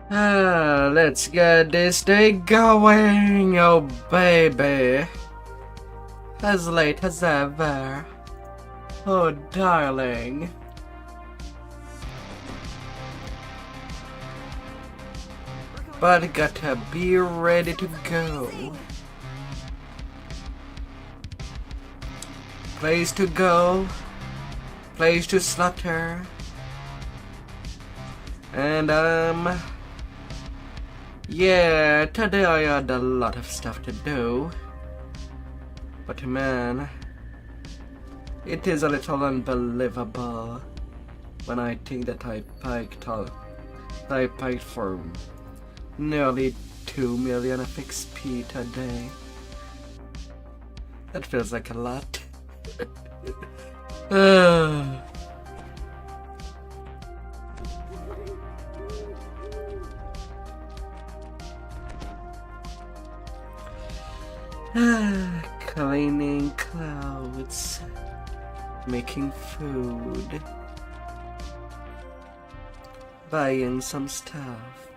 Let's get this day going, oh baby. As late as ever. Oh darling. But gotta be ready to go. Place to go. Place to slaughter. And yeah, today I had a lot of stuff to do. But man, it is a little unbelievable when I think that I piked for nearly 2 million of XP today. That feels like a lot. Cleaning clothes, making food, buying some stuff.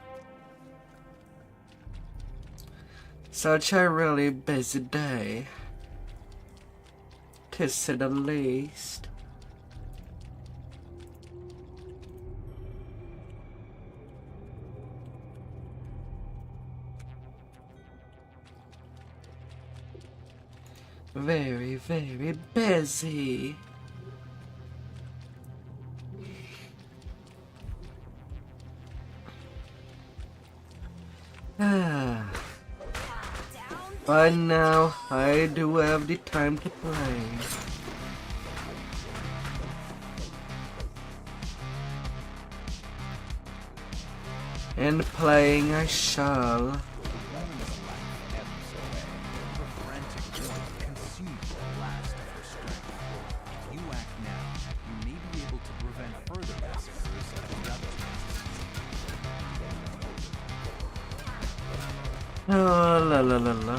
Such a really busy day, to say the least. Very, very busy. But now I do have the time to play. And playing I shall. Oh, la la la la.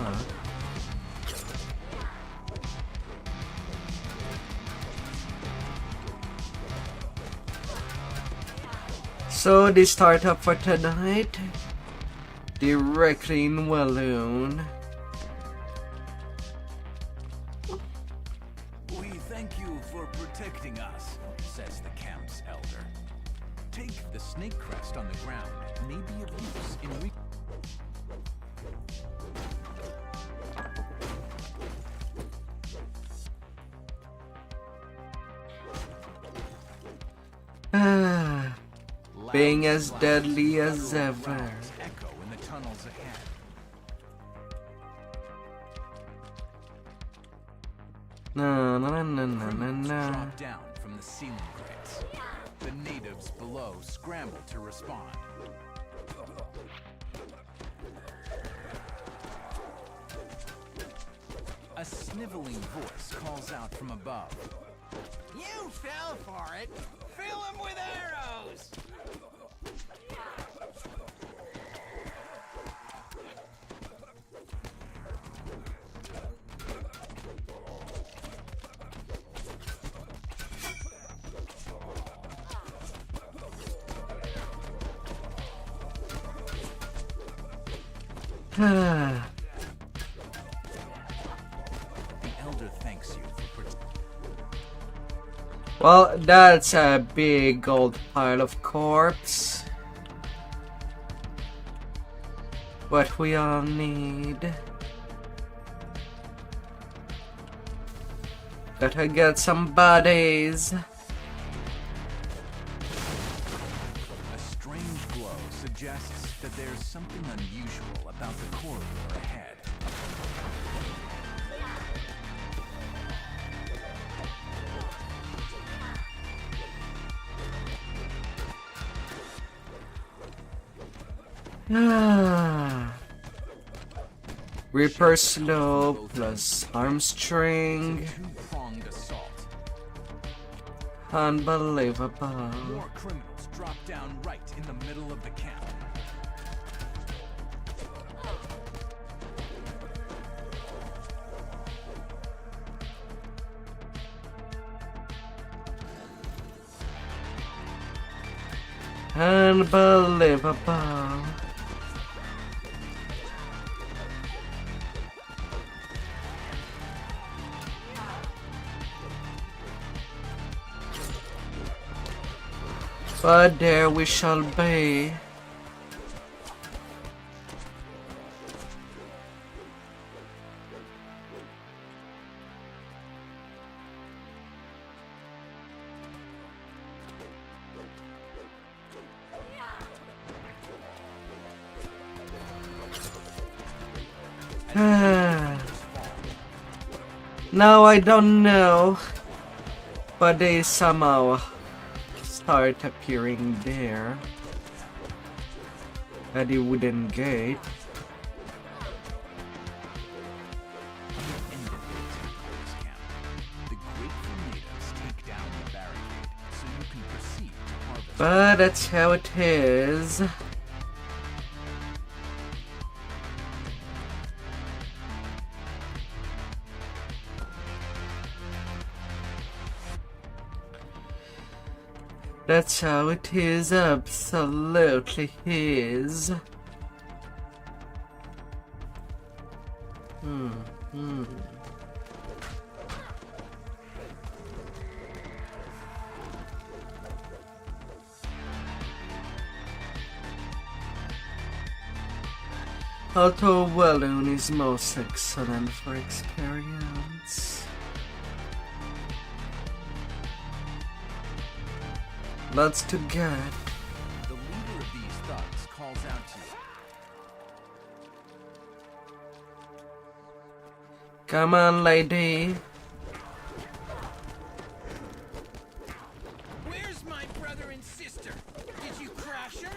So the startup for tonight, directly in Walloon. We thank you for protecting us, says the camp's elder. Take the snake crest on the ground, may be of use in being as deadly as ever. Echo in the tunnels ahead. No, no, no, no, no, no. Drop down from the ceiling crates. The natives below scramble to respond. A sniveling voice calls out from above. You fell for it! Fill him with arrows! The elder thanks you for Well, that's a big old pile of corpse. What we all need. Gotta get some bodies. A strange glow suggests that there's something unusual about the corridor ahead. Reaper Slow plus arm string. Two-pronged assault. Unbelievable. More criminals drop down right in the middle of the camp. Unbelievable. But there we shall be. Now I don't know, but they somehow start appearing there at the wooden gate. But that's how it is. That's how it is, absolutely is. Although Walloon is most excellent for experience. Lots to get. The leader of these thugs calls out to you. Come on, lady. Where's my brother and sister? Did you crash them?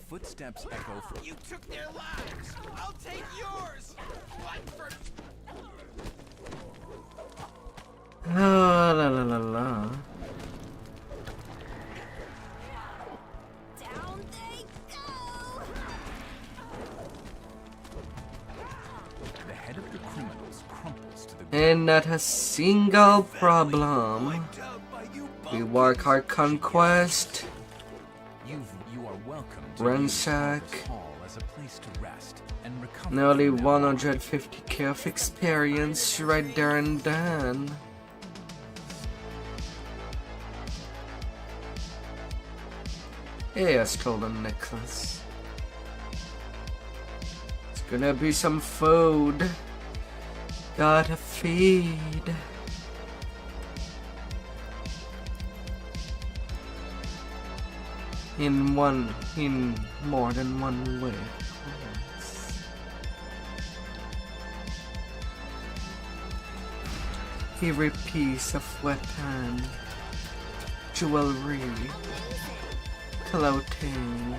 Footsteps echo from You took their lives. I'll take yours. What for? Oh, la la la la. Down they go! the head of the criminals crumples to the ground. And not a single problem. We work our conquest. You are welcome to Ransack. use this hall as a place to rest and recover Nearly from their 150k of experience right there and then. Hey, a stolen necklace. It's gonna be some food. Gotta feed. In more than one way. Every piece of weapon, jewelry, clothing,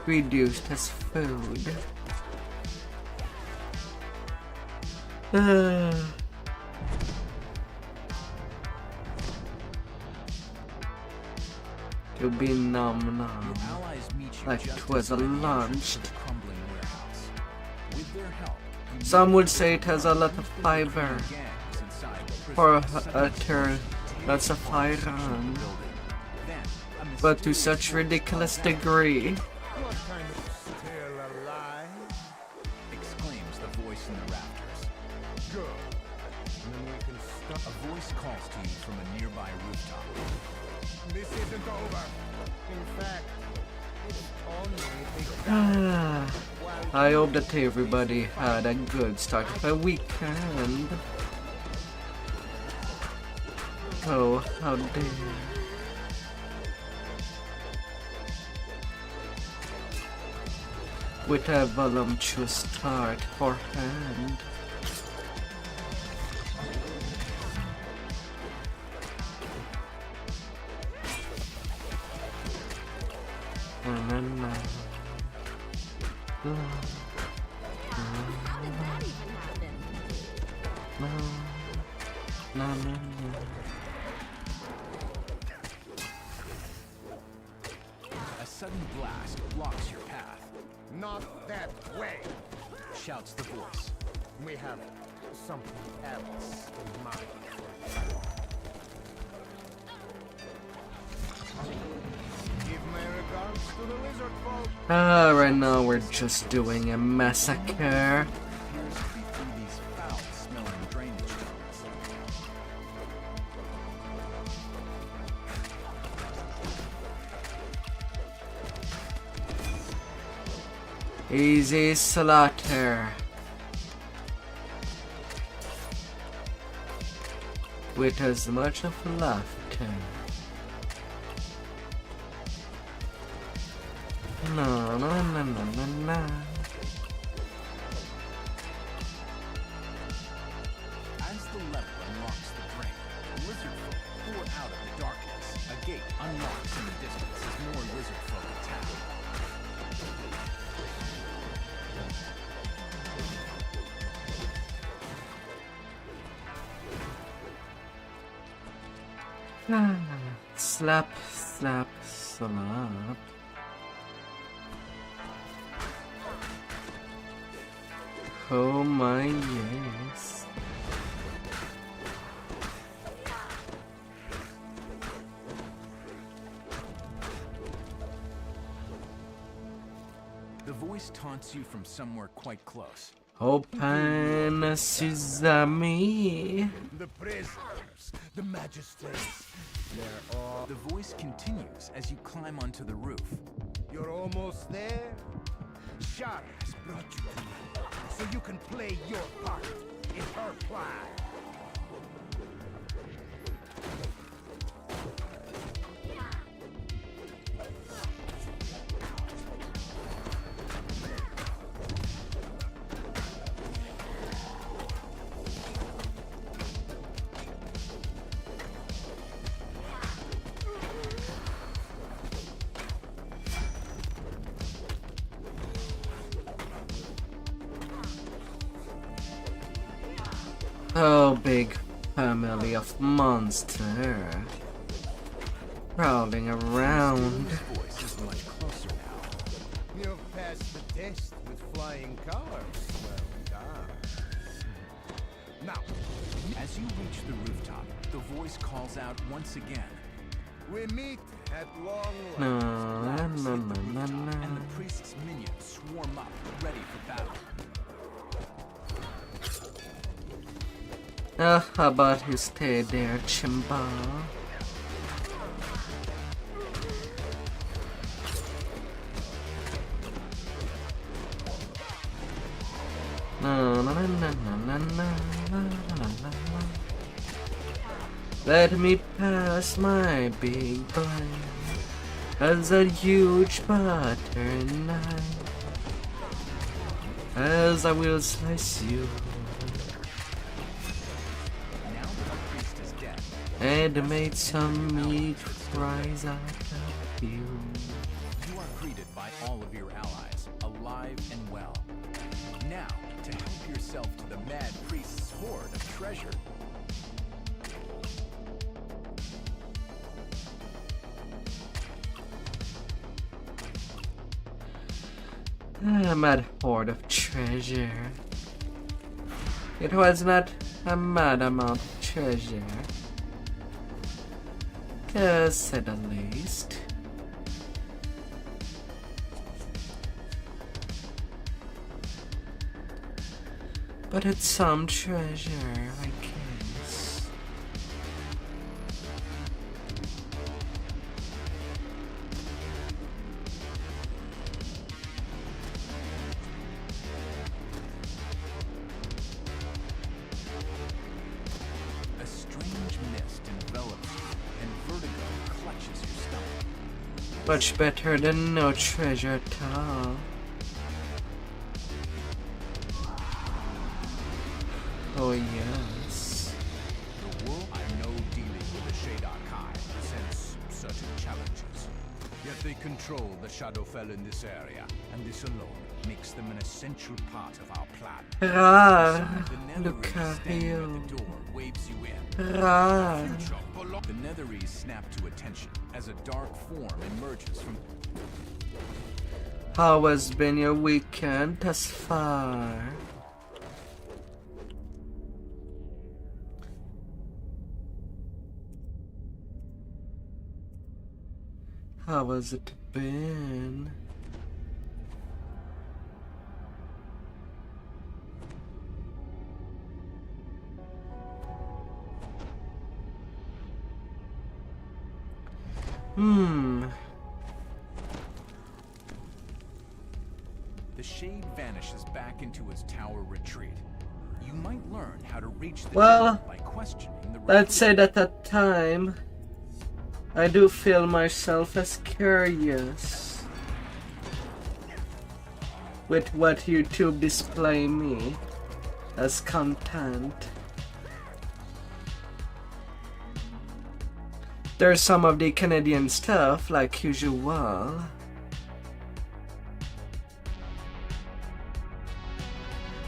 reduced as food. To be nom Your nom, allies meet you like just 'twas a inside the entrance lunch. to the crumbling warehouse. With their help, you Some would say it has a lot of fiber, gangs inside the prison for set a up turn that's a fire building. run, Then, a but to mysterious such ridiculous degree. What kind of still alive? exclaims the voice in the rafters. Good. And then we can stop. A voice calls to you from a nearby rooftop. This isn't over. In fact, it's only begun. I hope that everybody had a good start of the weekend. Oh, how dare. With a voluptuous start for hand. How did that even happen? A sudden blast blocks your path, Not that way. shouts the voice. We have something else in mind. the lizard folk. Right now we're just doing a massacre. Appears to be through these foul-smelling drainage tunnels. Easy slaughter. With as much of laughter. No, no, no, no, no, no. As the level unlocks the drain, lizard folk pour out of the darkness. A gate unlocks in the distance as more lizard folk attack. Slap, slap, slap. Oh my yes. The voice taunts you from somewhere quite close. Open sesame. The prisoners, the magistrates. They're all. The voice continues as you climb onto the roof. You're almost there. Shara has brought you to me, so you can play your part in her plan. Oh, big family of monster prowling around. This voice is much closer now. You've passed the test with flying colors. Well done. Now, As you reach the rooftop, the voice calls out once again. we meet at long No, last. no, no, no, no. And the priest's minions swarm up, ready for battle. How about you stay there, Chimba? No, no, no, no, no, no, no, no, no. Let me pass my big blade as a huge butter knife, as I will slice you Now that the priest is dead, and make some meat fries out of you. you are greeted by all of your allies, alive and well. Now, to help yourself to the mad priest's hoard of treasure. A mad hoard of treasure. It was not a mad amount of treasure, to say the least. But it's some treasure, I guess. A strange mist envelops you, and vertigo clutches your stomach. Much better than no treasure at all. Oh yes. The world I know dealing with the Shadar-kai presents certain challenges. Yet they control the Shadowfell in this area, and this alone makes them an essential part of our plan. Rar, The Netherese standing Lucario. at the door waves you in. Rar. The Netherese snap to attention as a dark form emerges from. How has been your weekend thus far? How has it been? The shade vanishes back into its tower retreat. You might learn how to reach the Well, gem by questioning the let's say recruit. that at time I do feel myself as curious with what YouTube display me as content. There's some of the Canadian stuff like usual.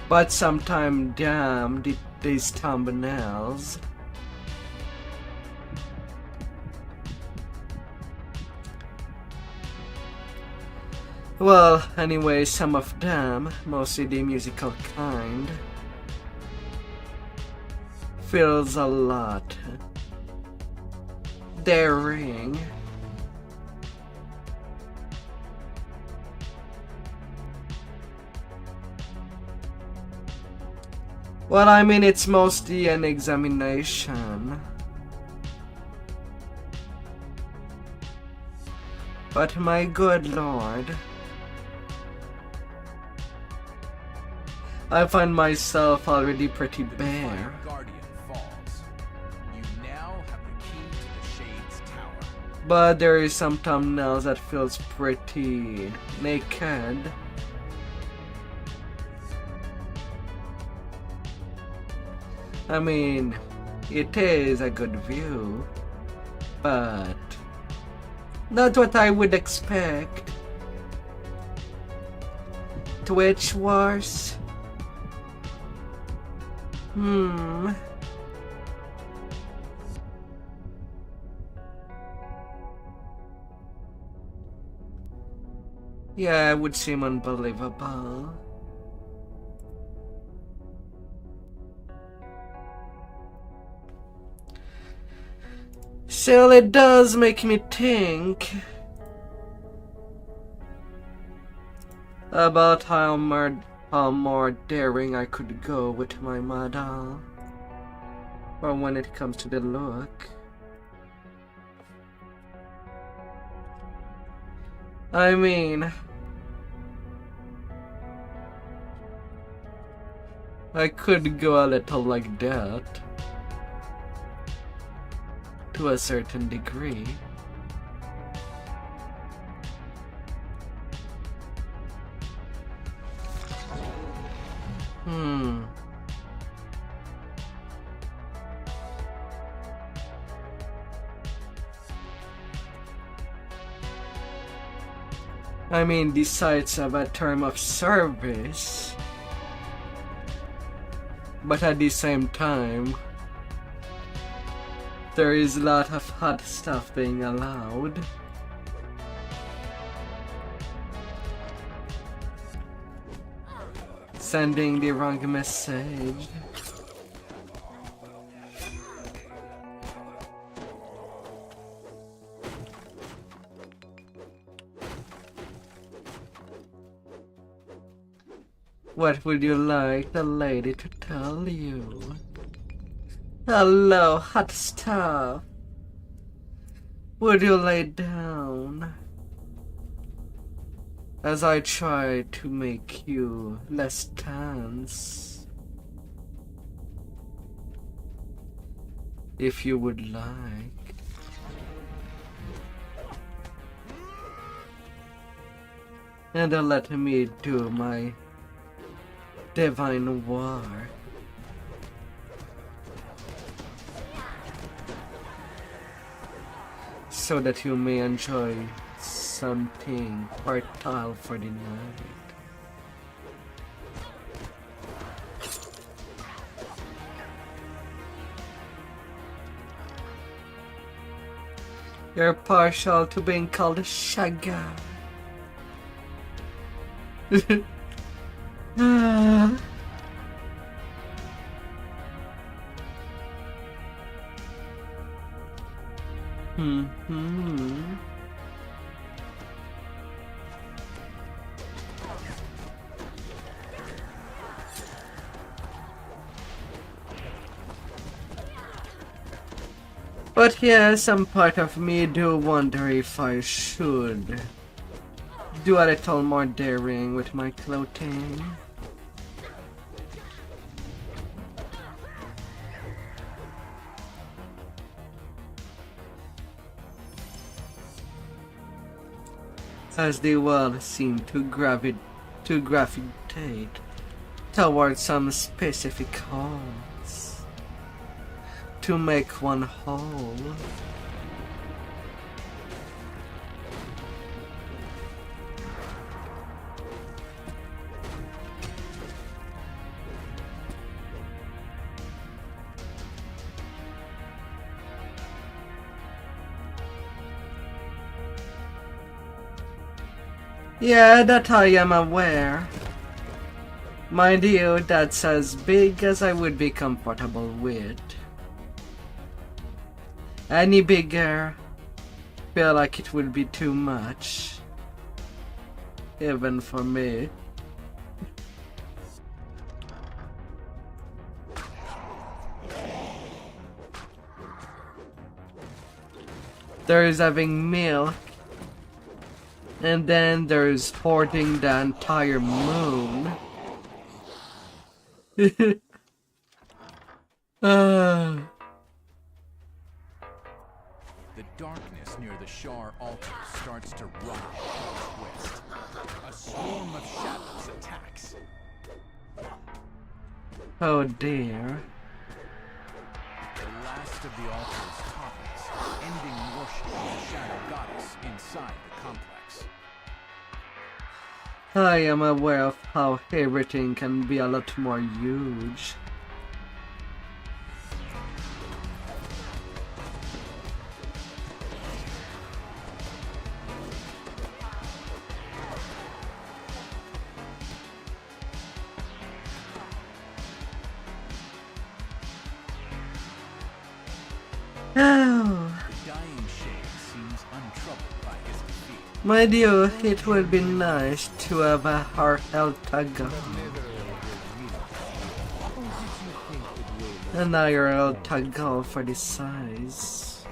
But sometimes, damn, these thumbnails. Well, anyway, some of them, mostly the musical kind, feels a lot daring. Well, I mean, it's mostly an examination. But my good lord, I find myself already pretty The bare. Defiant Guardian falls. You now have the key to the Shade's tower. But there is some thumbnails that feels pretty naked. I mean, it is a good view, but not what I would expect. Twitch Wars? Yeah, it would seem unbelievable. Still, it does make me think about how more daring I could go with my model, or when it comes to the look. I mean, I could go a little like that, to a certain degree. I mean, these sites have a term of service, but at the same time, there is a lot of hot stuff being allowed. Sending the wrong message. What would you like the lady to tell you? Hello, hot stuff. Would you lay down as I try to make you less tense? If you would like. And let me do my divine war. So that you may enjoy something fertile for the night. You're partial to being called a shagger. But yeah, some part of me do wonder if I should do a little more daring with my clothing. As they will seem to gravitate towards some specific holes to make one whole. Yeah, that I am aware. Mind you, that's as big as I would be comfortable with. Any bigger, feel like it would be too much. Even for me. There's having milk. And then there's hoarding the entire moon. The darkness near the Shar altar starts to rise and twist. A swarm of shadows attacks. Oh dear. The last of the altar's toppings, ending worship of the shadow goddess inside the complex. I am aware of how everything can be a lot more huge. Oh. The dying shade seems untroubled by his defeat. My dear, it would be nice to have a heart gun. An IRL toggle for this size.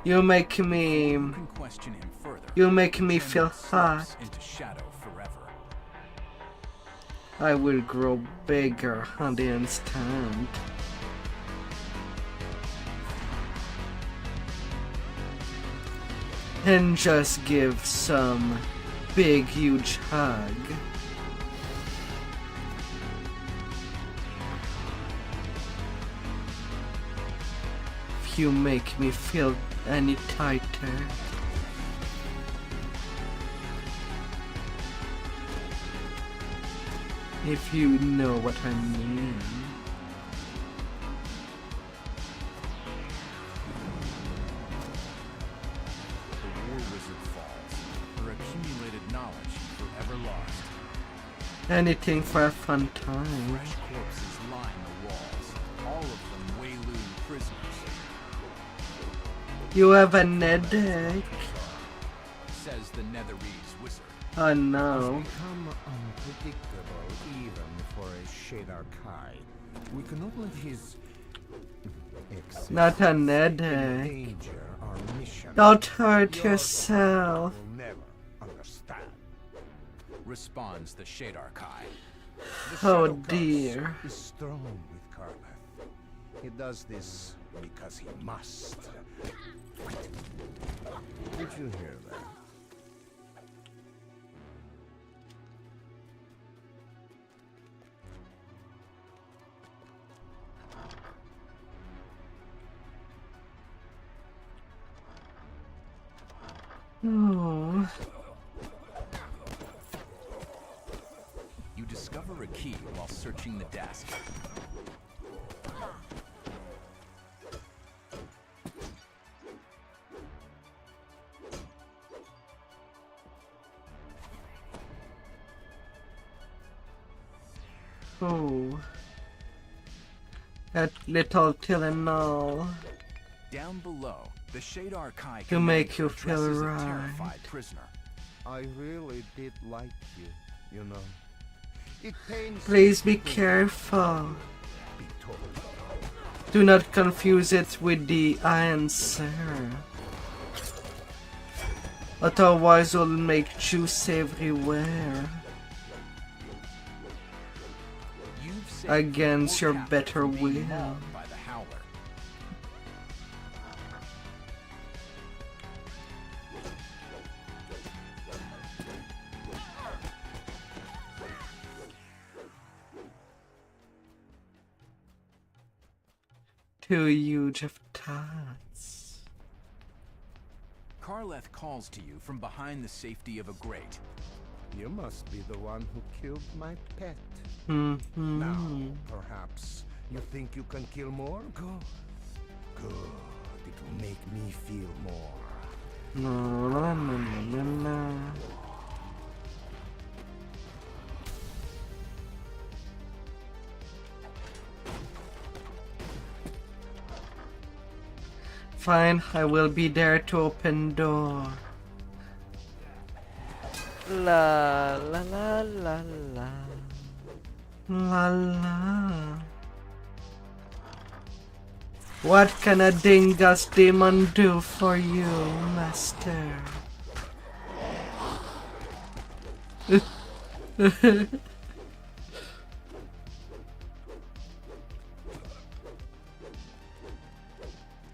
You make me Question him further. You make me feel hot. Into shadow forever. I will grow bigger on the instant. And just give some big huge hug. If you make me feel any tighter. If you know what I mean. Anything for a fun time. Fresh corpses line the walls, all of them Wayloon prisoners. You have a headache? Says the Netherese wizard. Oh no. Become unpredictable even for a Shadar Kai. We cannot let his excess Not a headache. endanger our mission. Don't hurt yourself. Will never understand. Responds the Shadar Kai. The Oh Shadow dear. Gods is strong with Karleth. He does this because he must. Did you hear that? Oh. You discover a key while searching the desk. Oh. That little Tylenol. Down below, the Shadar Kai To make you commander feel addresses a right. terrified prisoner. I really did like you know. It pains Please me be to careful. be told. Do not confuse it with the answer. Otherwise we'll make juice everywhere. Against your better will. By the howler. Too huge of tots. Karleth calls to you from behind the safety of a grate. You must be the one who killed my pet. Mm-hmm. Now, perhaps you think you can kill more? Good. Good. It will make me feel more. No, no, no, no, no. Fine, I will be there to open door. La la la la la. La la. What can a dingus demon do for you, master?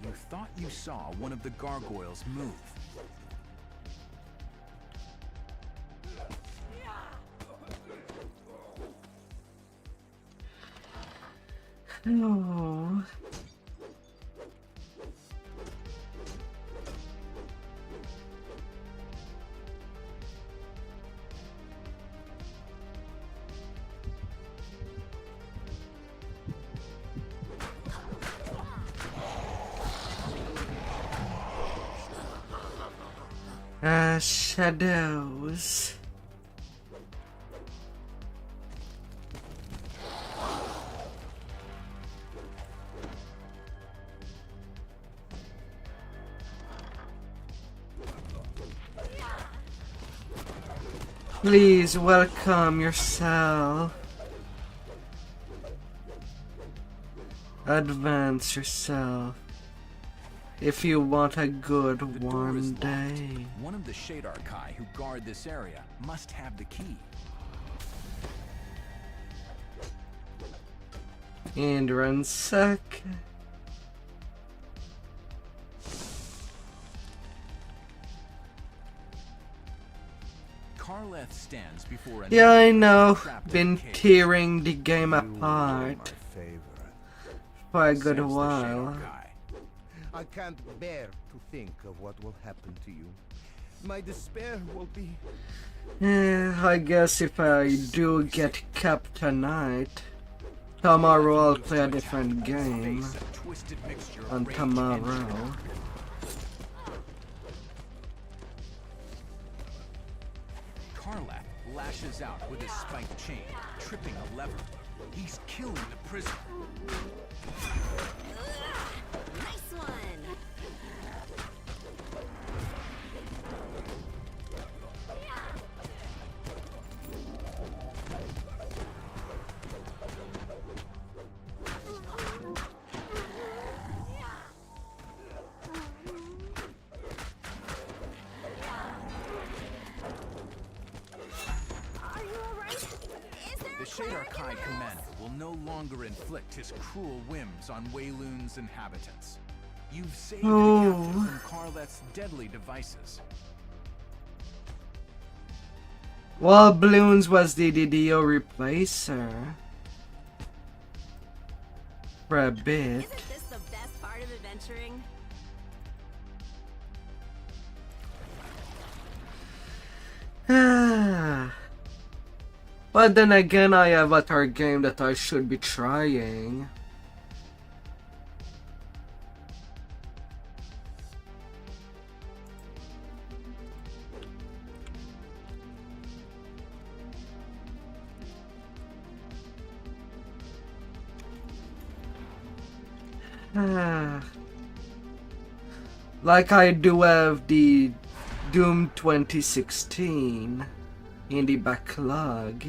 You thought you saw one of the gargoyles move. Oh. Shadows. Please welcome yourself. Advance yourself. If you want a good The door is warm locked. day. One of the Austrakear who guard this area must have the key. And ransack. Karleth stands before a Yeah, I know. trapped in Been a cave. tearing the game You apart are my favorite. for a good Says the while. Austrakear. I can't bear to think of what will happen to you. My despair will be... I guess if I do get capped tonight, tomorrow I'll play a different game. Face a twisted mixture of On rage and tomorrow. terror. Karleth lashes out with his spiked chain, tripping a lever. He's killing the prisoner. Nice one. Are you alright? Is there The a crack in Austrakear the commander will no longer inflict his cruel whims on Wayloon's inhabitants. You've saved Oh. the captive from Karleth's deadly devices. Well, Bloons was the DDO replacer. For a bit. Isn't this the best part of adventuring? But then again, I have other game that I should be trying. Like I do have the Doom 2016 in the backlog.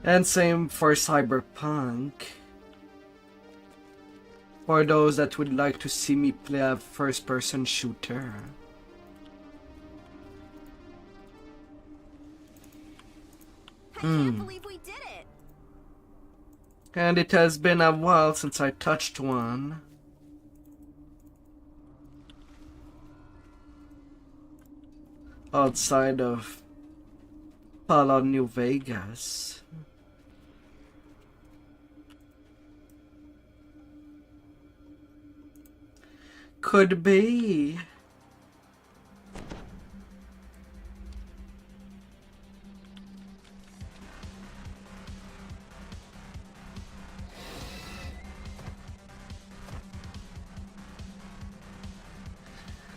And same for Cyberpunk. For those that would like to see me play a first-person shooter. I can't believe we did it. And it has been a while since I touched one. Outside of Palo, New Vegas. Could be.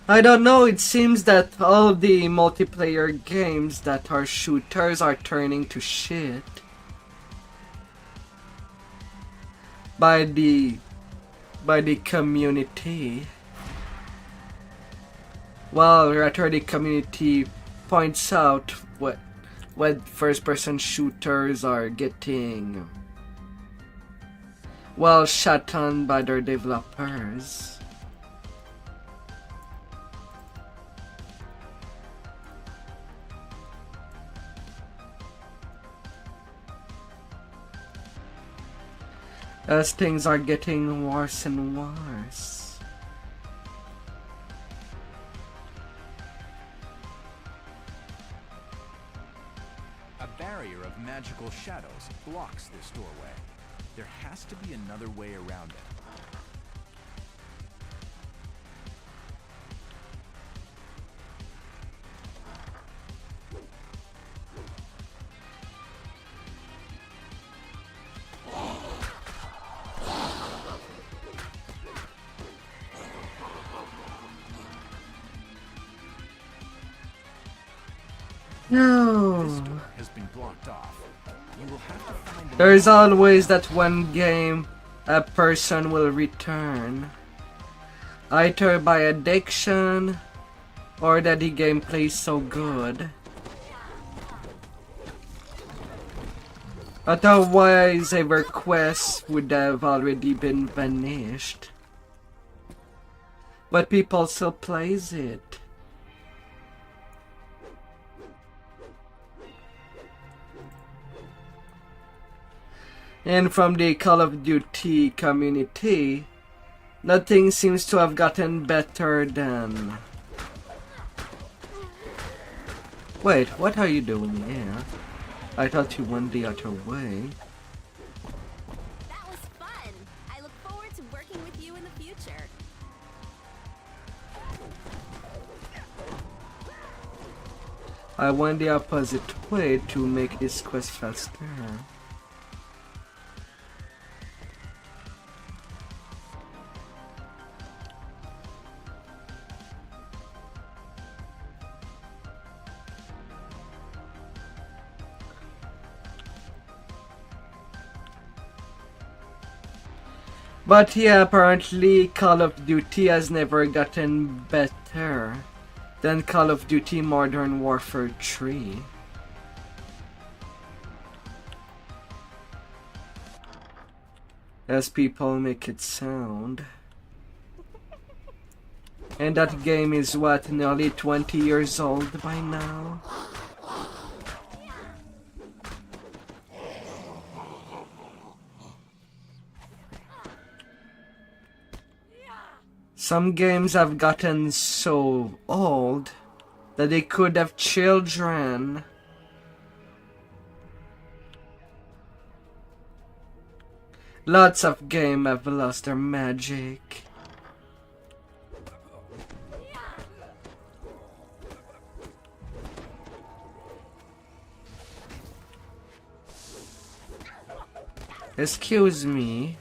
I don't know, it seems that all the multiplayer games that are shooters are turning to shit. By the community. Well, rather the community points out what first-person shooters are getting, well, shut on by their developers. As things are getting worse and worse. A barrier of magical shadows blocks this doorway. There has to be another way around it. No. This door has been blocked off. You will have to find There is always that one game a person will return. Either by addiction or that the game plays so good. Otherwise, a request would have already been vanished. But people still plays it. And from the Call of Duty community, nothing seems to have gotten better than... Wait, what are you doing here? I thought you went the other way. That was fun. I look forward to working with you in the future. I went the opposite way to make this quest faster. But yeah, apparently Call of Duty has never gotten better than Call of Duty Modern Warfare 3. As people make it sound. And that game is what, nearly 20 years old by now? Some games have gotten so old that they could have children. Lots of games have lost their magic. Excuse me.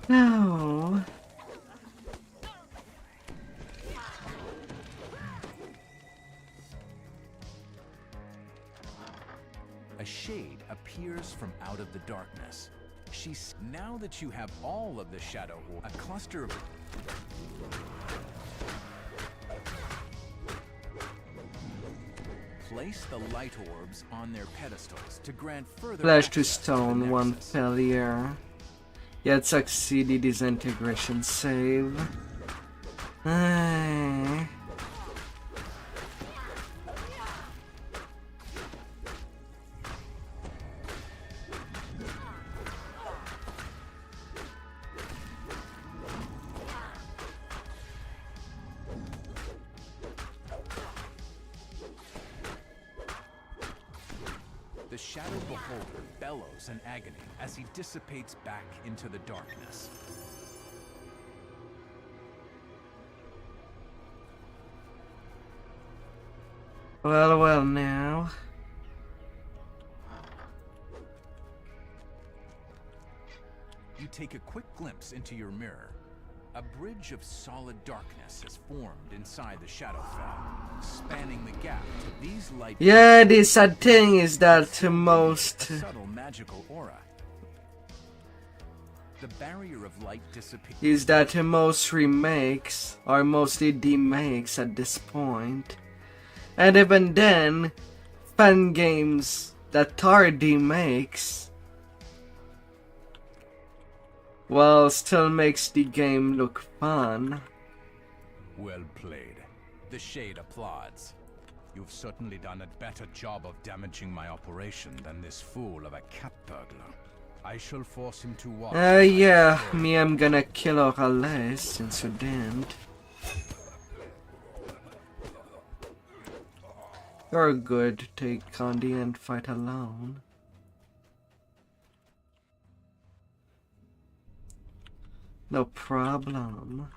No. A shade appears from out of the darkness. Now that you have all of the shadow, a cluster of place the light orbs on their pedestals to grant further Flash to access the stone, one nexus. failure. Yet succeeded disintegration save. Ay. The shadow beholder bellows in agony as he dissipates back into the darkness. Well, well, now. You take a quick glimpse into your mirror. A bridge of solid darkness has formed inside the Shadowfell, spanning the gap to these light. Yeah, the sad thing is that most Subtle magical aura. The barrier of light disappears. is that most remakes are mostly demakes at this point. And even then, fan games that are demakes, well, still makes the game look fun. Well played. The Shade applauds. You've certainly done a better job of damaging my operation than this fool of a cat burglar. I shall force him to watch. Yeah, me I'm gonna kill Orale since you didn't. You're good to take Condi and fight alone. No problem.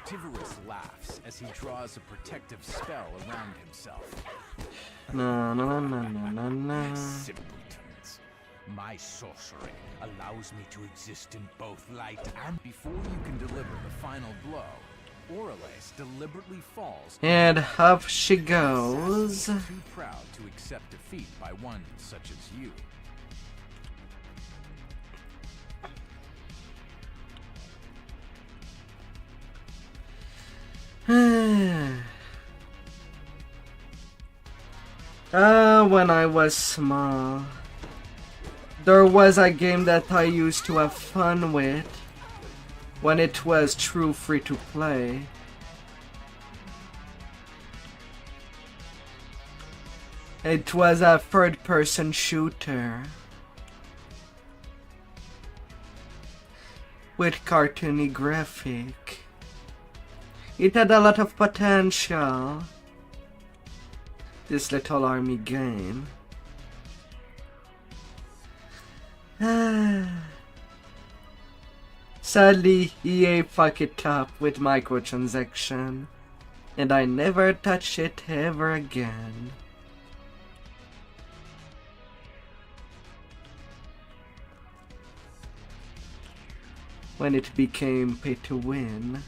Tivorous laughs as he draws a protective spell around himself. No, no, no, no, no, no. Simpletons. My sorcery allows me to exist in both light and before you can deliver the final blow, Orales deliberately falls. And up she goes. Too proud to accept defeat by one such as you. When I was small, there was a game that I used to have fun with when it was true free to play. It was a third-person shooter with cartoony graphic. It had a lot of potential, this little army game. Sadly, EA fucked it up with microtransaction, and I never touched it ever again. When it became pay to win.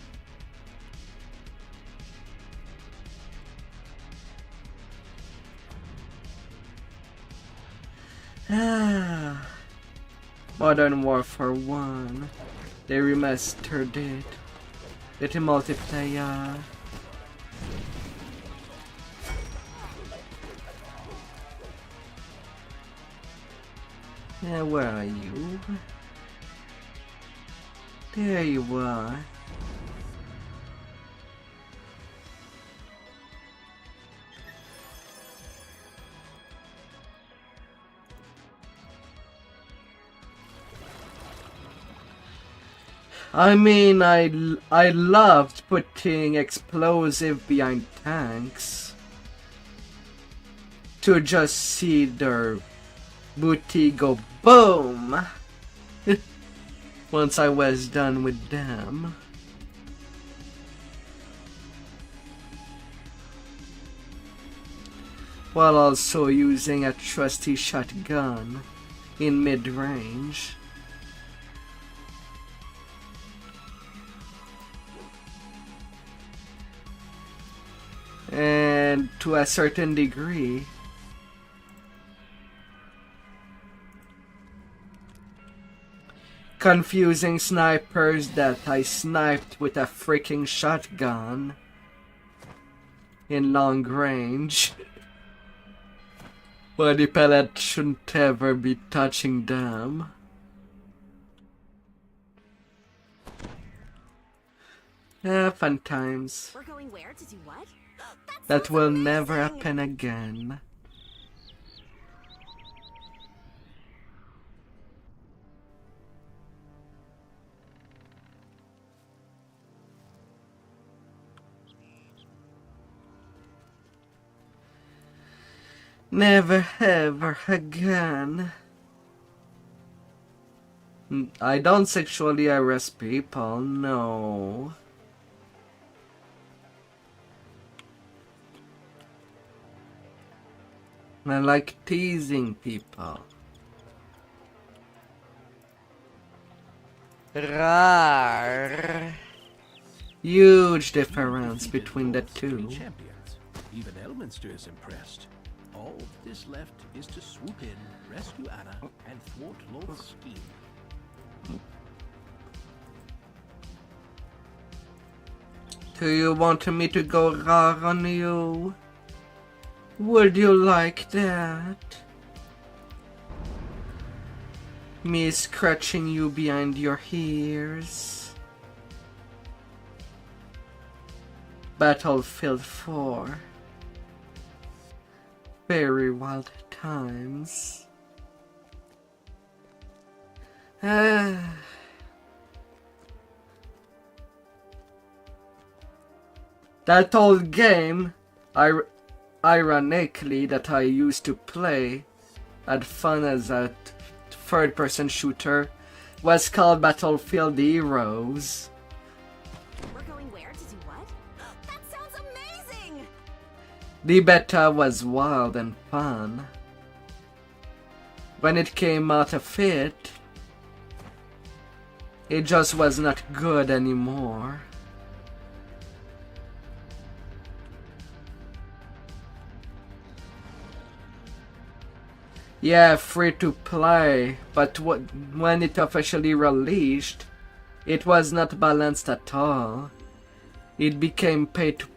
Modern Warfare 1. They remastered it. With multiplayer. Yeah, where are you? There you are. I mean, I loved putting explosive behind tanks. to just see their booty go boom once I was done with them. While also using a trusty shotgun in mid-range. And to a certain degree, confusing snipers that I sniped with a freaking shotgun in long range. Well, the pellet shouldn't ever be touching them. Fun times. We're going where to do what? That will never happen again. Never ever again. I don't sexually harass people, no. I like teasing people. Rar. Huge difference between the two. Champions. Even Elminster is impressed. All this left is to swoop in, rescue Anna, and thwart Lord's scheme. Do you want me to go rar on you? Would you like that? Me scratching you behind your ears? Battlefield 4. Very wild times. That old game, ironically, that I used to play, had fun as a third-person shooter, was called Battlefield Heroes. We're going where to do what? That sounds amazing! The beta was wild and fun. When it came out of it just was not good anymore. Yeah, free to play, but when it officially released, it was not balanced at all. It became pay to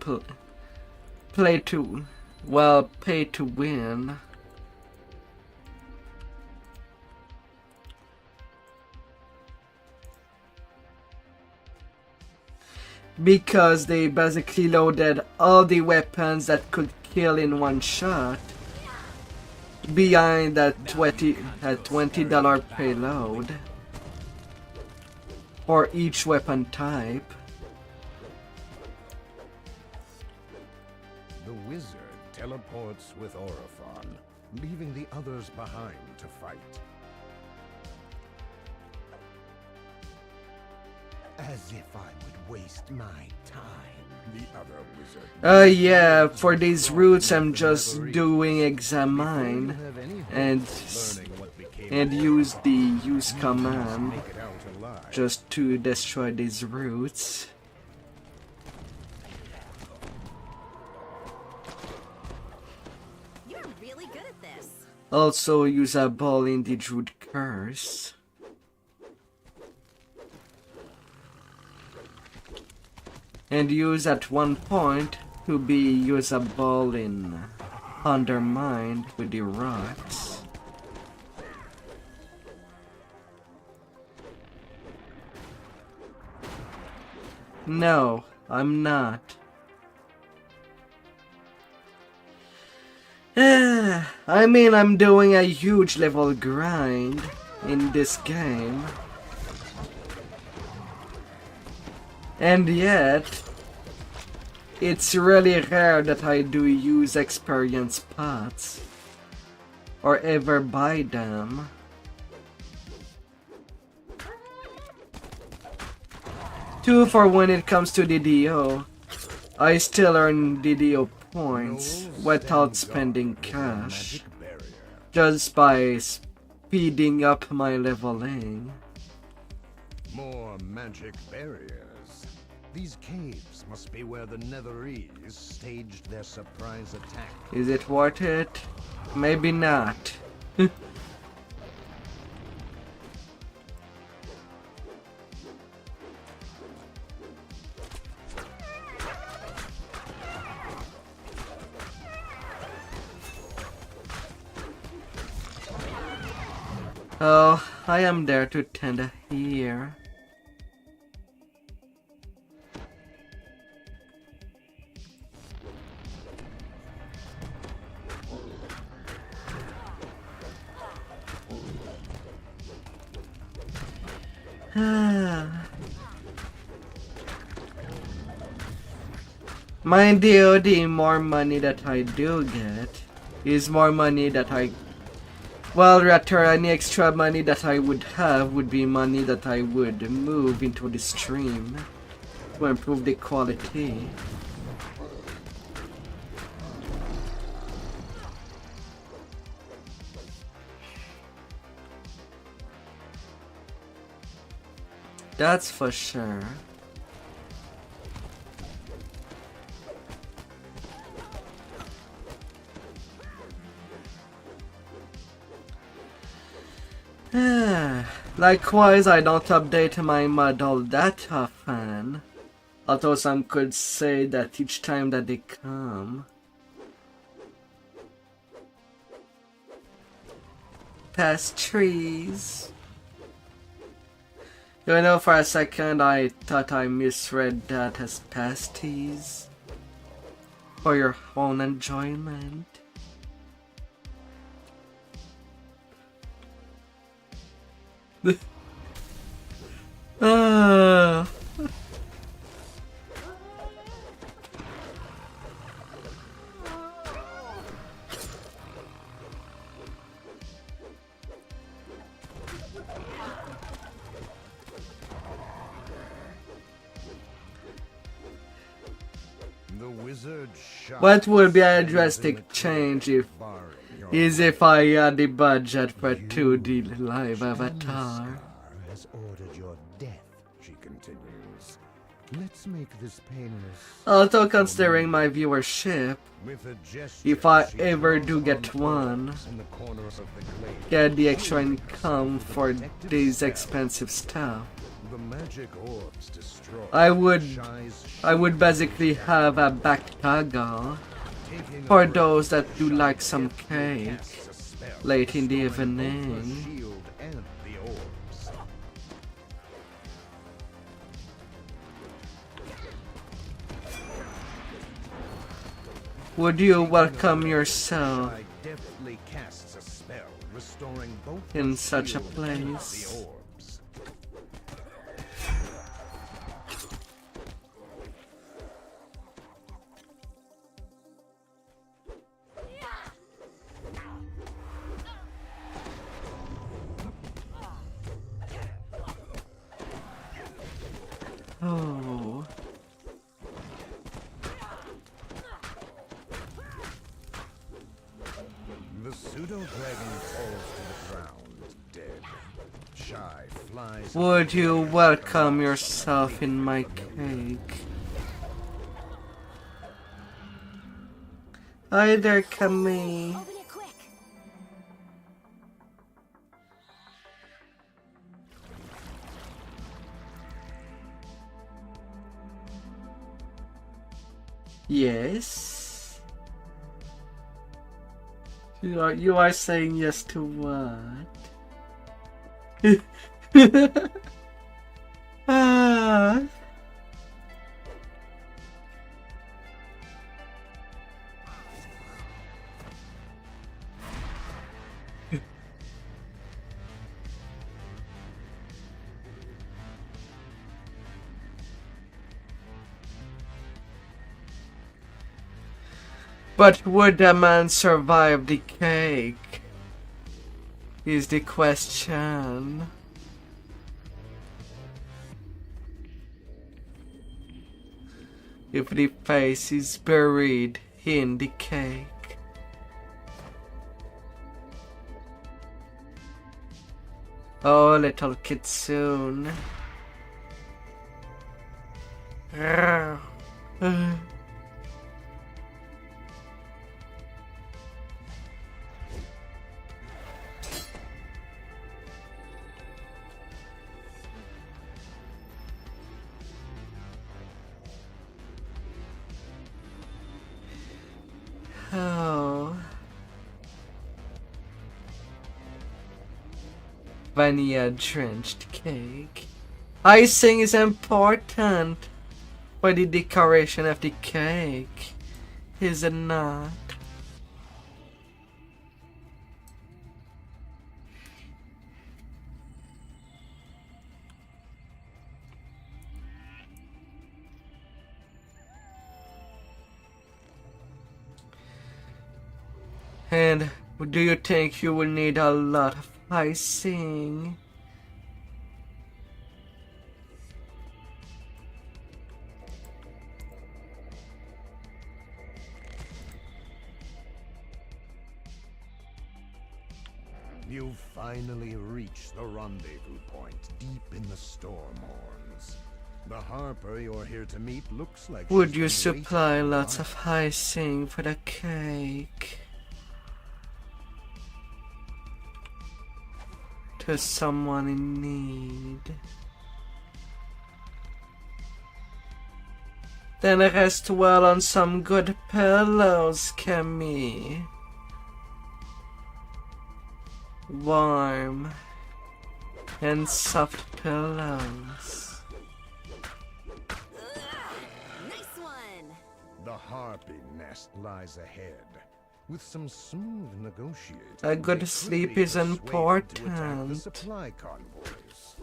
win. Because they basically loaded all the weapons that could kill in one shot behind that $20 payload for each weapon type. The wizard teleports with Orophon, leaving the others behind to fight. As if I would waste my time. The other wizard. Yeah, for these routes I'm just doing examine and use the use command just to destroy these routes. You're really good at this. Also usable in the Druid Curse. And use at one point to be usable in Undermined with the rocks. No, I'm not. I mean, I'm doing a huge level grind in this game. And yet, it's really rare that I do use experience pots. or ever buy them. Two for when it comes to DDO. I still earn DDO points without spending cash, just by speeding up my leveling. More magic barriers. These caves must be where the Netherese staged their surprise attack. Is it worth it? Maybe not. Oh, I am there to tend here. My DOD, more money that I do get is more money that I... Well, rather, any extra money that I would have would be money that I would move into the stream to improve the quality. That's for sure. Likewise, I don't update my mod all that often, although some could say that each time that they come. Past trees. You know, for a second I thought I misread that as pasties. For your own enjoyment. What would be a drastic change if I had the budget for 2D live avatar? Has ordered your death, she continues. Let's make this painless. Also considering my viewership, With a gesture, if I she ever throws do on get one, herbs in the corners of the glade. get the extra income for these expensive stuff, The magic orbs destroy. I would basically have a back toggle for those that do like some cake late in the evening. Shield and the orbs. Would you welcome yourself I deftly casts a spell, restoring both in the such a shield and place? the orbs. Oh. The pseudo-dragon falls to the ground, dead. Shy flies. Would you welcome yourself in my cake? Hi there, Camille. Open it quick. Yes. You are saying yes to what? Ah. But would the man survive the cake? is the question. If the face is buried in the cake. Oh, little kitsune. Oh. Vanilla drenched cake. Icing is important for the decoration of the cake, is it not? And do you think you will need a lot of icing? You've finally reached the rendezvous point deep in the storm horns. The Harper you're here to meet looks like Would she's you been supply waiting a lots while. of icing for the cake? To someone in need. Then rest well on some good pillows, Camille. Warm and soft pillows. Nice one. The Harpy nest lies ahead. With some smooth negotiating, A good they could sleep be is persuaded to attack the important. supply convoys.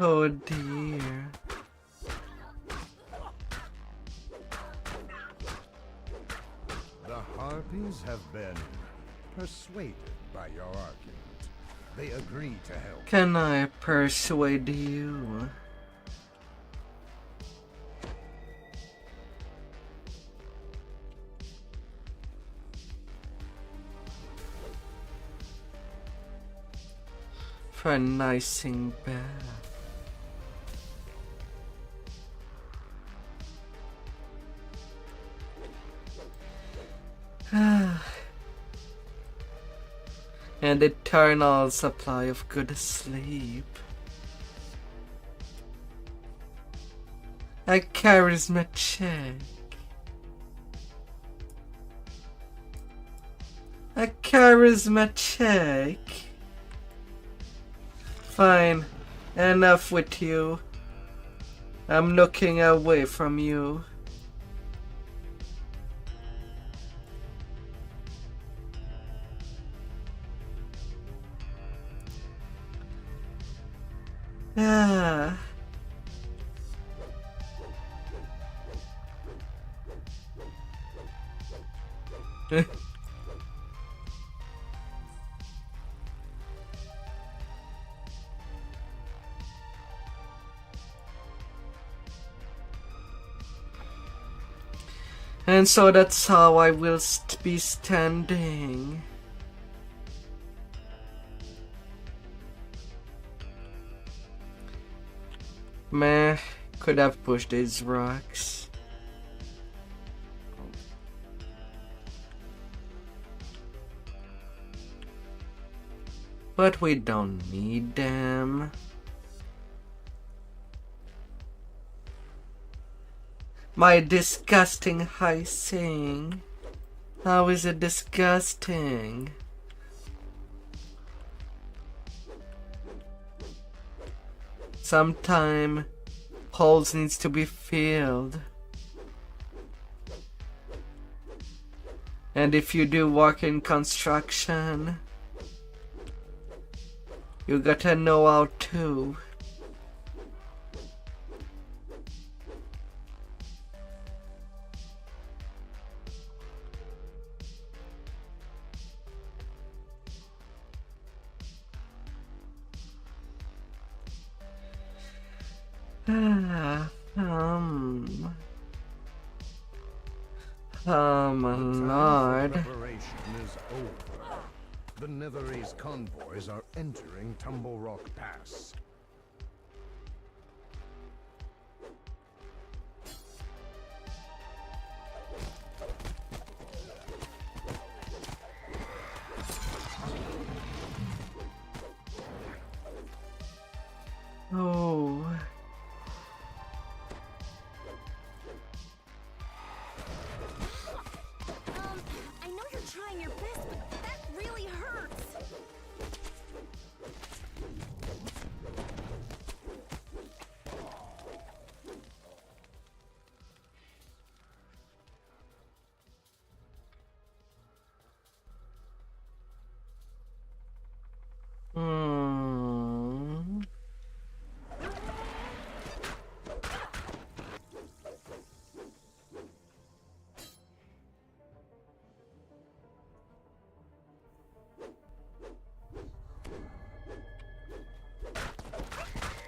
Oh dear. The Harpies have been persuaded by your argument. They agree to help. Can I persuade you? For a nicing bath. And eternal supply of good sleep. A charisma check. A charisma check. Fine, enough with you. I'm looking away from you. Ah. And so that's how I will be standing. Meh, could have pushed these rocks. But we don't need them. My disgusting hicing. How is it disgusting? Sometime holes needs to be filled. And if you do work in construction, you gotta know how to. My lord. Preparation is over. The Netherese convoys are entering Tumble Rock Pass. Oh. I know you're trying your best, but that really hurts.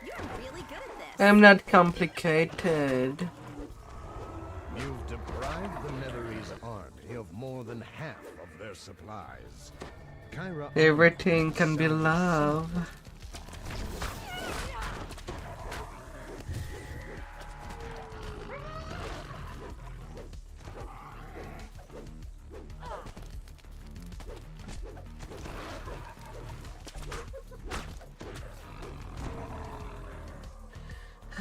You're really good at this. I'm not complicated. You've deprived the Netherese army of more than half of their supplies. Kyra Everything can be love.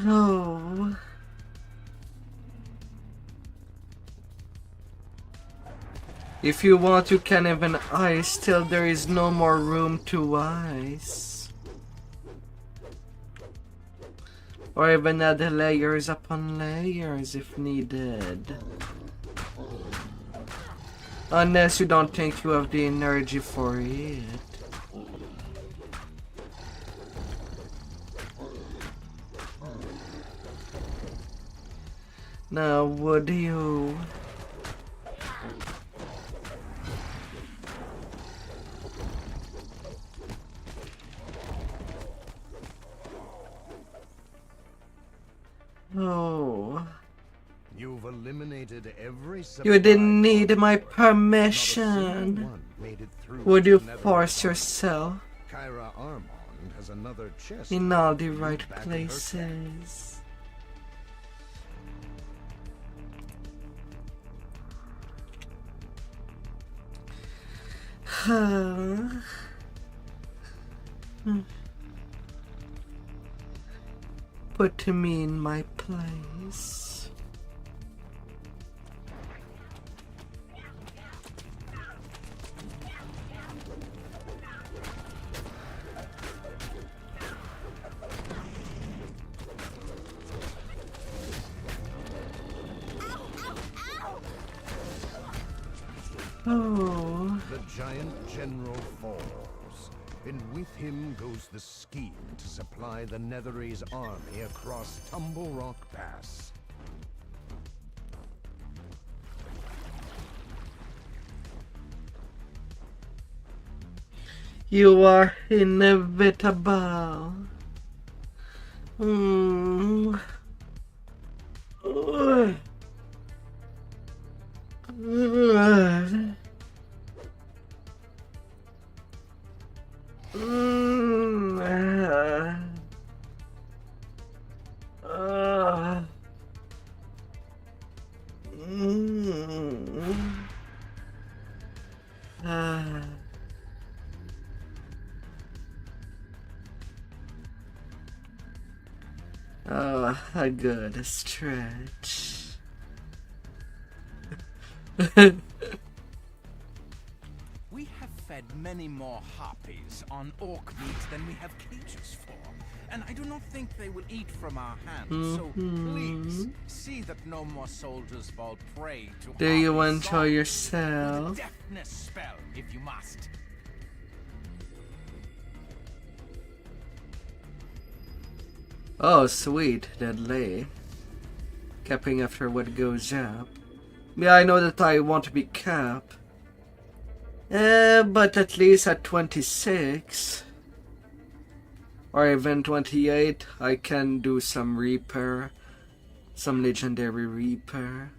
Oh. If you want, you can even ice till there is no more room to ice. Or even add layers upon layers if needed. Unless you don't think you have the energy for it. Now, would you? Oh. You've eliminated every You didn't supply need my convoy. Not a single permission. one made it through Would to you the Netherese force army. yourself Kyra Armand has another chest in all the full right back in her camp. places? Put me in my place. Oh. The giant general falls, and with him goes the scheme to supply the Netherese army across Tumble Rock Pass. You are inevitable. Mm. Ugh. Ugh. Mm. a good stretch. We have fed many more harpies on orc meat than we have cages for, and I do not think they will eat from our hands, so please see that no more soldiers fall prey to Do you harpy enjoy song. yourself? With a deafness spell, if you must. Oh, sweet, deadly. Capping after what goes up. Yeah, I know that I want to be cap. But at least at 26 or even 28, I can do some Reaper, some legendary Reaper.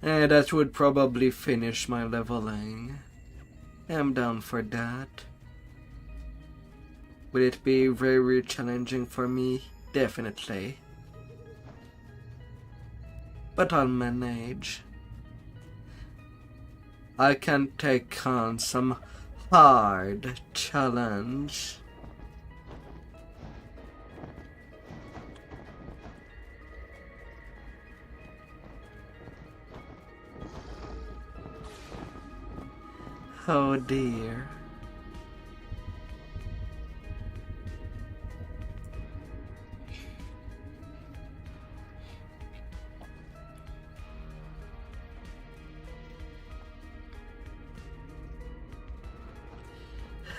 And that would probably finish my leveling. I'm down for that. Will it be very challenging for me? Definitely. But I'll manage. I can take on some hard challenge. Oh dear.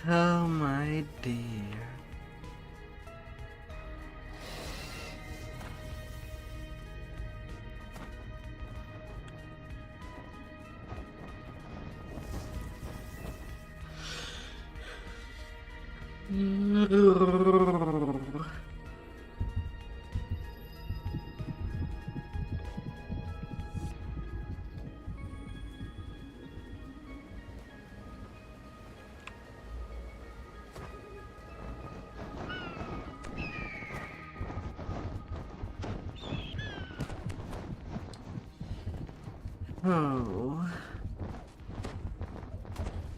Oh my dear. Oh.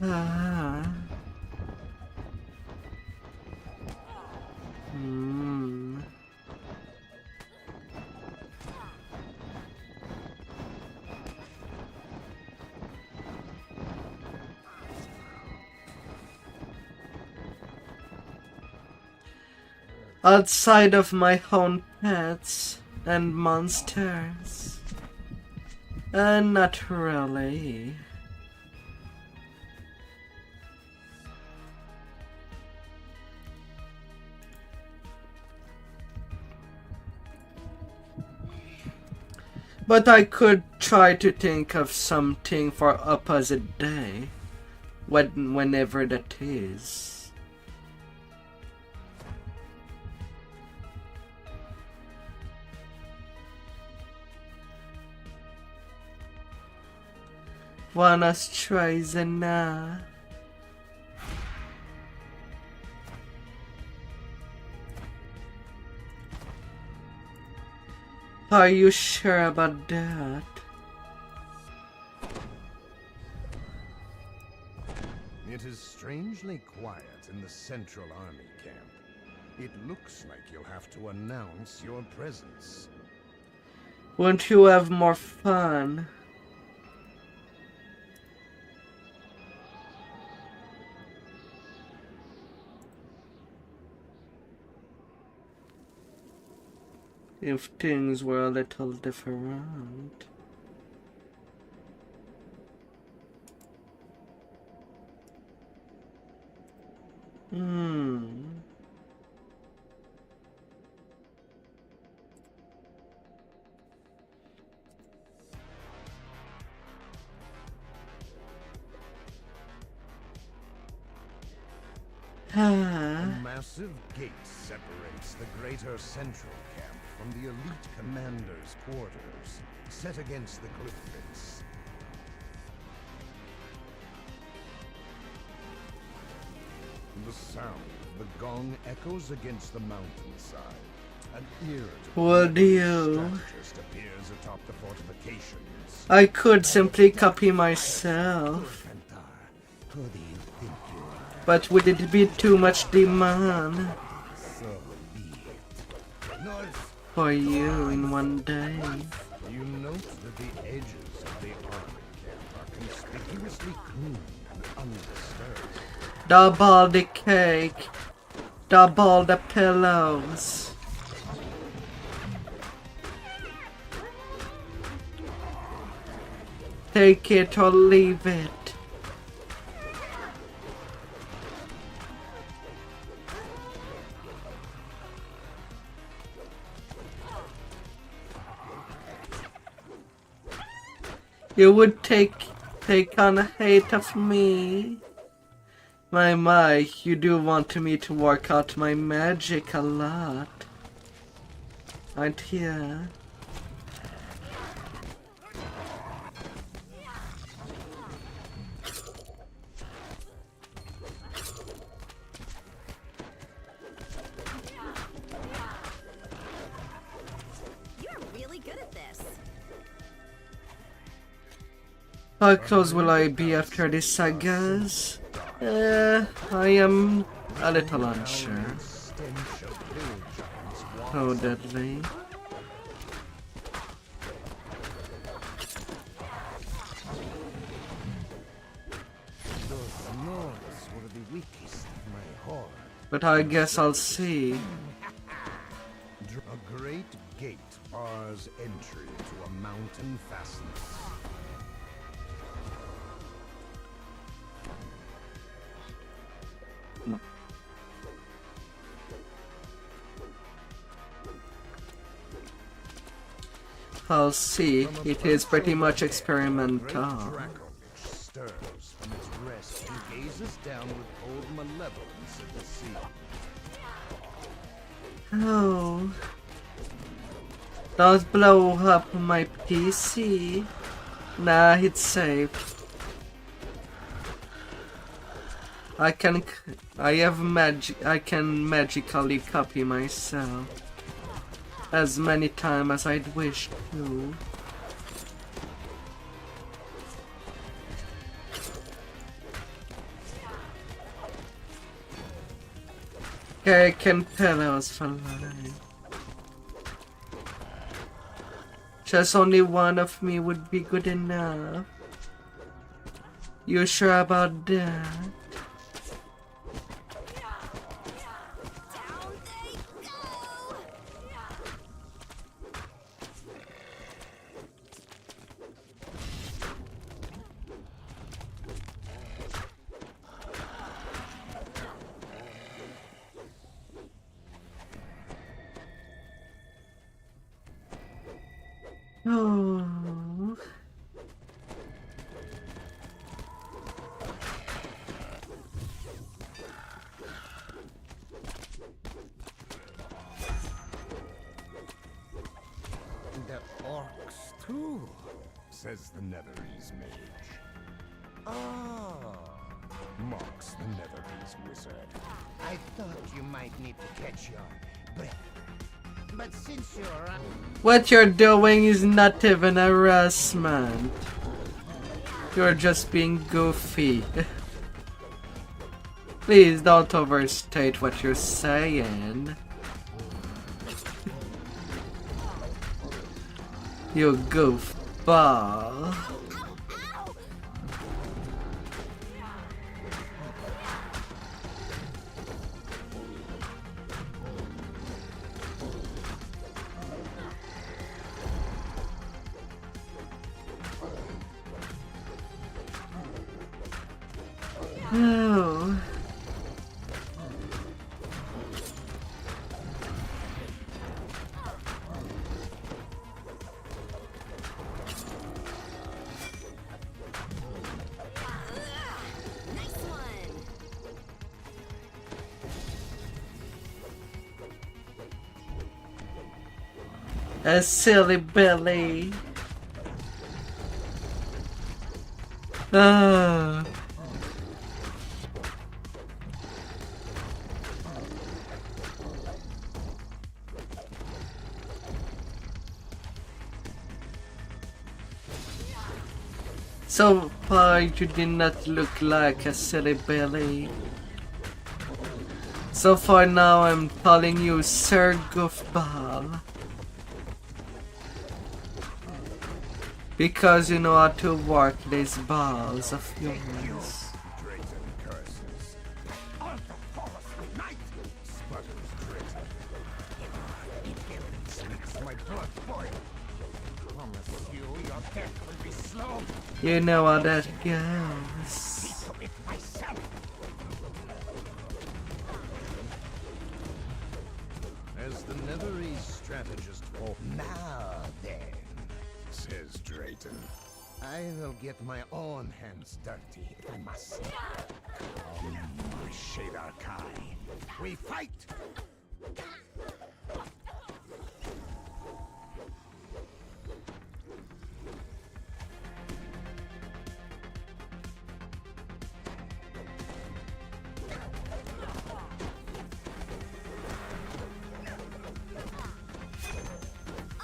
Ah. Hmm. Outside of my own pets and monsters. Not really. But I could try to think of something for opposite day, whenever that is. Wanna try Zena? Are you sure about that? It is strangely quiet in the Central Army camp. It looks like you'll have to announce your presence. Won't you have more fun? If things were a little different. A massive gate separates the greater Central camp from the elite commander's quarters, set against the cliff face. The sound of the gong echoes against the mountainside. An irritable What do you? strategist appears atop the fortifications. I could simply copy myself. Fentar, who do you think you are? But would it be too much demand So be it. North, for you in one day? you note that the edges of the armor camp are conspicuously clean and undisturbed. Double the cake, double the pillows. Take it or leave it. You would take on hate of me. My, you do want me to work out my magic a lot. Aren't you? You're really good at this. How close will I be after these sagas? I am a little unsure. Stench of hill giants How deadly. Those Nords were the weakest of my horde. But I guess I'll see. A great gate bars entry to a mountain fastness. I'll see. It is pretty much Great experimental. Draco stirs from its rest and gazes down with cold malevolence at the sea. Oh. Don't blow up my PC. Nah, it's safe. I can magically copy myself as many times as I'd wish to. Cake and pillows for life. Just only one of me would be good enough. You sure about that? Down they go! Oh. The orcs too, says the Netherese mage. Ah, mocks the Netherese wizard. I thought you might need to catch your breath. But since you're What you're doing is not even harassment. You're just being goofy. Please don't overstate what you're saying. You goofball. Oh. Nice one! A silly Billy. Ah. So far, you did not look like a silly Billy. So for now, I'm calling you Sir Goofball. Because you know how to work these balls of yours. Drayton curses. Sputters Drayton. It makes my blood boil. Promise you, your death will be slow. You know how that goes. It myself. As the Netherese strategist for now then, says Drayton, I will get my own hands dirty if I must. Come, Shader Kai. We fight!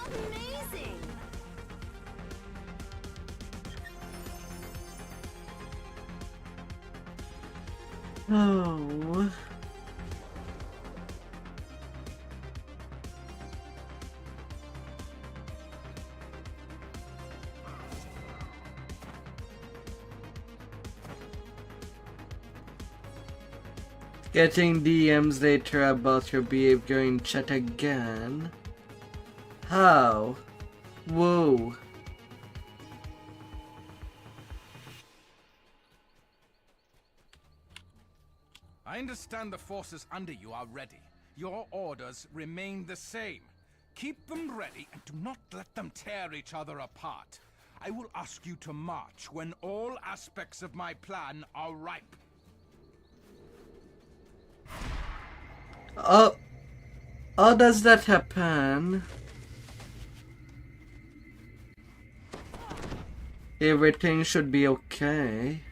Amazing! Oh. Getting DMs later about your behavior in chat again. How? Whoa. I understand the forces under you are ready. Your orders remain the same. Keep them ready and do not let them tear each other apart. I will ask you to march when all aspects of my plan are ripe. Oh, how does that happen? Everything should be okay.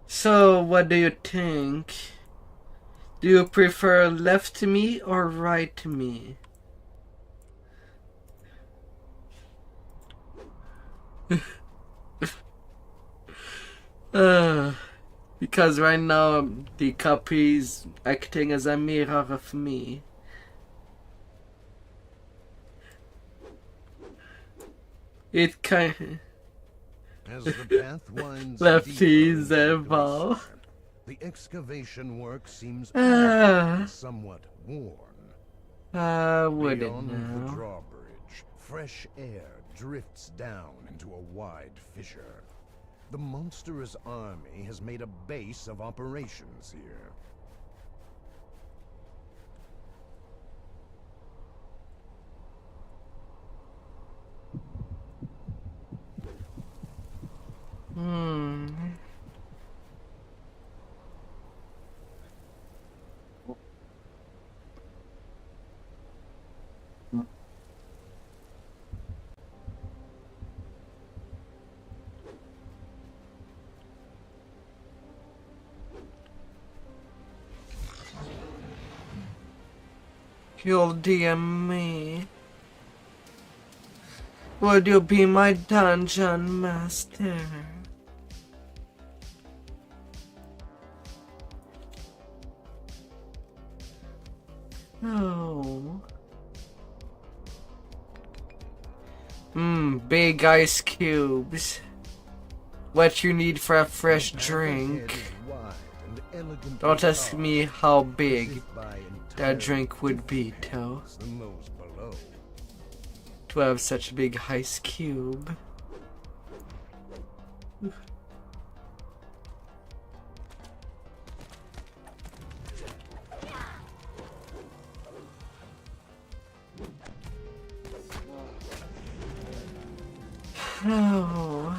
So, what do you think? Do you prefer left me or right me? Because right now the copy is acting as a mirror of me. It kind As the path winds Lefties deeper into evolve. the swamp, the excavation work seems Ah. somewhat worn. Would it Beyond the now? drawbridge, fresh air drifts down into a wide fissure. The monstrous army has made a base of operations here. You'll DM me. Would you be my dungeon master? Oh. Big ice cubes. What you need for a fresh drink. Don't ask me how big that drink would be, though. To have such a big ice cube. Oh.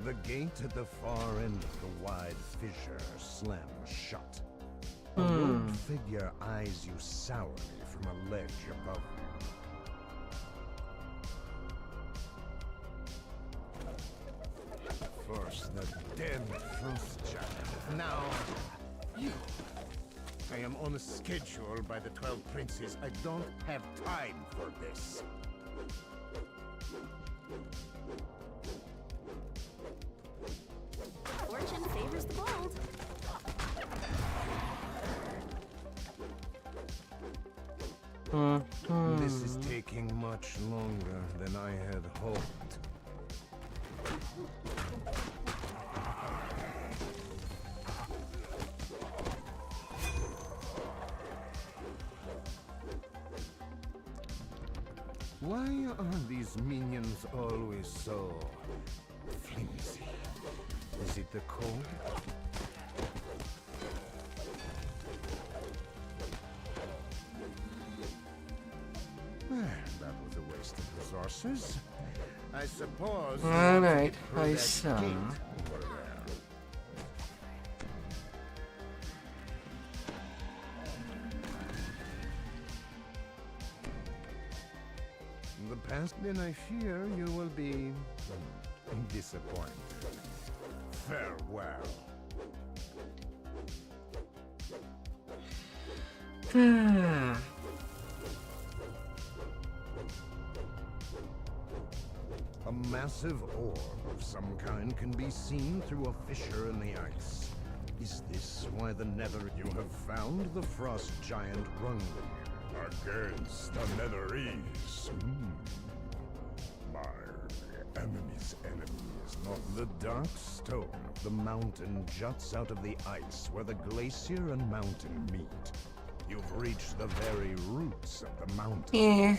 The gate at the far end of the wide fissure slams shut. A robed figure eyes you sourly from a ledge above you. First the dead frost giant, now you. I am on a schedule by the 12 princes. I don't have time for this. Fortune favors the bold. This is taking much longer than I had hoped. Why are these minions always so flimsy? Is it the cold? That was a waste of resources. I suppose. Alright, through I that saw. gate over there. The past, then I fear you will be disappointed. Farewell. A massive orb of some kind can be seen through a fissure in the ice. Is this why the Nether... You have found the frost giant Rungling against the Netherese. My enemy's enemy is not the dark stone. The mountain juts out of the ice where the glacier and mountain meet. You've reached the very roots of the mountain. Yeah.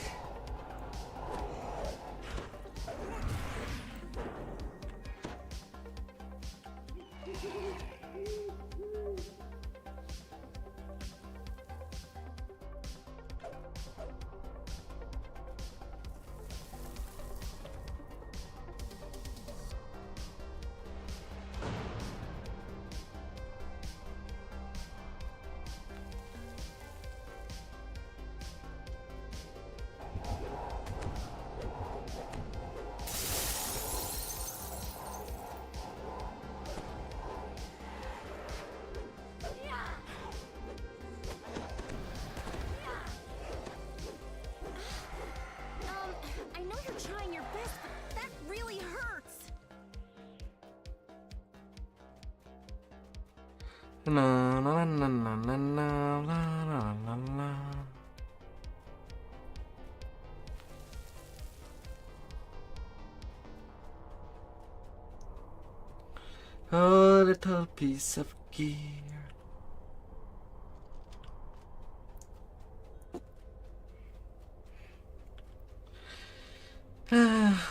I know you're trying your best, but that really hurts. La la la la la la la la la. A little piece of gear.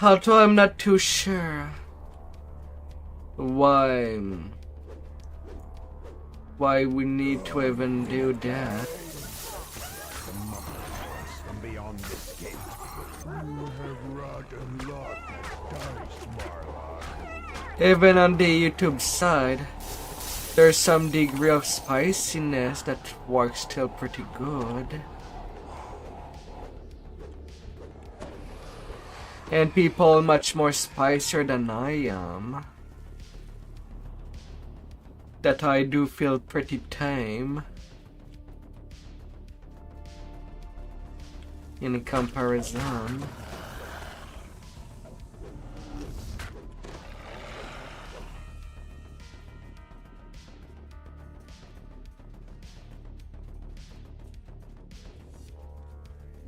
Although I'm not too sure why we need to even do that. From beyond this gate, you have wrought a lot of dice, Marla. Even on the YouTube side, there's some degree of spiciness that works still pretty good. And people much more spicier than I am, that I do feel pretty tame in comparison.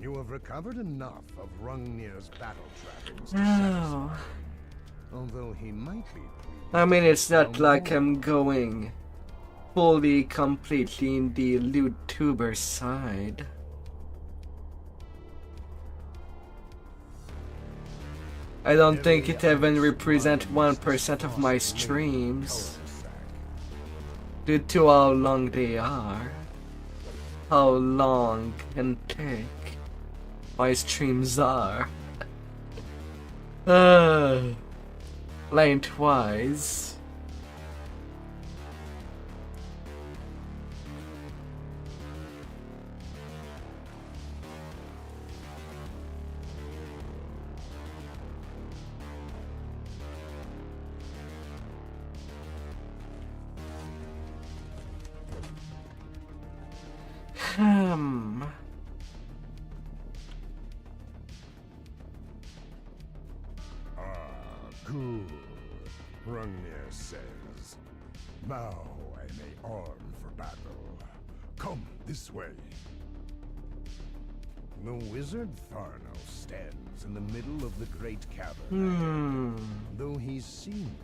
You have recovered enough of Rungnir's battle trappings to No. satisfy him. Although he might be pleased. I mean, it's not No like more. I'm going fully, completely in the Life-Tuber side. I don't think it even represents 1% of my streams, due to how long they are, how long and thick my streams are. lengthwise. Good. Rungnir says, now I may arm for battle. Come this way. The wizard Tharno stands in the middle of the great cavern. Though he's seen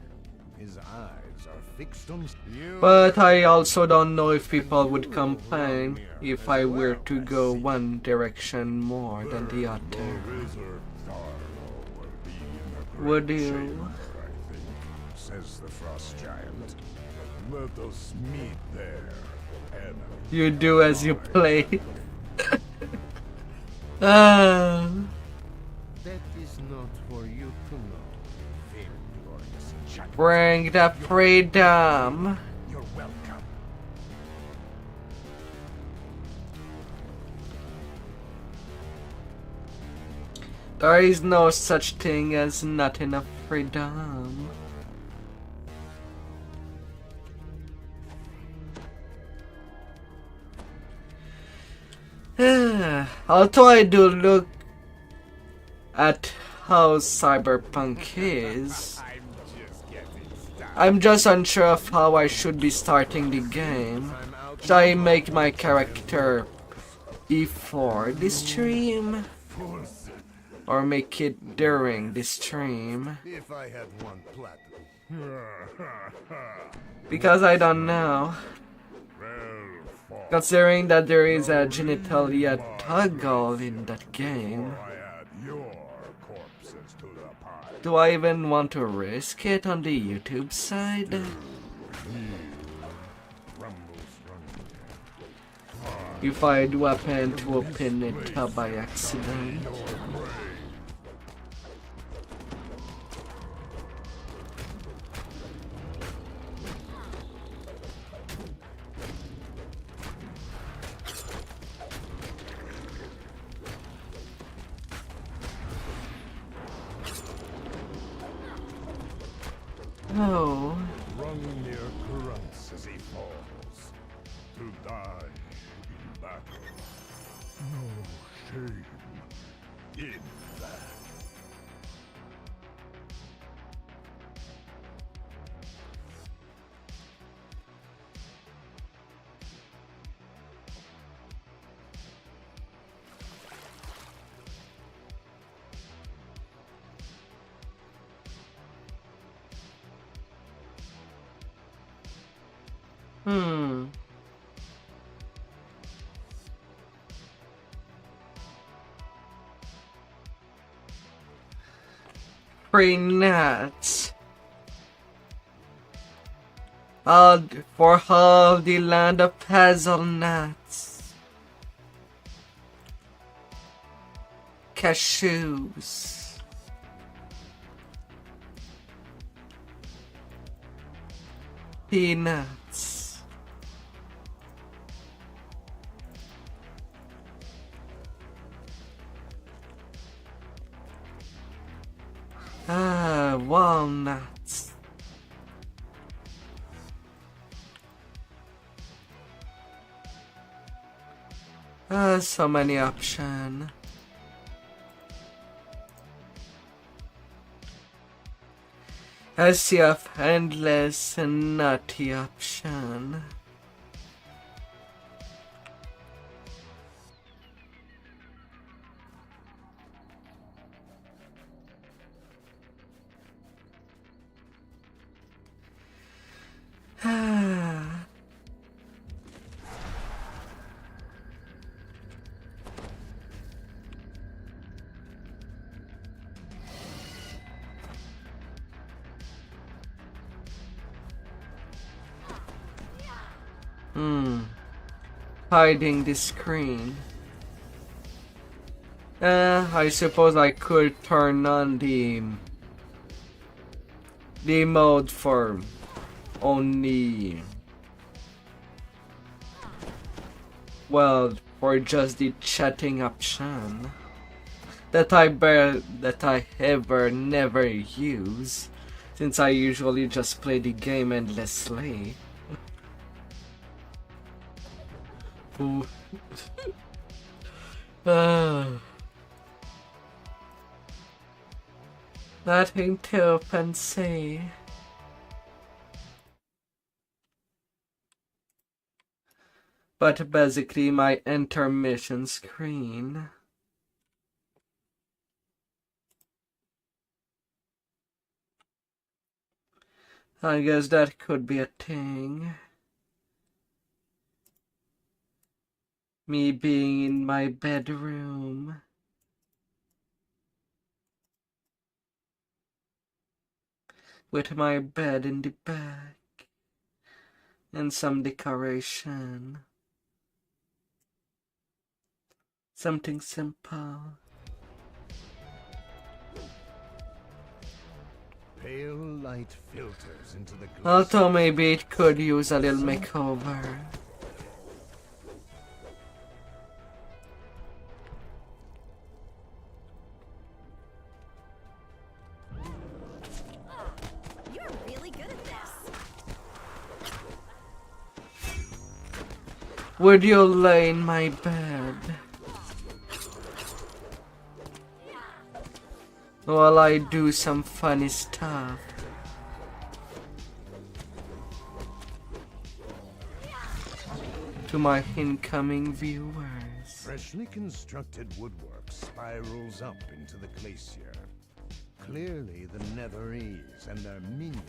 you, his eyes are fixed on you. But I also don't know if people would complain if I were to go one direction more than the other. Wizard Tharno will be in the Would great you? chamber, I think, says the frost giant. Let us meet there. And You do as you play. Ah. that is not for you to know. Very glorious giant. Bring the freedom. You're welcome. There is no such thing as not enough freedom. Although I do look at how cyberpunk is, I'm just getting started. I'm just unsure of how I should be starting the game. Should I make my character before the stream? Or make it during the stream? If I had one platinum. Because I don't know. Considering that there is a genitalia toggle in that game, I add your corpses to the pile. do I even want to risk it on the YouTube side? Rumbles run. If I do happen to open it up by accident? Oh. Rungnir grunts as he falls. To die in battle. No shame in that. Free nuts. All for all the land of hazelnuts. Cashews. Peanuts. Walnuts. So many options. A sea of endless and nutty option. Hiding the screen. I suppose I could turn on the the mode for only, well, for just the chatting option that I ever never use, since I usually just play the game endlessly. Ooh. Nothing to fancy. But basically my intermission screen. I guess that could be a thing. Me being in my bedroom. With my bed in the back. And some decoration. Something simple. Pale light filters into the glass. Although maybe it could use a little makeover. You're really good at this. Would you lay in my bed while I do some funny stuff? To my incoming viewers. Freshly constructed woodwork spirals up into the glacier. Clearly the Netherese and their minions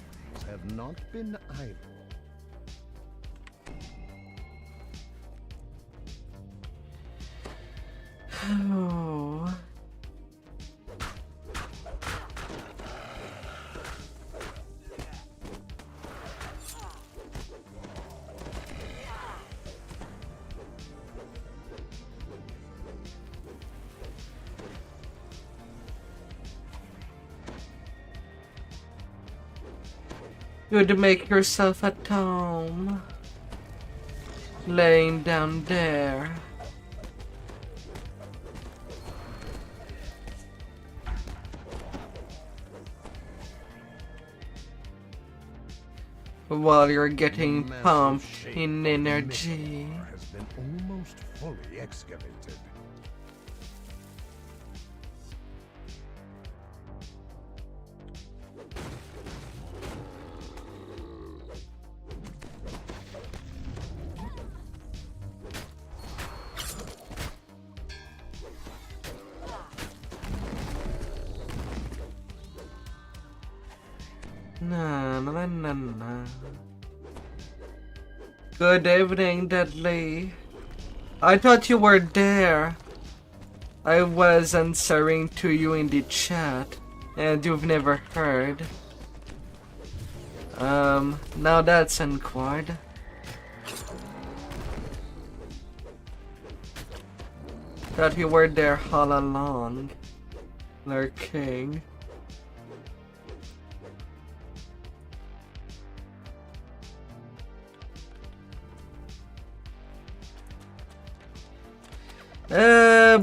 have not been idle. Oh. You'd make yourself at home, laying down there. While you're getting pumped in energy. Has been almost fully excavated. Na. Good evening, Dudley. I thought you were there. I was answering to you in the chat, and you've never heard. Now that's inquired. Thought you were there all along, lurking.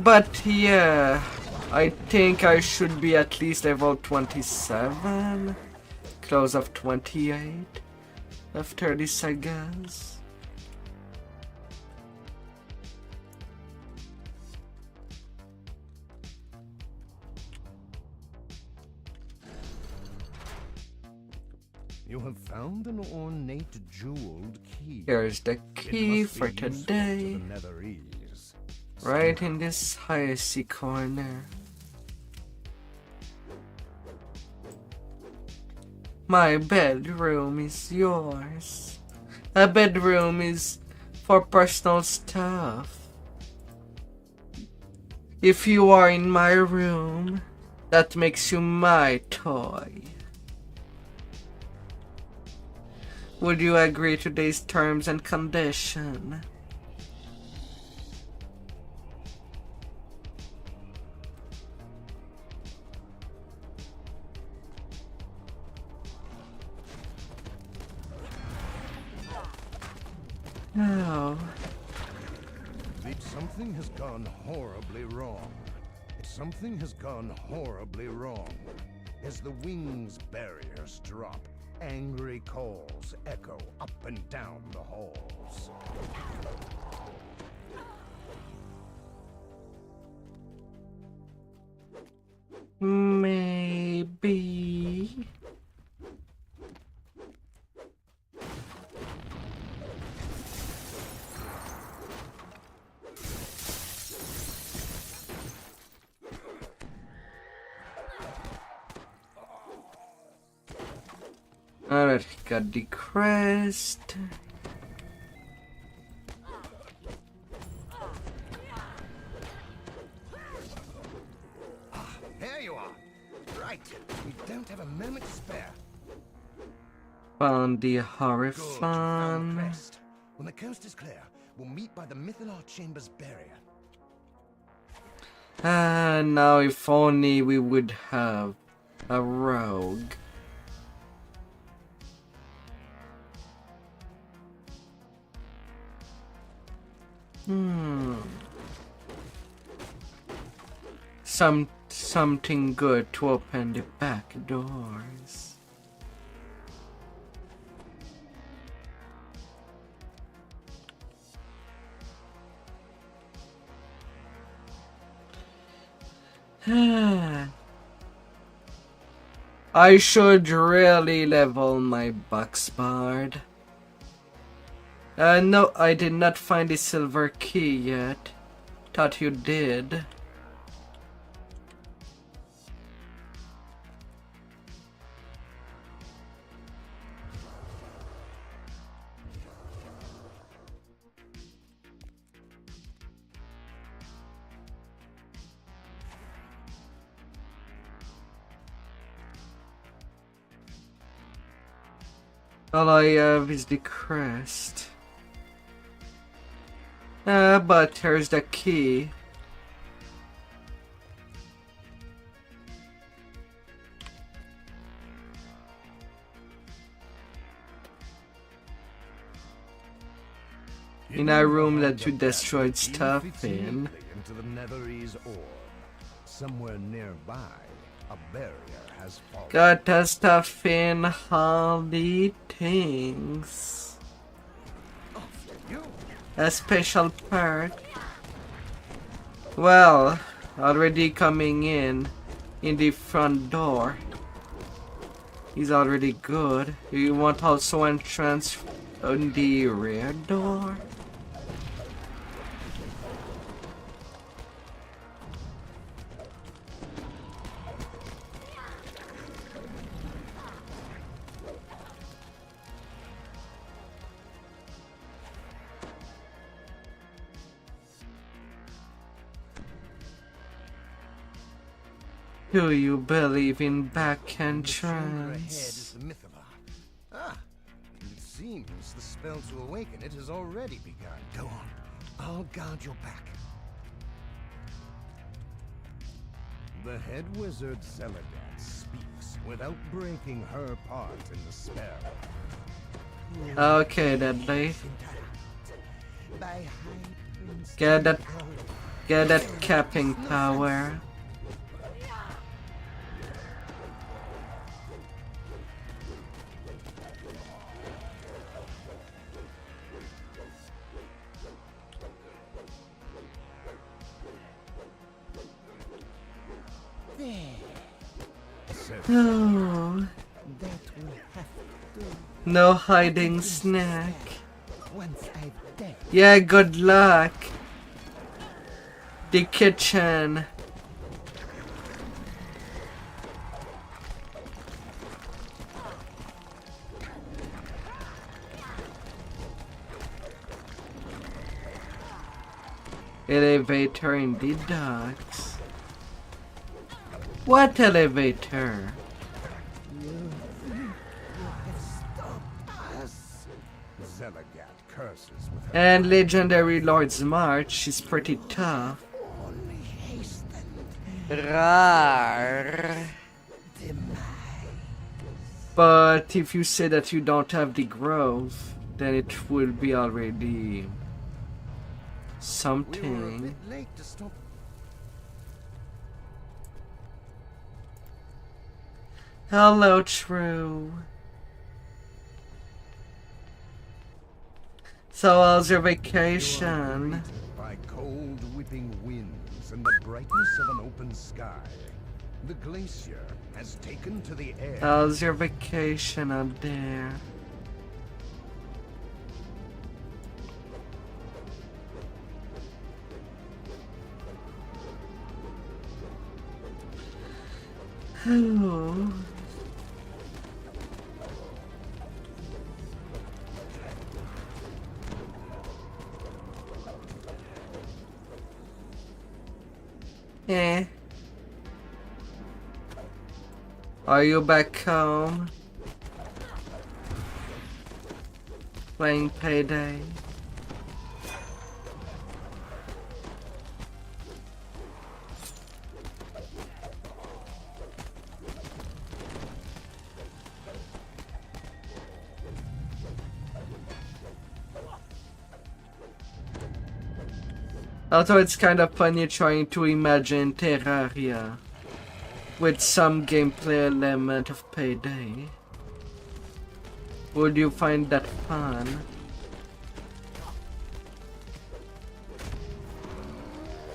But yeah, I think I should be at least level 27, close of 28 after this, I guess. You have found an ornate jeweled key. Here's the key It must for be useful to today, the Netherese. right in this icy corner. My bedroom is yours. A bedroom is for personal stuff. If you are in my room, that makes you my toy. Would you agree to these terms and conditions? Oh. Something has gone horribly wrong. Something has gone horribly wrong. As the wings barriers drop, angry calls echo up and down the halls. Maybe. Alright, got the crest. There you are. Right. We don't have a moment to spare. Found the Good, you found the Hierophant. crest. When the coast is clear, we'll meet by the Mythalar Chamber's barrier. Now if only we would have a rogue. Something good to open the back doors. I should really level my Bucksbard. No, I did not find the silver key yet. Thought you did. All I have is the crest. But here's the key. In a room that you destroyed stuff in. Into the Netherese orb. Somewhere nearby, a barrier has fallen. Got the stuff in all the things. A special perk. Well, already coming in the front door. He's already good. You want also entrance on the rear door? Do you believe in back The chamber ahead entrance? is the Mythalar. Ah, it seems the spell to awaken it has already begun. Go on. I'll guard your back. The head wizard Zelagat speaks without breaking her part in the spell. Okay, Deadly. By High Prince Get that capping power. Oh, that will have to no hiding snack. once I've dead. Yeah, good luck. The kitchen. Elevator in the docks. What elevator? Zelagat curses with her. And Legendary Lord's March is pretty tough. Only hasten Rar. demise. But if you say that you don't have the growth, then it will be already We were a something. bit late to stop. Hello, True. So, how's your You are vacation? greeted by cold, whipping winds and the brightness of an open sky. The glacier has taken to the air. How's your vacation out there? Oh. Eh. Are you back home? Playing Payday? Although it's kind of funny trying to imagine Terraria with some gameplay element of Payday. Would you find that fun?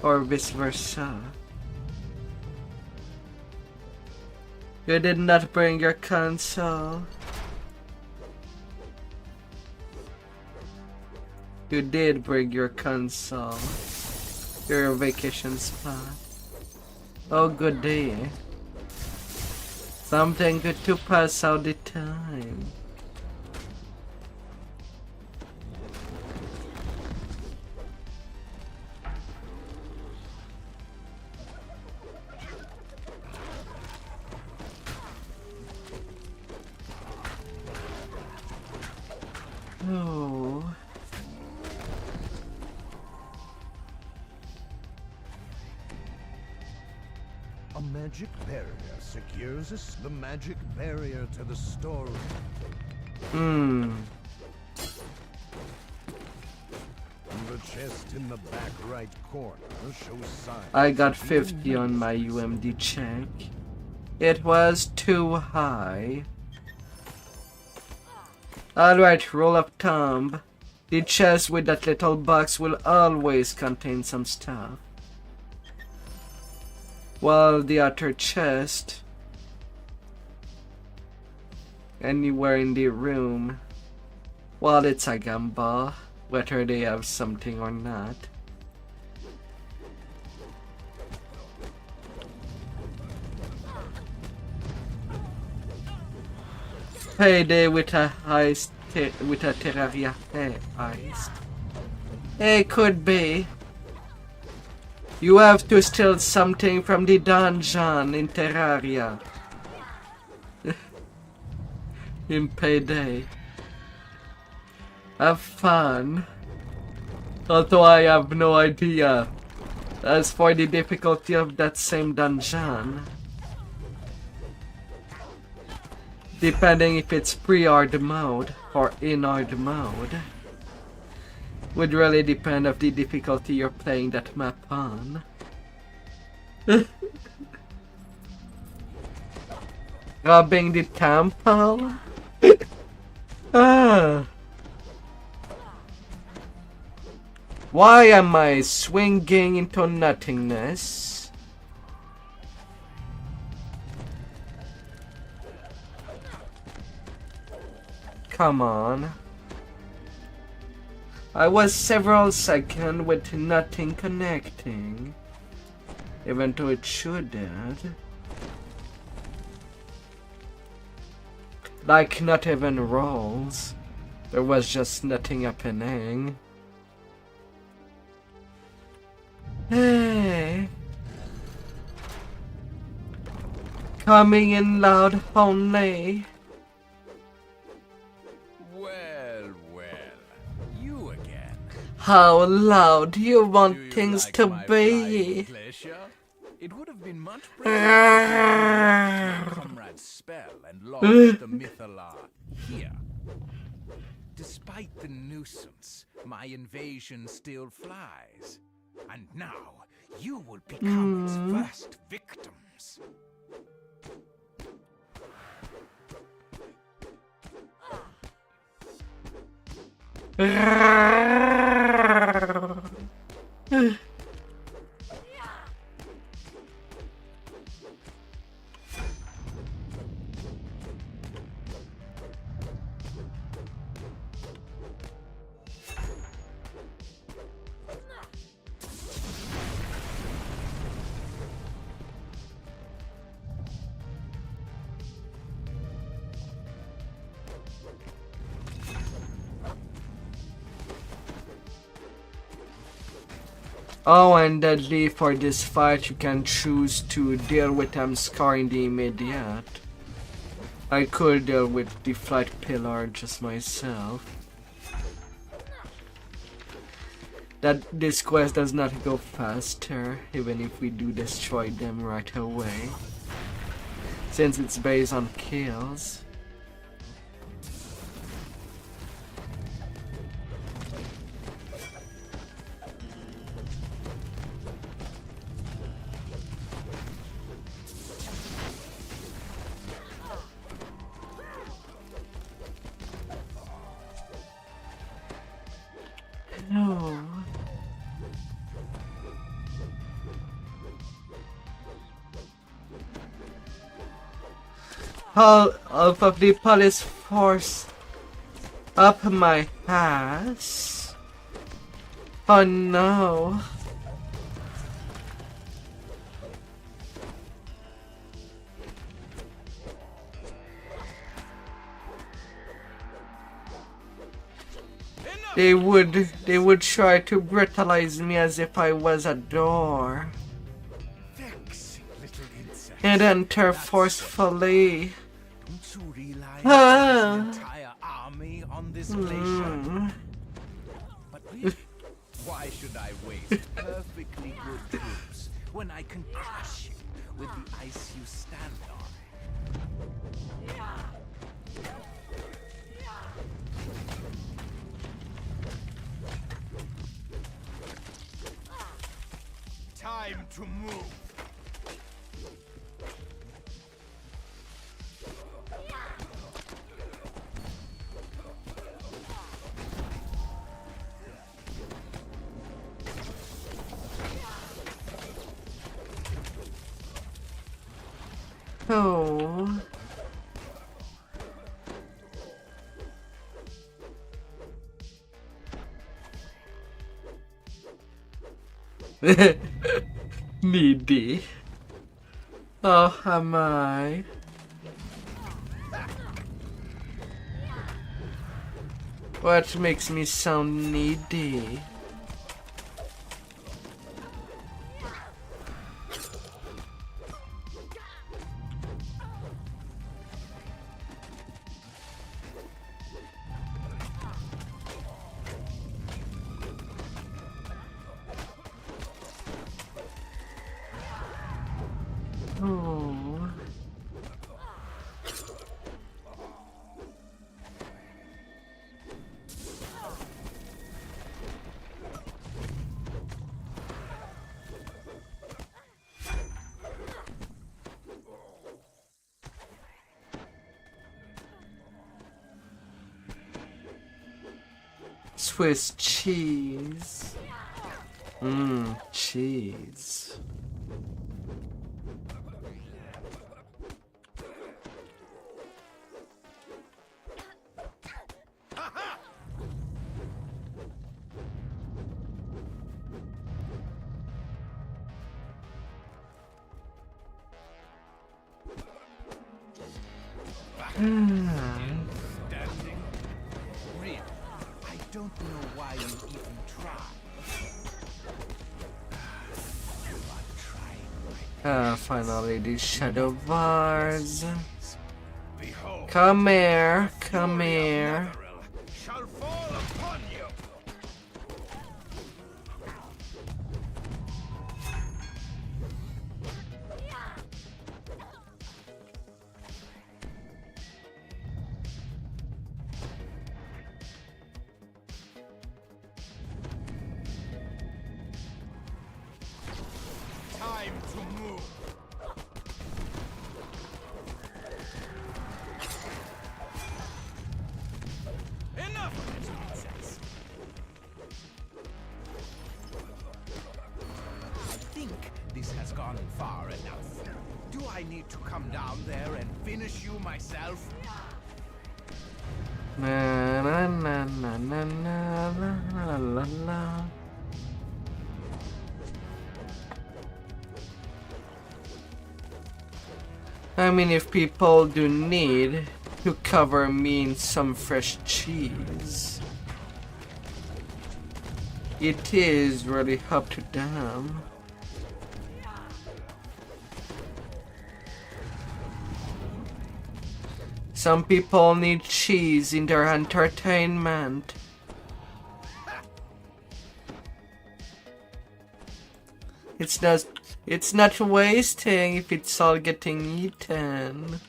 Or vice versa? You did not bring your console. You did bring your console. Your vacation spot. Oh, good day. Something good to pass out the time. Oh. A magic barrier secures us. The magic barrier to the story. Hmm. The chest in the back right corner shows signs. I got of 50 being on my used. UMD check. It was too high. Alright, rule of thumb. The chest with that little box will always contain some stuff. While the other chest, anywhere in the room, well, it's a gamble, whether they have something or not. Payday with a heist, with a Terraria heist. It could be. You have to steal something from the dungeon in Terraria. In Payday. Have fun. Although I have no idea as for the difficulty of that same dungeon. Depending if it's pre-hard mode or in hard mode. Would really depend of the difficulty you're playing that map on. Robbing the temple? Ah. Why am I swinging into nothingness? Come on. I was several seconds with nothing connecting. Even though it should have. Like not even rolls. There was just nothing happening. Hey. Coming in loud only. You again. How loud do you want Do you things like to my be? flying glacier? It would have been much prettier if my comrade's spell and launched the Mythala here. Despite the nuisance, my invasion still flies. And now, you will become its first victims. Oh, and deadly, for this fight you can choose to deal with them scar in the immediate. I could deal with the flight pillar just myself. This quest does not go faster, even if we do destroy them right away, since it's based on kills. No. Half of the police force up my ass. Oh no. They would try to brutalize me as if I was a door. And enter forcefully. Don't you realize there's an entire army on this glacier? But really, why should I waste perfectly good troops when I can crush you with the ice you stand on? Time to move. Oh. Needy. Oh, am I? What makes me sound needy? Oh. Swiss cheese. Mmm, cheese. Standing? Really? I don't know why you even try. You are trying. Finally, these shadow bars. Behold, Come here, come here. shall fall upon you. Time to move. Enough of this nonsense. I think this has gone far enough. Do I need to come down there and finish you myself? Na na na na na na la la la. I mean, if people do need to cover me in some fresh cheese, it is really up to them. Some people need cheese in their entertainment. It's not wasting if it's all getting eaten.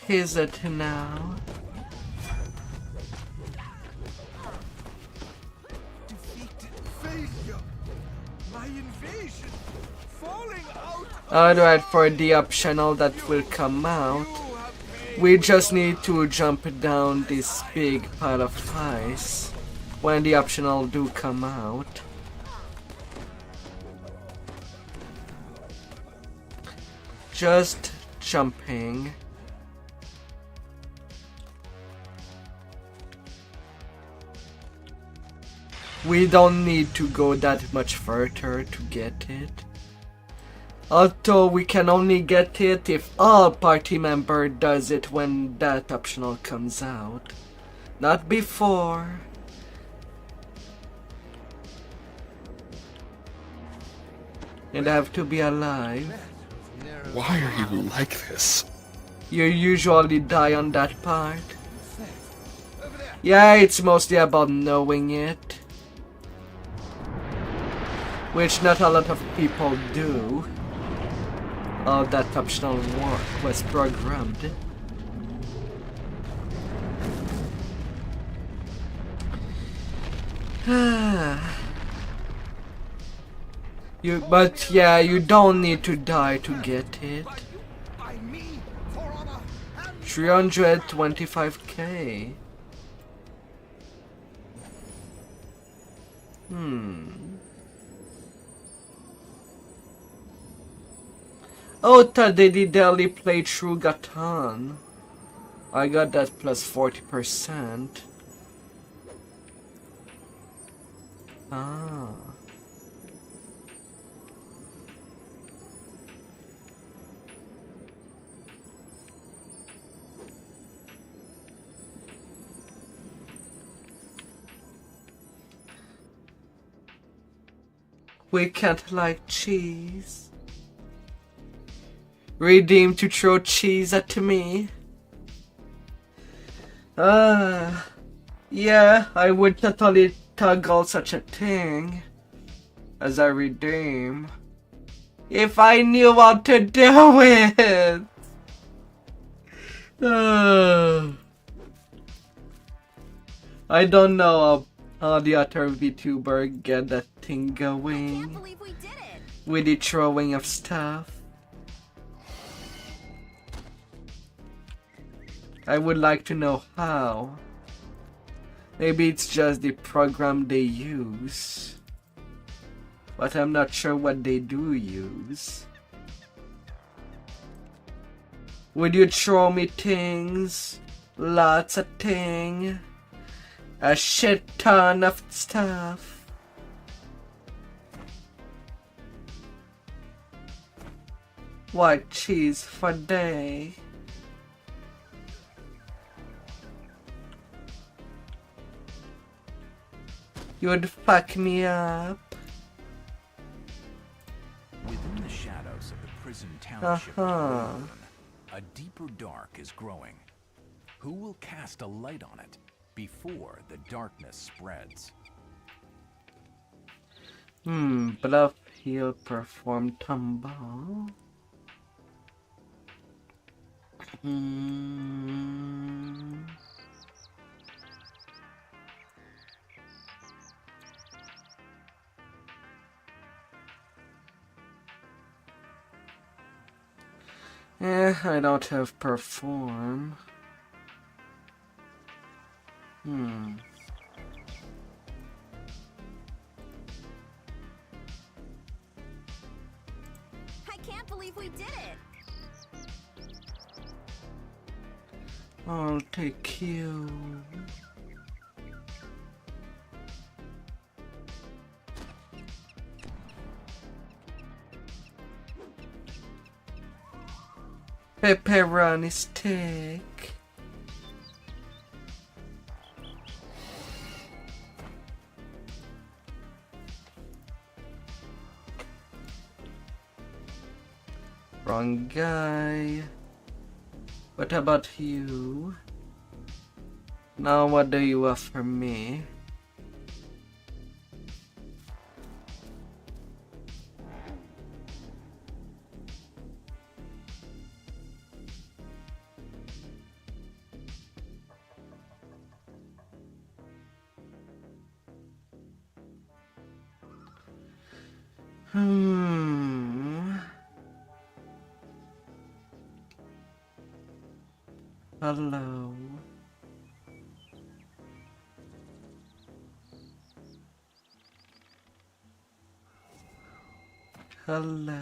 Is it now? My invasion falling out. Alright, for the optional that will come out, we just need to jump down this big pile of ice when the optional do come out. Just jumping. We don't need to go that much further to get it. Although we can only get it if all party member does it when that optional comes out. Not before. And have to be alive. Why are you like this? You usually die on that part. Yeah, it's mostly about knowing it. Which not a lot of people do. All that optional work was programmed. But yeah, you don't need to die to get it. 325k. Oh, today the daily playthrough got on. I got that plus 40%. Ah. We can't like cheese. Redeem to throw cheese at me. Yeah, I would totally toggle such a thing as a redeem if I knew what to do with. I don't know how the other Vtuber get that thing going. Can't believe we did it. With the throwing of stuff. I would like to know how. Maybe it's just the program they use. But I'm not sure what they do use. Would you throw me things? Lots of things. A shit ton of stuff. White cheese for day. You'd fuck me up. Within the shadows of the prison township of London, a deeper dark is growing. Who will cast a light on it before the darkness spreads? Bluff he'll perform tumble. Hmm. I don't have perform. I can't believe we did it. I'll take you. Pepperoni steak. Wrong guy. What about you? Now what do you offer me? Hello. Hello.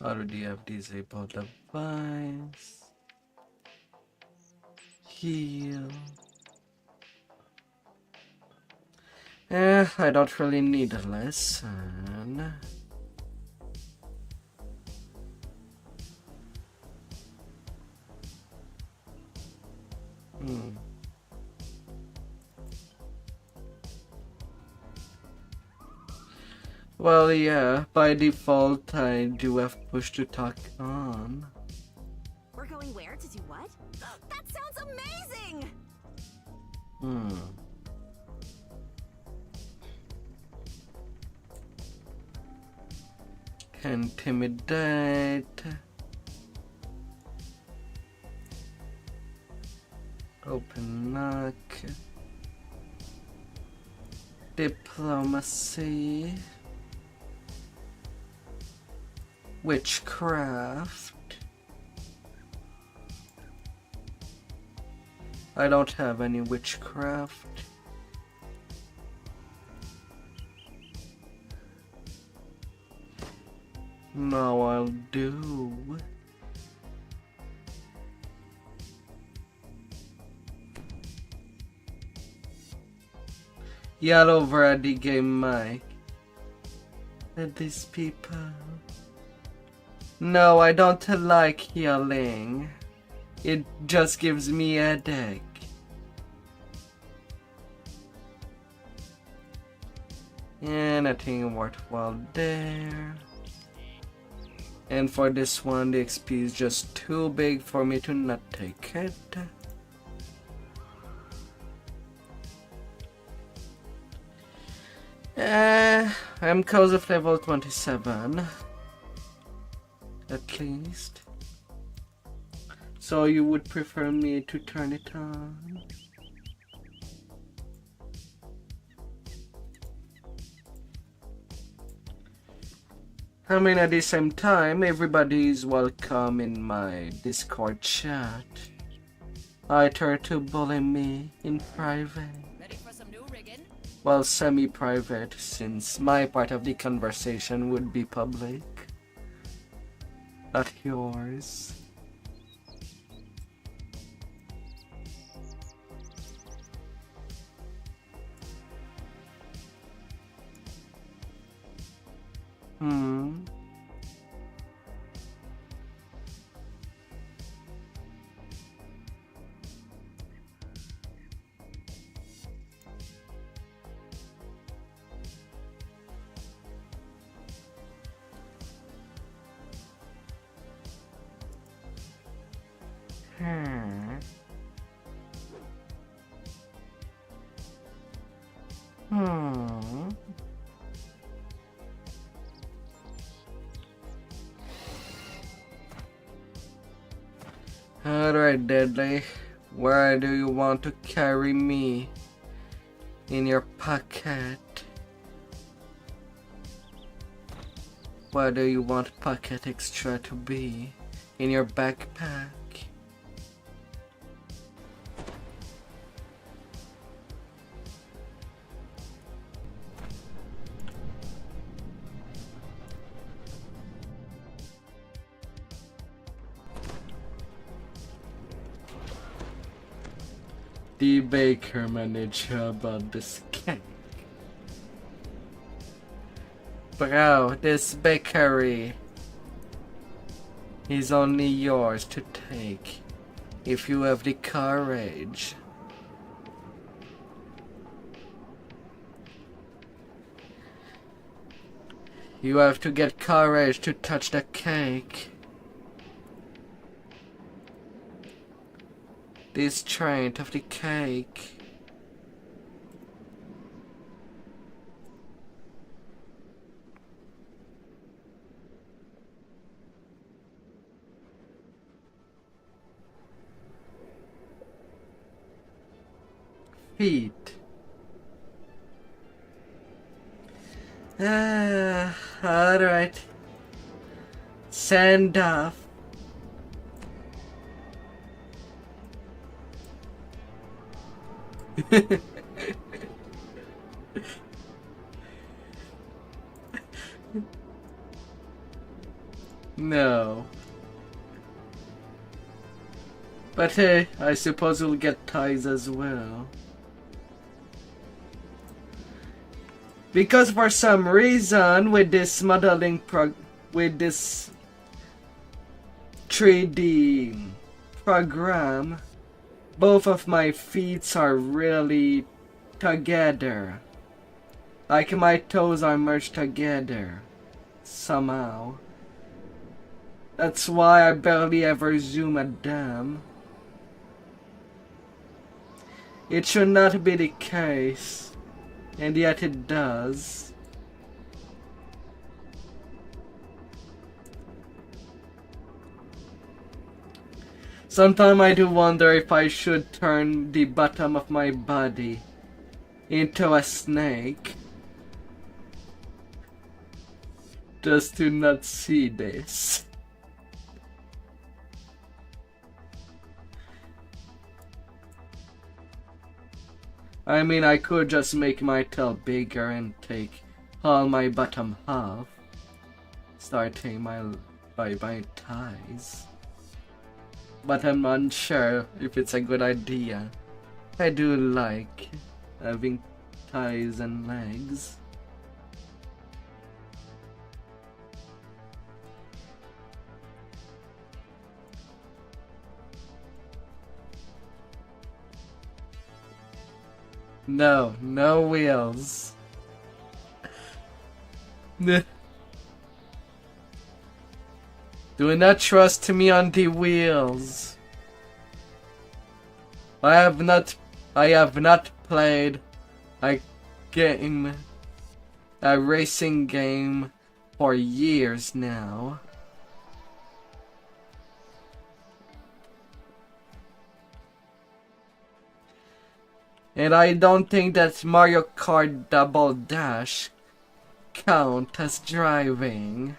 Already have disabled device. Heal. I don't really need a lesson. Well, yeah, by default, I do have push to talk on. We're going where to do what? That sounds amazing! Intimidate. Open knock. Diplomacy. Witchcraft. I don't have any witchcraft. No, I'll do. Yellow over the game mic. And these people. No, I don't like healing. It just gives me a headache. Nothing worthwhile there. And for this one, the XP is just too big for me to not take it. I'm close of level 27. At least. So you would prefer me to turn it on? I mean, at the same time, everybody is welcome in my Discord chat. I try to bully me in private. Ready for some new rigging? Well, semi-private, since my part of the conversation would be public. Not yours. Alright, Deadly. Where do you want to carry me? In your pocket? Where do you want pocket extra to be? In your backpack? The baker manager about this cake. Bro, this bakery is only yours to take if you have the courage. You have to get courage to touch the cake. This trait of the cake. Feet. Alright. Send off. No. But hey, I suppose we'll get ties as well. Because for some reason with this modeling with this 3D program, both of my feet are really together. Like my toes are merged together somehow. That's why I barely ever zoom at them. It should not be the case, and yet it does. Sometimes I do wonder if I should turn the bottom of my body into a snake. Just to not see this. I mean, I could just make my tail bigger and take all my bottom half, starting by my thighs. But I'm unsure if it's a good idea. I do like having thighs and legs. No, no wheels. Do not trust me on the wheels. I have not played a racing game for years now. And I don't think that Mario Kart Double Dash count as driving.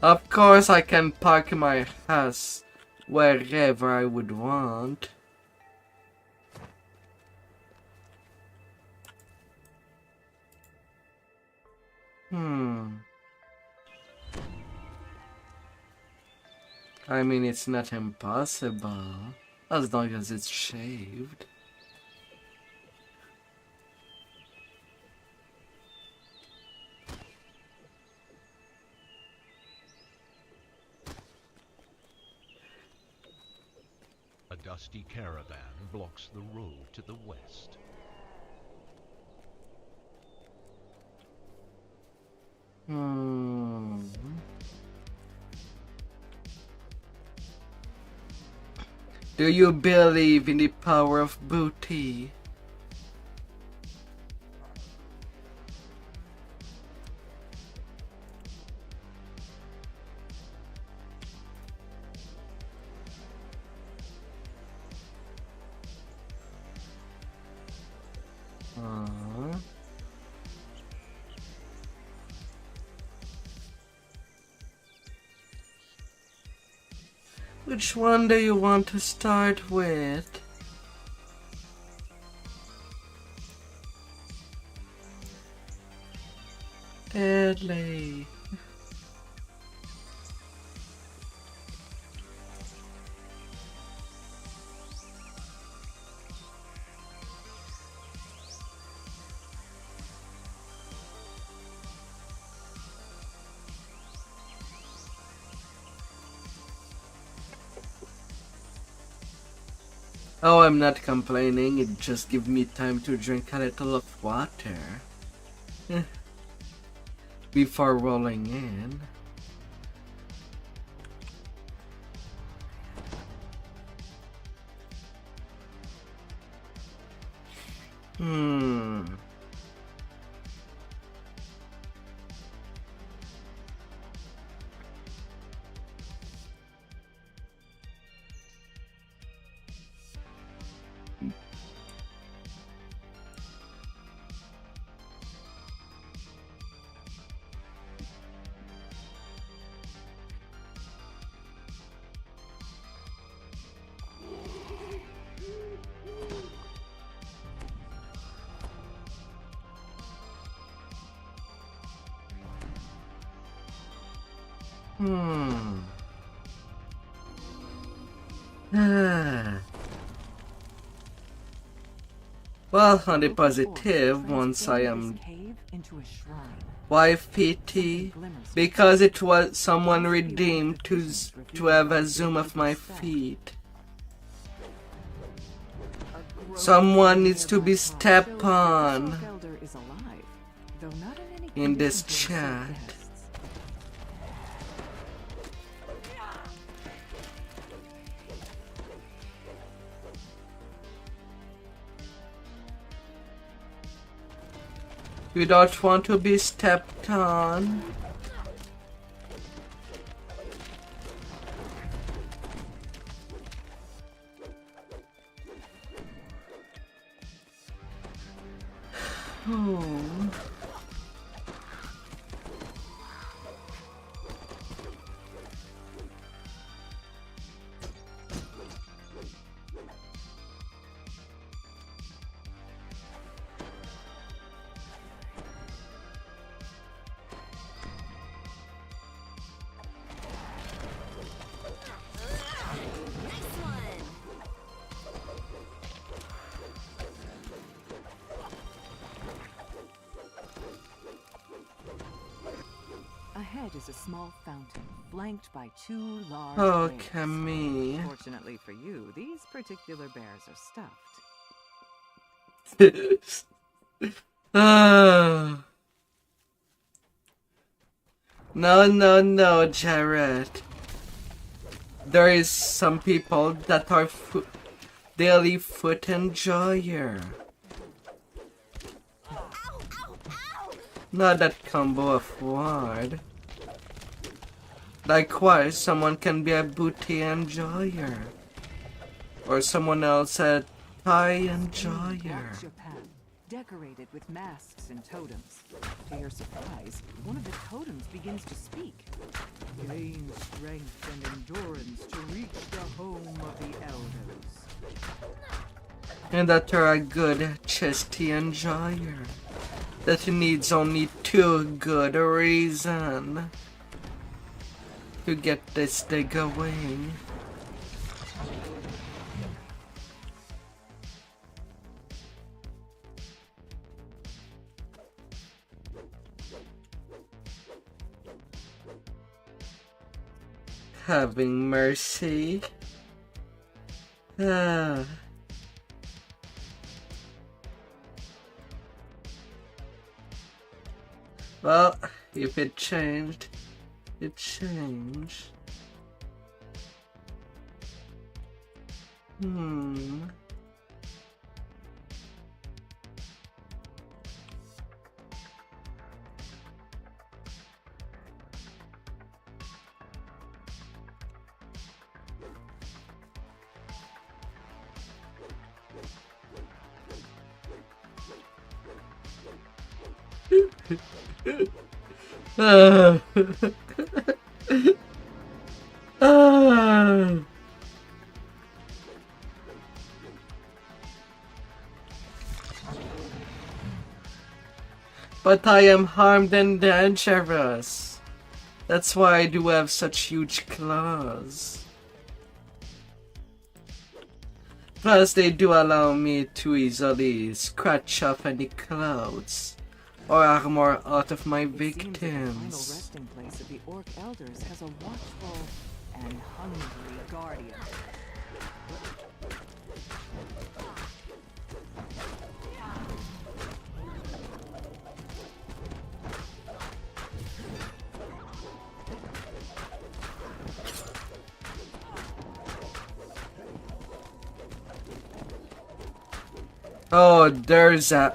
Of course I can park my house wherever I would want. I mean, it's not impossible, as long as it's shaved. A dusty caravan blocks the road to the west. Do you believe in the power of booty? Which one do you want to start with? Deadly. Oh, I'm not complaining, it just gives me time to drink a little of water before rolling in. Well, on the positive, once I am wife PT, because it was someone redeemed to have a zoom of my feet. Someone needs to be stepped on in this chat. You don't want to be stepped on. Is a small fountain flanked by two large lakes. Camille. Fortunately for you, these particular bears are stuffed. No, Jared. There is some people that are daily foot enjoyer. Not that combo of word. Likewise, someone can be a booty enjoyer. Or someone else a thigh enjoyer. decorated with masks and totems. To your surprise, one of the totems begins to speak. Gain strength and endurance to reach the home of the elders. And that you're a good chesty enjoyer. That needs only two good reasons to get this thing going. Having mercy. Ah. Well, if it changed, it changed. Ah. Ah. But I am harmed and dangerous. That's why I do have such huge claws. Plus, they do allow me to easily scratch off any clothes or armor out of my victims. The final resting place of the Orc Elders has a watchful and hungry guardian. Oh, there's a...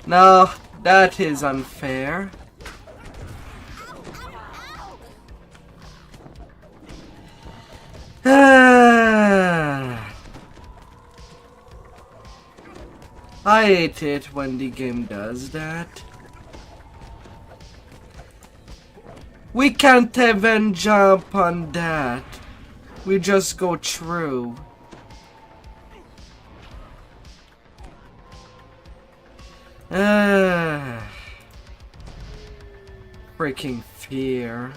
No, that is unfair. I hate it when the game does that. We can't even jump on that. We just go through. Freaking fear.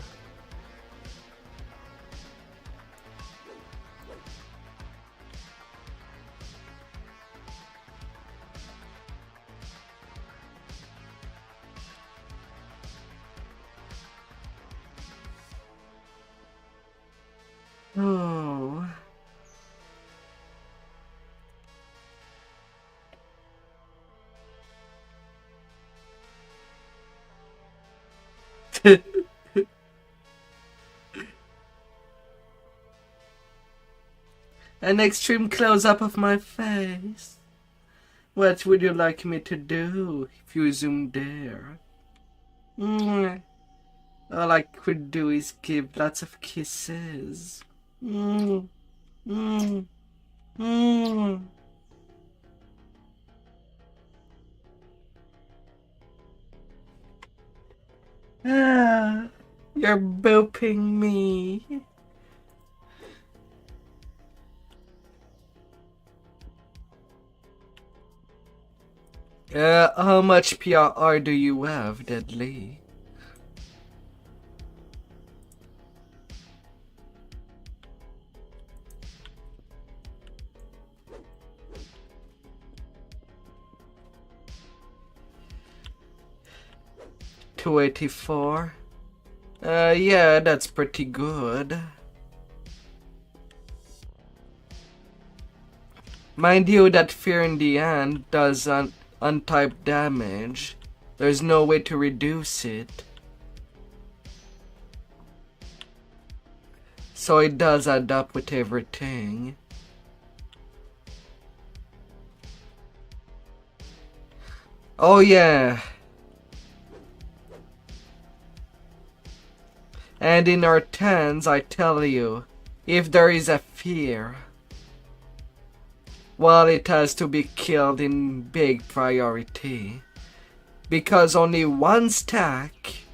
Oh. An extreme close-up of my face. What would you like me to do if you zoom there? All I could do is give lots of kisses. Ah, you're booping me. How much PRR do you have, Deadly? $284. Yeah, that's pretty good. Mind you, that fear in the end does untyped damage. There's no way to reduce it. So it does add up with everything. Oh yeah. And in our tens, I tell you, if there is a fear, well, it has to be killed in big priority. Because only one stack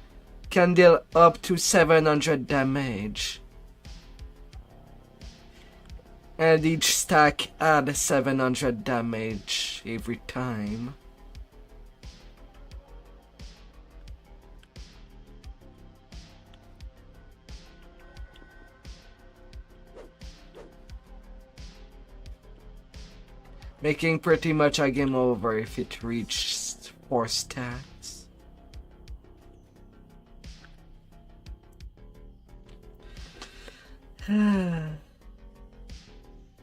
can deal up to 700 damage. And each stack adds 700 damage every time. Making pretty much a game over if it reached 4 stacks.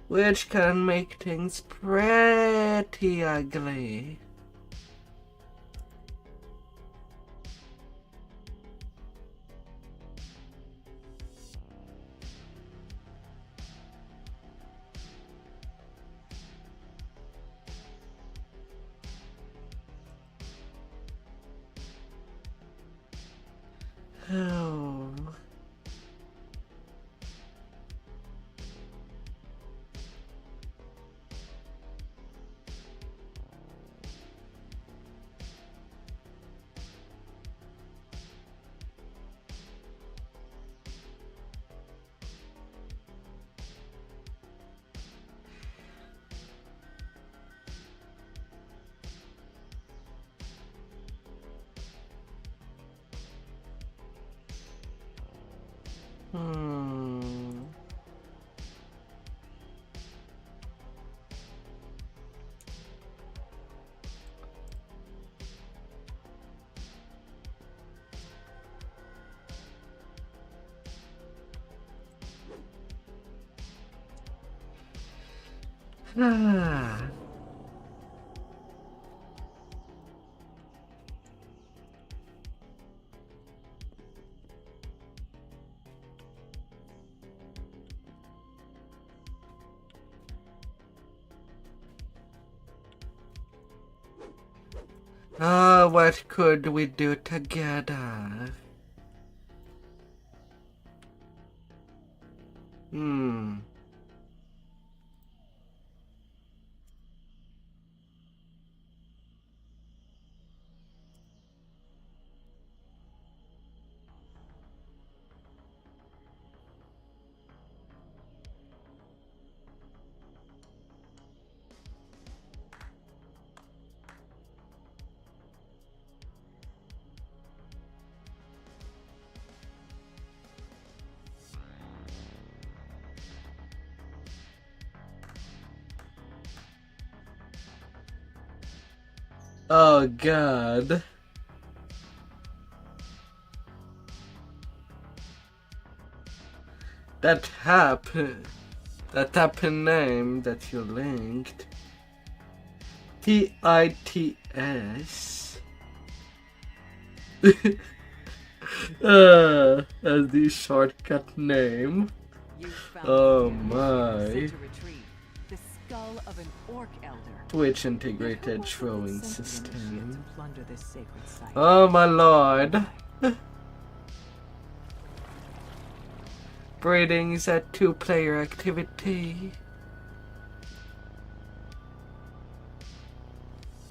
Which can make things pretty ugly. Oh. Ah. What could we do together? Oh God. That happened name that you linked. TITS. As the shortcut name. Oh my. The skull of an orc elder. Twitch integrated throwing system. Oh my lord. Breeding is a 2-player activity.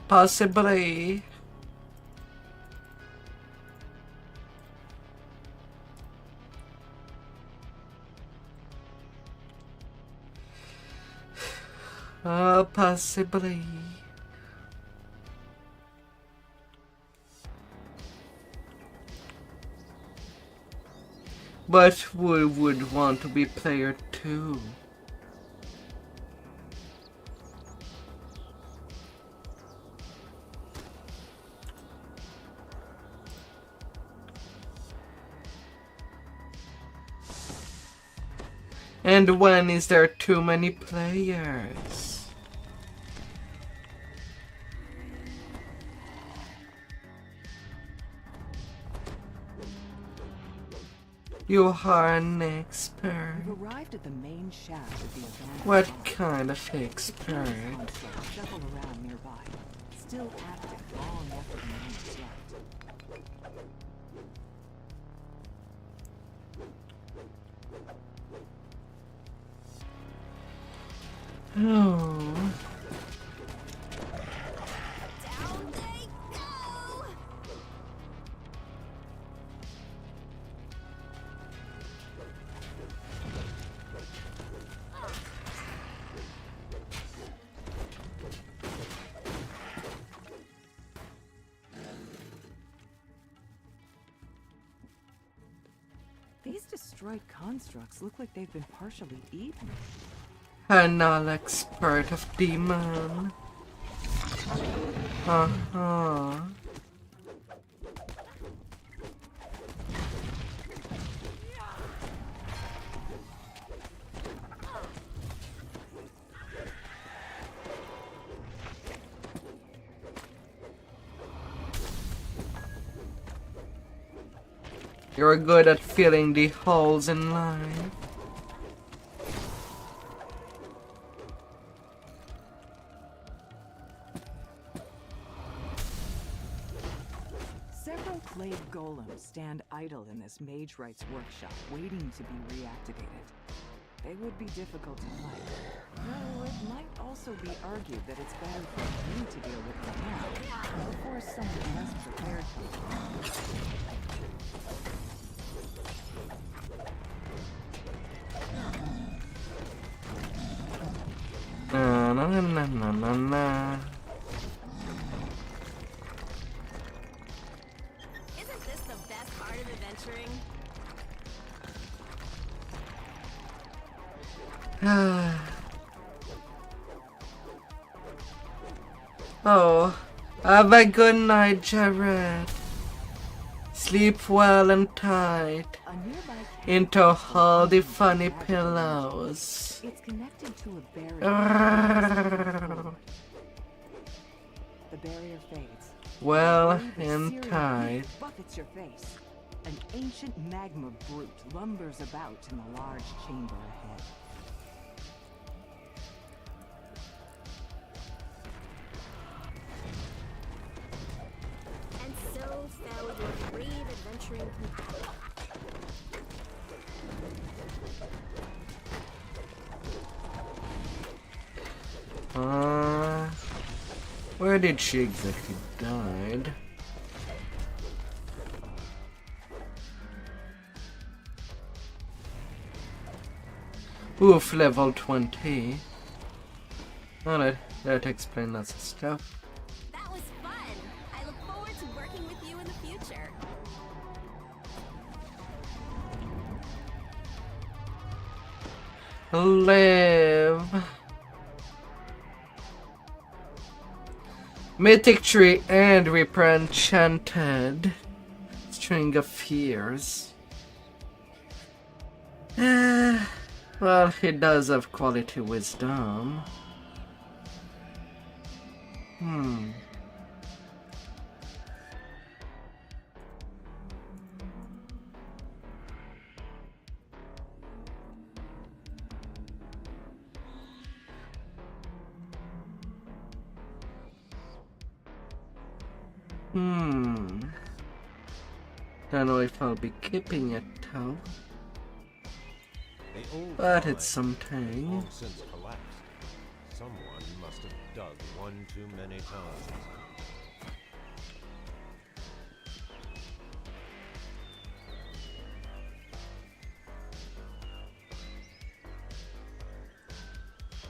Possibly. Possibly. But we would want to be player 2. And when is there too many players? You are an expert. We've arrived at the main shaft of the abandoned What mine. kind of expert? Shuffle around nearby, still active long after the mine is left. Oh. Down they go! These destroyed constructs look like they've been partially eaten. An all expert of demon. Uh-huh. You're good at filling the holes in line. Several clay golems stand idle in this Mage Rights workshop, waiting to be reactivated. They would be difficult to fight. Though it might also be argued that it's better for you to deal with them now, before someone less prepared comes. Na na na na na na. Isn't this the best part of adventuring? Oh, have a good night, Jared. Sleep well and tight A nearby into all the funny pillows. It's connected to a barrier. The barrier fades. Well A wave of and searing tight. heat buffets your face. An ancient magma brute lumbers about in the large chamber ahead. And so fell your brave adventuring companion. Where did she exactly died? Oof, level 20. Alright, that explains lots of stuff. That was fun. I look forward to working with you in the future. Live. Mythic Tree and Reaper Enchanted. String of Fears. Well, he does have quality wisdom. Don't know if I'll be keeping it though. But it's something. Long since collapsed. Someone must have dug one too many times.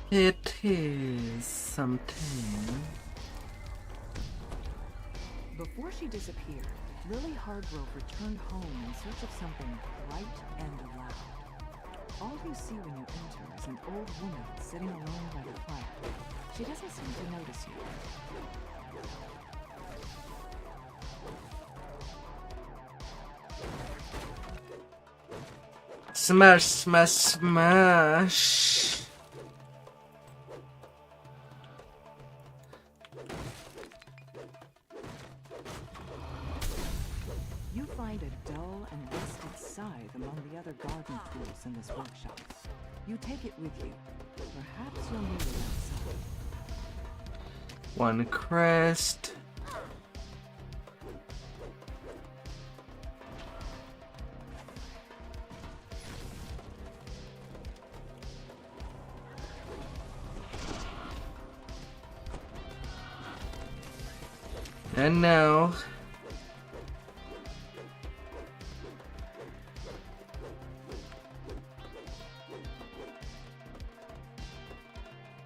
It is something. Before she disappeared, Lily Hardgrove returned home in search of something bright and loud. All you see when you enter is an old woman sitting alone by the fire. She doesn't seem to notice you. Smash, smash, smash. You find a dull and rusted scythe among the other garden tools in this workshop. You take it with you. Perhaps you'll need it outside. One crest. And now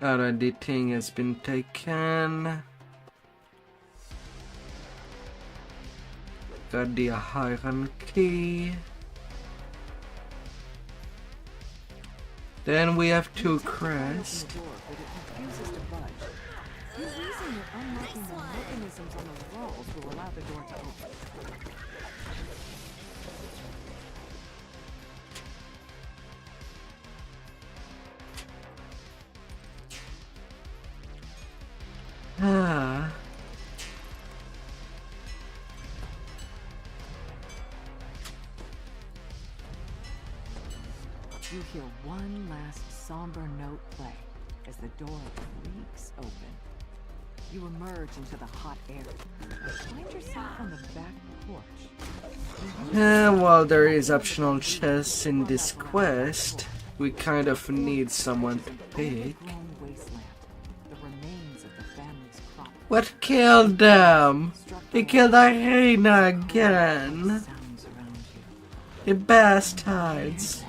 already thing has been taken. Got the iron key. Then we have to crest. The door, but it refuses to budge. You reason that unlocking the mechanisms on the walls will allow the door to open. Ah. You hear one last somber note play as the door creaks open. You emerge into the hot air and find yourself on the back porch. While there is optional chests in this quest, we kind of need someone to pick. Overgrown wasteland, the remains of the family's crop. What killed them? They killed our hyena again. Sounds around you. The bastards.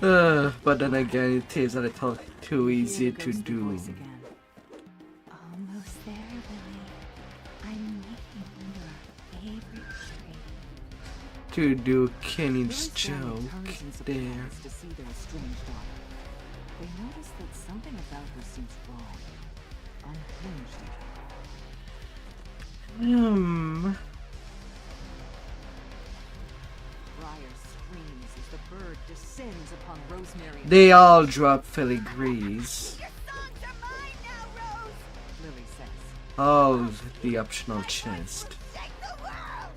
But then again, it is a little too easy to do. Almost there, Lily. I'm making your favorite tree. To do Kenny's Lily's family joke turns in there. surprise to see their estranged daughter. They notice that something about her seems wrong, unhinged even. Briar screams as the bird descends upon Rosemary. They all drop filigrees. Your songs are mine now, Rose. Lily says. All the optional chest. Shake the world.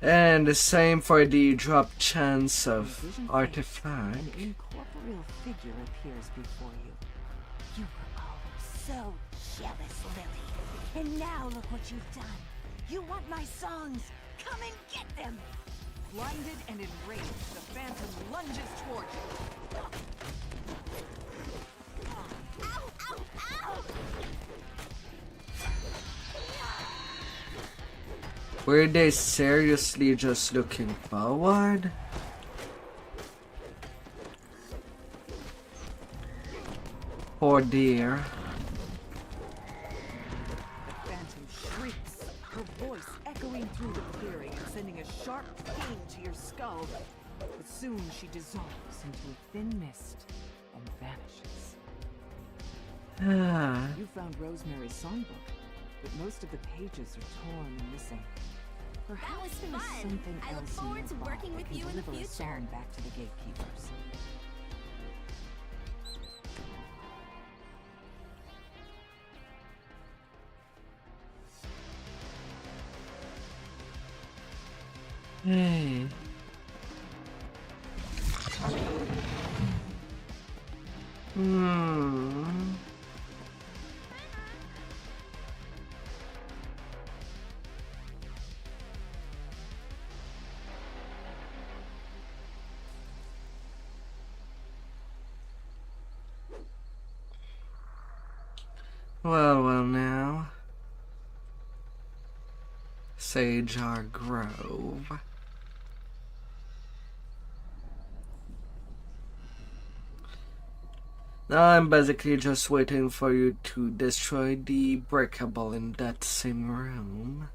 And the same for the drop chance In of vision fades, artifact. An incorporeal figure appears before you. You were always so jealous, Lily. And now look what you've done. You want my songs. Come and get them. Blinded and enraged, the phantom lunges toward you. Ow, ow, ow! Were they seriously just looking forward? Poor dear. The phantom shrieks, her voice echoing through the clearing and sending a sharp pain to your skull. But soon she dissolves into a thin mist and vanishes. Ah. You found Rosemary's songbook, but most of the pages are torn and missing. Perhaps was there was fun. something I look else forward to nearby working that with can you in the deliver a future. song back to the gatekeepers. Hey. Well now. Sagear Grove. Now I'm basically just waiting for you to destroy the breakable in that same room.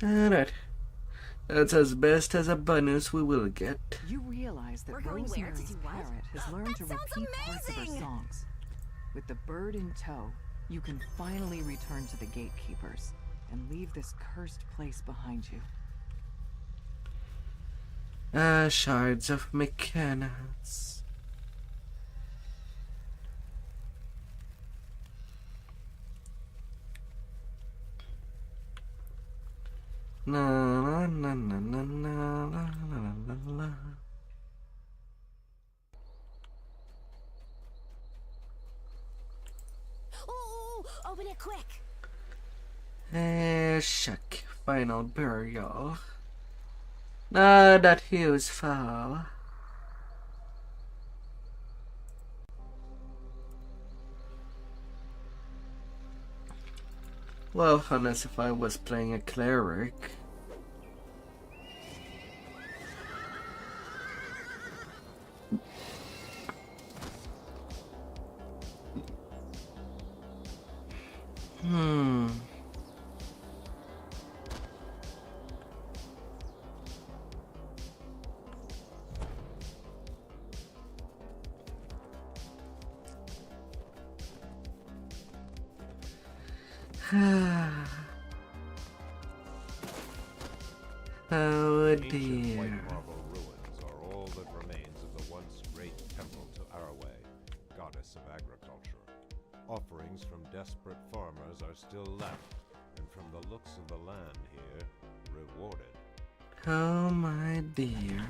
Alright. That's as best as a bonus we will get. You realize that We're going where? To Rosemary's do what? parrot has learned to That sounds repeat parts of her amazing! songs. With the bird in tow, you can finally return to the gatekeepers and leave this cursed place behind you. Shards of Mechanas. Na na na na na na na na na. Ooh, open it quick. Check. Final burial. Not that useful. Well, unless if I was playing a cleric. Oh Ancient dear. white marble ruins are all that remains of the once great temple to Araway, goddess of agriculture. Offerings from desperate farmers are still left, and from the looks of the land here, rewarded. Oh my dear.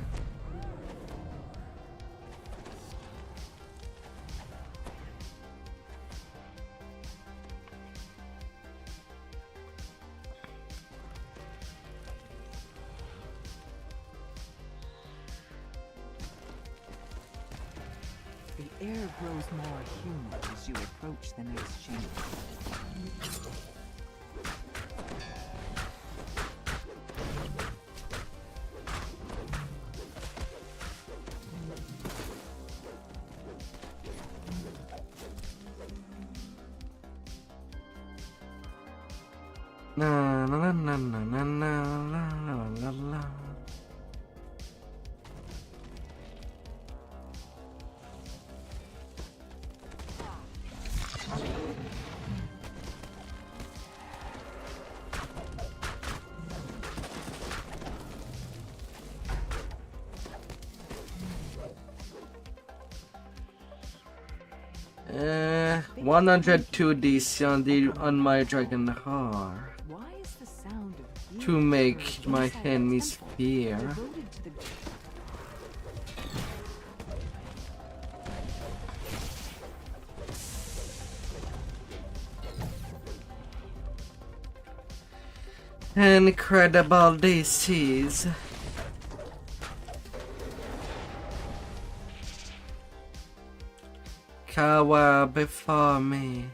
The air grows more humid as you approach the next chamber. Na na na na na na la la la. Uh, 102 DC on my dragon heart. Why is the sound of To make my enemies fear. devoted to the Incredible DCs. Cower before me.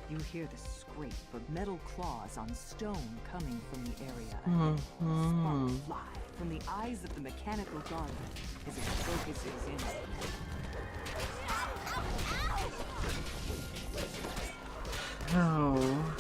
You hear the scrape of metal claws on stone coming from the area. Sparks fly from the eyes of the mechanical gardener as it focuses in. Oh.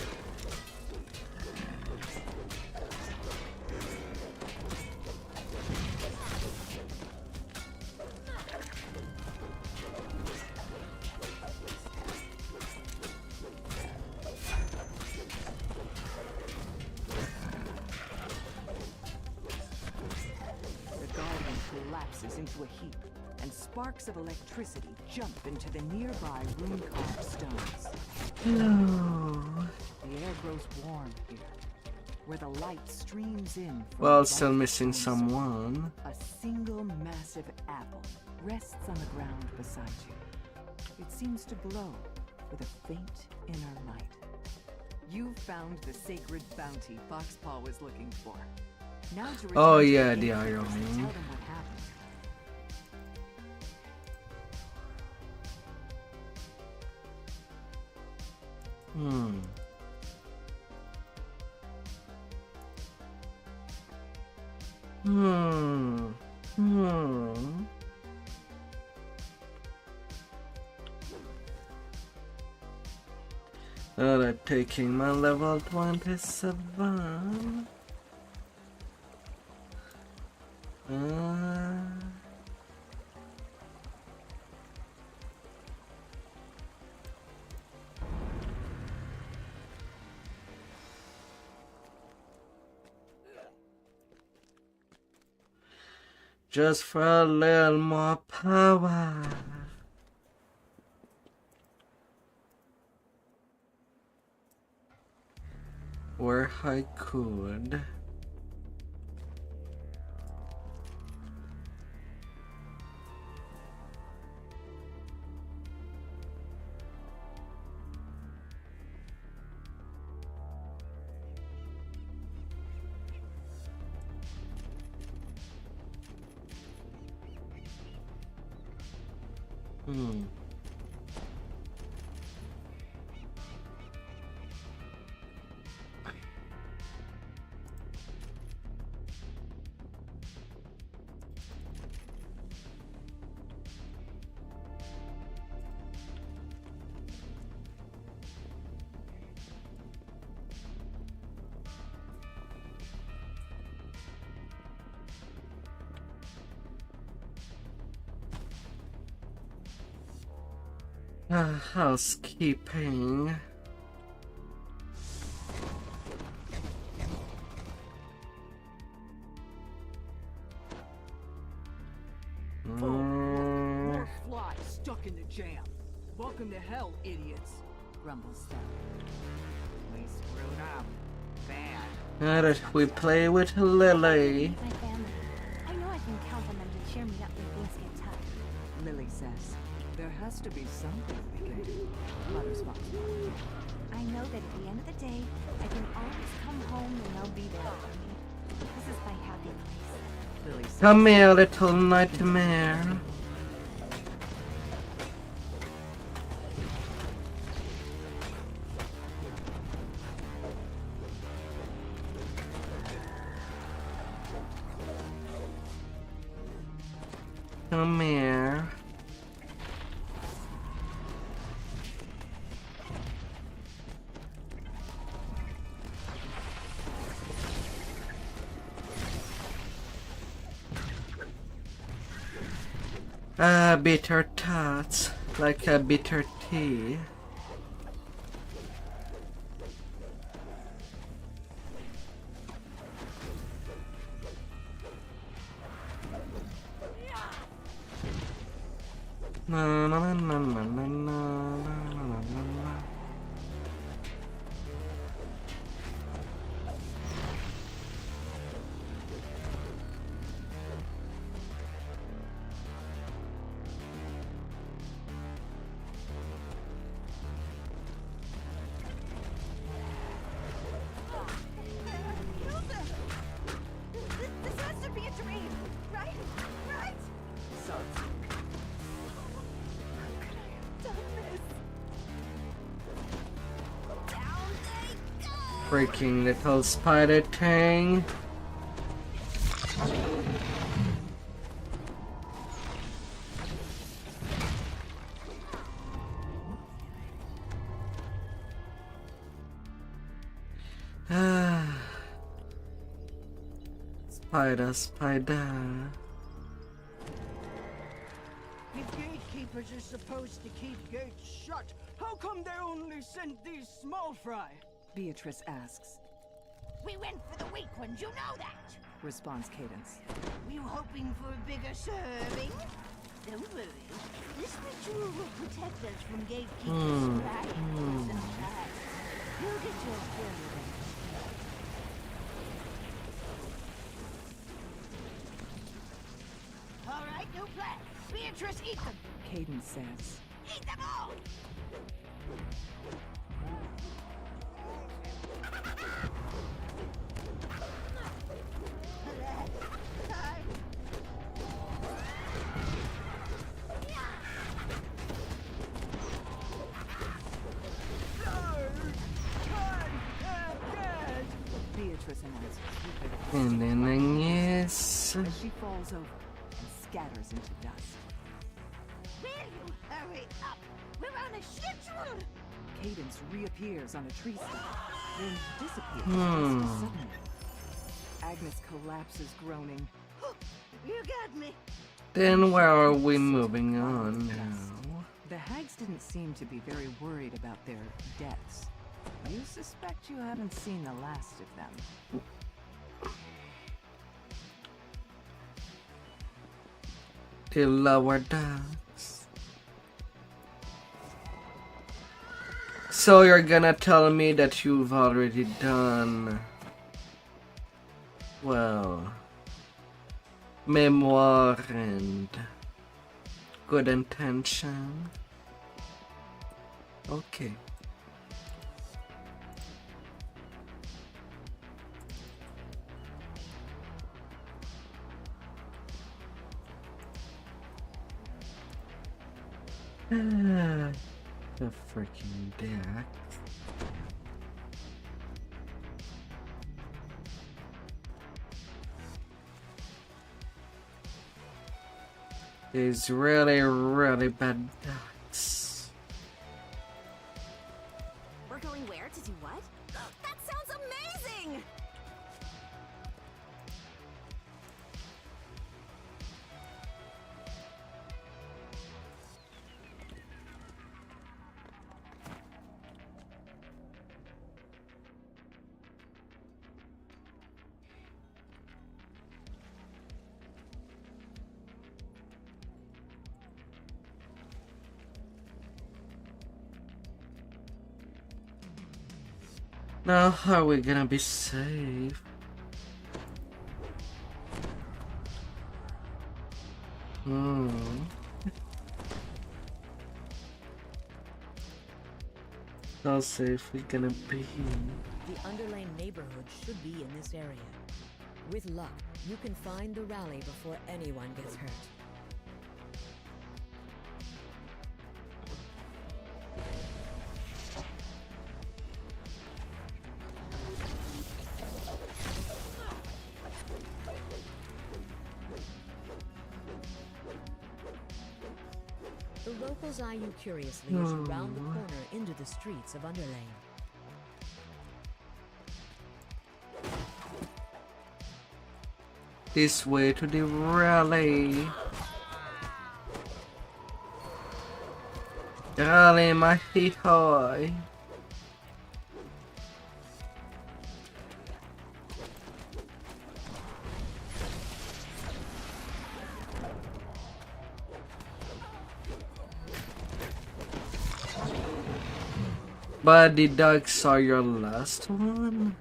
Collapses into a heap, and sparks of electricity jump into the nearby rune-carved stones. No. The air grows warm here, where the light streams in. Well, still missing someone. A single massive apple rests on the ground beside you. It seems to glow with a faint inner light. You found the sacred bounty Foxpaw was looking for. Now to Oh return to yeah, the the gatekeepers iron. and tell them what happened. Alright, taking my level 27. Just for a little more power. where I could. Housekeeping. More flies stuck in the jam. Welcome to hell, idiots. Grumbles Stella. We screwed up. Bad. Now that we play with Lily. My family. I know I can count on them to cheer me up when things get tough. Lily says, there has to be something we can do. Mother's box. I know that at the end of the day, I can always come home and they'll be there for me. This is my happy place. Lily says, Come here, little nightmare. Come here. Bitter tots, like a bitter tea. Na na na na na na na na na. This has to be a dream, right? Right? Suds. Freaking little spider thing. Spider, spider. If gatekeepers are supposed to keep gates shut, how come they only sent these small fry? Beatrice asks. We went for the weak ones, you know that. Responds Cadence. Were you hoping for a bigger serving? Don't worry. This ritual will protect us from gatekeepers' riots and riots. You'll get your fill of it. All right, new plan. Beatrice, eat them. Cadence says. Eat them all! Beatrice announces. And then yes. As she falls over and scatters into dust. Will you hurry up? We're on a schedule! Cadence reappears on a tree stump, then disappears suddenly. Agnes collapses, groaning. You got me. Then where are we moving on now? The hags didn't seem to be very worried about their deaths. You suspect you haven't seen the last of them. The lower decks. So you're gonna tell me that you've already done, well, memoir and good intention? Okay. The freaking deck. These really bad decks. We're going where to do what? That sounds amazing! Now, how are we gonna be safe? How safe we gonna be? The underlying neighborhood should be in this area. With luck, you can find the rally before anyone gets hurt. The locals eye you curiously as you round the corner into the streets of Underlane. This way to the rally. Rally my hee-hoy. But the dogs are your last one?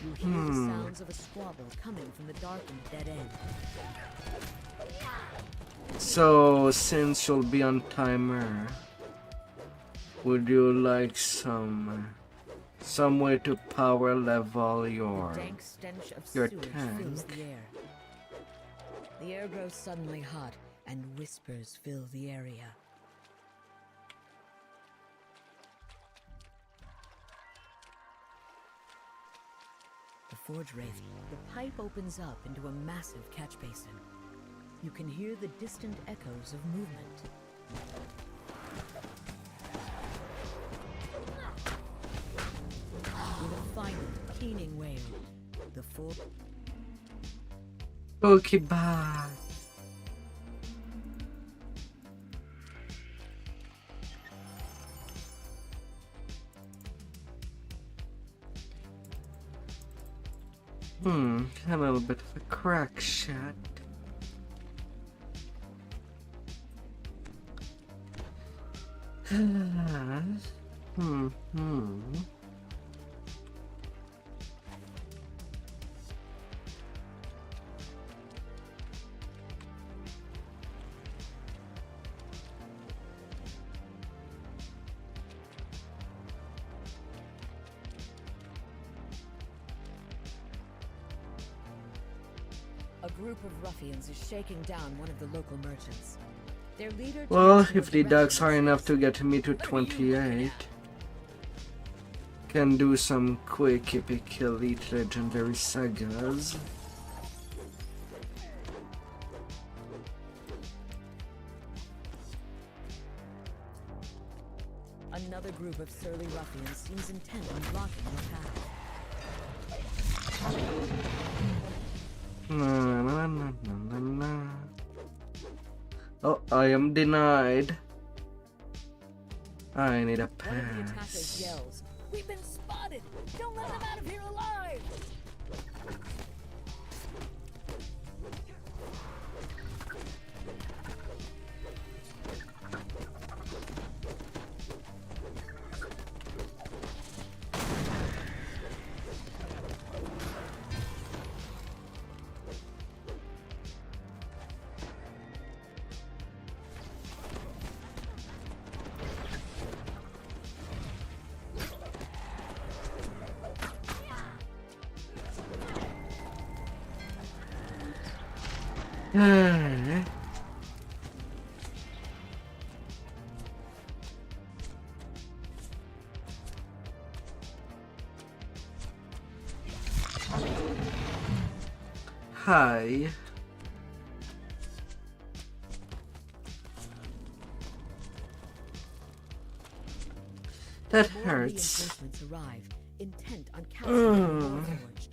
You hear the sounds of a squabble coming from the darkened dead end. So, since you'll be on timer, would you like some way to power level your Dank stench of your sewage tank? fills the air. The air grows suddenly hot, and whispers fill the area. The forge wraith, the pipe opens up into a massive catch basin. You can hear the distant echoes of movement. With a final, keening wail, the forge... Pokeball. A little bit of a crack shot. A group of ruffians is shaking down one of the local merchants. Their leader... Well, if the dogs are enough to get me to 28, can do some quick epic elite legendary sagas. Another group of surly ruffians seems intent on blocking your path. Oh, I am denied. I need a One of the attackers pass. yells, "We've been spotted! Don't let them out of here alive!" Hi. That More hurts. reinforcements arrive, intent on capturing the Warforged.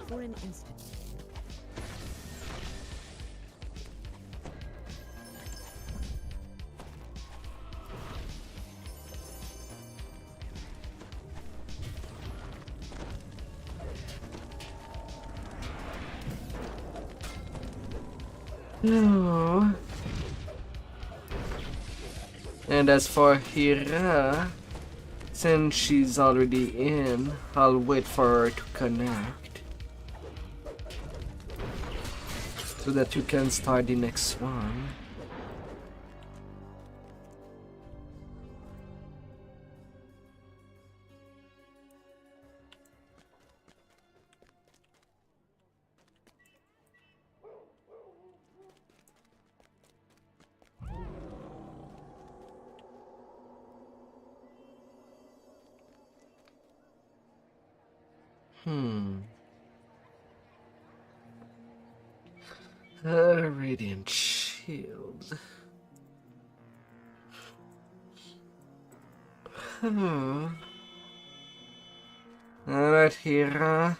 For an instant. No. And as for Hira, since she's already in, I'll wait for her to connect so that you can start the next one. A radiant shield. Alright, Hira.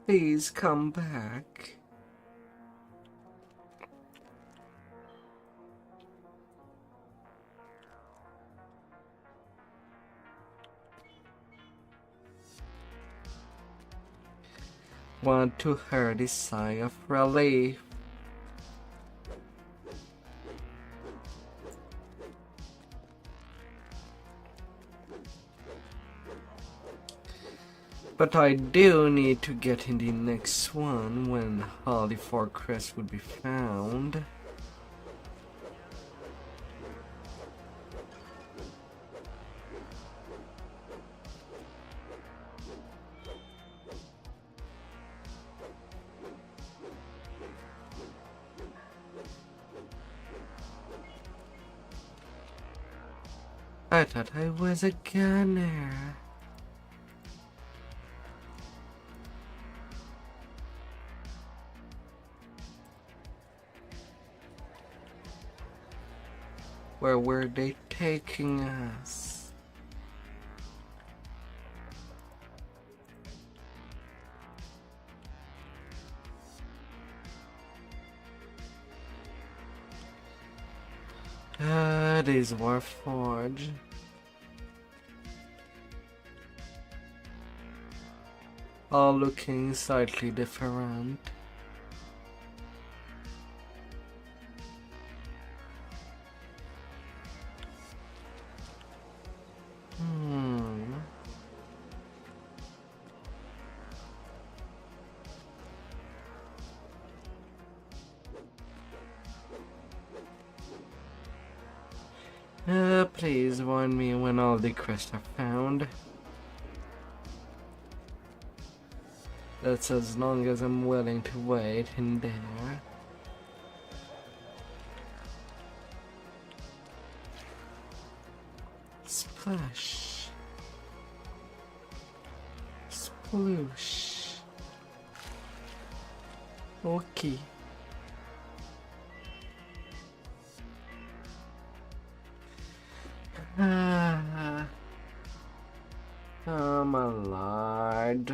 Please come back. Want to hear the sigh of relief. But I do need to get in the next one when all the 4 crests would be found. I thought I was a gunner. Where were they taking us? These Warforged. All looking slightly different. Please warn me when all the crests are found. That's as long as I'm willing to wait in there. Splash. Sploosh. Okay. Oh my lord.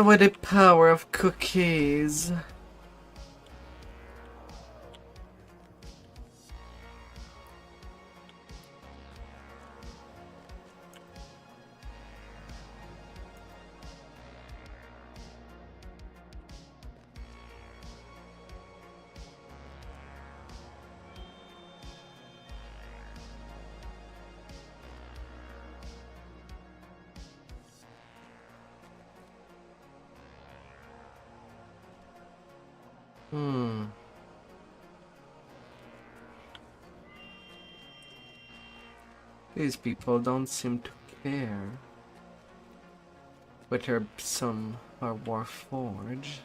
With the power of cookies. These people don't seem to care whether some are Warforged.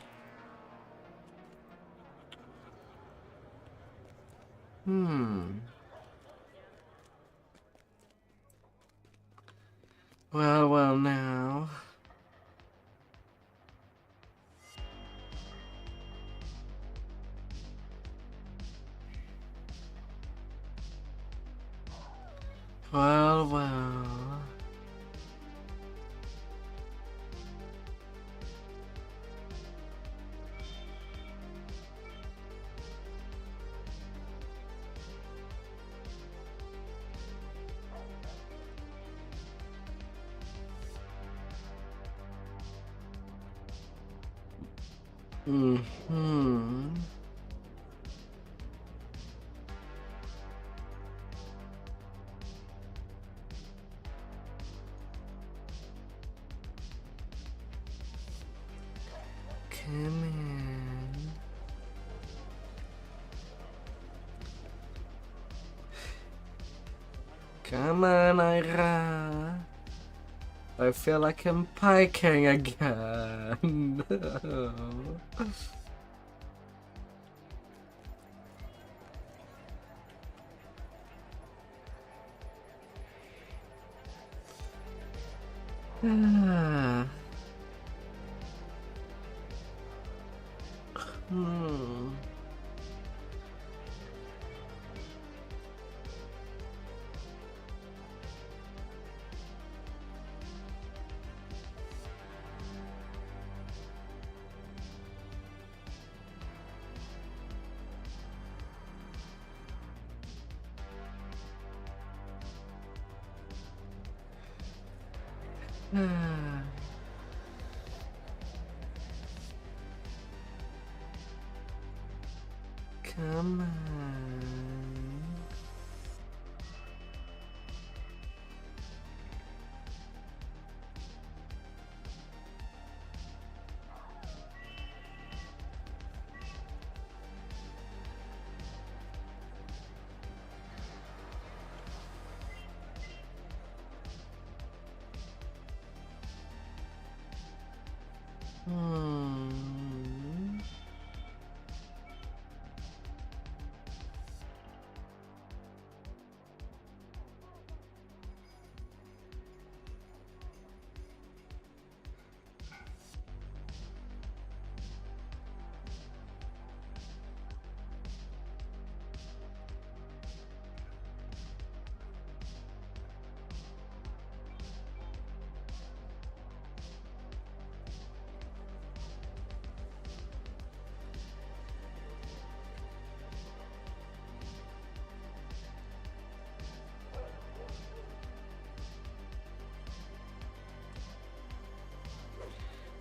Well now. Well. Come in. Come on, Ira. I feel like I'm piking again. Come on.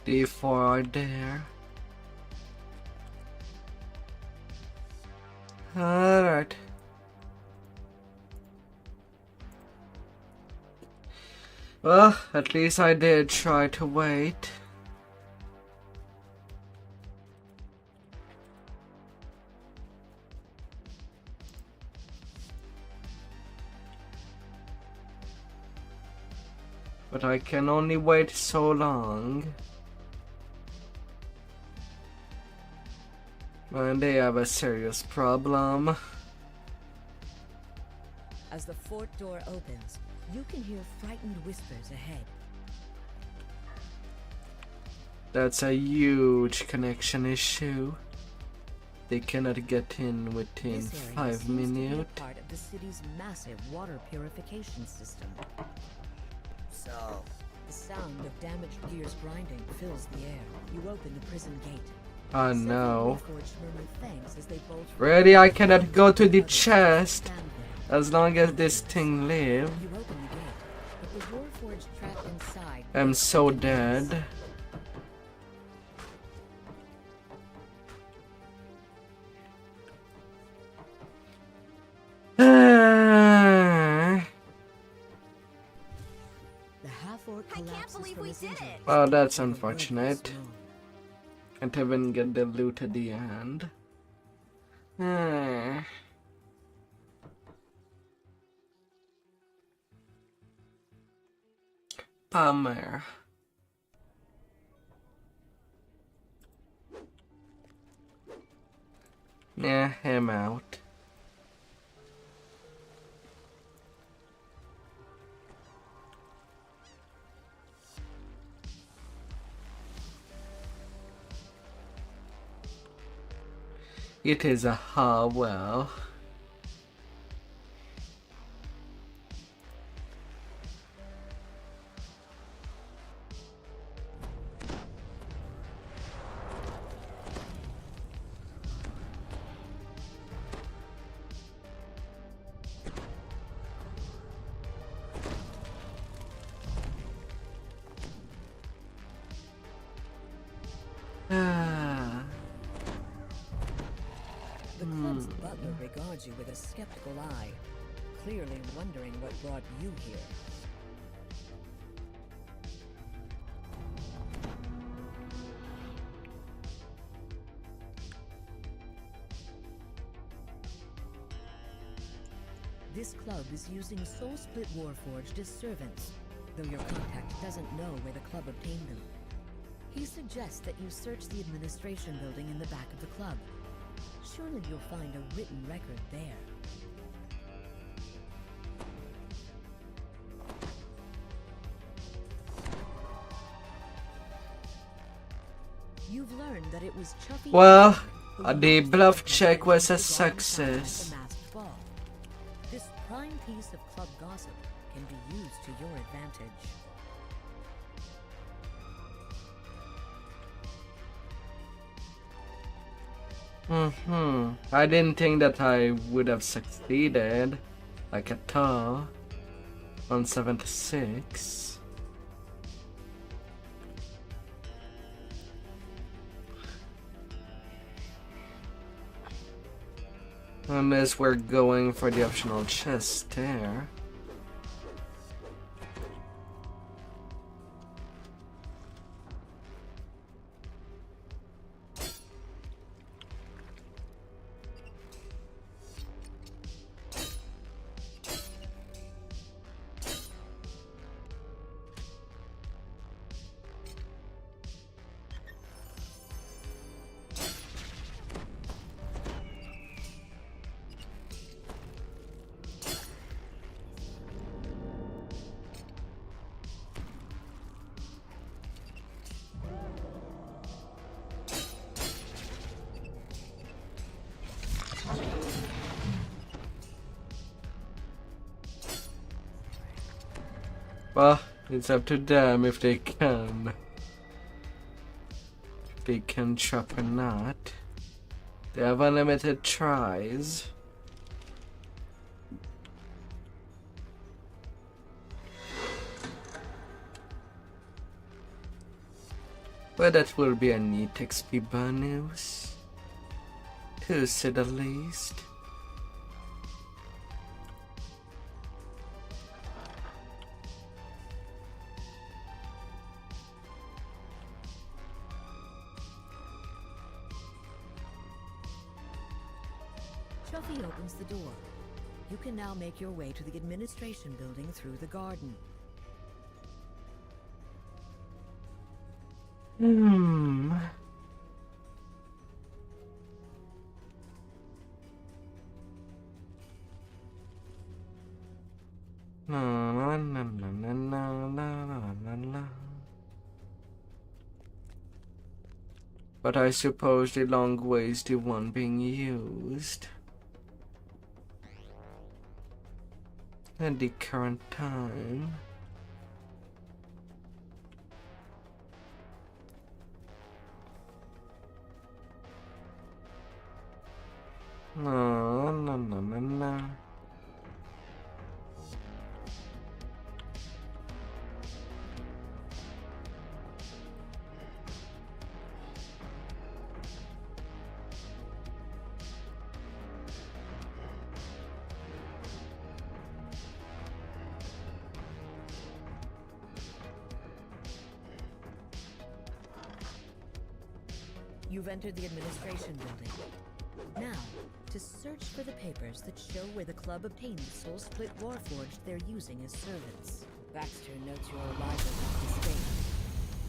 D4 are there. Alright. Well, at least I did try to wait. But I can only wait so long. And they have a serious problem. As the fort door opens, you can hear frightened whispers ahead. That's a huge connection issue. They cannot get in within This area 5 seems to be a minutes. part of the city's massive water purification system. So, the sound of damaged gears grinding fills the air. You open the prison gate. Oh Several no. Warforged murmur thanks as they bolt Really, I cannot go to the chest as long as this thing live. You open the gate, but the Warforged trapped inside. I'm so dead. The half-orc collapses from his injuries. Oh, that's unfortunate. Can't even get the loot at the end. Bummer. Yeah, him out. It is a well. The club's butler regards you with a skeptical eye, clearly wondering what brought you here. This club is using Soul Split Warforged as servants, though your contact doesn't know where the club obtained them. He suggests that you search the administration building in the back of the club. Surely you'll find a written record there. You've learned that it was Chuffy. Well, the bluff check was a success. This prime piece of club gossip can be used to your advantage. I didn't think that I would have succeeded, like at all, on 76. Unless we're going for the optional chest there. Well, it's up to them if they can. If they can trap or not. They have unlimited tries. Well, that will be a neat XP bonus, to say the least. Chuffy opens the door. You can now make your way to the administration building through the garden. But I suppose the long way is the one being used. At the current time. No, no, no, no, no. You've entered the administration building. Now, to search for the papers that show where the club obtained the soul-split warforged they're using as servants. Baxter notes your arrival at this date.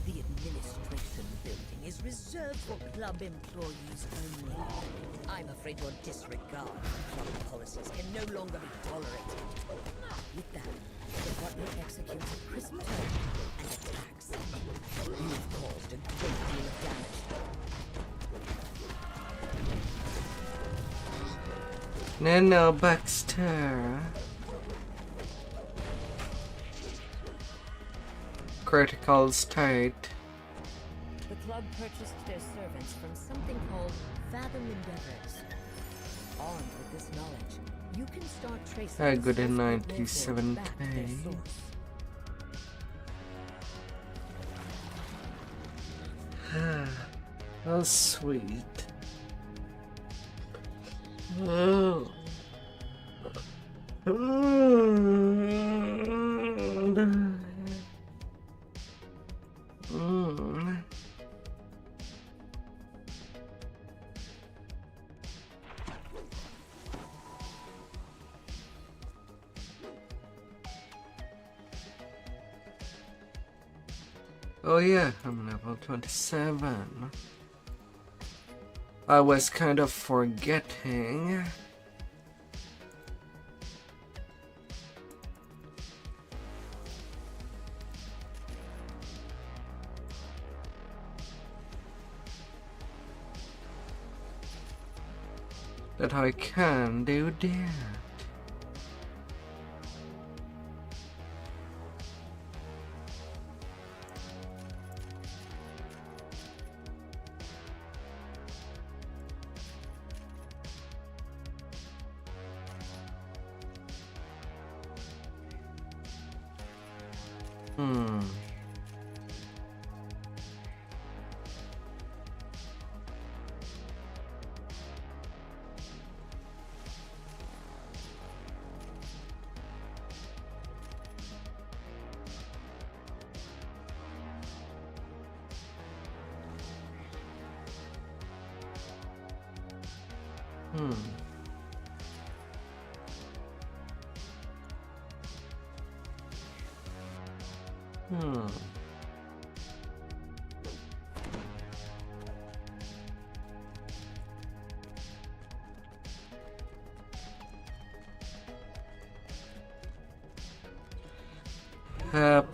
The administration building is reserved for club employees only. I'm afraid your disregard for club policies can no longer be tolerated. With that, the department executes a crisp term and attacks. You've caused a great deal of damage. No, Baxter. Critical state. The club purchased their servants from something called Fathom Endeavors. Armed with this knowledge, you can start tracing I the got a source code back to their 97K. source. Oh, sweet. Oh. Oh yeah, I'm level 27. I was kind of forgetting. That I can do that.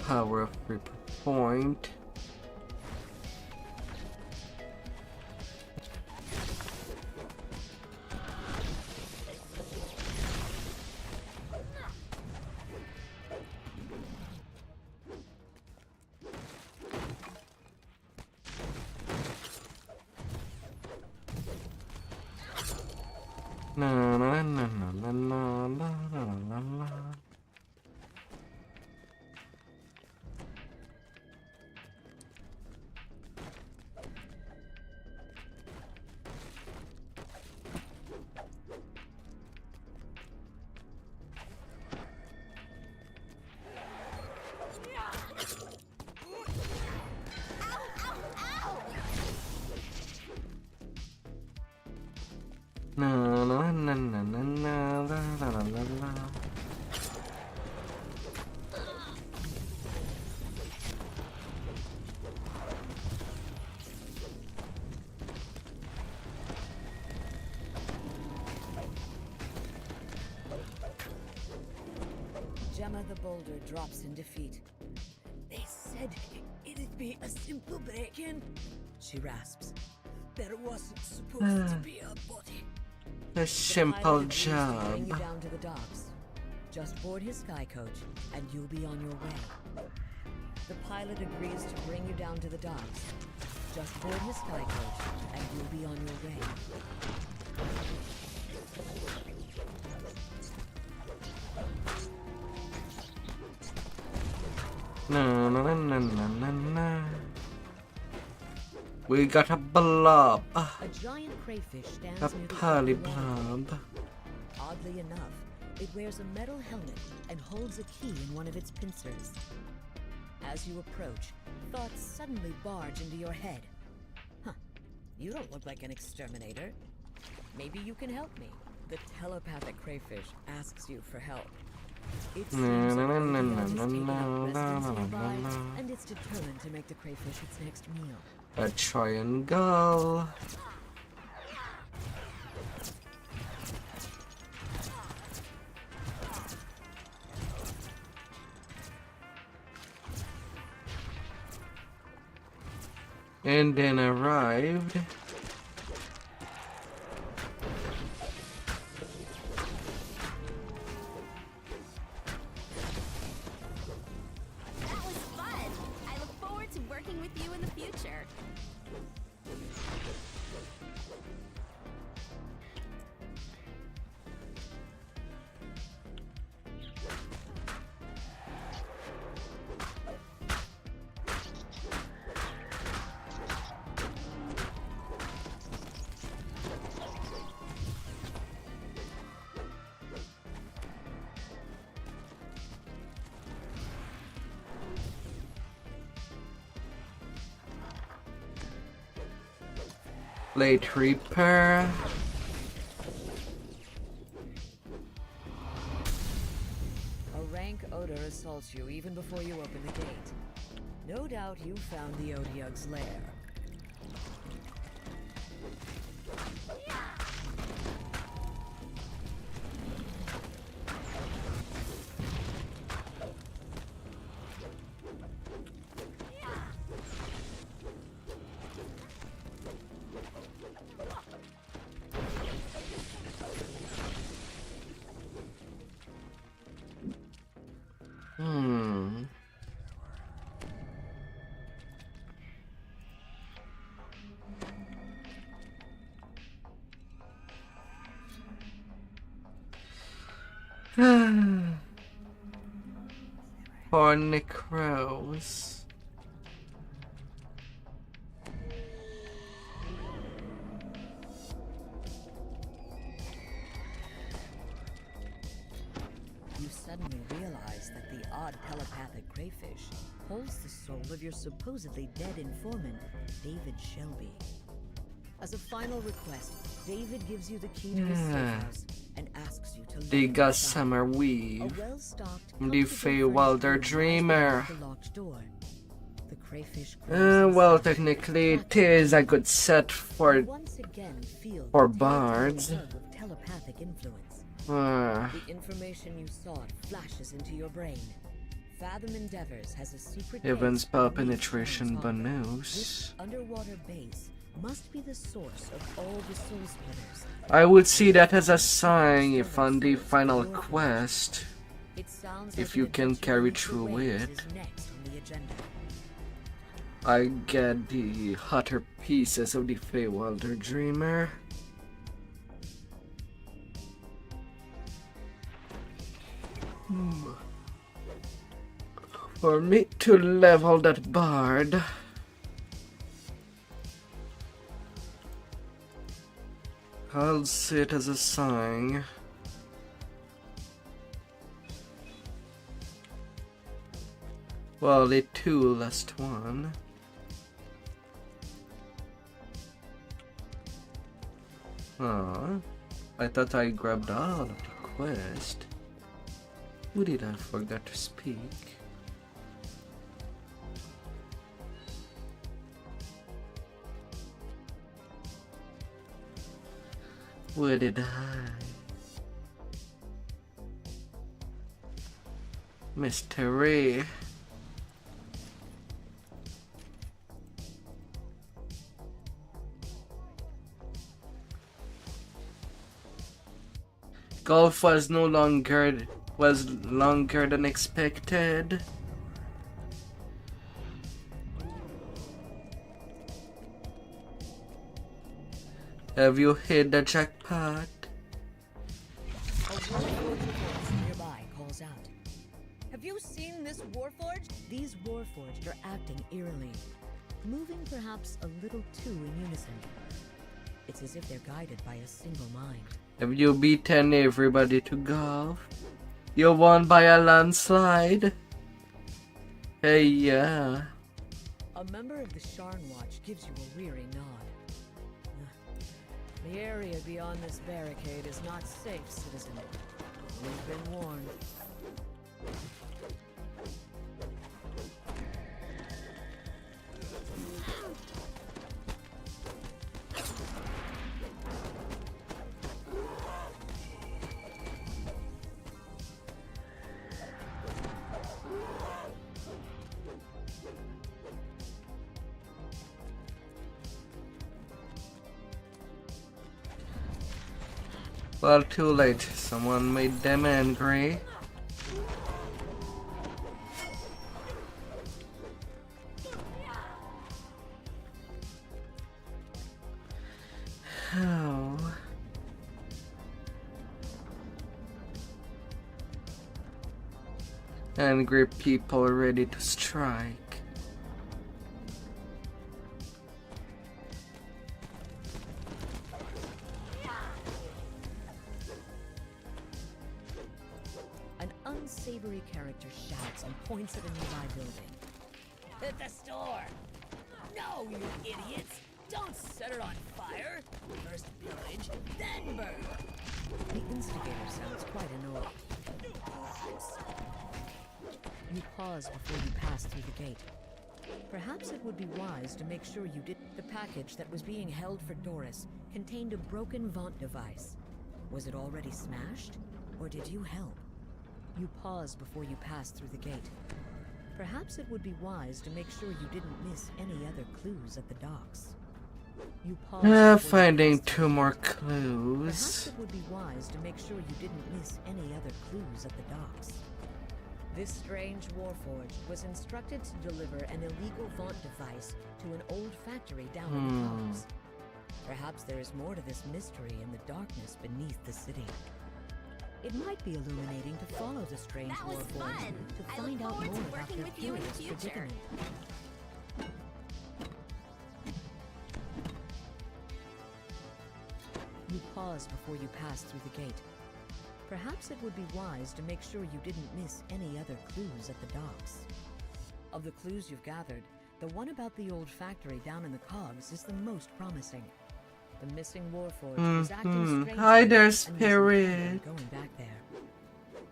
Power of Reaper Point. Na na na na na na na na na. Na na na na na na la la la la la. Gemma the Boulder drops in defeat. They said it'd be a simple break-in, she rasps. There wasn't supposed to be a body. A simple job. Bring you down to the docks. Just board his sky coach, and you'll be on your way. The pilot agrees to bring you down to the docks. Just board his sky coach, and you'll be on your way. No, no, no, no, no, no, no. We got a blob. A giant crayfish stands A near the pearly upper level. blob. Oddly enough, it wears a metal helmet and holds a key in one of its pincers. As you approach, thoughts suddenly barge into your head. Huh, you don't look like an exterminator. Maybe you can help me. The telepathic crayfish asks you for help. It seems like Vtuber has taken up residence nearby, and it's determined to make the crayfish its next meal. A triangle. And then arrived. That was fun. I look forward to working with you in the future. Late repair. A rank odor assaults you even before you open the gate. No doubt you found the Odiug's lair. For Necros. You suddenly realize that the odd telepathic crayfish holds the soul of your supposedly dead informant, David Shelby. As a final request, David gives you the key to his safe house and asks you to They let got him inside. summer A weave. well-stocked, The comfortable Feywild furnished room Dreamer. lies behind the locked door. The crayfish crawls Well, inside, technically, it is a good set for once again feel for the bards. telltale web of telepathic influence. Ah, The information you sought flashes into your brain. Fathom Endeavors has a secret even base spell beneath penetration Town's Harbor. bonus. This underwater base must be the source of all the soul splitters. I would see that as a sign if on the final quest, It sounds if like you an can adventure carry into through waves it. is next on the agenda. I get the hotter pieces of the Feywild Dreamer. For me to level that bard, I'll see it as a sign. Well, the two last one. Aw, I thought I grabbed all of the quest. Who did I forget to speak? Where did I? Mystery. Golf was longer than expected. Have you hit the jackpot? A warforged nearby calls out. Have you seen this warforged? These warforged are acting eerily, moving perhaps a little too in unison. It's as if they're guided by a single mind. Have you beaten everybody to golf? You won by a landslide? Hey, yeah. A member of the Sharn Watch gives you a weary nod. The area beyond this barricade is not safe, citizen. We've been warned. Well, too late. Someone made them angry. How? Angry people ready to strike. Unsavory character shouts and points at a nearby building. At the store! No, you idiots! Don't set it on fire! First pillage, then burn! The instigator sounds quite annoyed. You pause before you pass through the gate. Perhaps it would be wise to make sure you did. The package that was being held for Doris contained a broken Vaunt device. Was it already smashed? Or did you help? You pause before you pass through the gate. Perhaps it would be wise to make sure you didn't miss any other clues at the docks. You pause Finding two more clues. Perhaps it would be wise to make sure you didn't miss any other clues at the docks. This strange warforged was instructed to deliver an illegal Vaunt device to an old factory down in the Cogs. Perhaps there is more to this mystery in the darkness beneath the city. It might be illuminating to follow the strange warforged to find out more about their curious predicament. You pause before you pass through the gate. Perhaps it would be wise to make sure you didn't miss any other clues at the docks. Of the clues you've gathered, the one about the old factory down in the Cogs is the most promising. The missing warforged was acting strangely. Hi there, Spirit. Going back there.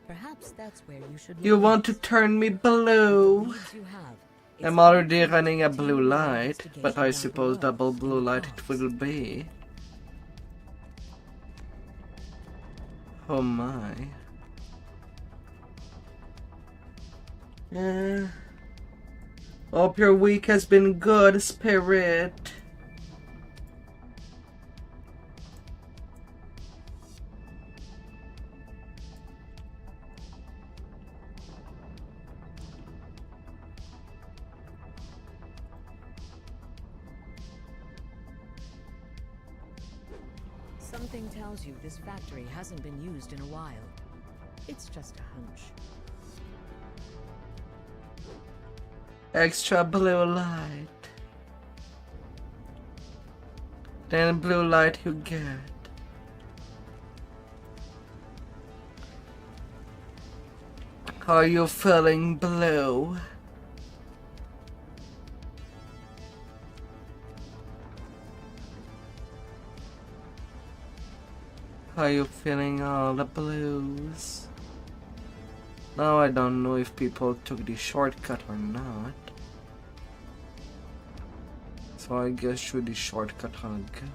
Perhaps that's where you should. You want to turn me blue? I'm already running a blue light, but I suppose double blue light it will be. Oh my. Hope your week has been good, Spirit. Something tells you this factory hasn't been used in a while. It's just a hunch. Extra blue light. Then blue light you get. Are you feeling blue? Are you feeling all the blues? Now I don't know if people took the shortcut or not. So I guess through the shortcut I'll go.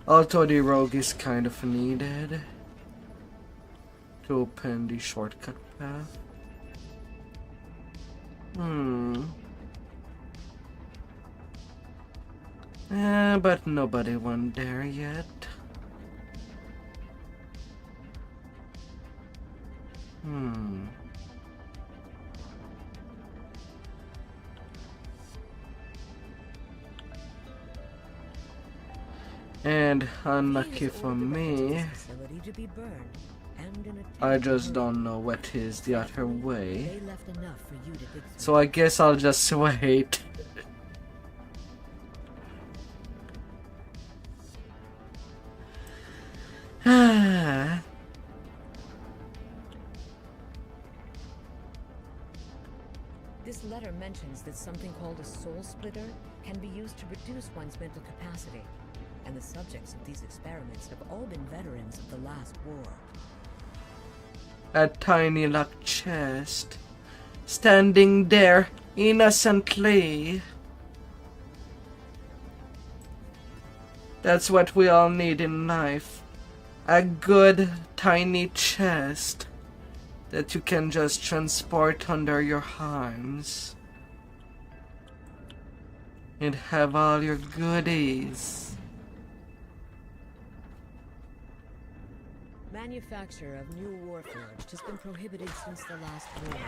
Although the rogue is kind of needed. to open the shortcut path. But nobody went there yet. And unlucky for me, I just don't know what is the other way. So I guess I'll just wait. This letter mentions that something called a soul splitter can be used to reduce one's mental capacity, and the subjects of these experiments have all been veterans of the last war. A tiny locked chest, standing there innocently. That's what we all need in life. A good tiny chest that you can just transport under your arms and have all your goodies. Manufacture of new warforged has been prohibited since the last war.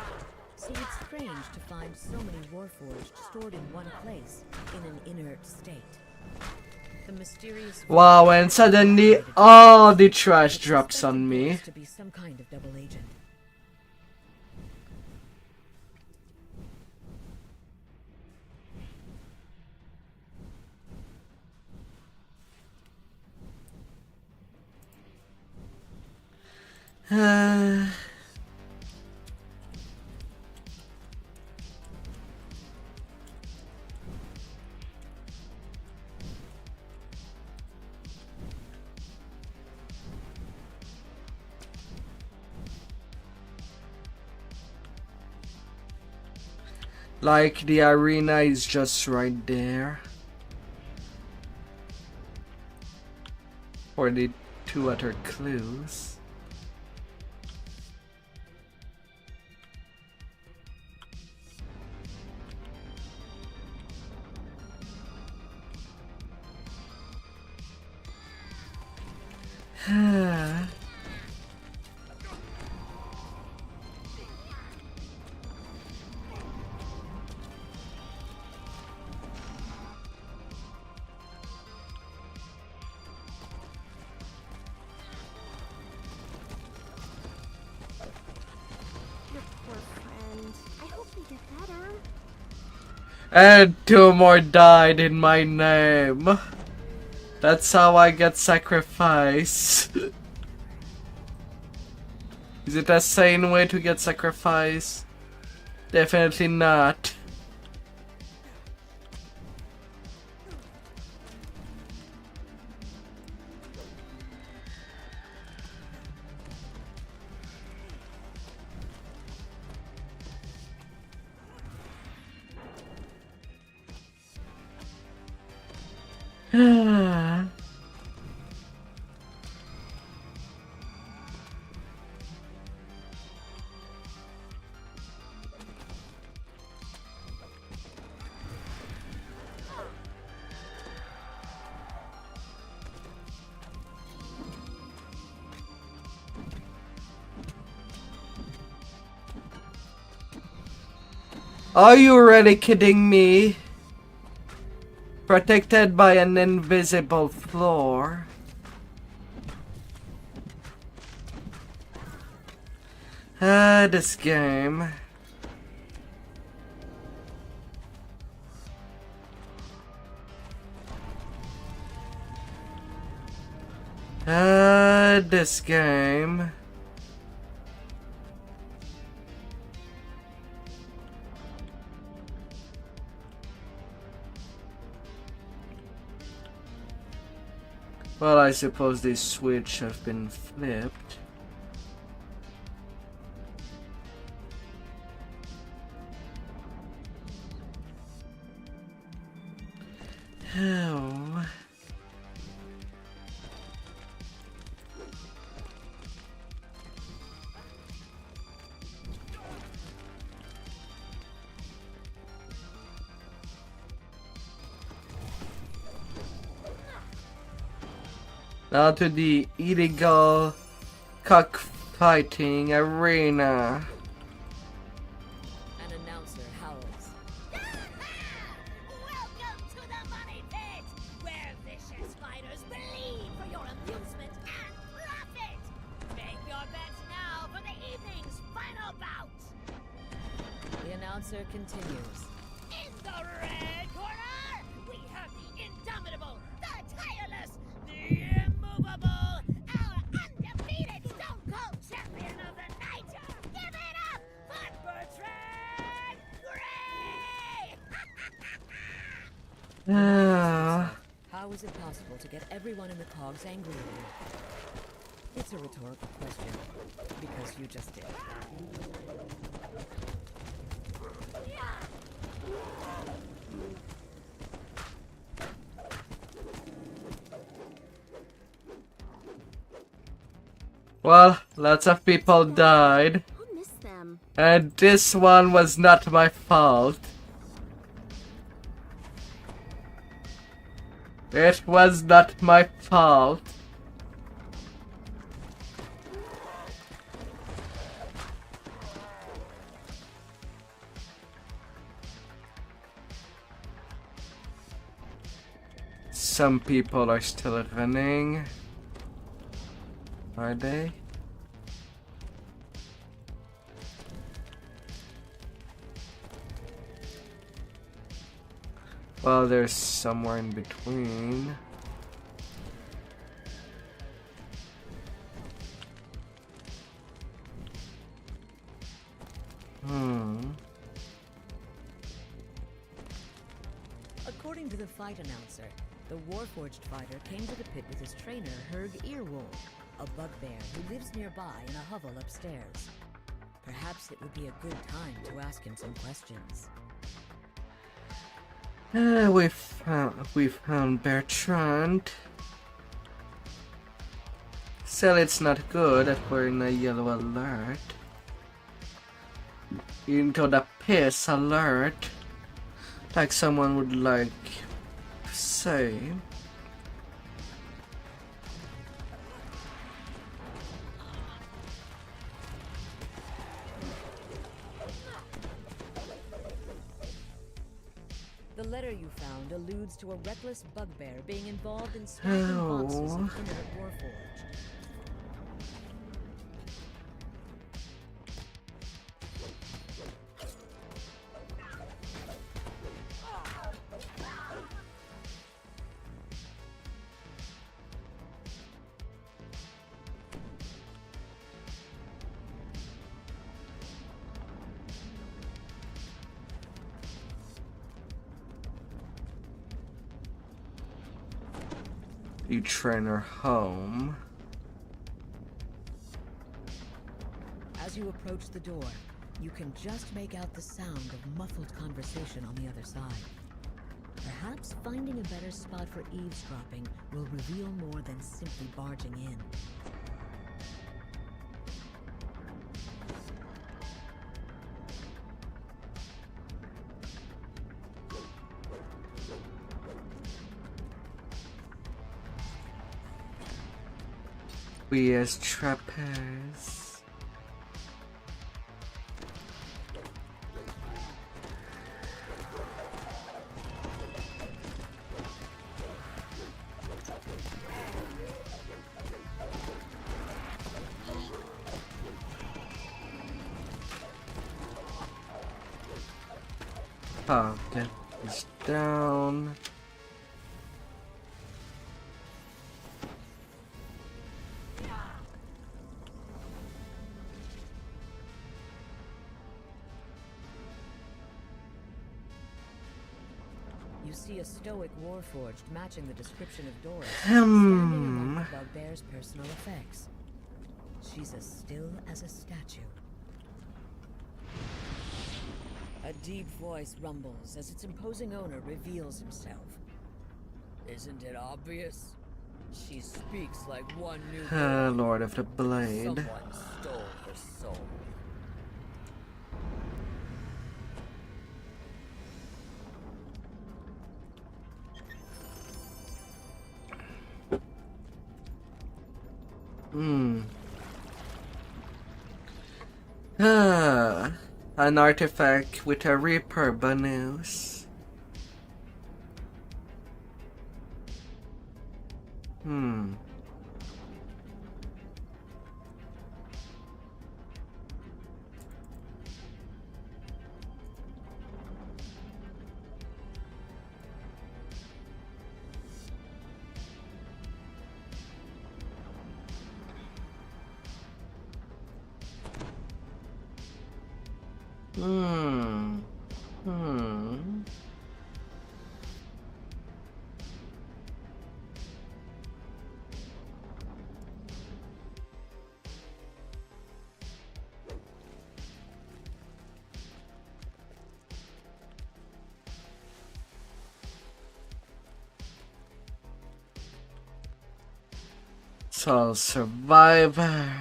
So it's strange to find so many warforged stored in one place in an inert state. The mysterious wow, and suddenly all the trash drops on me. to be some kind of double agent. Like the arena is just right there. Or the two other clues. And two more died in my name. That's how I get sacrificed. Is it a sane way to get sacrificed? Definitely not. Are you really kidding me? Protected by an invisible floor. This game. This game. Well, I suppose this switch have been flipped. Oh. Now to the illegal cockfighting arena. An announcer howls. Welcome to the money pit, where vicious fighters bleed for your amusement and profit. Make your bets now for the evening's final bout. The announcer continues. In the red corner, we have the indomitable, the tireless, the immovable, our undefeated Stone Cold Champion of the night. Give it up for Bertrand Gray! How is it possible to get everyone in the cogs angry at you? It's a rhetorical question, because you just did. Well, lots of people died. I'll miss them. And this one was not my fault. It was not my fault. Some people are still running. Are they? Well, there's somewhere in between. According to the fight announcer, the Warforged fighter came to the pit with his trainer, Herg Earwool, a bugbear who lives nearby in a hovel upstairs. Perhaps it would be a good time to ask him some questions. We found Bertrand. Still, it's not good that we're in a yellow alert. Into the piss alert. Like someone would like to say. The letter you found alludes to a reckless bugbear being involved in smashing boxes of inert Warforged. You trainer home. As you approach the door, you can just make out the sound of muffled conversation on the other side. Perhaps finding a better spot for eavesdropping will reveal more than simply barging in. We as trappers. Oh, that is down. You see a stoic Warforged matching the description of Doris, standing among the bugbear's personal effects. She's as still as a statue. A deep voice rumbles as its imposing owner reveals himself. Isn't it obvious? She speaks like one new Lord of the Blade. Someone stole her soul. An artifact with a Reaper bonus. Soul Survivor.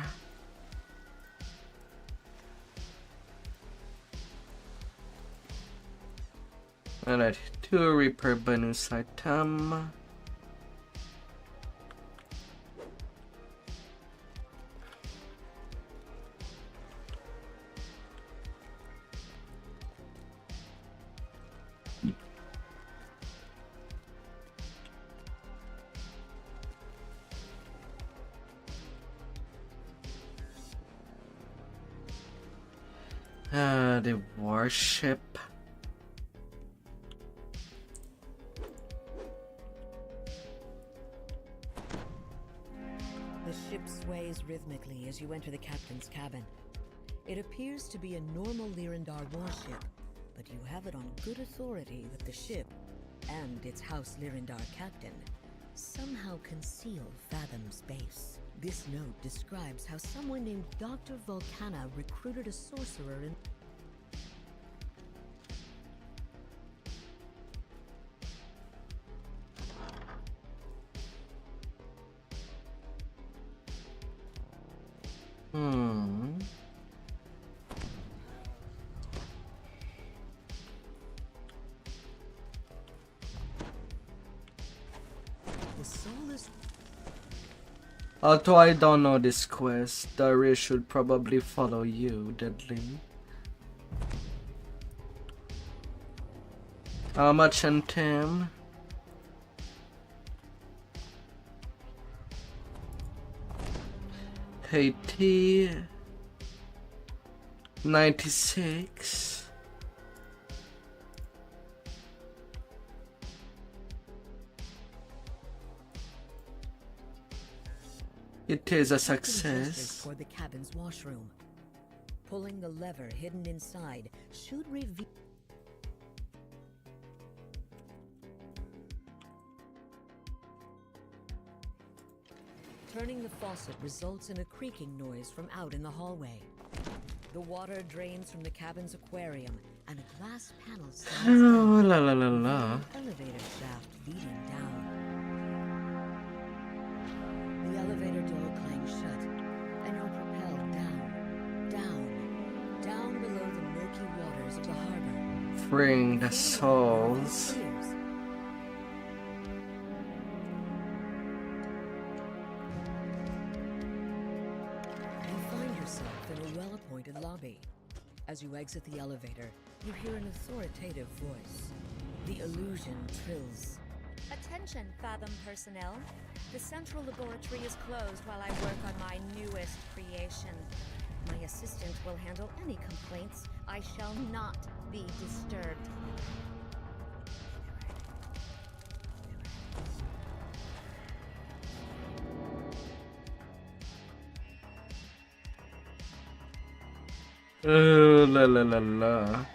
Alright, 2 Reaper bonus item. The warship. The ship sways rhythmically as you enter the captain's cabin. It appears to be a normal Lyrindar warship, but you have it on good authority that the ship, and its House Lyrindar captain, somehow conceal Fathom's base. This note describes how someone named Dr. Volcana recruited a sorcerer in... Although I don't know this quest, Darius should probably follow you, Deadly. How much in Tim? Haiti 96. It is a success. Toward the cabin's washroom. Pulling the lever hidden inside should reveal... Turning the faucet results in a creaking noise from out in the hallway. The water drains from the cabin's aquarium, and a glass panel slides Oh, down. la la la la. An elevator shaft leading down. The elevator door clangs shut, and you're propelled down below the murky waters of the harbor. Freeing the souls. You find yourself in a well-appointed lobby. As you exit the elevator, you hear an authoritative voice. The illusion trills. Attention, Fathom personnel. The central laboratory is closed while I work on my newest creation. My assistant will handle any complaints. I shall not be disturbed. Oh, la la la la.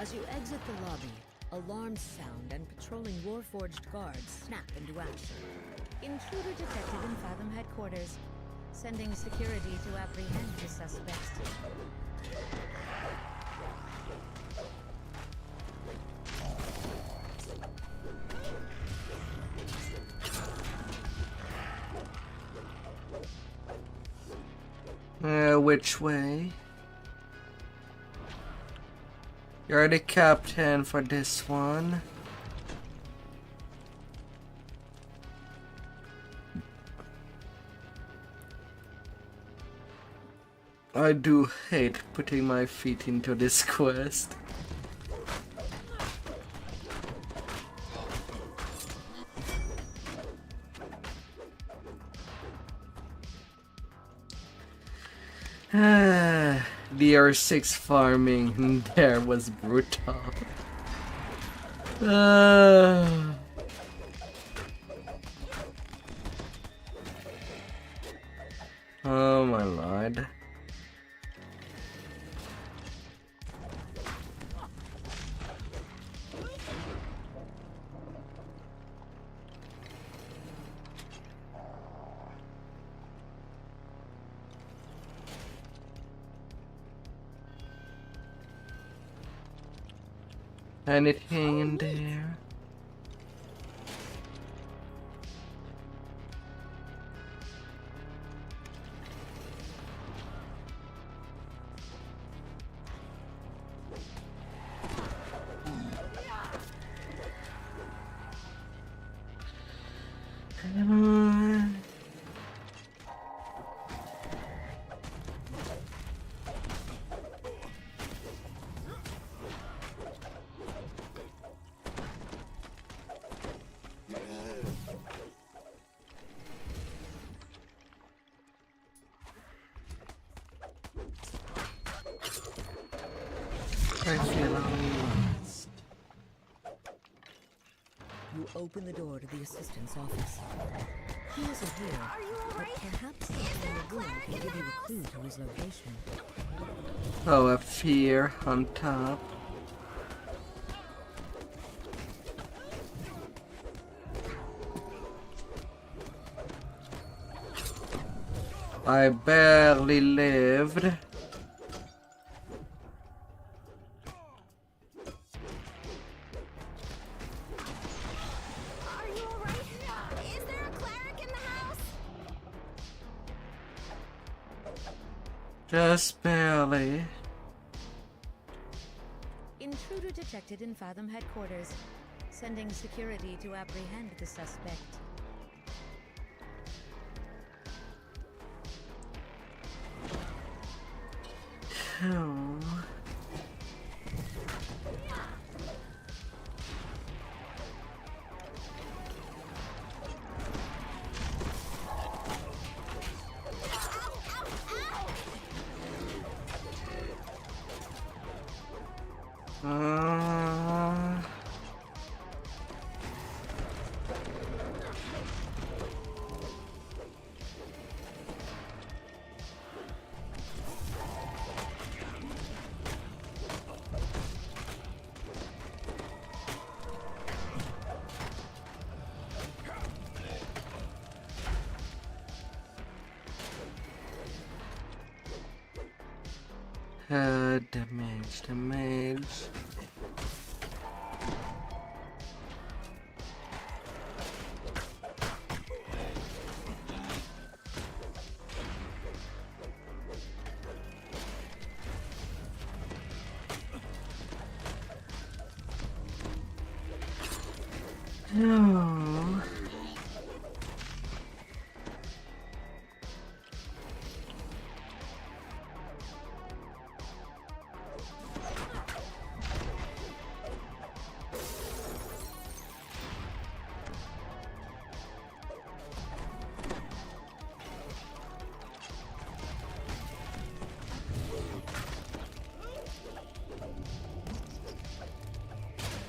As you exit the lobby, alarms sound and patrolling Warforged guards snap into action. Intruder detected in Fathom headquarters. Sending security to apprehend the suspect. Which way? You're the captain for this one. I do hate putting my feet into this quest. The R6 farming there was brutal. Oh my lord. Anything in there? I feel lost. You open the door to the assistant's office. He isn't here, but perhaps something in the room can give you a clue to his location. Oh, a fear on top. I barely lived. Just barely. Intruder detected in Fathom headquarters. Sending security to apprehend the suspect. Oh. Damage. No.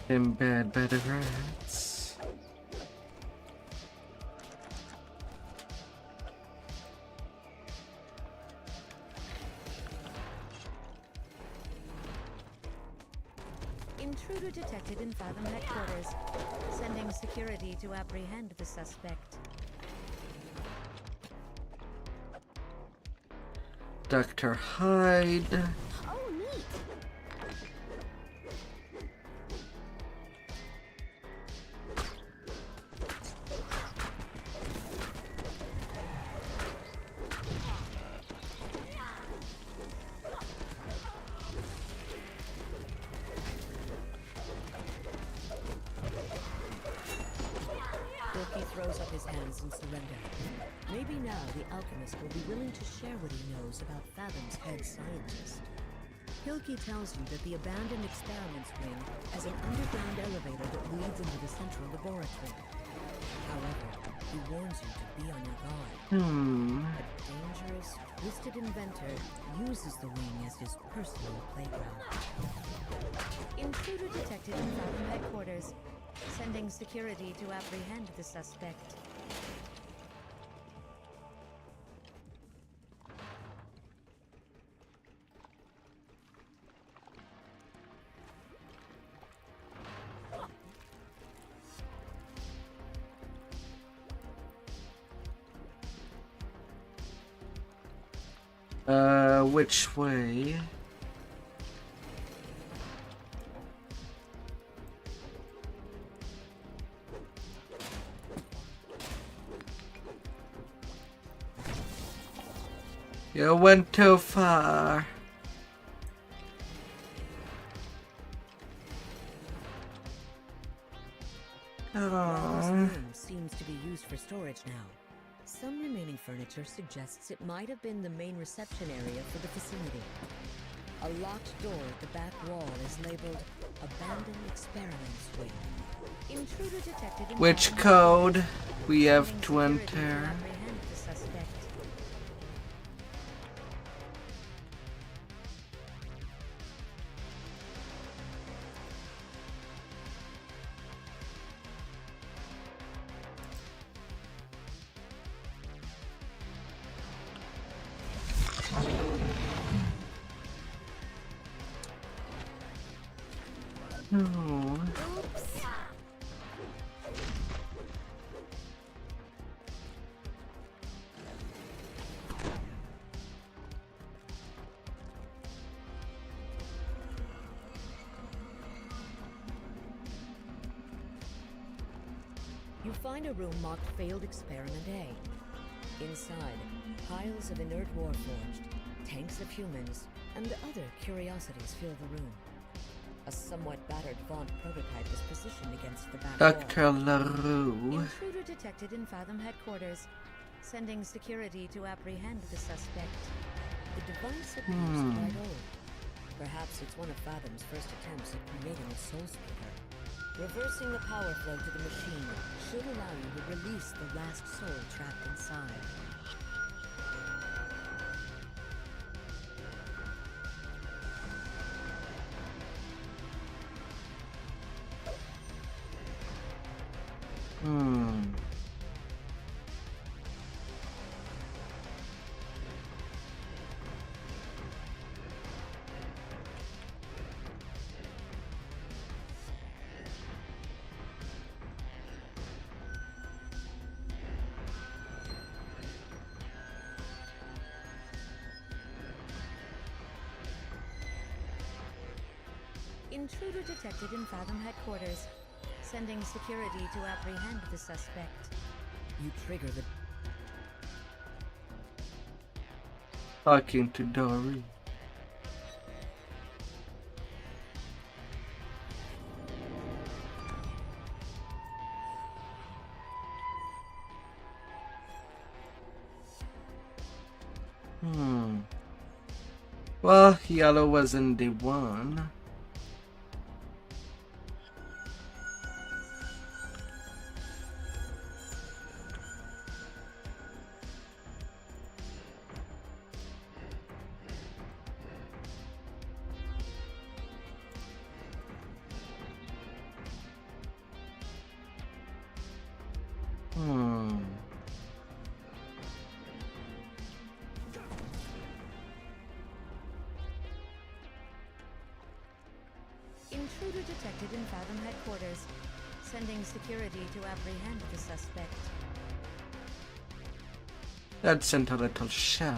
In bed, better rats. Intruder detected in Fathom headquarters. Sending security to apprehend the suspect. Dr. Hyde. Oh, neat. He throws up his hands in surrender. Maybe now the alchemist will be willing to share what he knows about Fathom's head scientist. Hilke tells you that the abandoned experiments wing has an underground elevator that leads into the central laboratory. However, he warns you to be on your guard. A dangerous, twisted inventor uses the wing as his personal playground. Intruder detected in Fathom headquarters. Sending security to apprehend the suspect. Which way? You went too far. This room seems to be used for storage now. Some remaining furniture suggests it might have been the main reception area for the facility. A locked door at the back wall is labeled Abandoned Experiments Wing. Intruder detected in Which Fathom code we have Sending to security enter? apprehend the suspect. No. You find a room marked Failed Experiment A. Inside, piles of inert warforged, tanks of humans, and other curiosities fill the room. A somewhat battered Vaunt prototype is positioned against the back Dr. wall. LaRue. Intruder detected in Fathom headquarters. Sending security to apprehend the suspect. The device appears quite old. Perhaps it's one of Fathom's first attempts at creating a soul splitter. Reversing the power flow to the machine should allow you to release the last soul trapped inside. Intruder detected in Fathom headquarters. Sending security to apprehend the suspect. You trigger the... Talking to Dory. Well, yellow wasn't the one. Intruder detected in Fathom headquarters. Sending security to apprehend the suspect. That sent a little shot.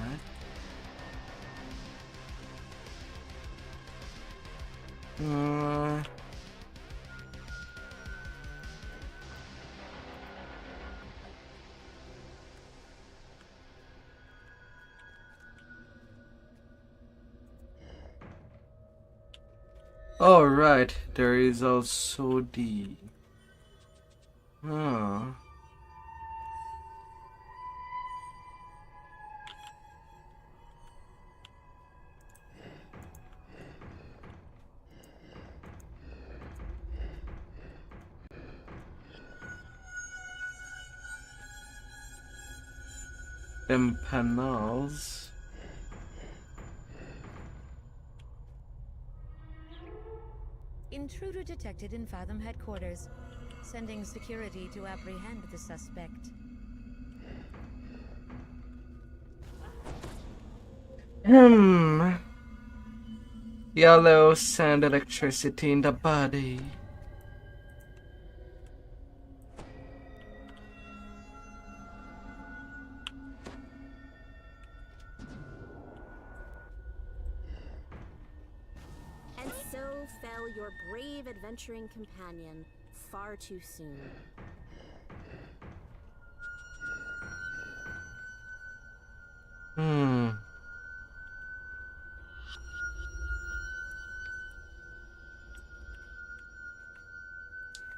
Oh right, there is also the... Empanadas. Intruder detected in Fathom headquarters. Sending security to apprehend the suspect. Yellow sand electricity in the body. And so fell your brave adventuring companion, far too soon.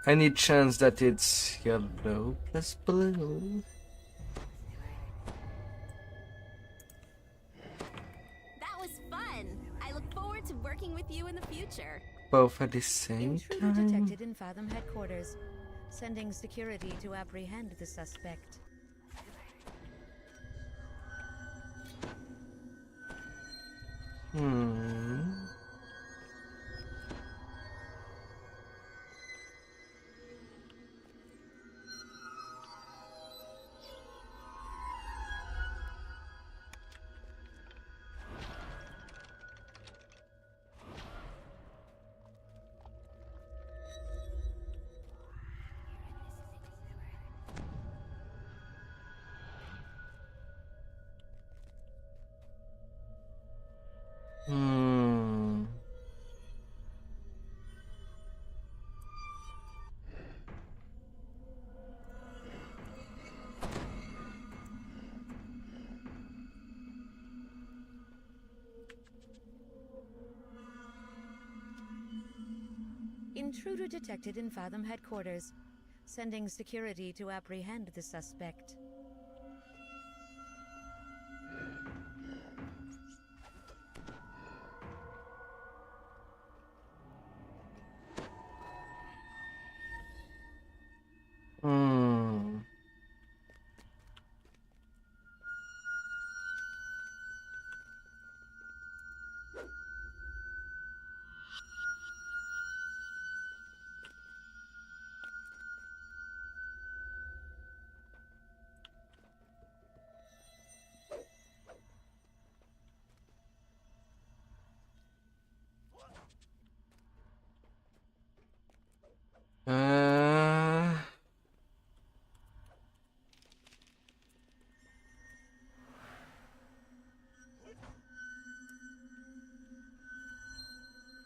Any chance that it's yellow plus blue? That was fun. I look forward to working with you in the future. Both at the same Intruder time? detected in Fathom headquarters. Sending security to apprehend the suspect. Intruder detected in Fathom headquarters. Sending security to apprehend the suspect.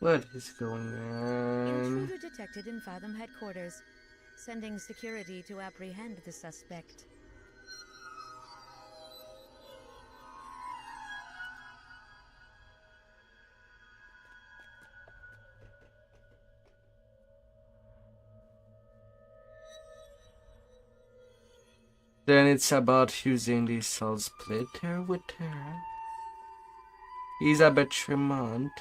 What is going on? Intruder detected in Fathom headquarters. Sending security to apprehend the suspect. Then it's about using the soul splitter with her. He's a bit Tremont.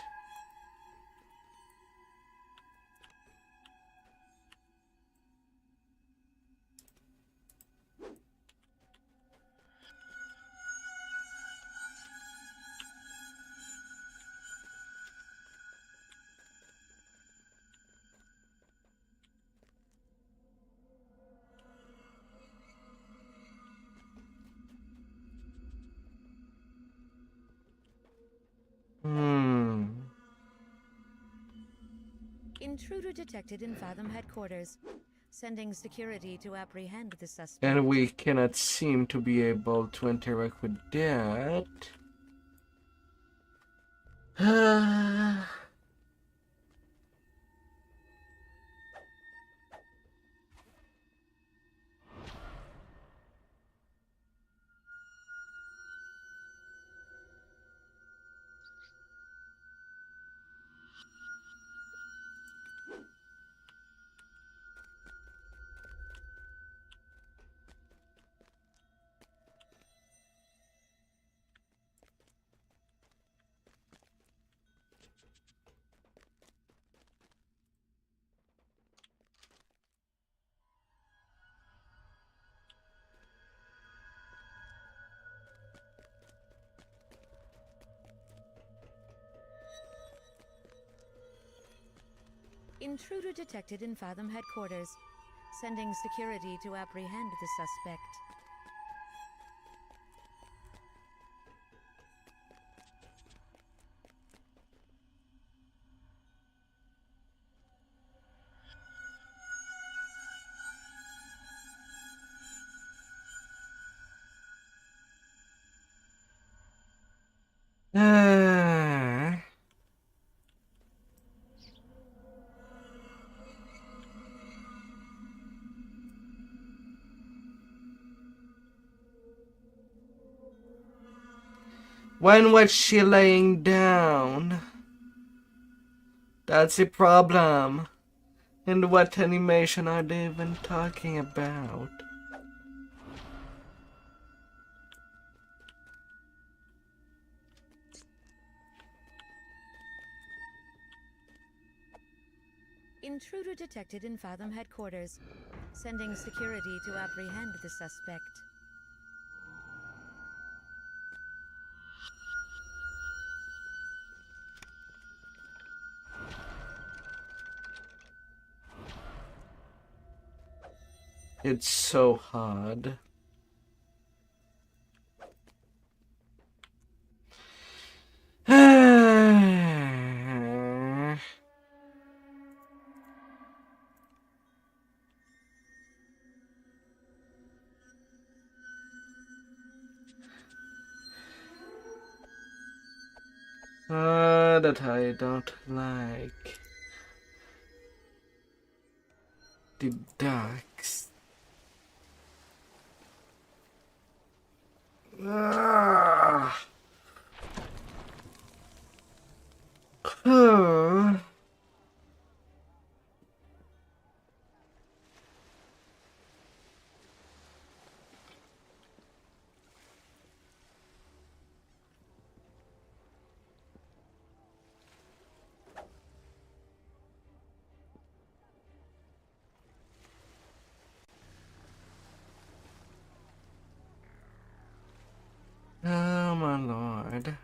Intruder detected in Fathom headquarters. Sending security to apprehend the suspect. And we cannot seem to be able to interact with that. Intruder detected in Fathom headquarters. Sending security to apprehend the suspect. When was she laying down? That's the problem. And what animation are they even talking about? Intruder detected in Fathom headquarters. Sending security to apprehend the suspect. It's so hard. That I don't like. The ducks. Ah. Oh my lord.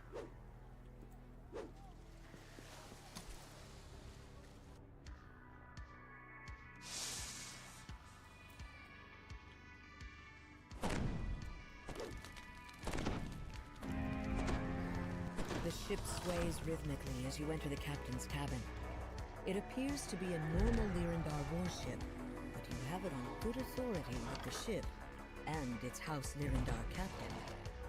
The ship sways rhythmically as you enter the captain's cabin. It appears to be a normal Lyrindar warship, but you have it on good authority that the ship, and its House Lyrindar captain,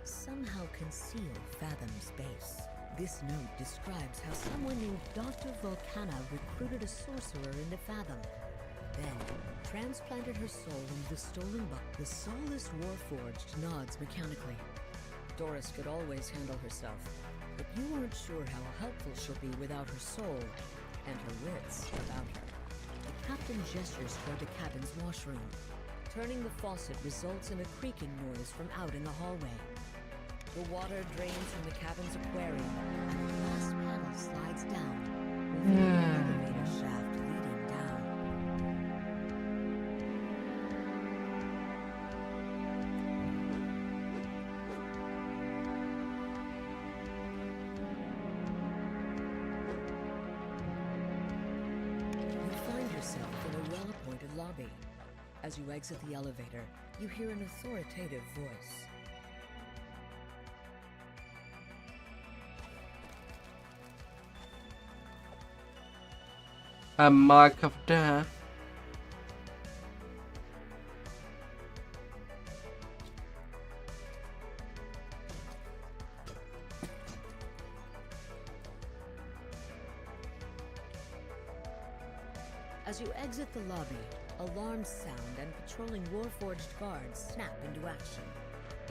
somehow conceal Fathom's base. This note describes how someone named Dr. Volcana recruited a sorcerer into Fathom, then transplanted her soul into the stolen book. The soulless Warforged nods mechanically. Doris could always handle herself, but you weren't sure how helpful she'll be without her soul and her wits about her. The captain gestures toward the cabin's washroom. Turning the faucet results in a creaking noise from out in the hallway. The water drains from the cabin's aquarium, and the glass panel slides down, revealing an elevator shaft leading down. You find yourself in a well-appointed lobby. As you exit the elevator, you hear an authoritative voice. A mark of death. As you exit the lobby, alarms sound and patrolling Warforged guards snap into action.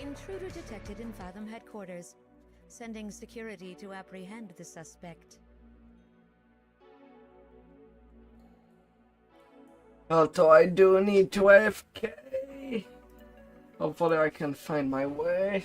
Intruder detected in Fathom headquarters. Sending security to apprehend the suspect. Although I do need to AFK. Hopefully I can find my way.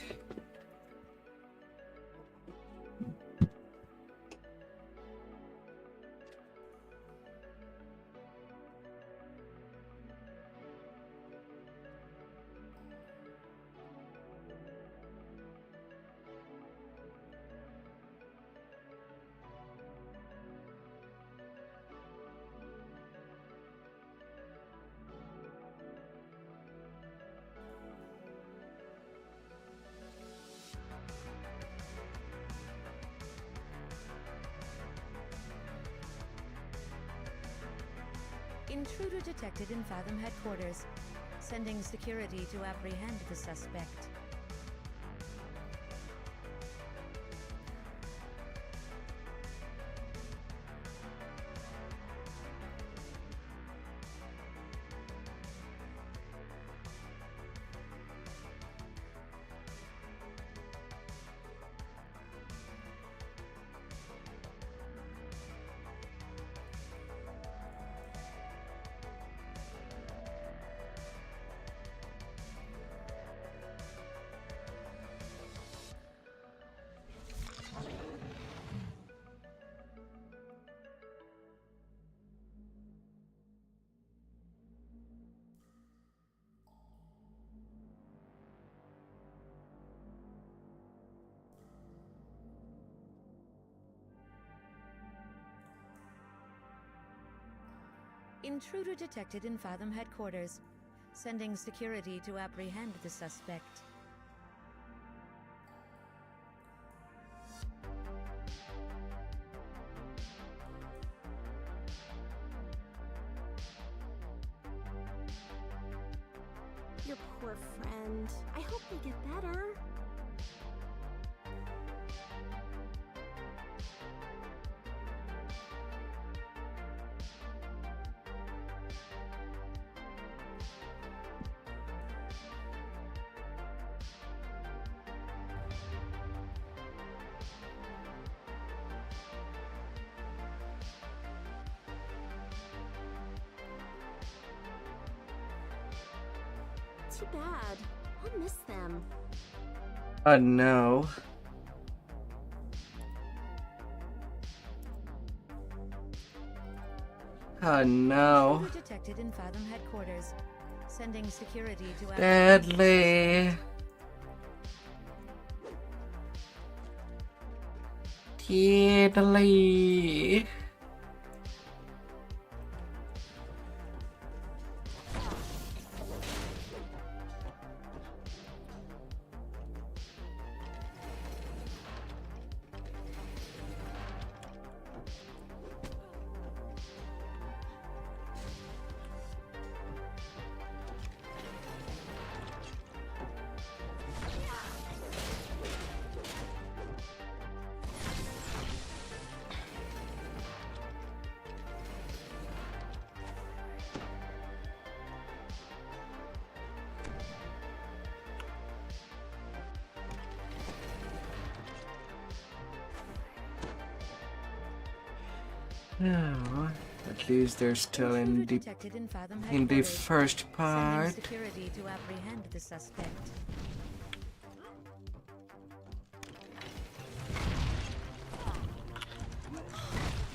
Intruder detected in Fathom headquarters. Sending security to apprehend the suspect. Intruder detected in Fathom headquarters. Sending security to apprehend the suspect. Your poor friend. I hope they get better. Too bad. I'll miss them. No. No. Intruder detected in Fathom headquarters. Sending security to Deadly. Deadly. No, at least they're still in the first part. Security to apprehend the suspect.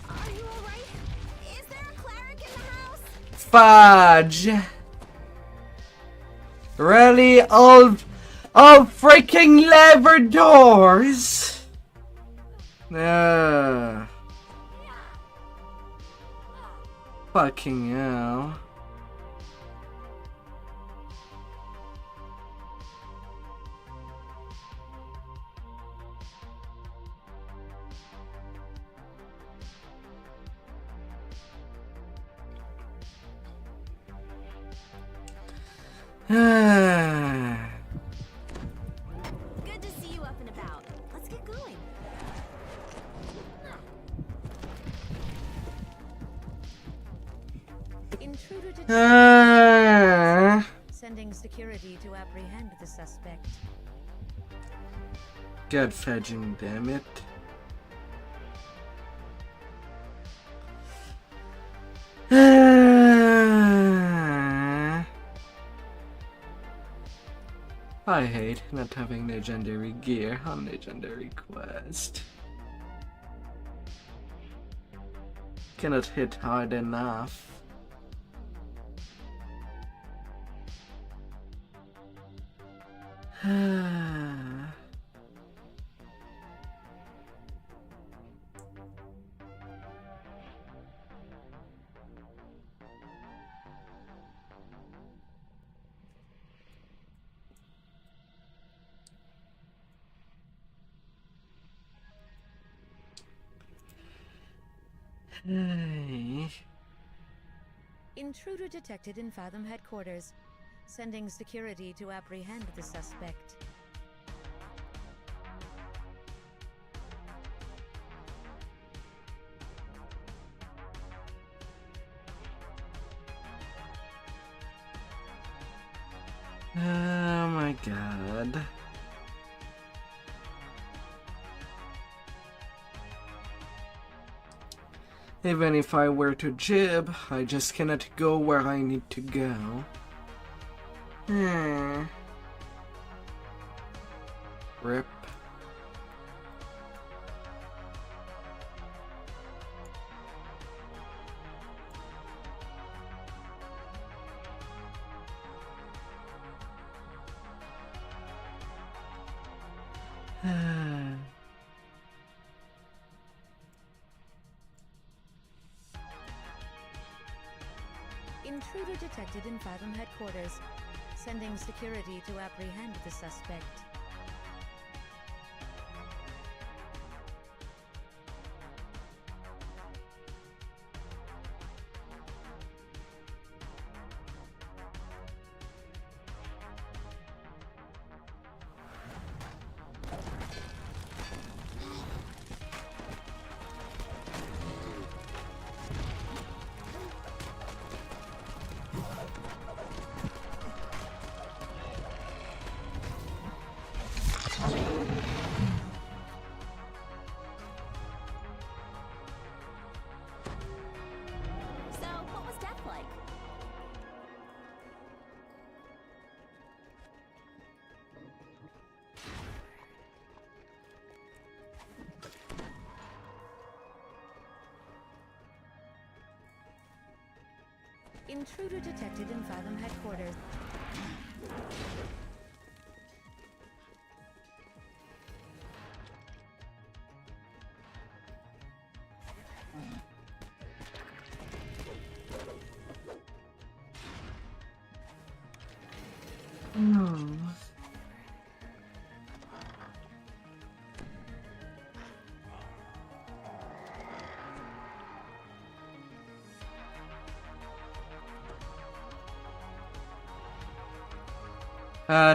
Are you alright? Is there a cleric in the house? Fudge! Really? All freaking lever doors! Fucking hell. Good to see you up and about. Let's get going. Intruder detected. Sending security to apprehend the suspect. God fudging, damn it. I hate not having legendary gear on legendary quest. Cannot hit hard enough. Intruder detected in Fathom headquarters. Sending security to apprehend the suspect. Oh my god. Even if I were to jib, I just cannot go where I need to go. Rip. Intruder detected in Fathom headquarters. Sending security to apprehend the suspect. Intruder detected in Fathom headquarters. No.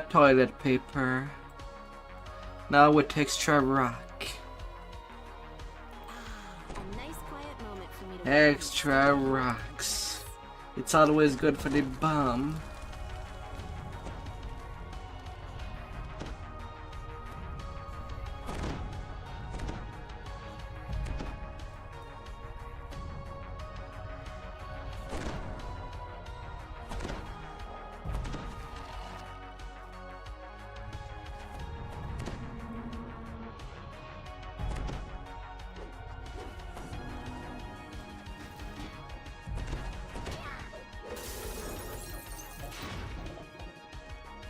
Toilet paper. Now with extra rock. A nice quiet moment for me to Extra rocks. It's always good for the bum.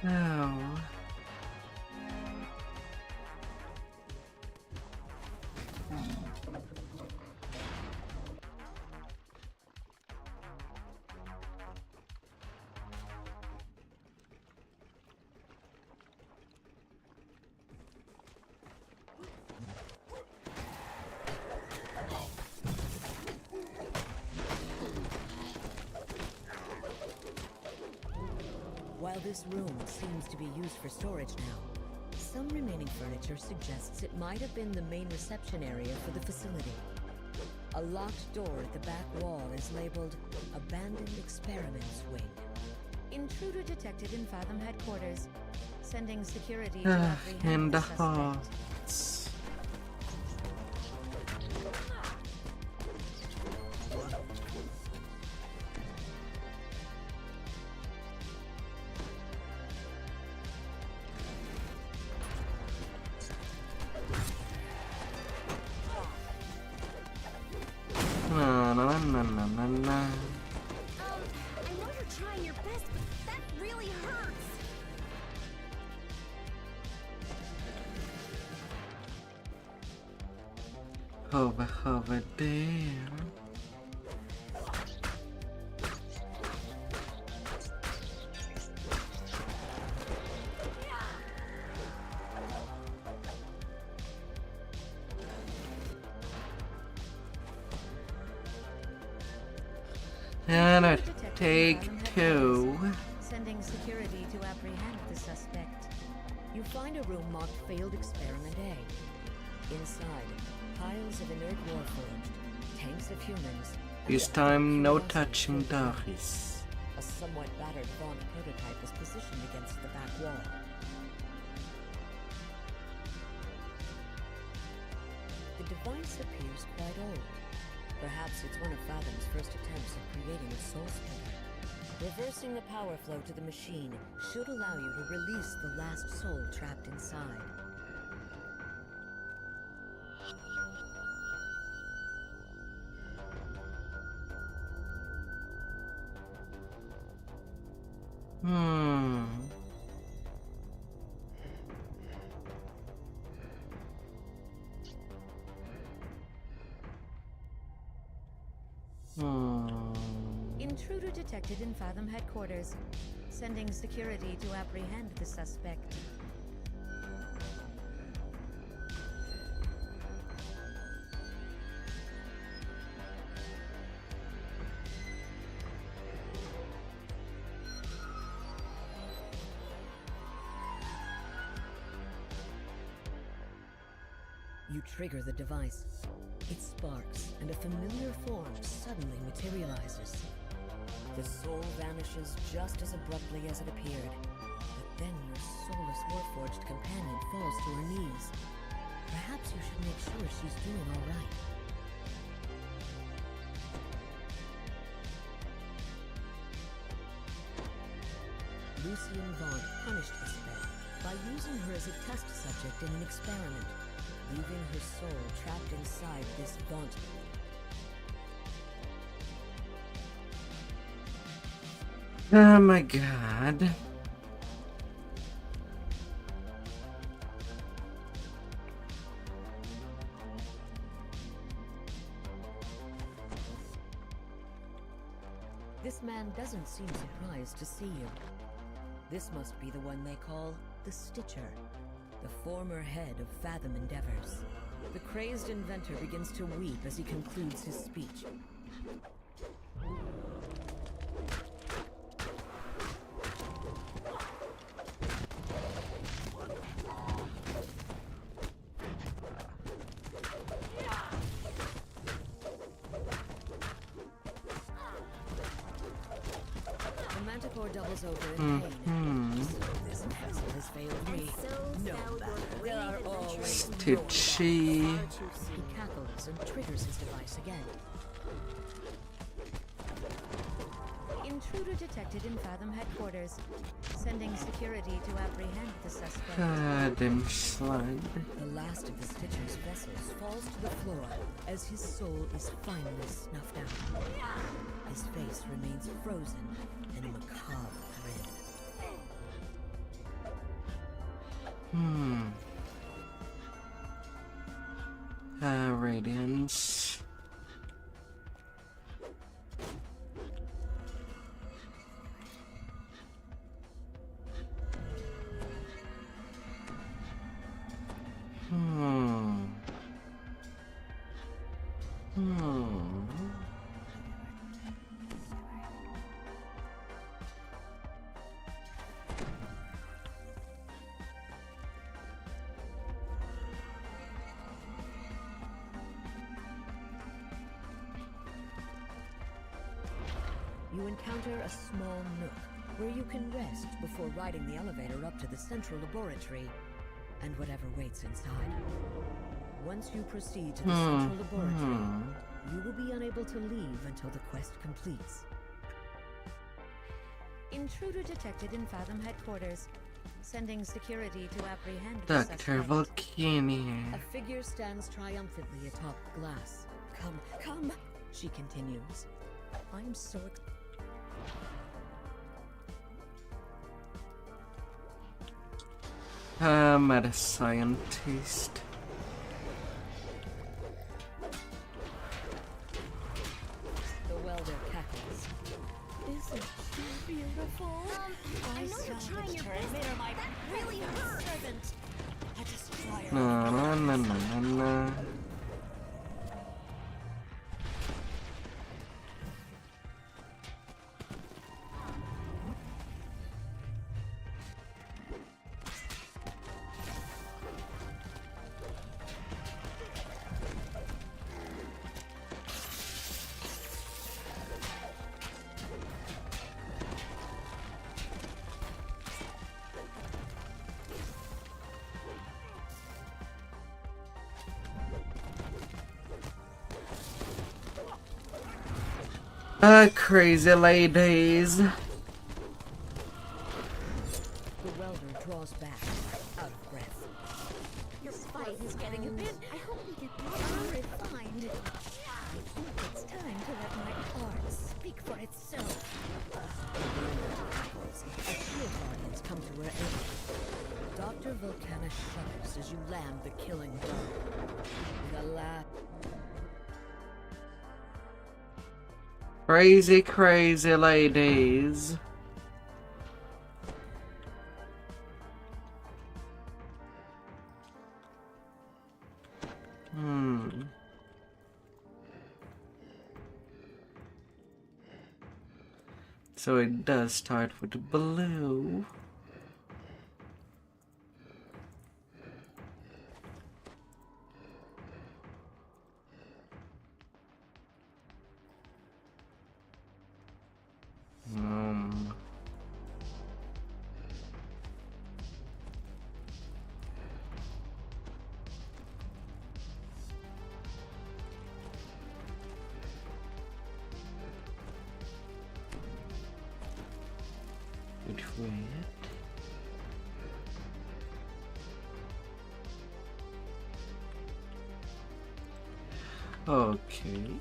No. While this room seems to be used for storage now, some remaining furniture suggests it might have been the main reception area for the facility. A locked door at the back wall is labeled Abandoned Experiments Wing. Intruder detected in Fathom headquarters. Sending security to apprehend In the the suspect. hearts. Na na na na na na. I know you're trying your best, but that really hurts. Over there. And it. Detected Take two. Sending security to apprehend the suspect. You find a room marked Failed Experiment A. Inside, piles of inert warforged, tanks of humans. This time, no touching dwarfs. A somewhat battered Vaunt prototype is positioned against the back wall. The device appears quite old. Perhaps it's one of Fathom's first attempts at creating a soul splitter. Reversing the power flow to the machine should allow you to release the last soul trapped inside. Intruder detected in Fathom headquarters. Sending security to apprehend the suspect. You trigger the device. It sparks, and a familiar form suddenly materializes. The soul vanishes just as abruptly as it appeared. But then your soulless warforged companion falls to her knees. Perhaps you should make sure she's doing all right. Lucien Vaunt punished Isabel by using her as a test subject in an experiment, leaving her soul trapped inside this Vaunt. Oh my god. This man doesn't seem surprised to see you. This must be the one they call the Stitcher, the former head of Fathom Endeavors. The crazed inventor begins to weep as he concludes his speech. Doubles over in pain. This vessel has failed me. No matter. There are always Stitchy. He cackles and triggers his device again. Intruder detected in Fathom headquarters. Sending security to apprehend the suspect. Goddamn slide. The last of the Stitcher's vessels falls to the floor as his soul is finally snuffed out. His face remains frozen in a macabre grin. Radiance. You encounter a small nook where you can rest before riding the elevator up to the central laboratory and whatever waits inside. Once you proceed to the central laboratory, you will be unable to leave until the quest completes. Intruder detected in Fathom headquarters. Sending security to apprehend the suspect. Dr. Volcani. A figure stands triumphantly atop glass. Come, come, she continues. I'm so Mad scientist. The welder cackles. Isn't she beautiful? I know you're trying your best, but that really hurt. Servant, a destroyer. Na na na na na. Crazy ladies. The welder draws back, out of breath. Your fight is getting a bit. I hope we get more refined. I think it's time to let my art speak for itself. A shield guardians come to her aid. Dr. Volcana shudders as you land the killing blow. With a laugh. Crazy, crazy ladies. So it does start with blue. Okay.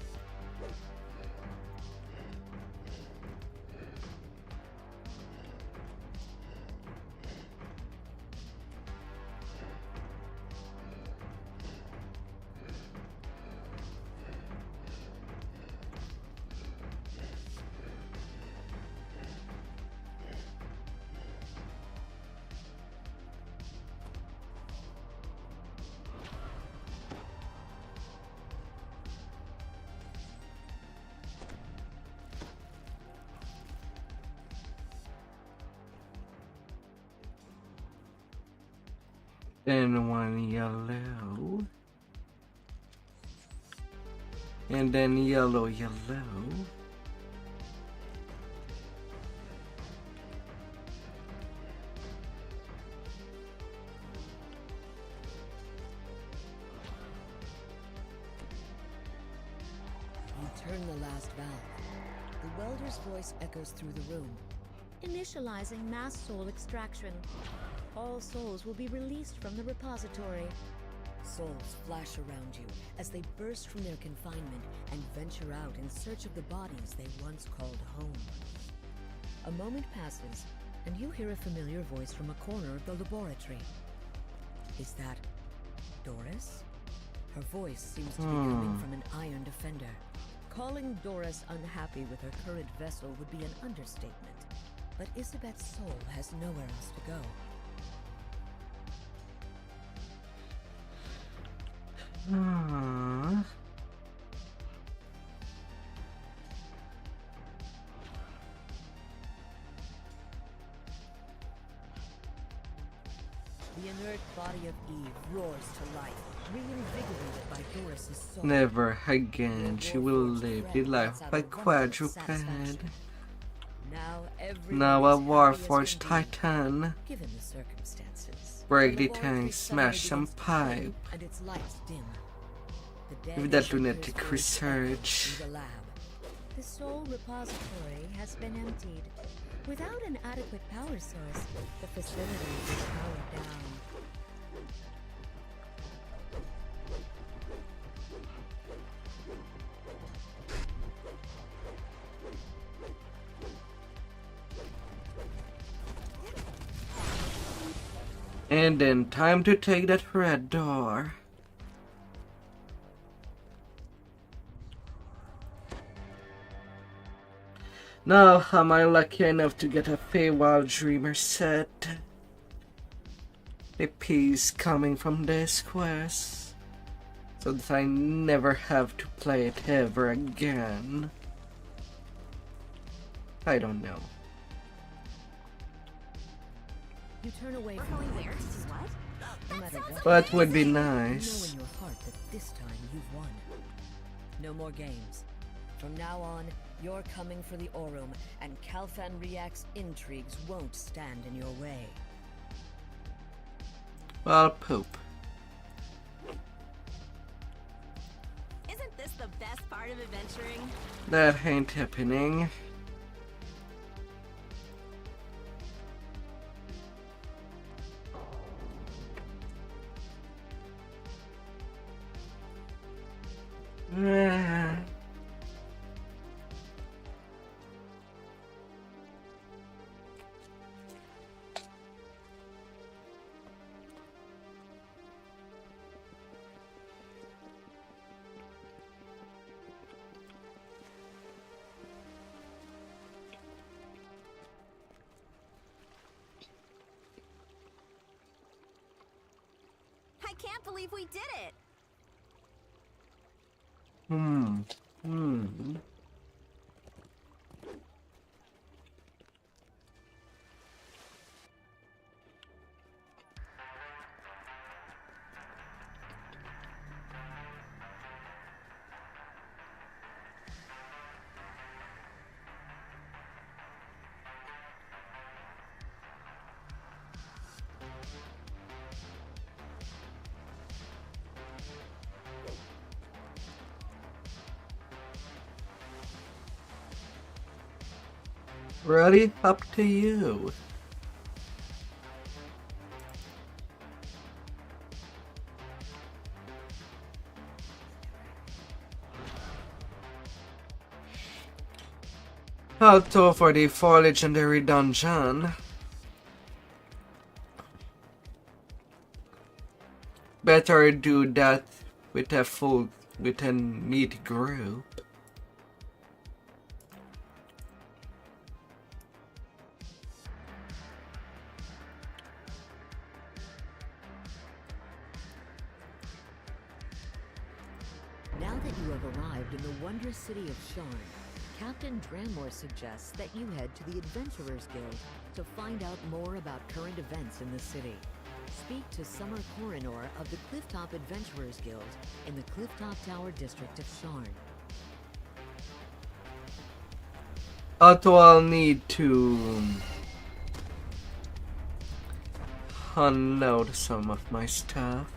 Then one yellow. And then yellow, yellow. You turn the last valve. The welder's voice echoes through the room. Initializing mass soul extraction. All souls will be released from the repository. Souls flash around you as they burst from their confinement and venture out in search of the bodies they once called home. A moment passes, and you hear a familiar voice from a corner of the laboratory. Is that Doris? Her voice seems to be coming from an iron defender. Calling Doris unhappy with her current vessel would be an understatement. But Isabet's soul has nowhere else to go. The inert body of Eve roars to life, reinvigorated by Doris's soul. Never again she will live the life by quadruped. Now a warforged titan. Given the circumstances. Break the tank, smash some pipe. And its lights dim. With that lunatic research. The soul repository has been emptied. Without an adequate power source, the facility is powered down. And then time to take that red door. Now am I lucky enough to get a Feywild Dreamer set. The piece coming from this quest, so that I never have to play it ever again. I don't know. You turn away from the where? What? No matter what. But would be You know nice. in your heart that this time you've won. No more games. From now on, you're coming for the Aurum, and Calfan Riak's intrigues won't stand in your way. Well, poop. Isn't this the best part of adventuring? That ain't happening. I can't believe we did it! Really? Up to you. Also for the 4 legendary dungeon. Better do that with a neat group. Now that you have arrived in the wondrous city of Sharn, Captain Dranmore suggests that you head to the Adventurers Guild to find out more about current events in the city. Speak to Summer Coronor of the Clifftop Adventurers Guild in the Clifftop Tower district of Sharn. Also, I'll need to unload some of my stuff.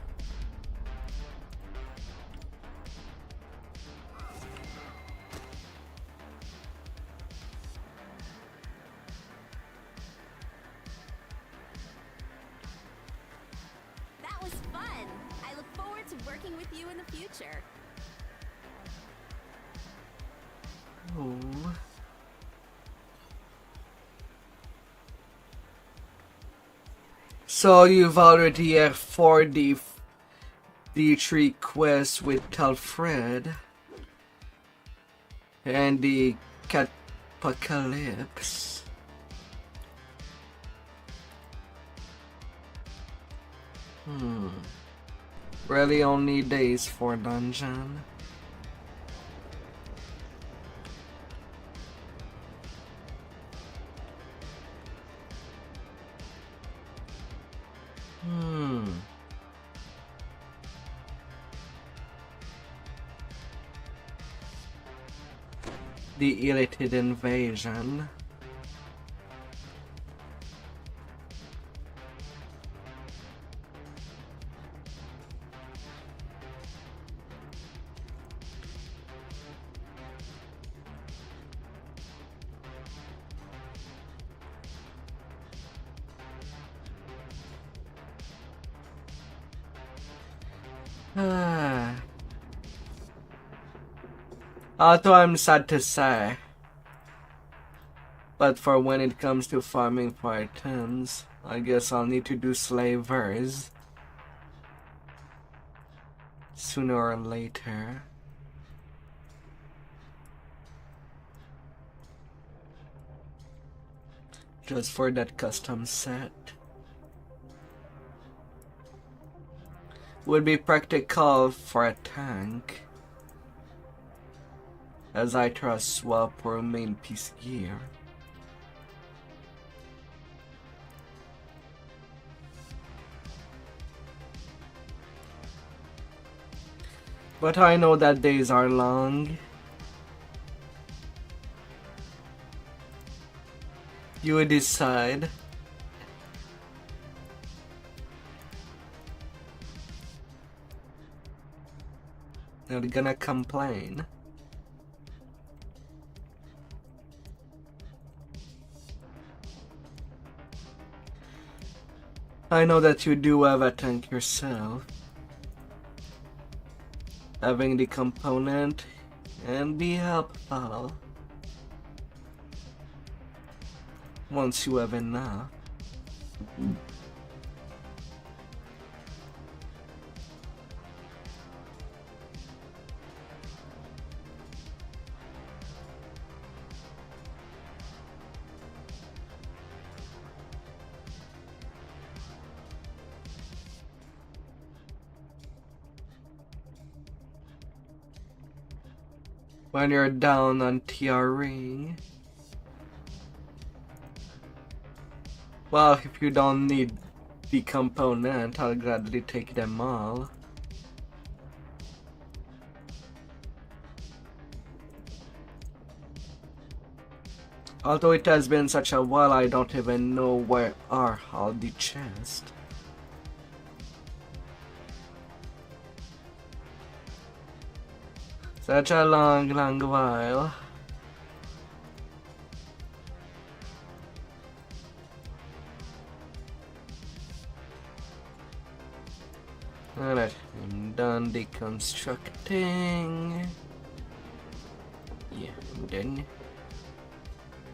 That was fun! I look forward to working with you in the future. Oh. So you've already had 4 D3 quests with Alfred and the Catpocalypse. Really only days for dungeon. The elated invasion. Although I'm sad to say, but for when it comes to farming for items, I guess I'll need to do slavers sooner or later. Just for that custom set. Would be practical for a tank, as I trust swap or main piece gear. But I know that days are long. You decide. not gonna complain. I know that you do have a tank yourself. Having the component and be helpful once you have enough. When you're down on TRing. Well, if you don't need the component, I'll gladly take them all. Although it has been such a while, I don't even know where are all the chests. Such a long while. Alright, I'm done deconstructing. Yeah, I'm done.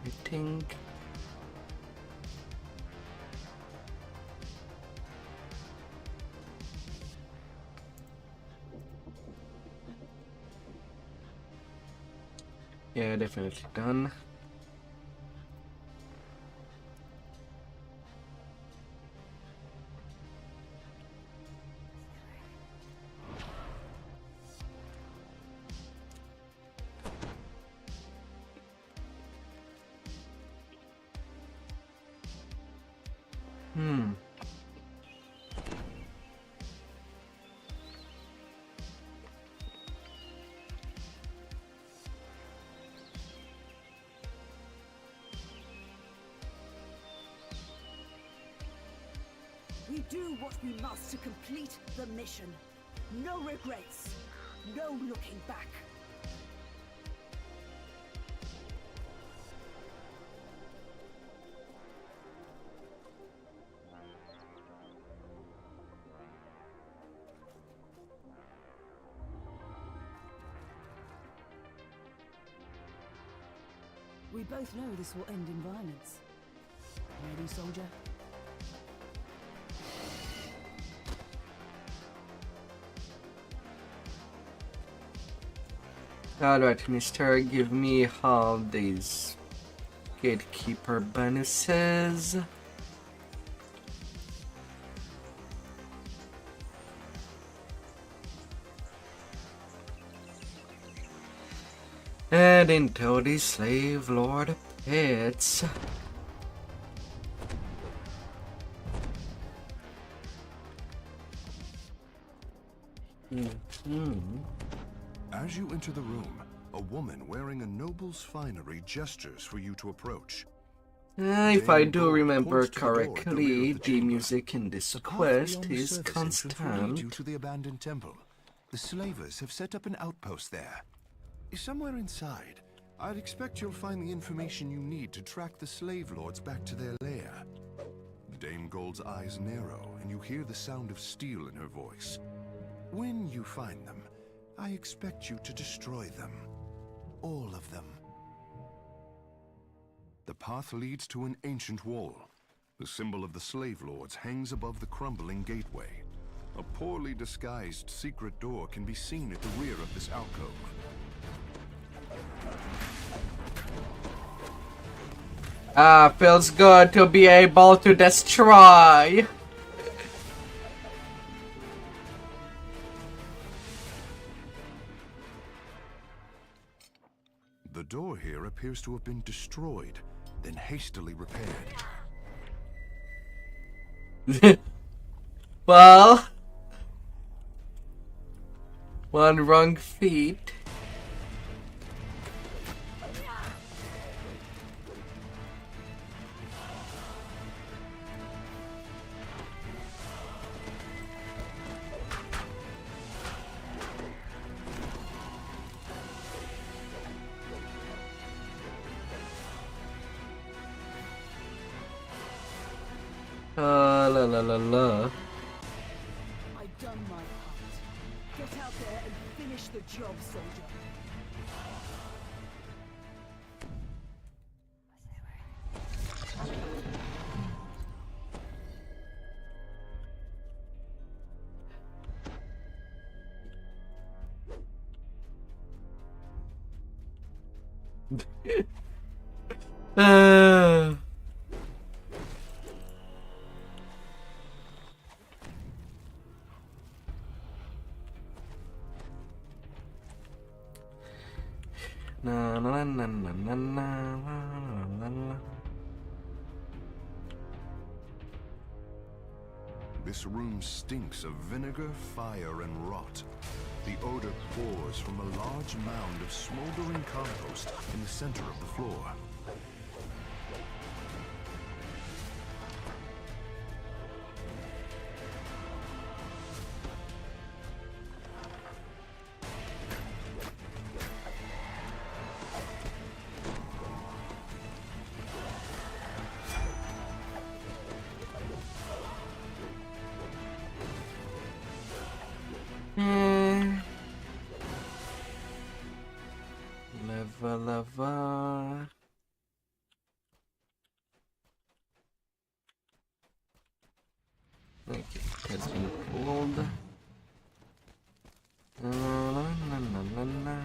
I think. Yeah, definitely done. We do what we must to complete the mission. No regrets. No looking back. We both know this will end in violence. Ready, soldier? Alright, Mr. Give me all these gatekeeper bonuses. And into the slave lord pits. As you enter the room, a woman wearing a noble's finery gestures for you to approach. If I do remember correctly, the music in this quest is constant. Due to the abandoned temple, the slavers have set up an outpost there. Somewhere inside, I'd expect you'll find the information you need to track the slave lords back to their lair. Dame Gold's eyes narrow, and you hear the sound of steel in her voice. When you find them, I expect you to destroy them. All of them. The path leads to an ancient wall. The symbol of the slave lords hangs above the crumbling gateway. A poorly disguised secret door can be seen at the rear of this alcove. Feels good to be able to destroy. The door here appears to have been destroyed, then hastily repaired. Well, one wrong feet. La la la la. I've done my part. Get out there and finish the job, soldier. Na na na na na na na na. This room stinks of vinegar, fire, and rot. The odor pours from a large mound of smoldering compost in the center of the floor. Lava. Okay, that's been pulled. Na na na na na.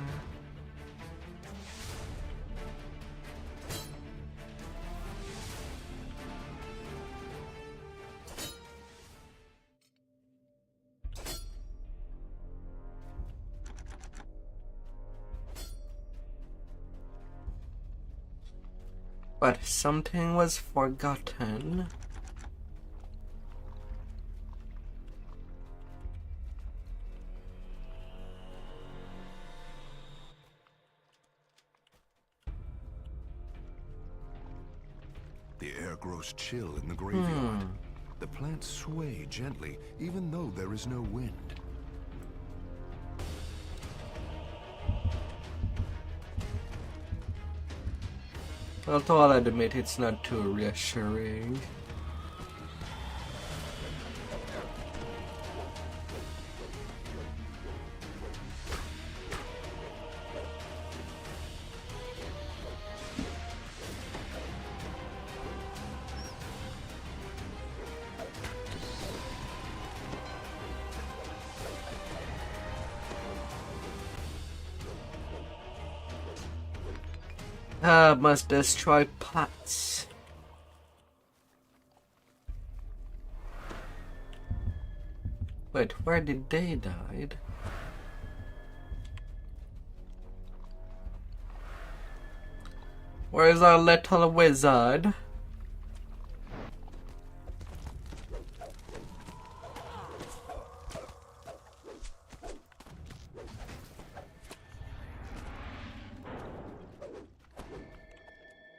But something was forgotten. The air grows chill in the graveyard. The plants sway gently, even though there is no wind. Although I'll admit it's not too reassuring. Must destroy pots. Wait, where did they die? Where's our little wizard?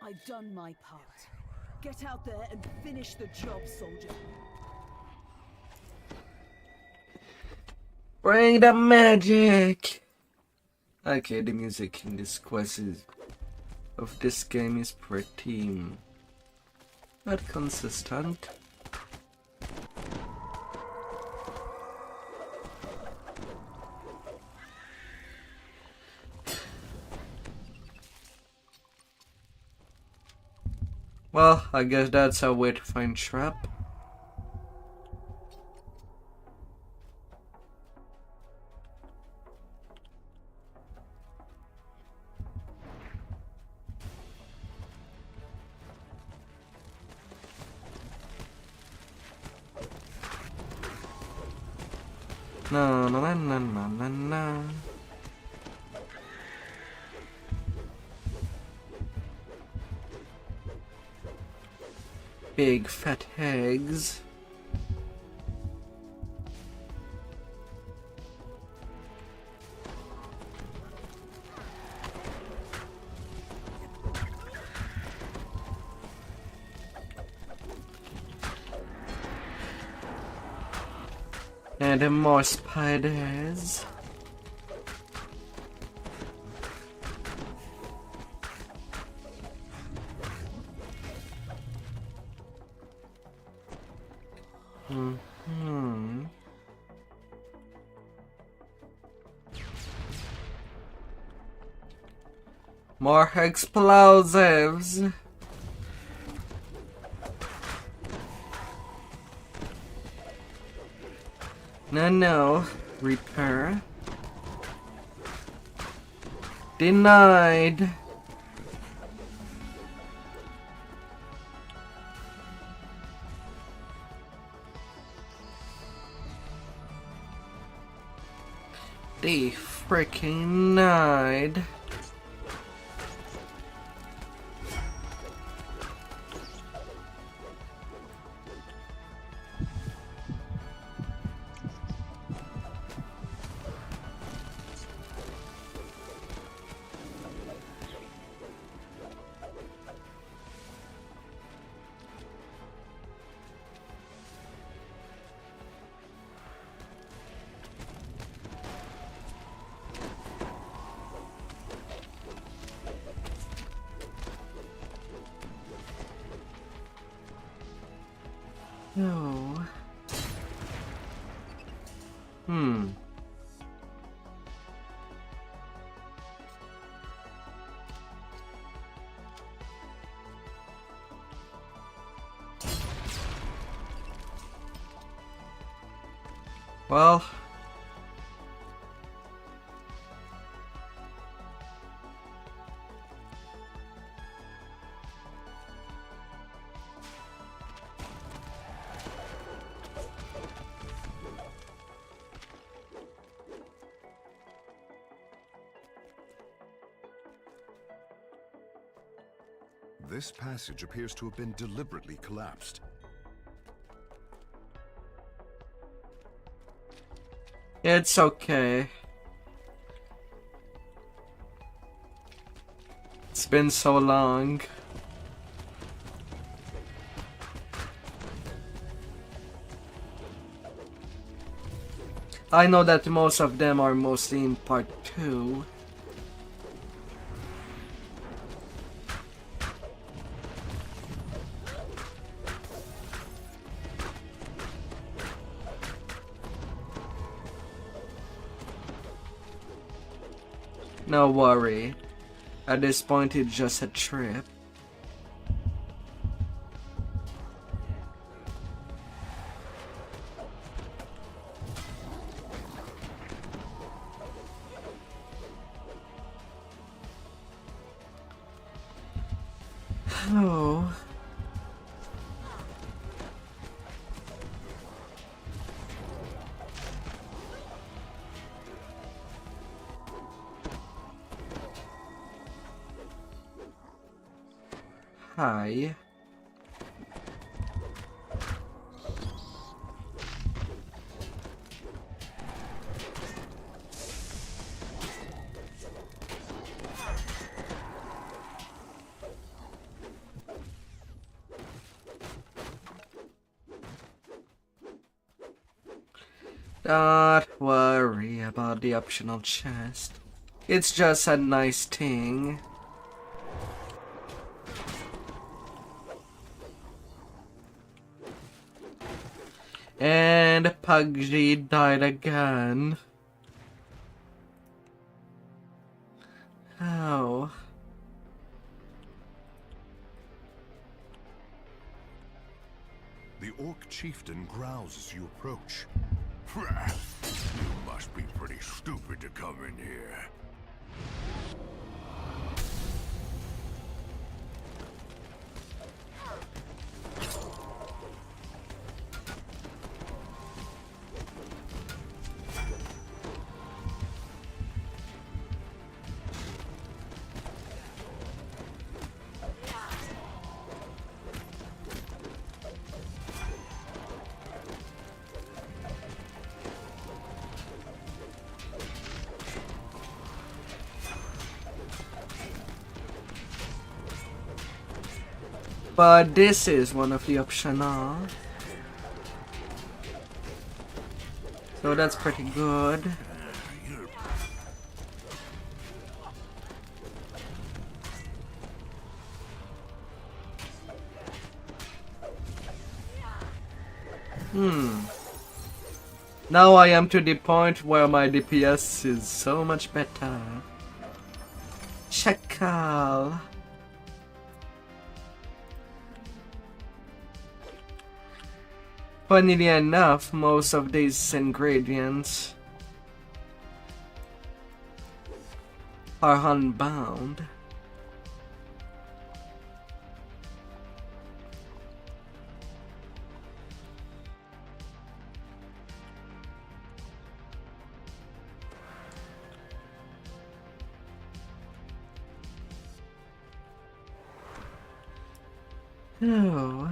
I've done my part. Get out there and finish the job, soldier. Bring the magic! Okay, the music in this quest of this game is pretty not consistent. Well, I guess that's our way to find trap. No, no, no, no, no, no, no. Big fat eggs. And more spiders. More explosives. No. Repair. Denied. They freaking denied. No. Well, This passage appears to have been deliberately collapsed. it's okay. It's been so long. I know that most of them are mostly in part 2. No worry. At this point, it's just a trip. Oh. Hi. Don't worry about the optional chest. It's just a nice thing. And Puggy died again. How? The Orc chieftain growls as you approach. You must be pretty stupid to come in here. But this is one of the optional. So that's pretty good. Now I am to the point where my DPS is so much better. Chacal. Funnily enough, most of these ingredients are unbound. Oh.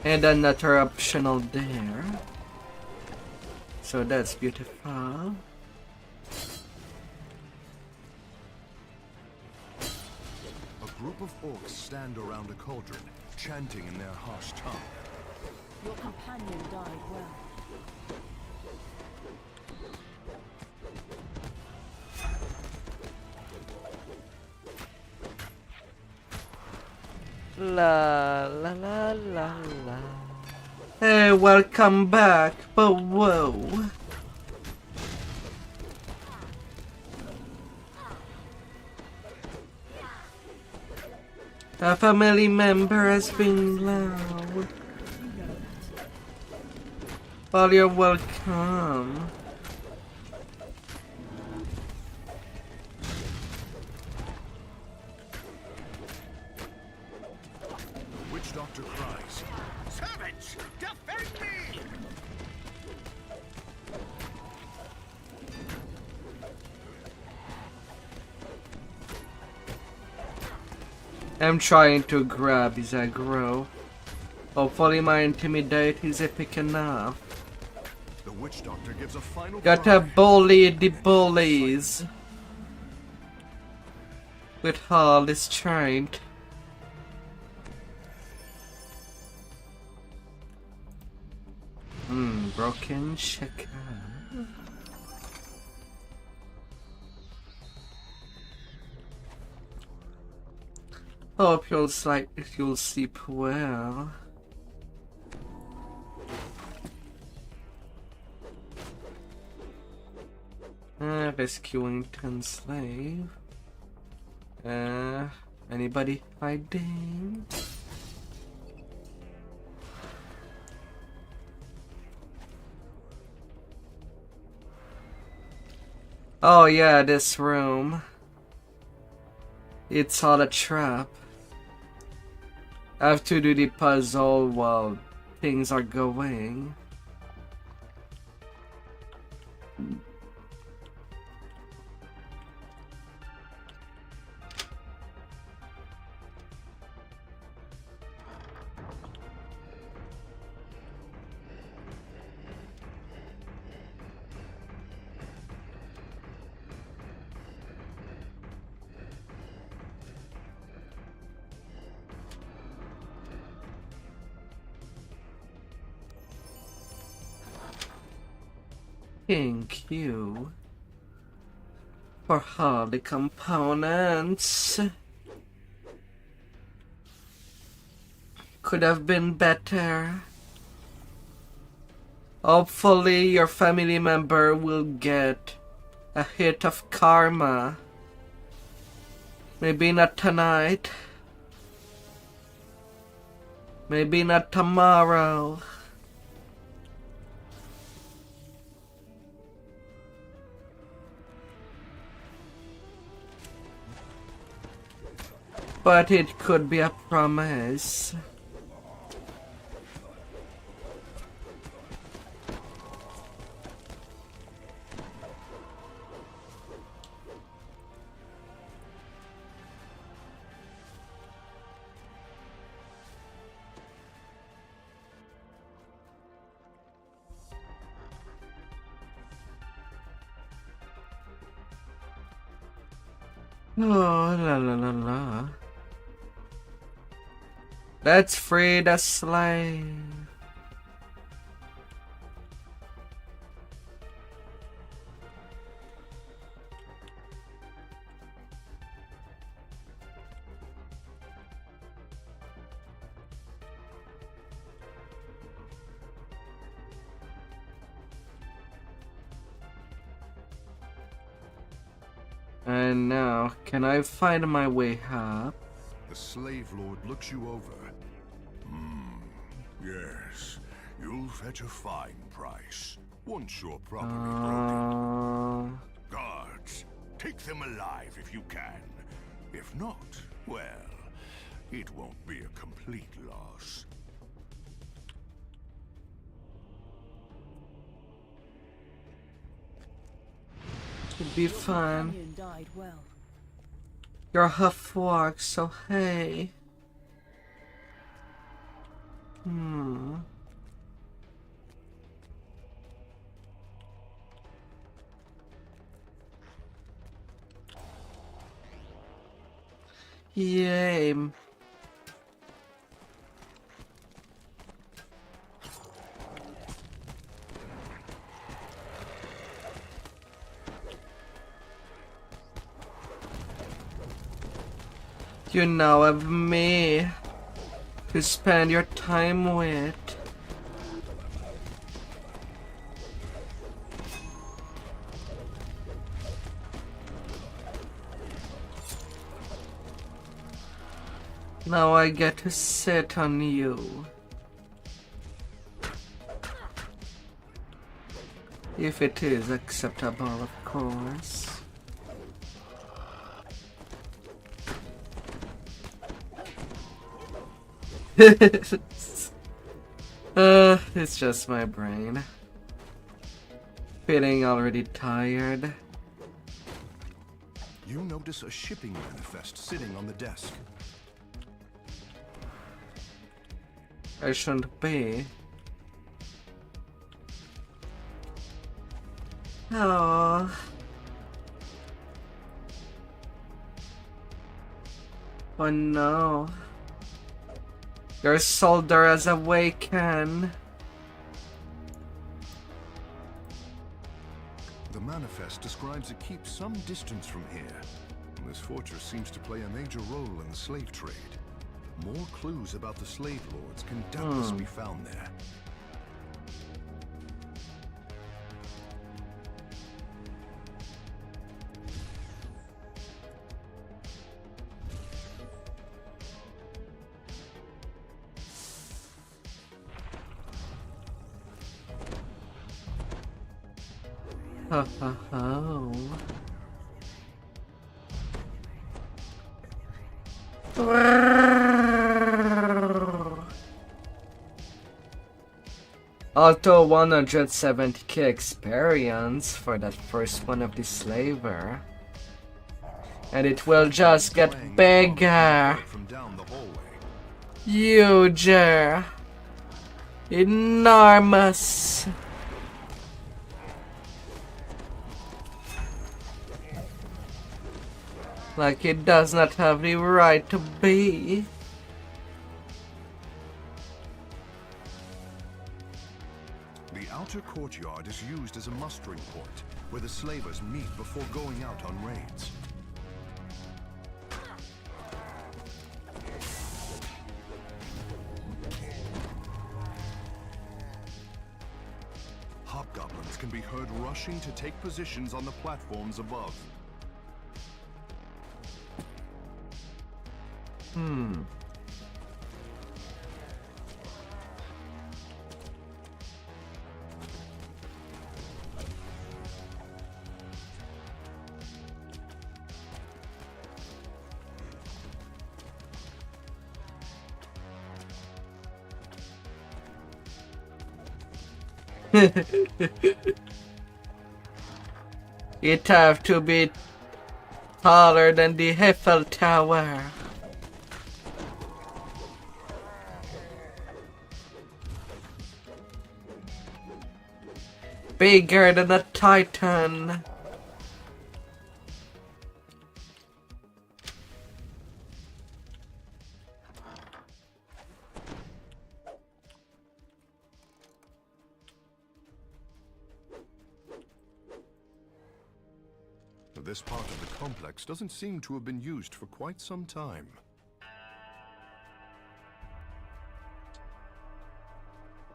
And another optional there. So that's beautiful. A group of orcs stand around a cauldron, chanting in their harsh tongue. Your companion died well. La la la la la. Hey, welcome back. But whoa. A family member has been loud. Well, you're welcome. Witch Doctor cries, Savage! Defend me! I'm trying to grab his aggro. Hopefully my intimidate is epic enough. The Witch Doctor gives a final Gotta cry. bully the bullies with all this strength. Broken checker. Hope you'll sleep well. Rescuing 10 slave. Anybody hiding? Oh yeah, this room. It's all a trap. I have to do the puzzle while things are going. Thank you for all the components. Could have been better. Hopefully your family member will get a hit of karma. Maybe not tonight. Maybe not tomorrow. But it could be a promise. Oh, la la la la. Let's free the slave. And now, can I find my way up? The slave lord looks you over. Yes, you'll fetch a fine price once you're properly broken. Guards, take them alive if you can. If not, well, it won't be a complete loss. It'd be fun. Companion died well. Your hoof walks, so hey. Yay. You now have me to spend your time with. Now I get to sit on you. If it is acceptable, of course. It's just my brain. Feeling already tired. You notice a shipping manifest sitting on the desk. I shouldn't be. Oh. Oh no. Your soldier has awakened. The manifest describes it keeps some distance from here. This fortress seems to play a major role in the slave trade. More clues about the slave lords can doubtless be found there. Ha ha ha. Auto 170k experience for that first one of the slaver. And it will just get bigger. Huger. Enormous. Like it does not have the right to be. The outer courtyard is used as a mustering point, where the slavers meet before going out on raids. Hobgoblins can be heard rushing to take positions on the platforms above. It have to be taller than the Eiffel Tower. Bigger than a Titan. this part of the complex doesn't seem to have been used for quite some time.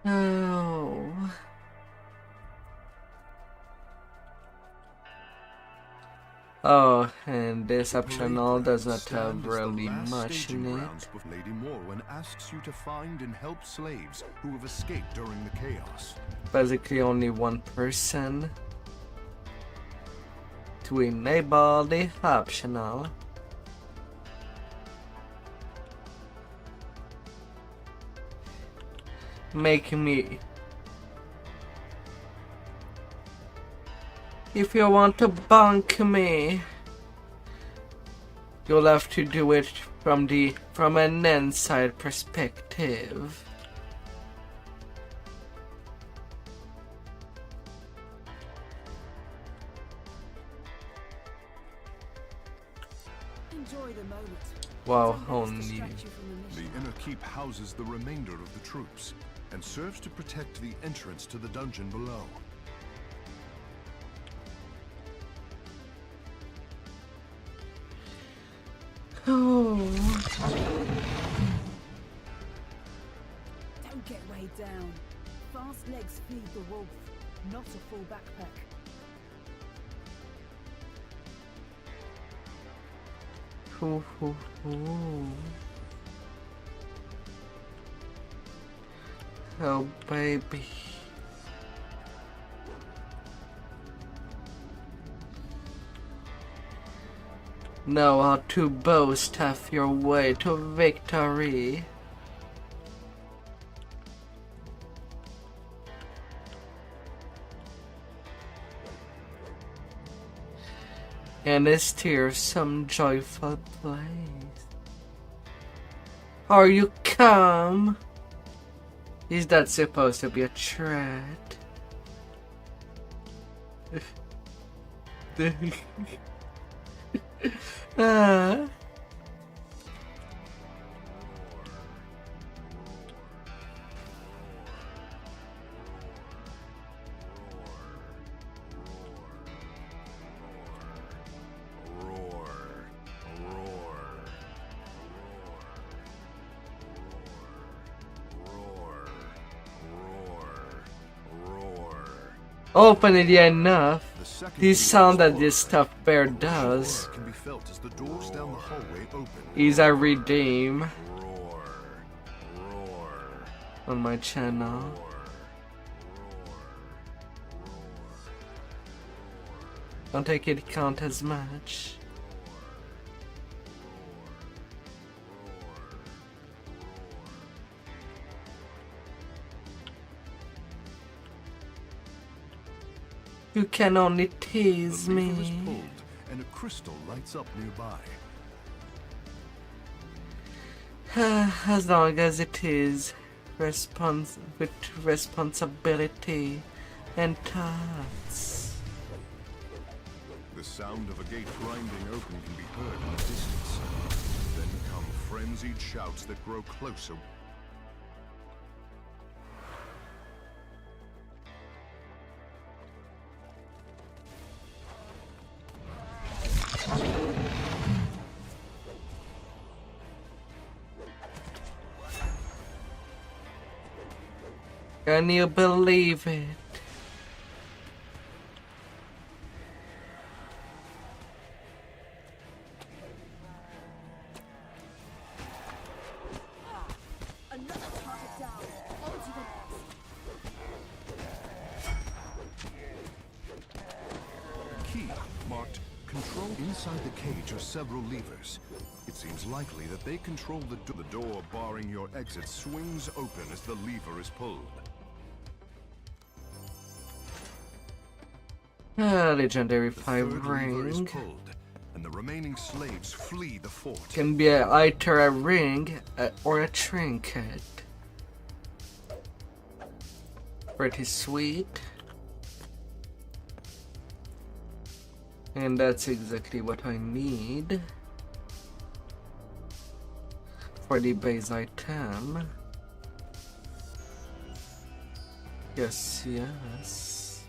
Oh. Oh, and this optional does not have really much in it. Lady Morwen asks you to find and help slaves who have escaped during the chaos. Basically only one person to enable the optional. Make me. If you want to bunk me, you'll have to do it from an inside perspective. Enjoy the moment. Wow, Don't let us only. distract you from the mission. The inner keep houses the remainder of the troops and serves to protect the entrance to the dungeon below. Oh. Don't get weighed down. Fast legs feed the wolf, not a full backpack. Hoo, hoo, hoo. Oh, baby. Know how to boast of your way to victory. And is here some joyful place? Are you calm? Is that supposed to be a threat? Ah. Open it enough. The sound that this stuff bear does Can be felt as the doors down the hallway open. is a redeem on my channel. Don't take it count as much. You can only tease The lever is me. pulled, and a crystal lights up nearby. As long as it is with responsibility and thoughts. The sound of a gate grinding open can be heard in the distance. Then come frenzied shouts that grow closer. Can you believe it? Another target down. On to the next. Key marked control. Inside the cage are several levers. It seems likely that they control the door barring your exit swings open as the lever is pulled. Legendary The 5 third lever is ring. pulled, and the remaining slaves flee the fort. Can be either a ring or a trinket. Pretty sweet. And that's exactly what I need for the base item. Yes, yes.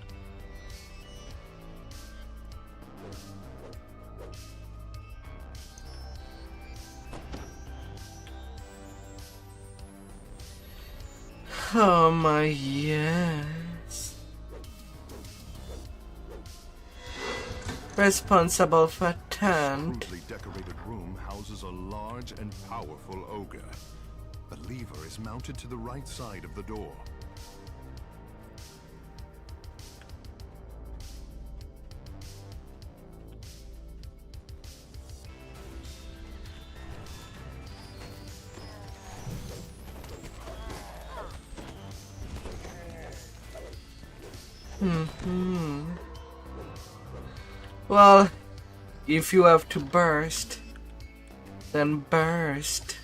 Oh my yes. Responsible for tent. This crudely decorated room houses a large and powerful ogre. A lever is mounted to the right side of the door. Well, if you have to burst, then burst.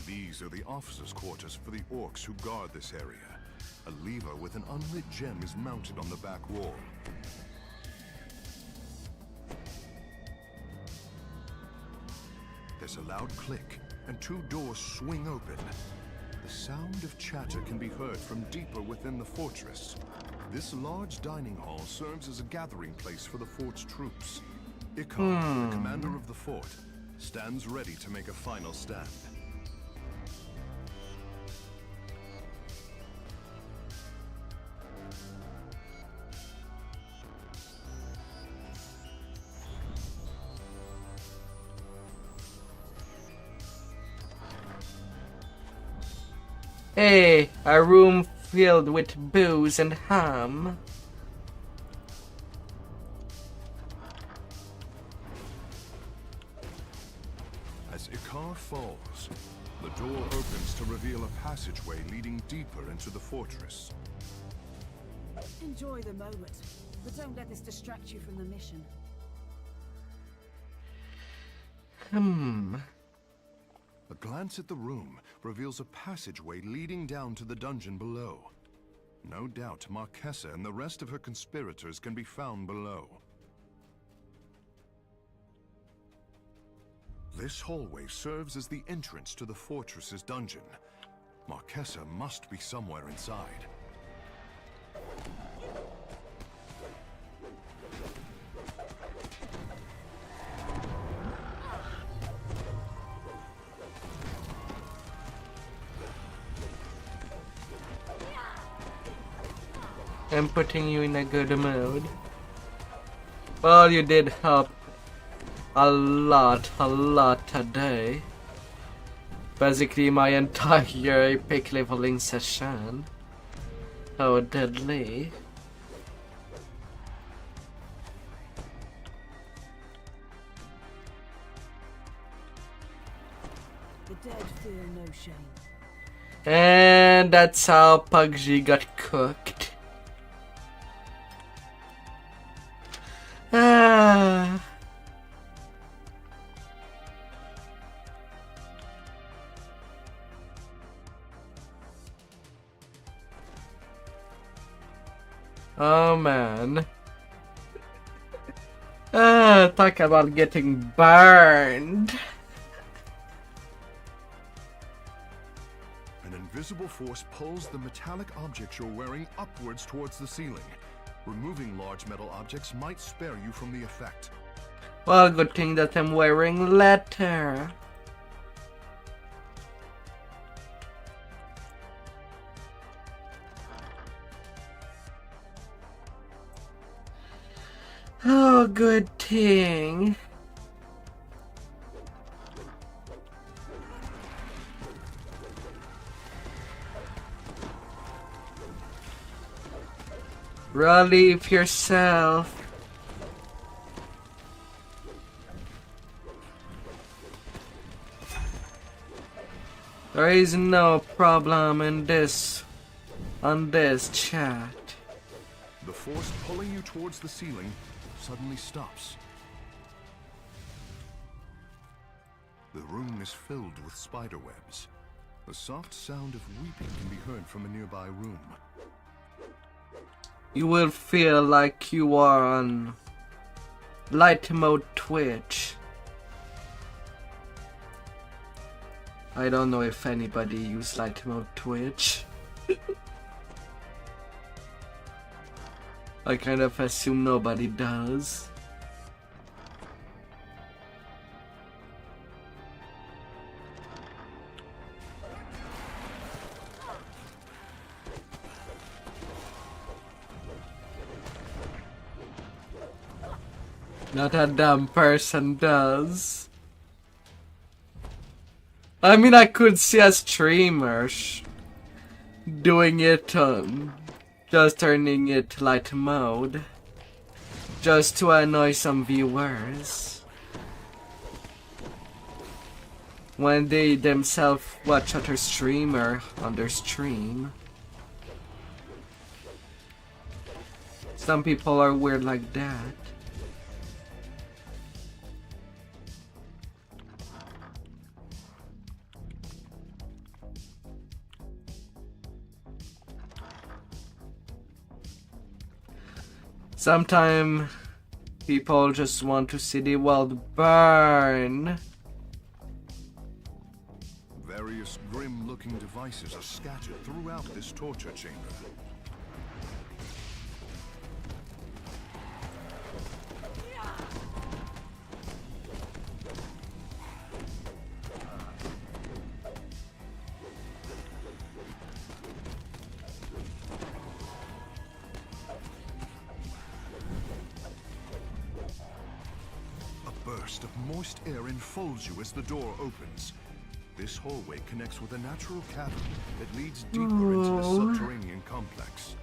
These are the officers' quarters for the orcs who guard this area. A lever with an unlit gem is mounted on the back wall. There's a loud click, and two doors swing open. The sound of chatter can be heard from deeper within the fortress. This large dining hall serves as a gathering place for the fort's troops. Ikar, the commander of the fort, stands ready to make a final stand. Hey, a room filled with booze and ham. As Ikar falls, the door opens to reveal a passageway leading deeper into the fortress. Enjoy the moment, but don't let this distract you from the mission. A glance at the room reveals a passageway leading down to the dungeon below. No doubt Marquesa and the rest of her conspirators can be found below. This hallway serves as the entrance to the fortress's dungeon. Marquesa must be somewhere inside. I'm putting you in a good mood. Well, you did help a lot today. Basically my entire epic leveling session. How deadly. The dead feel no shame. And that's how Puggy got cooked. Oh man. Talk about getting burned. An invisible force pulls the metallic object you're wearing upwards towards the ceiling. Removing large metal objects might spare you from the effect. Well, good thing that I'm wearing leather. Oh, good thing. Relieve yourself. There is no problem in this, on this chat. The force pulling you towards the ceiling suddenly stops. The room is filled with spider webs. The soft sound of weeping can be heard from a nearby room. You will feel like you are on Light mode Twitch. I don't know if anybody use light mode Twitch. I kind of assume nobody does. Not a dumb person does. I mean, I could see a streamer doing it just turning it light mode just to annoy some viewers when they themselves watch other streamer on their stream. Some people are weird like that. Sometimes people just want to see the world burn. Various grim-looking devices are scattered throughout this torture chamber. Of moist air enfolds you as the door opens. This hallway connects with a natural cavern that leads deeper into the subterranean complex.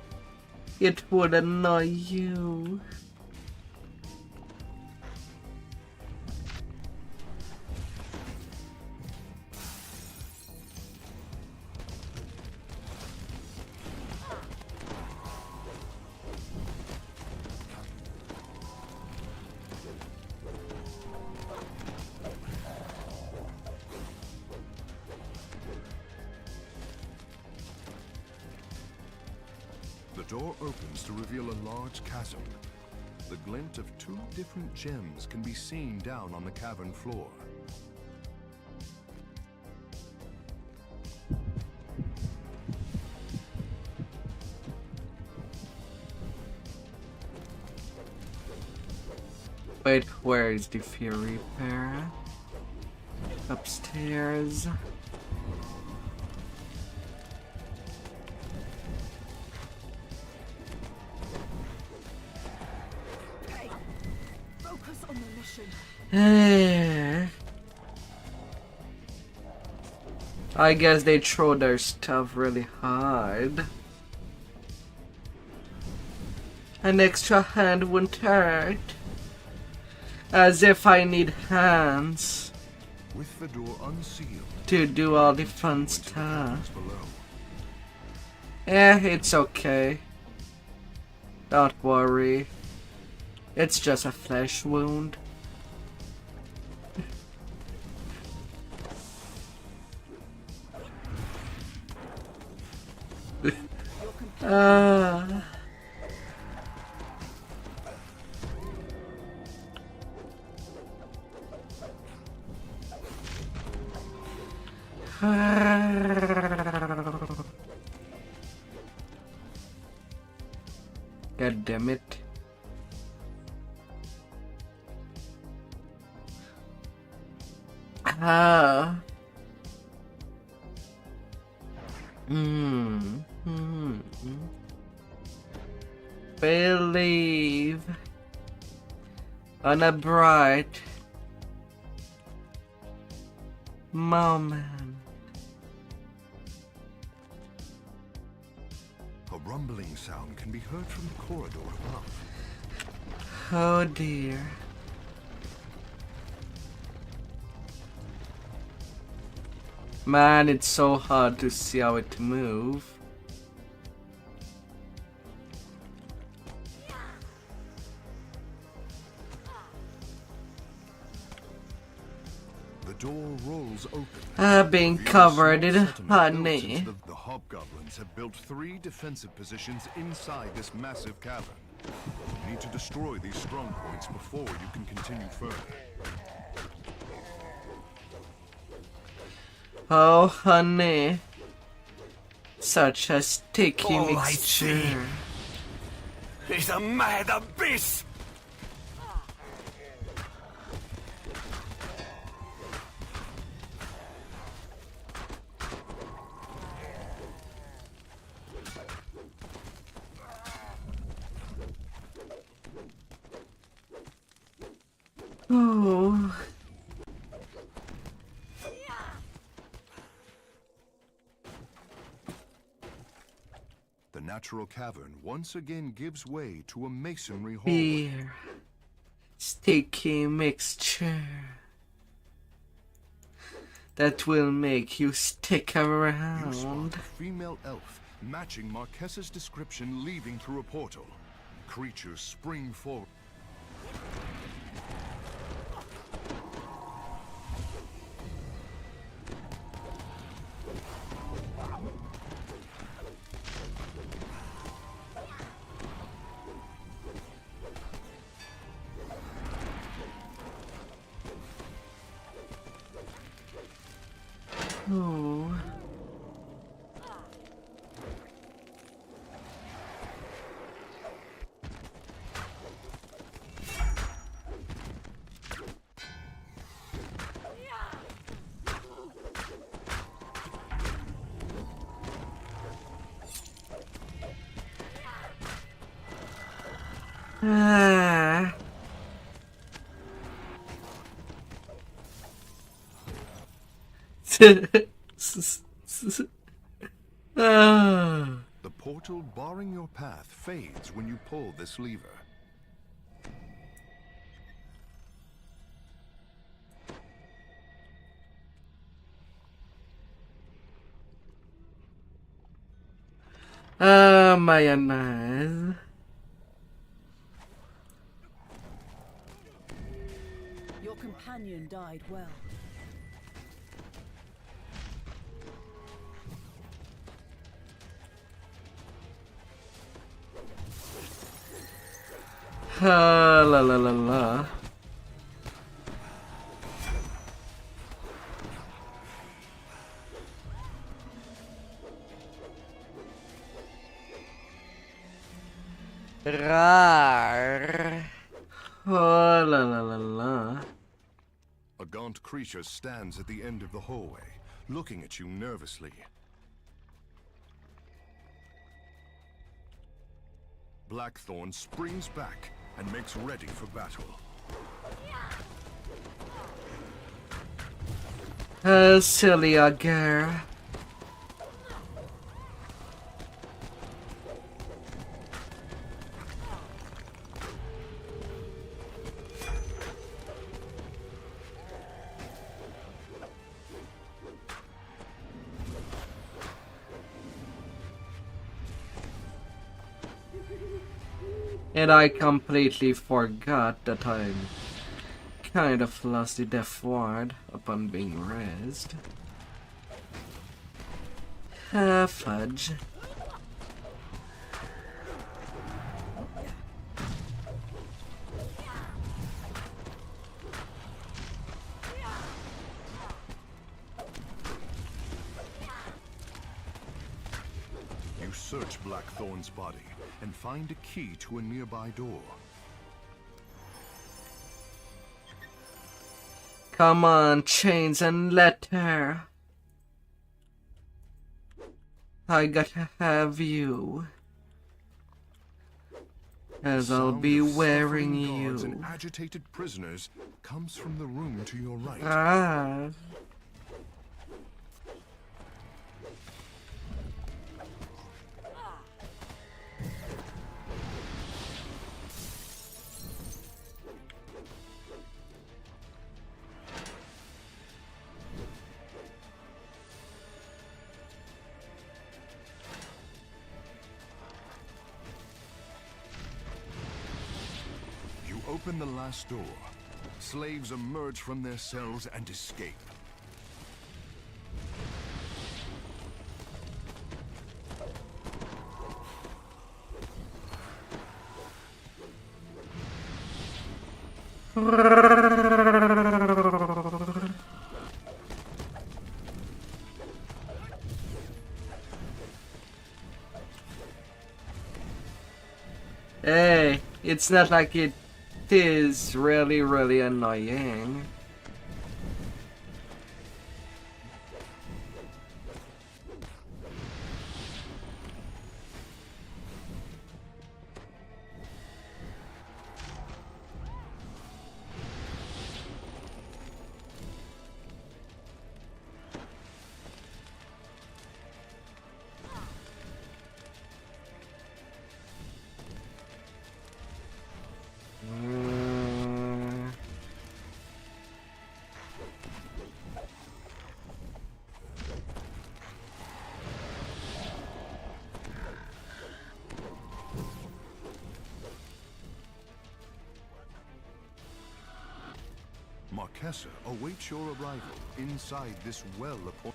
It would annoy you. The door opens to reveal a large chasm. The glint of two different gems can be seen down on the cavern floor. Wait, where is the Fury Pair? Upstairs. I guess they throw their stuff really hard. An extra hand wouldn't hurt. As if I need hands with the door unsealed to do all the fun stuff. It's okay. Don't worry. It's just a flesh wound. God damn it. Believe on a bright moment. A rumbling sound can be heard from the corridor above. Oh dear. Man, it's so hard to see how it moves. The door rolls open. Being covered in honey. The hobgoblins have built 3 defensive positions inside this massive cavern. You need to destroy these strong points before you can continue further. Oh, honey. Such a sticky All I see mixture. is a mad abyss! Oh. The natural cavern once again gives way to a masonry hallway. Beer. Sticky mixture. That will make you stick You around. spot a female elf matching Marquessa's description leaving through a portal. Creatures spring forward. Oh. Ah. Ah. The portal barring your path fades when you pull this lever. Mayonnaise. Your companion died well. La la la la. Rar. Oh, la la la la. A gaunt creature stands at the end of the hallway, looking at you nervously. Blackthorn springs back and makes ready for battle. Silly girl. And I completely forgot that I'm kind of lost the death ward upon being raised. Fudge. You search Blackthorn's body and find a key to a nearby door. Come on, chains and letter. I gotta have you. As I'll Sound be of wearing scuffling guards you. and agitated prisoners comes from the room to your right. Ah. Open the last door. Slaves emerge from their cells and escape. Hey, it's not like it is really annoying. Marquesa awaits your arrival inside this well-appointed...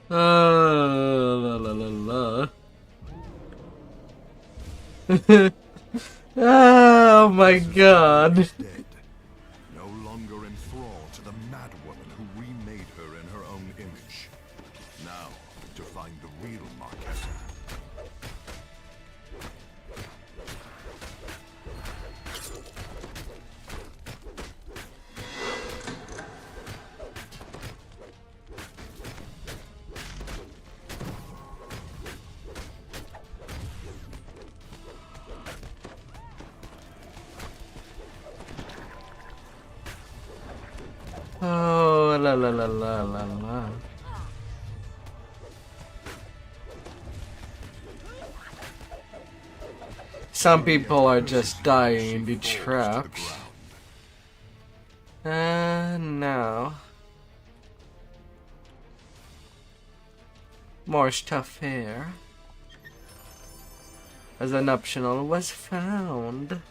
La la la la. Oh my god. Dead, no longer in thrall to the mad woman who remade her in her own image. Now, to find the real Marquesa. Oh la la la la la la. Some people are just dying in the traps. Now. More stuff here. As an optional was found.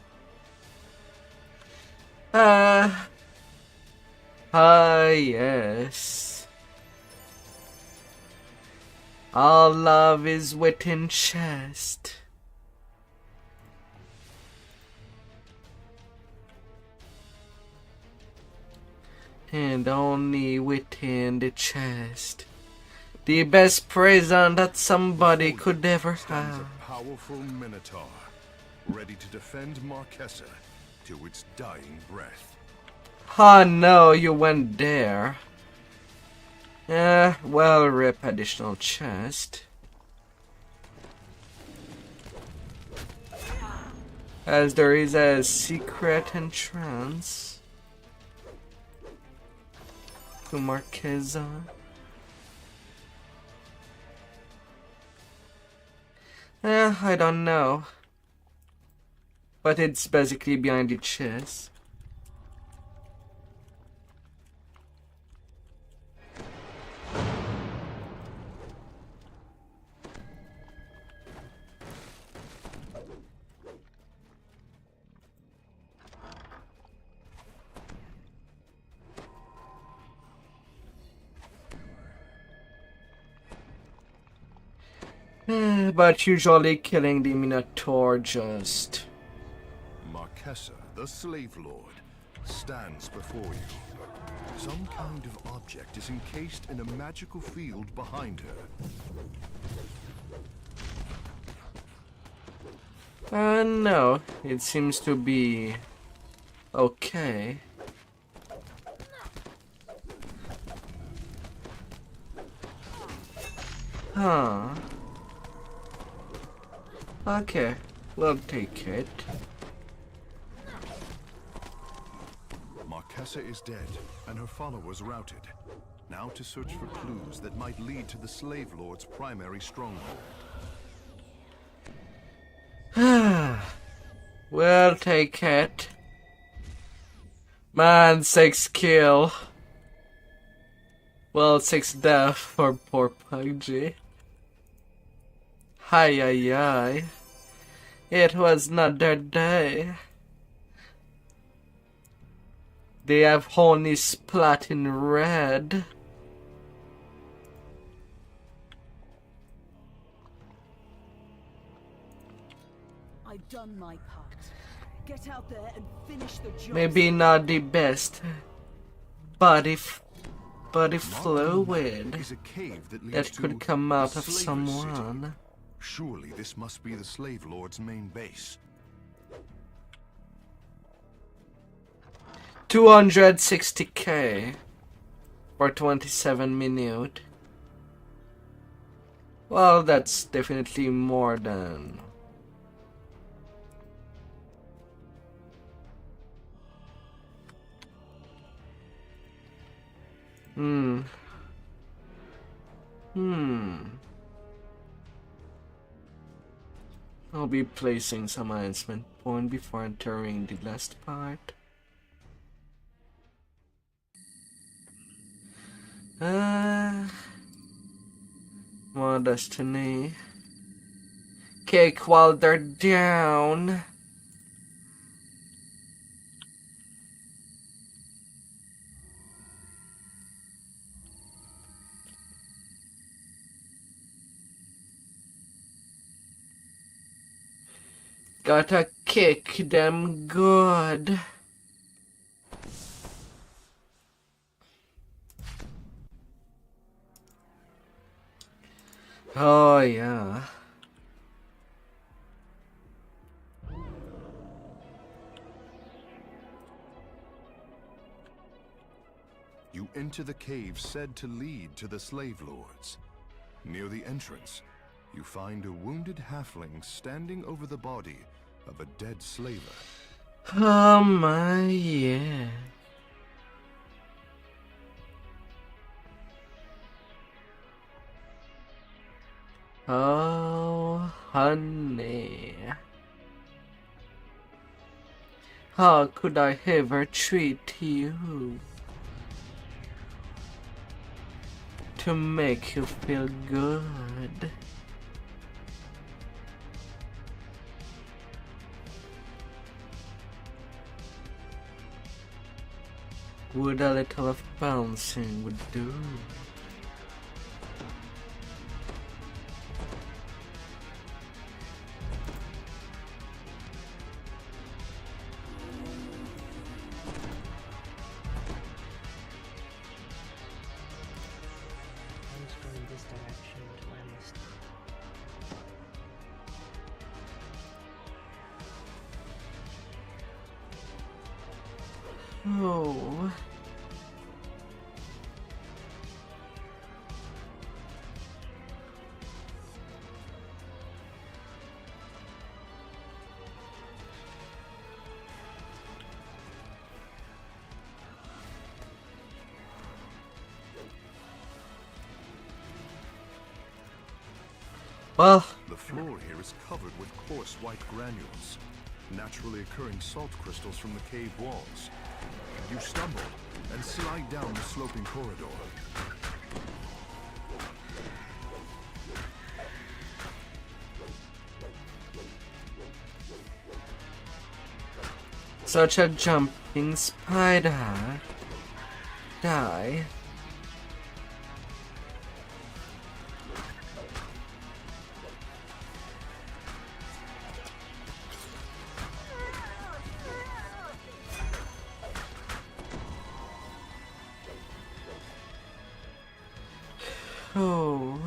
Yes. All love is within chest. And only within the chest. The best prison that somebody could ever have. A powerful minotaur, ready to defend Marquesa to its dying breath. Oh no, you went there. Well, rip additional chest. As there is a secret entrance to Marquesa. I don't know. But it's basically behind the chest. But usually killing the Minotaur just... Marquesa, the slave lord, stands before you. Some kind of object is encased in a magical field behind her. No, it seems to be... okay. Huh. Okay, we'll take it. Marquesa is dead, and her followers routed. Now to search for clues that might lead to the slave lord's primary stronghold. We'll take it. Man, 6 kill. Well, 6 death for poor PUBG. Hi, ay, ay. It was not their day. They have only splat in red. I've done my part. Get out there and finish the job. Maybe not the best, but if fluid is a cave that leads that could to come out the of Slaver's someone. City. Surely this must be the Slave Lord's main base. 260k for 27 minutes. Well, that's definitely more than. I'll be placing some enhancement point before entering the last part. More destiny. Cake while they're down. Gotta kick them good. Oh yeah. You enter the cave said to lead to the Slave Lords. Near the entrance, you find a wounded halfling standing over the body of a dead slaver. Oh my, yeah. Oh, honey. How could I ever treat you to make you feel good? Would a little of bouncing would do. Oh. Well, the floor here is covered with coarse white granules, naturally occurring salt crystals from the cave walls. You stumble and slide down the sloping corridor. Such a jumping spider. Die. Oh.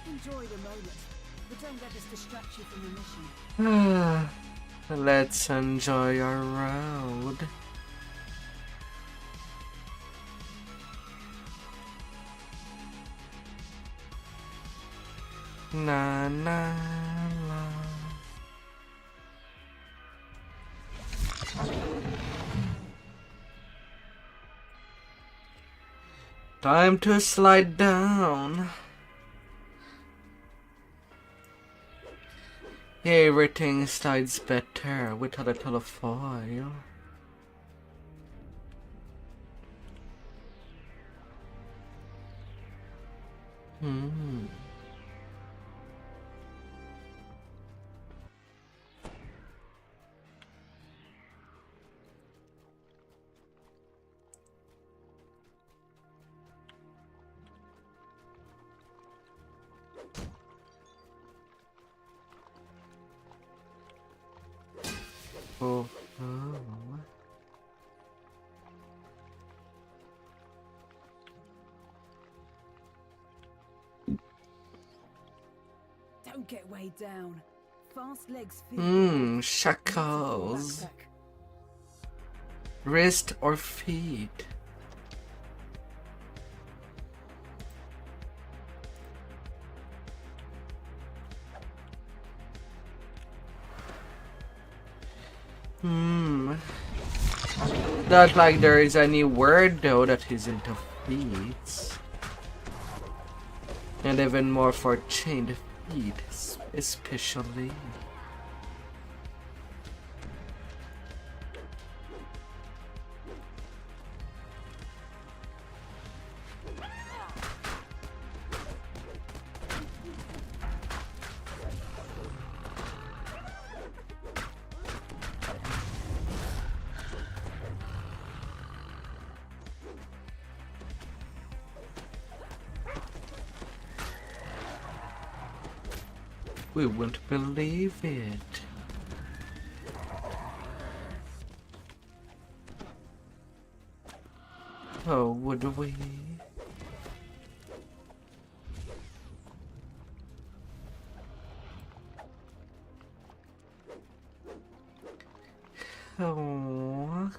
Enjoy the moment, but don't let us distract you from the mission. Let's enjoy our road. Na na la. Time to slide down. Everything starts better with a little foil. Oh. Don't get weighed down. Fast legs feel Shackles. Wrist or feet? Not like there is any word though that is into feet. And even more for chained feet, especially. We won't believe it. Oh, would we? Oh.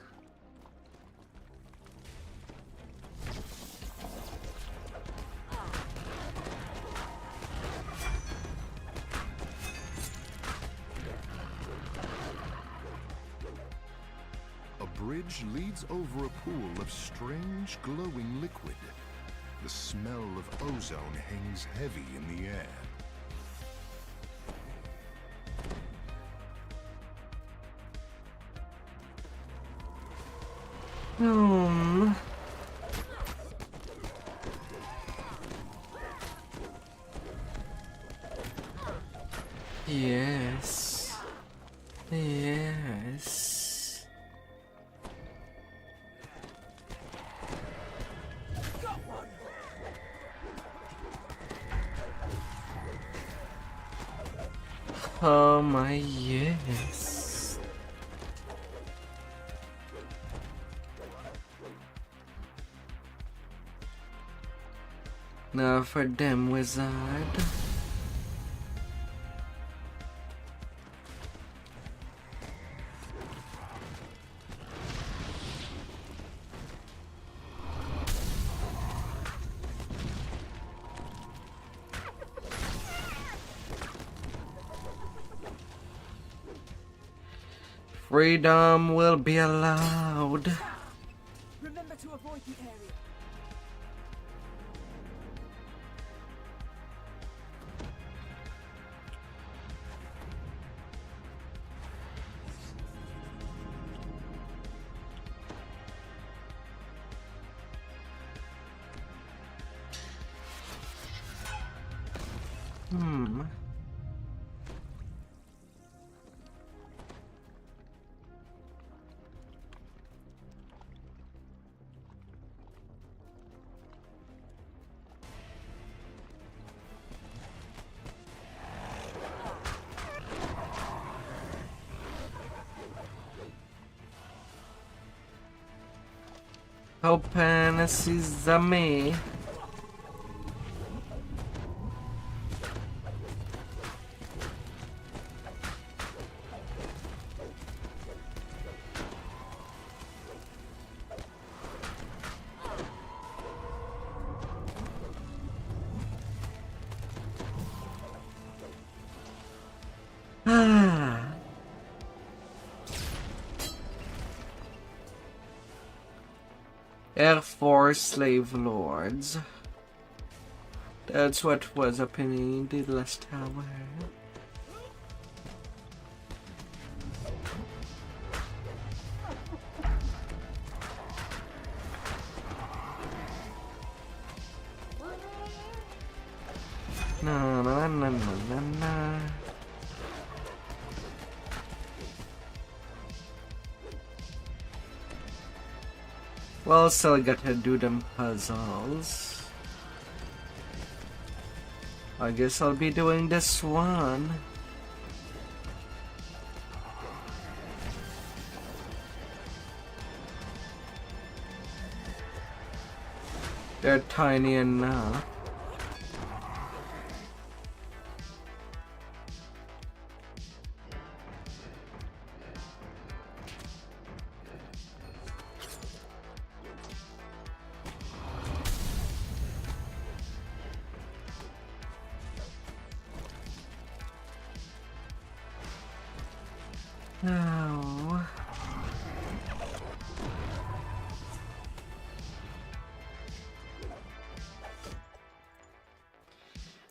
Bridge leads over a pool of strange glowing liquid. The smell of ozone hangs heavy in the air. Yes. Yes. Oh my yes. Now for them, wizard. Freedom will be allowed. Remember to avoid the area. Open sesame. Air Force slave lords. That's what was happening in the last tower. Na na na na na na. Well, still gotta do them puzzles. I guess I'll be doing this one. They're tiny enough. Now,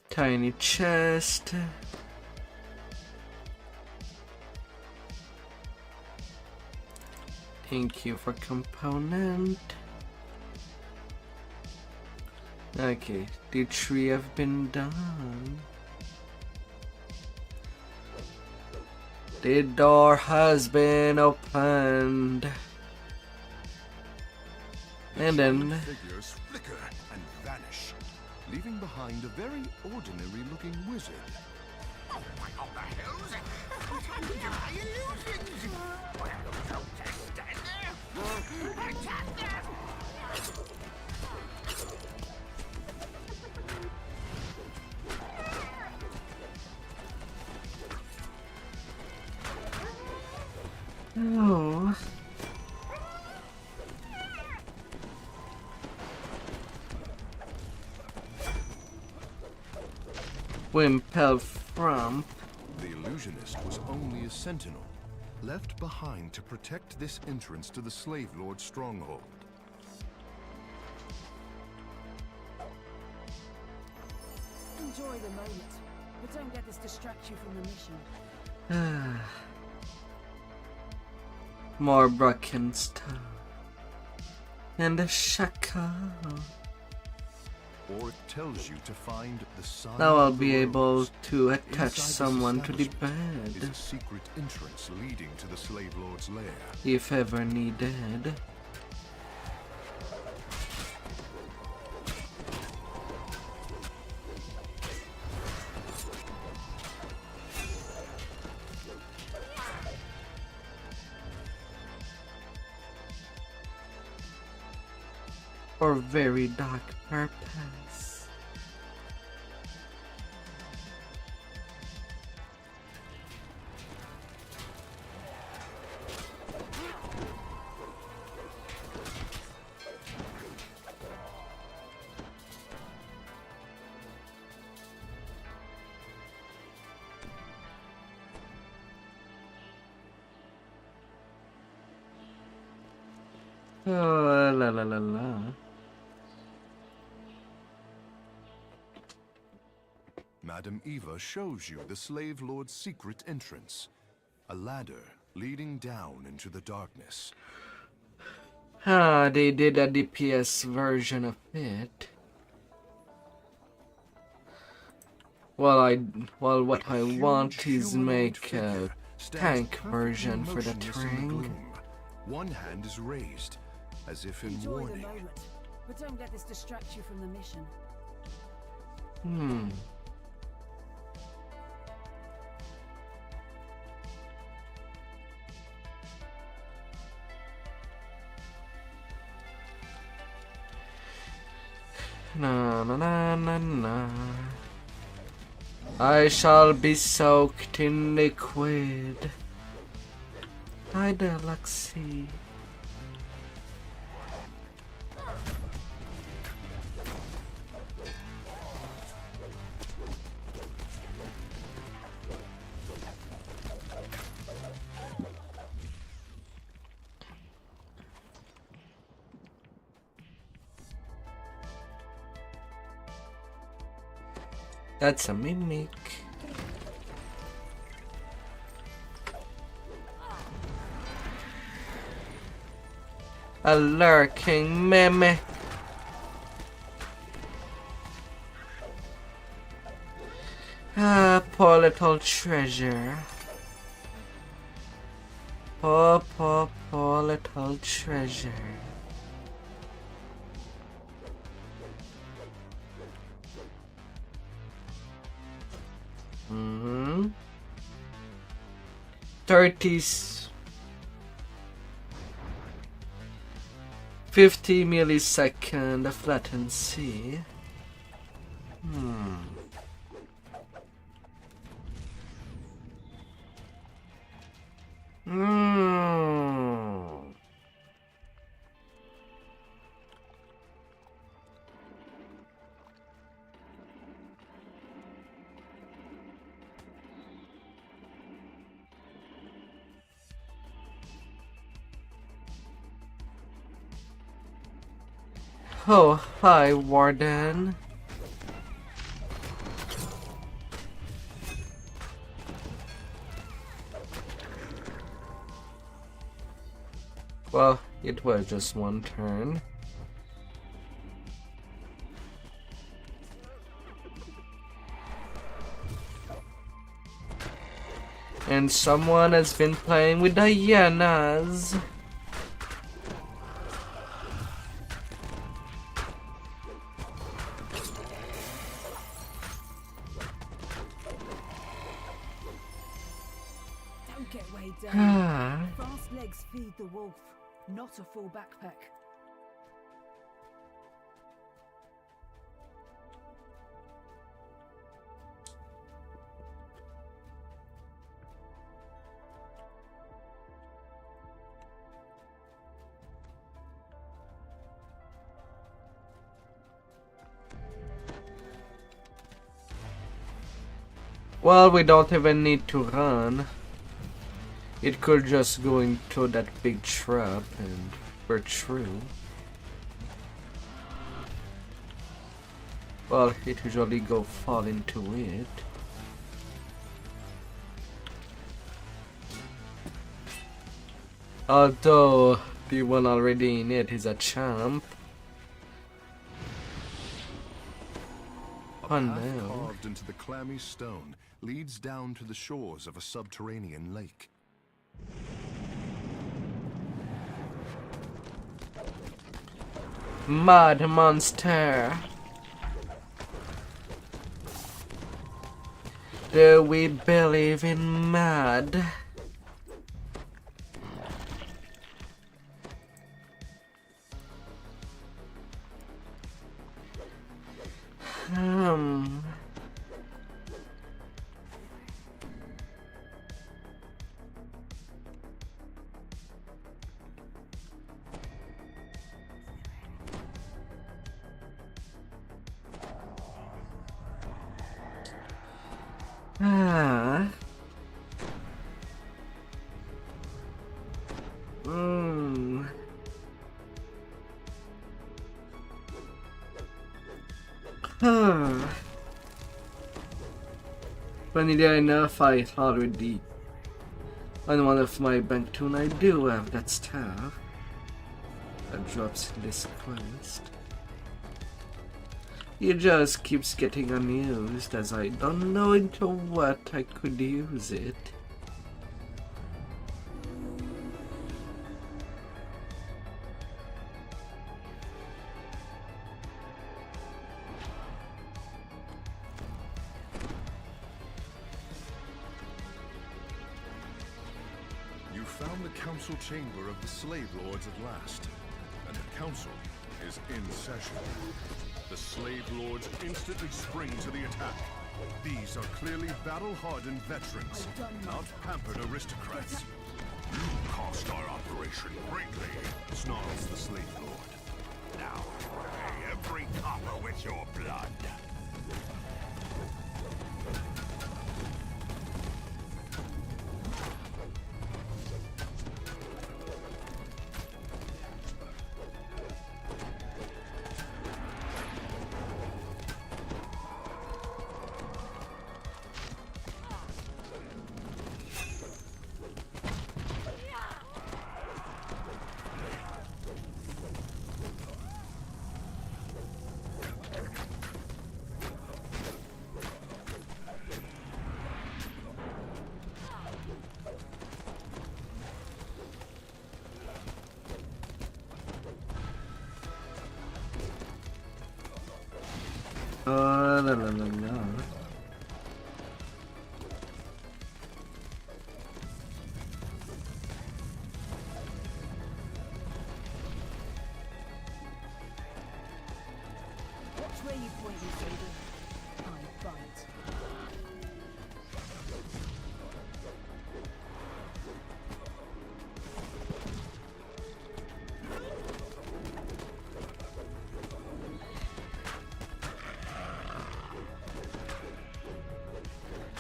tiny chest. Thank you for component. Okay, the tree have been done. The door has been opened. And then figures flicker and vanish, leaving behind a very ordinary-looking wizard. Oh, what the hell's it? What happened to my illusions? Well, don't just stand there. Attack them! oh. Wimpel from. The illusionist was only a sentinel, left behind to protect this entrance to the slave lord's stronghold. Enjoy the moment, but don't let this distract you from the mission. More broken stuff. And a shaka. Or it tells you to find the sign. Now I'll of the be able rose. to attach Inside this someone to the establishment bed is a secret entrance leading to the slave lord's lair. if ever needed. For very dark purpose. Oh, la la la la. Madam Eva shows you the slave lord's secret entrance, a ladder leading down into the darkness. Ah, they did a DPS version of it. Well, what I want is make a tank version for the ring. One hand is raised, as if in Enjoy the warning. moment, but don't let this distract you from the mission. Na na na na na. I shall be soaked in liquid. Hi there, Luxie. That's a mimic. A lurking mimic. Ah, poor little treasure. Poor little treasure. Mm-hmm. 50 millisecond latency. Oh, hi, Warden. Well, it was just one turn. And someone has been playing with hyenas. Don't get weighed down. Fast legs feed the wolf, not a full backpack. Well, we don't even need to run. It could just go into that big trap and we're through. Well, it usually fall into it. Although the one already in it is a champ. A path carved into the clammy stone leads down to the shores of a subterranean lake. Mud monster. Do we believe in mud? Funny enough, I already on one of my bank tune I do have that staff that drops in this quest. It just keeps getting unused as I don't know into what I could use it. Found the council chamber of the slave lords at last, and the council is in session. The slave lords instantly spring to the attack. These are clearly battle-hardened veterans, not pampered aristocrats. You cost our operation greatly, snarls the slave lord. Now, pay every copper with your blood. La la la la. Watch where you point your saber. I bite.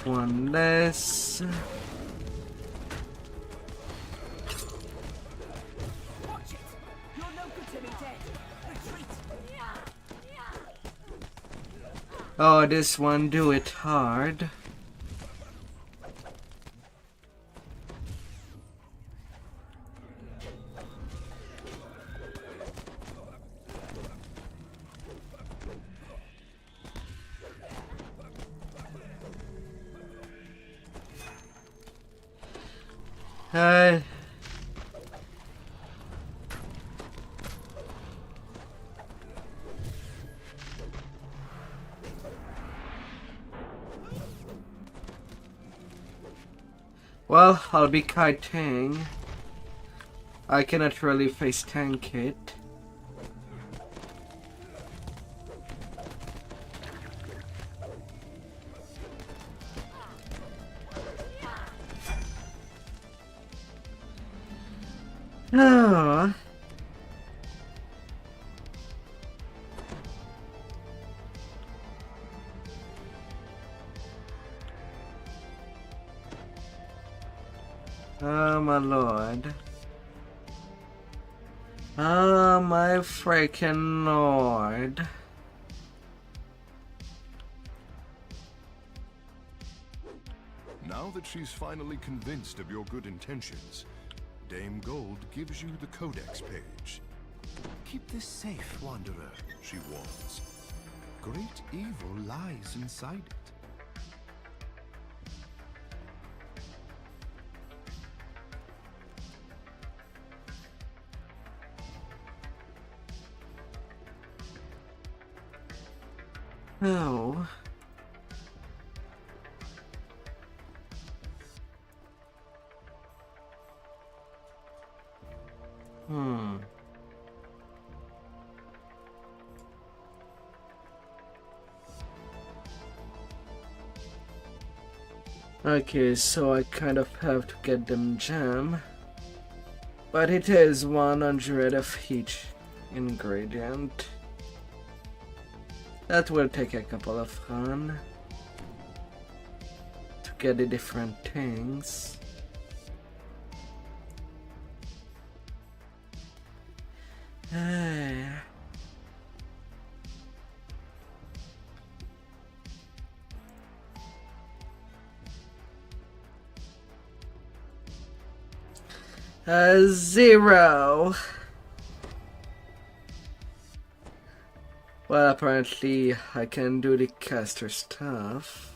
One less. Watch it! You're no good to me dead. Retreat! Oh, this one do it hard. Hey. Well, I'll be kiting. I cannot really face tank it. Oh. Oh my lord. Oh my freaking lord. Now that she's finally convinced of your good intentions, Dame Gold gives you the codex page. Keep this safe, Wanderer, she warns. Great evil lies inside it. Oh. Okay, so I kind of have to get them jam. But it is 100 of each ingredient. That will take a couple of runs to get the different things. Zero. Well, apparently I can do the caster stuff.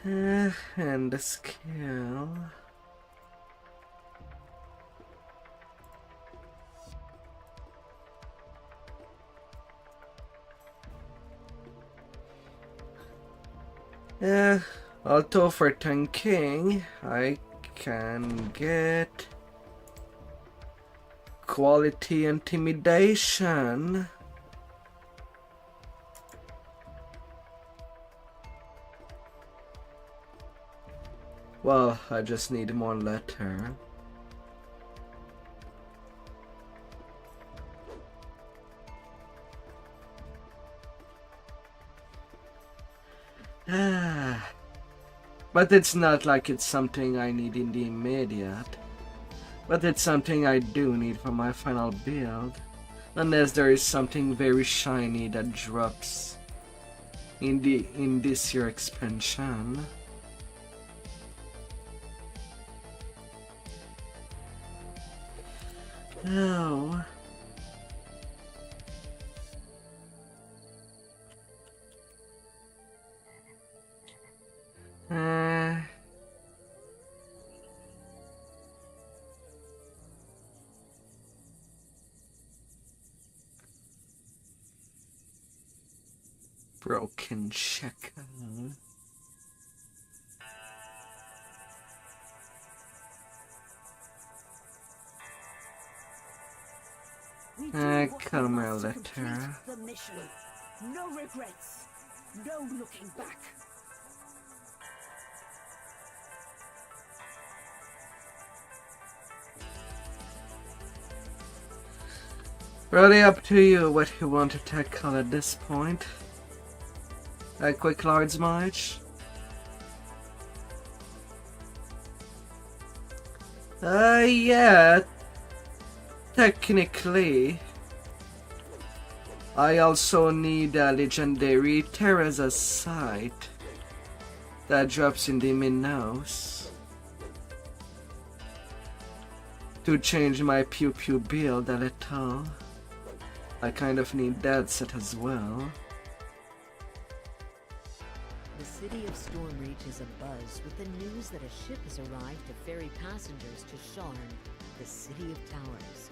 And the skill. Although for tanking, I can get quality intimidation. Well, I just need more letter. But it's not like it's something I need in the immediate. But it's something I do need for my final build. Unless there is something very shiny that drops in this year expansion. Oh. Broken checker. Come a letter. The mission. No regrets. No looking back. Really up to you what you want to tackle at this point. A quick Lord's March. Yeah. Technically. I also need a legendary Terra's Sight that drops in the Minos to change my Pew Pew build a little. I kind of need that set as well. The city of Stormreach is abuzz with the news that a ship has arrived to ferry passengers to Sharn, the city of towers.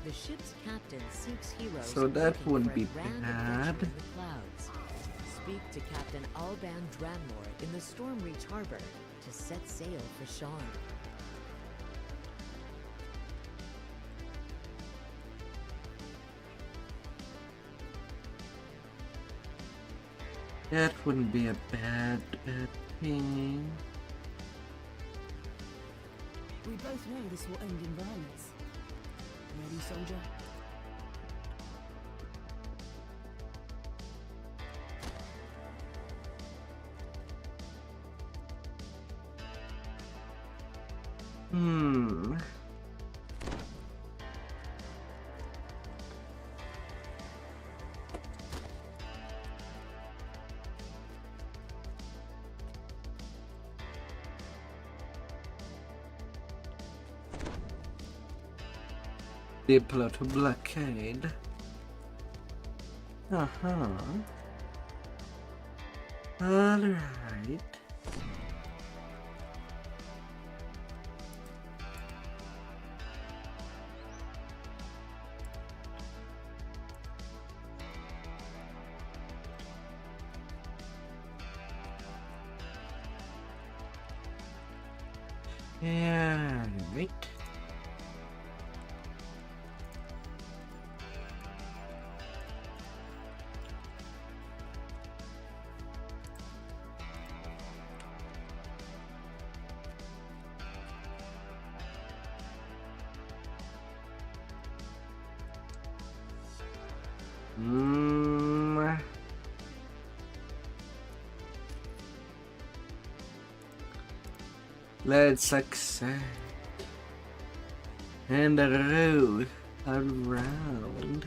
The ship's captain seeks heroes. So that wouldn't be bad. In the clouds. Speak to Captain Alban Dranmore in the Stormreach harbor to set sail for Sharn. That wouldn't be a bad thing. We both know this will end in violence. Ready, soldier? Deploy to blockade. Alright. Yeah, right. Let's succeed. And the road around.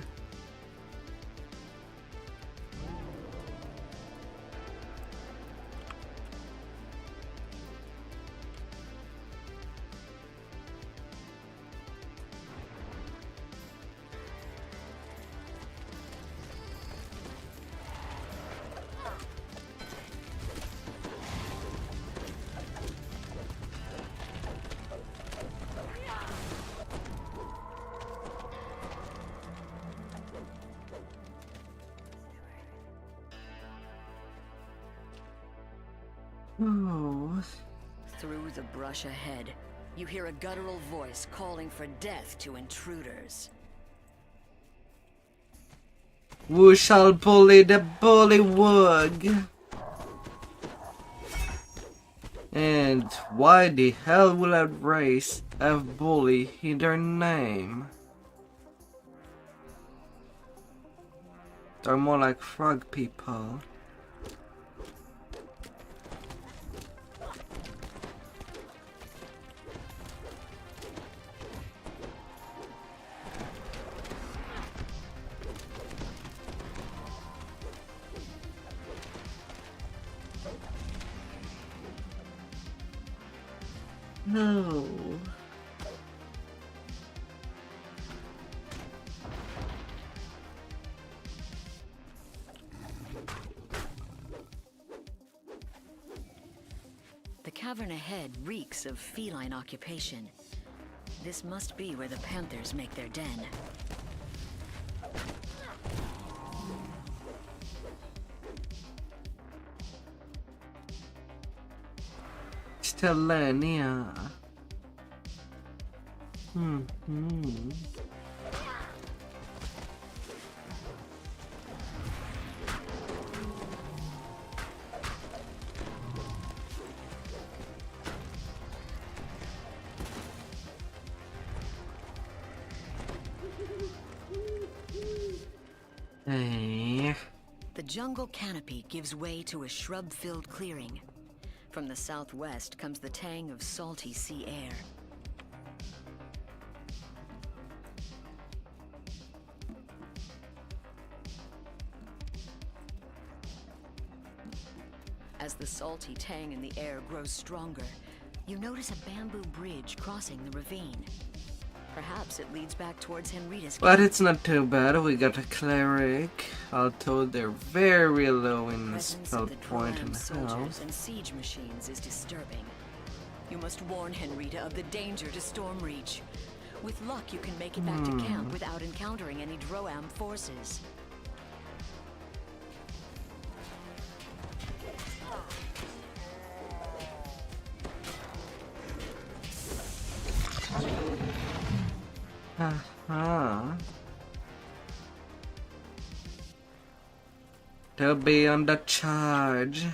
Oh. Through the brush ahead, you hear a guttural voice calling for death to intruders. Who shall bully the bullywug? And why the hell will a race have bully in their name? They're more like frog people. No. The cavern ahead reeks of feline occupation. This must be where the panthers make their den. Stellania. Hey. The jungle canopy gives way to a shrub-filled clearing. From the southwest comes the tang of salty sea air. As the salty tang in the air grows stronger, you notice a bamboo bridge crossing the ravine. Perhaps it leads back towards Henrita's But camp. it's not too bad. We got a cleric. Although they're very low in Presence spell of the point and Dwarf soldiers health. and siege machines is disturbing. You must warn Henrita of the danger to Stormreach. With luck, you can make it back to camp without encountering any Droam forces. They'll be on the charge.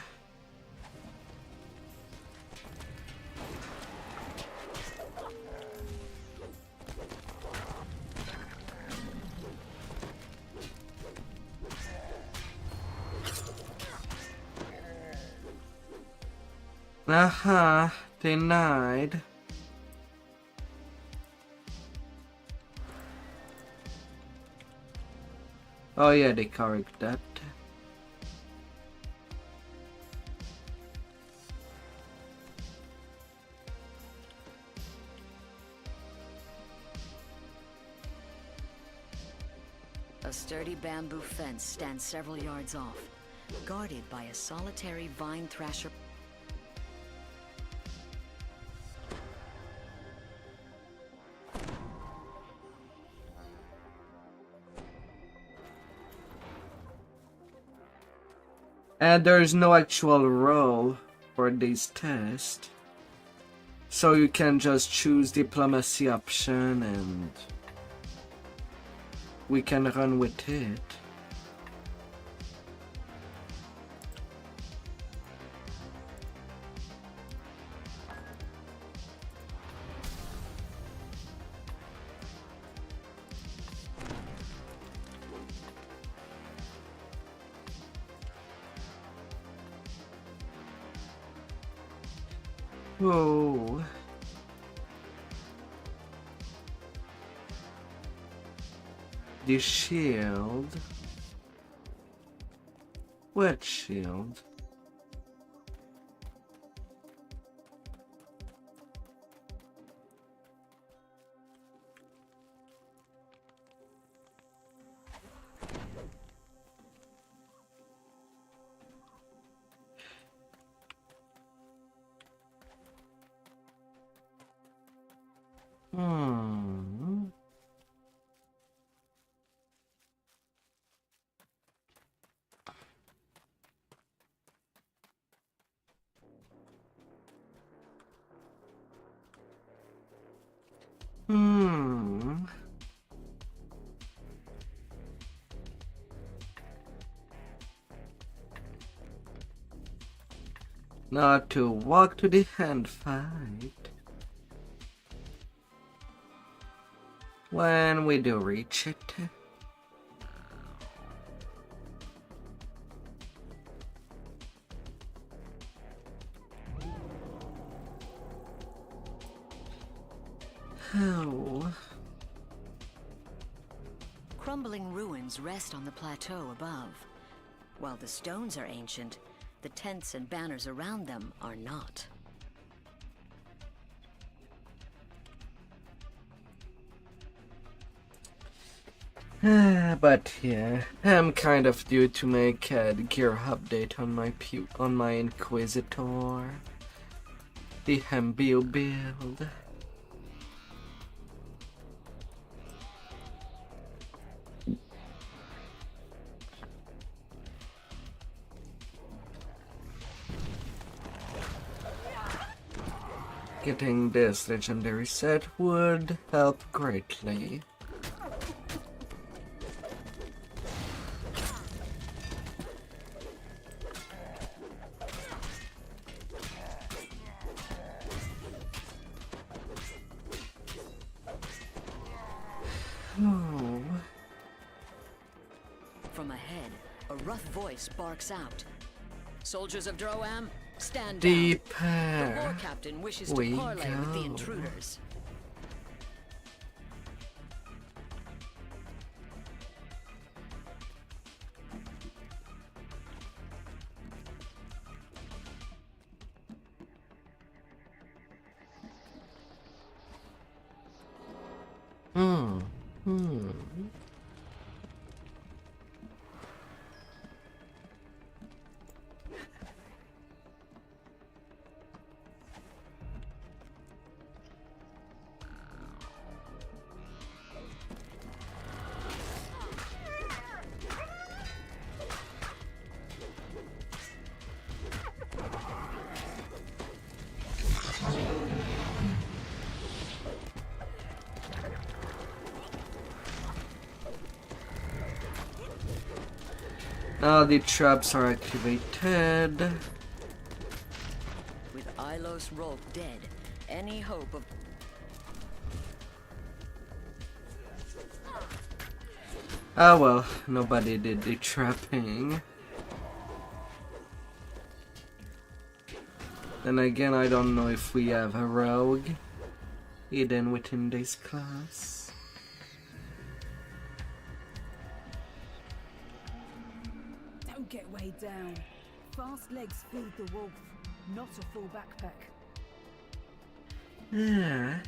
Denied. Oh yeah, they correct that. A sturdy bamboo fence stands several yards off, guarded by a solitary vine thrasher. And there's no actual role for this test. So you can just choose diplomacy option and we can run with it. Whoa. The shield. What shield? Now to walk to the hand fight. When we do reach it. How? Crumbling ruins rest on the plateau above. While the stones are ancient, the tents and banners around them are not. But yeah, I'm kind of due to make a gear update on my Inquisitor, the Hembio build. Getting this legendary set would help greatly. Oh. From ahead, a rough voice barks out. Soldiers of Droam, stand Deeper down. The war captain wishes to we parley with the go. intruders. Now the traps are activated. With Ilos Rolk dead, any hope of... Ah well, nobody did the trapping. Then again, I don't know if we have a rogue hidden within this class. Don't get weighed down. Fast legs feed the wolf, not a full backpack. Yeah.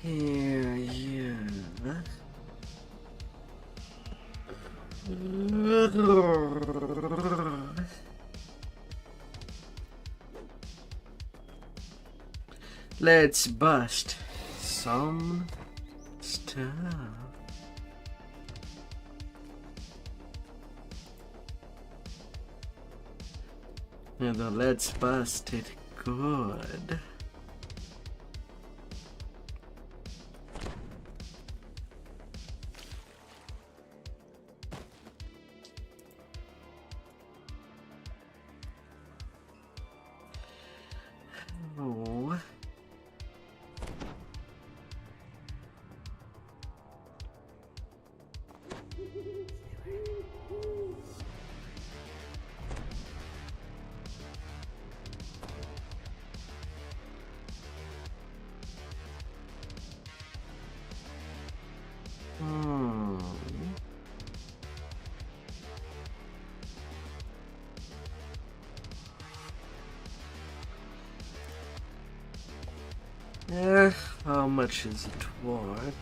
Yeah. Let's bust some stuff. And let's bust it good. Oh. How much is it worth?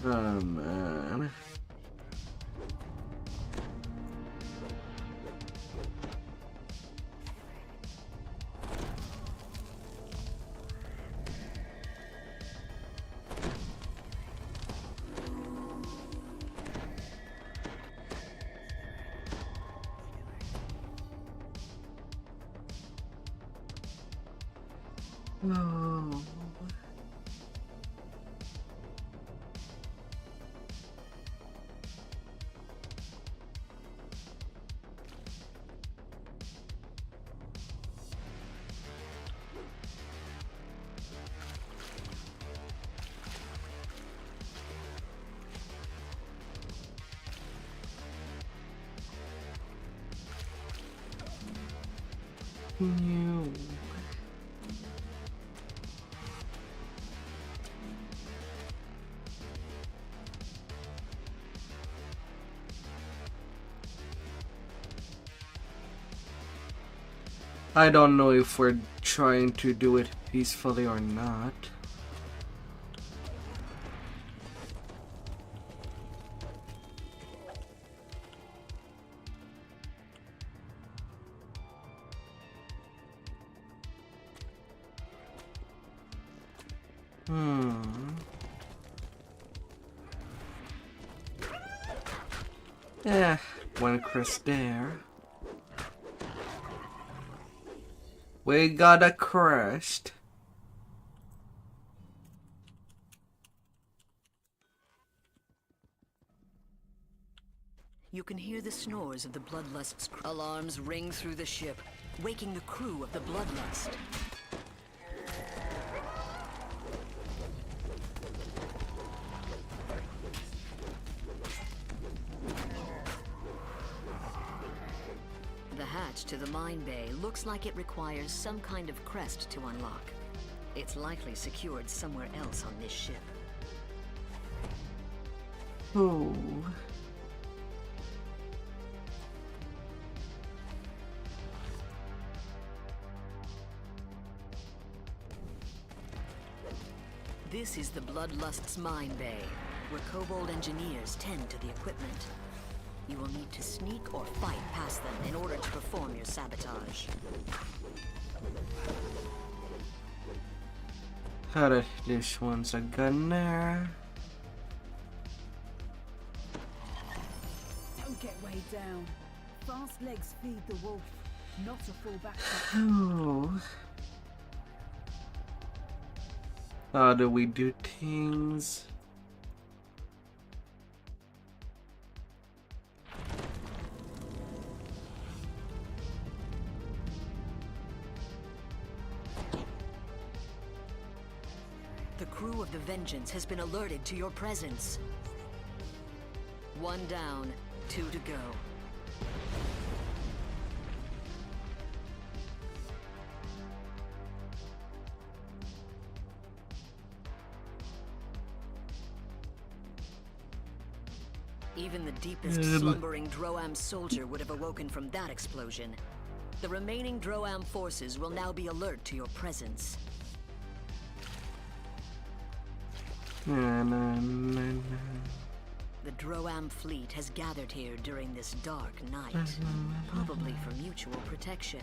Oh man. Oh. No. I don't know if we're trying to do it peacefully or not. Yeah, one crest there. We got a crest. You can hear the snores of the Bloodlust's alarms ring through the ship, waking the crew of the Bloodlust. The hatch to the mine bay looks like it requires some kind of crest to unlock. It's likely secured somewhere else on this ship. Oh. This is the Bloodlust's mine bay, where kobold engineers tend to the equipment. You will need to sneak or fight past them in order to perform your sabotage. Alright, this one's a gunner. Don't get weighed down. Fast legs feed the wolf, not a full back. Oh. How do we do things? The crew of the Vengeance has been alerted to your presence. 1 down, 2 to go. Even the deepest slumbering Droam soldier would have awoken from that explosion. The remaining Droam forces will now be alert to your presence. The Droam fleet has gathered here during this dark night, probably for mutual protection.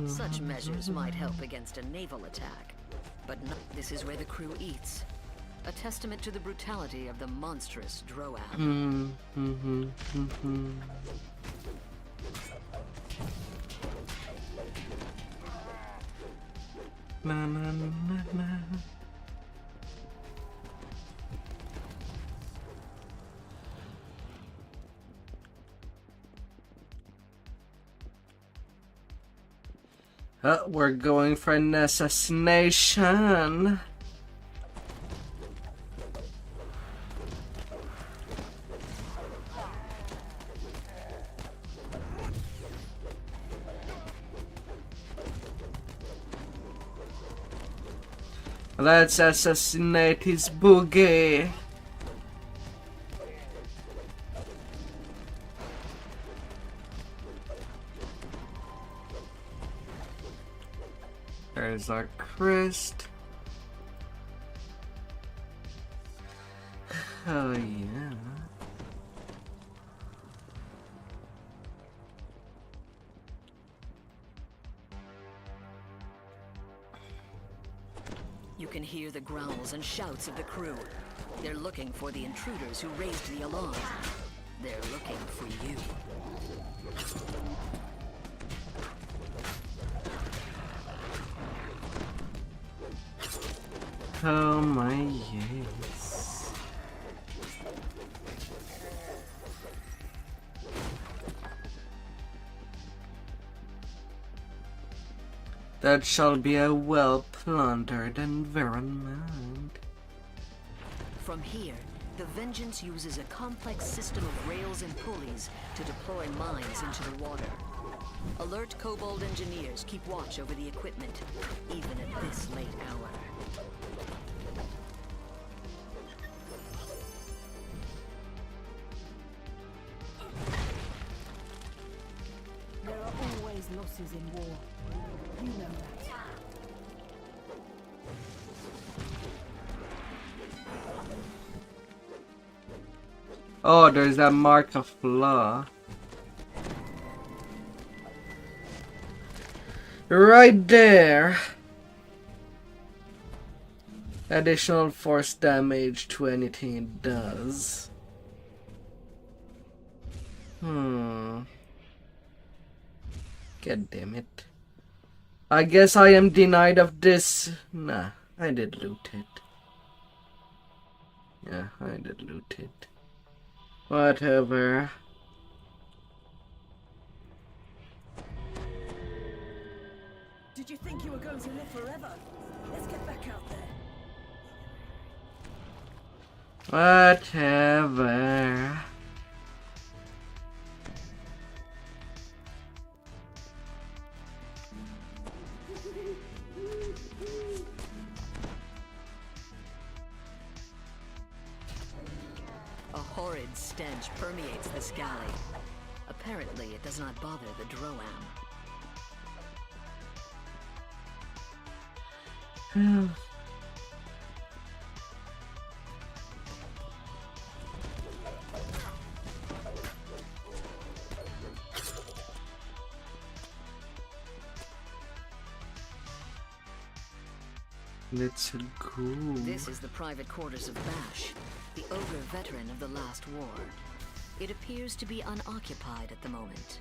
Such measures might help against a naval attack, but this is where the crew eats. A testament to the brutality of the monstrous Droam. We're going for an assassination. Let's assassinate his boogie. There's our crest. Oh yeah. You can hear the growls and shouts of the crew. They're looking for the intruders who raised the alarm. They're looking for you. Oh my yes. That shall be a well-plundered environment. From here, the Vengeance uses a complex system of rails and pulleys to deploy mines into the water. Alert kobold engineers keep watch over the equipment, even at this late hour. There are always losses in war. You know that. Oh, there's that mark of law. Right there. additional force damage to anything it does. God damn it. I guess I am denied of this. Nah, I did loot it. Yeah, I did loot it. Whatever. Did you think you were going to live forever? Let's get back out there. Whatever. A horrid stench permeates this galley. Apparently, it does not bother the Droam. Let's go. This is the private quarters of Bash, the ogre veteran of the last war. It appears to be unoccupied at the moment.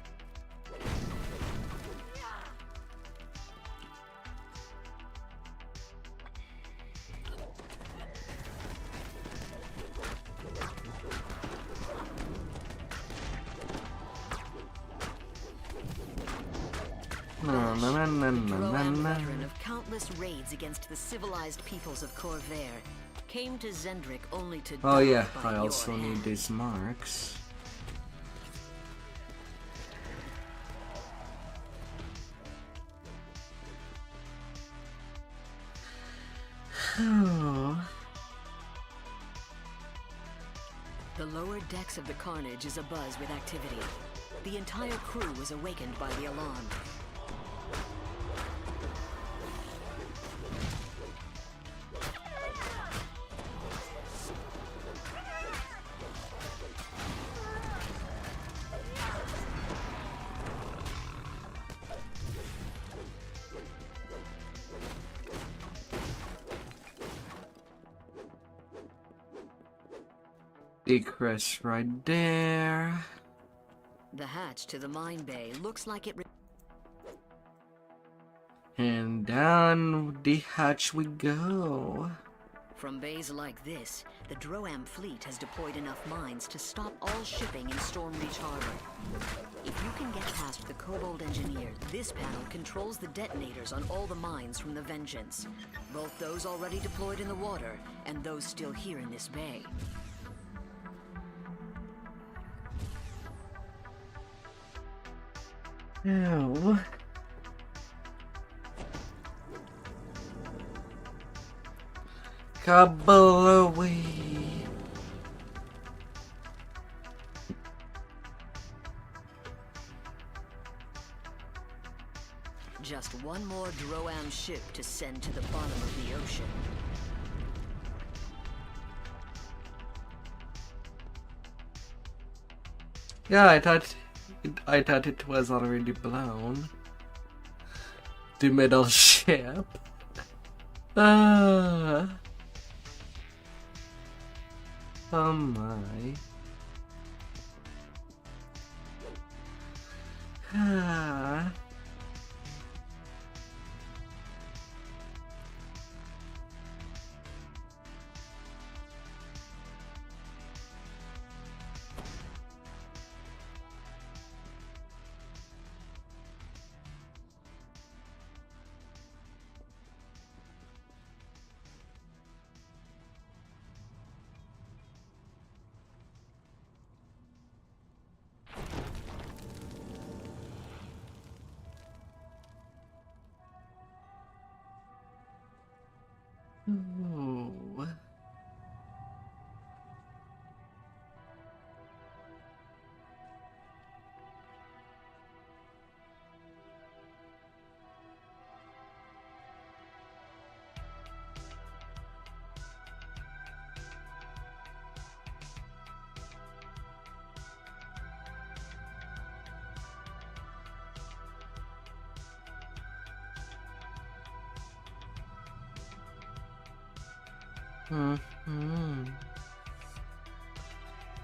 Veteran of countless raids against the civilized peoples of Corvair, came to Zendrick only to Oh die yeah, by I your also need hand. these marks. The lower decks of the Carnage is abuzz with activity. The entire crew was awakened by the alarm. Egress right there. The hatch to the mine bay looks like it. And down the hatch we go. From bays like this, the Droam fleet has deployed enough mines to stop all shipping in Stormreach Harbor. If you can get past the Kobold engineer, this panel controls the detonators on all the mines from the Vengeance. Both those already deployed in the water, and those still here in this bay. Ew. Kablooey. Just one more Droam ship to send to the bottom of the ocean. Yeah, I thought it was already blown. The middle ship. Oh my.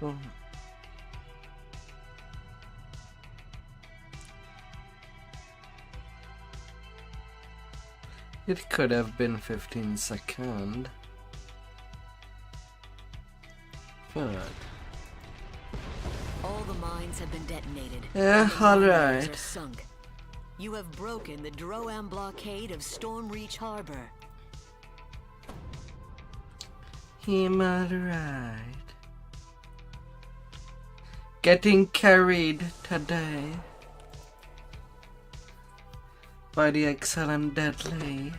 Oh. It could have been 15 seconds. But all the mines have been detonated. Yeah, alright. Sunk. You have broken the Droam blockade of Stormreach Harbor. Him alright. Getting carried today by the excellent Deadly.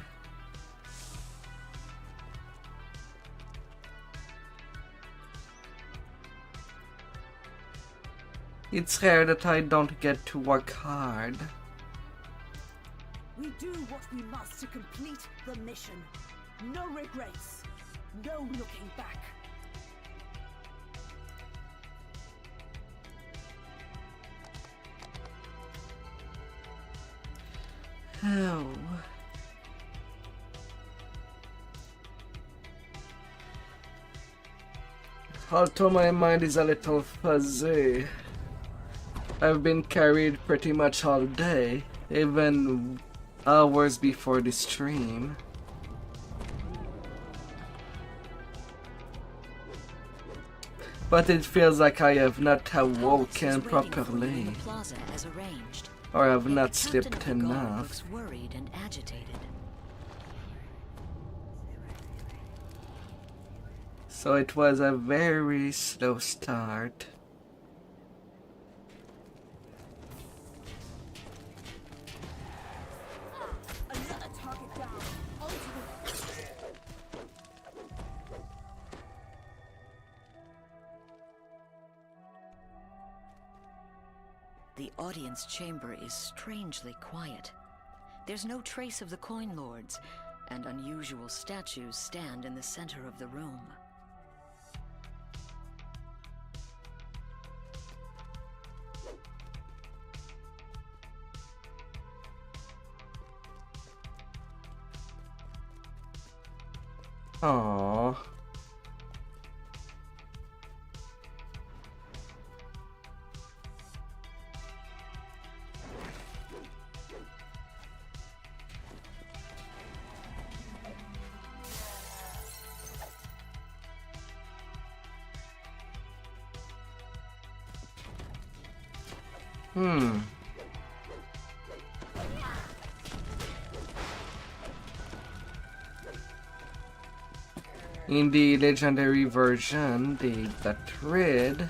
It's rare that I don't get to work hard. We do what we must to complete the mission. No regrets. No looking back. Oh. Although my mind is a little fuzzy, I've been carried pretty much all day, even hours before the stream. But it feels like I have not awoken properly, or have not slept enough. Worried and agitated. So it was a very slow start. The audience chamber is strangely quiet. There's no trace of the coin lords, and unusual statues stand in the center of the room. Aww. In the legendary version, they got rid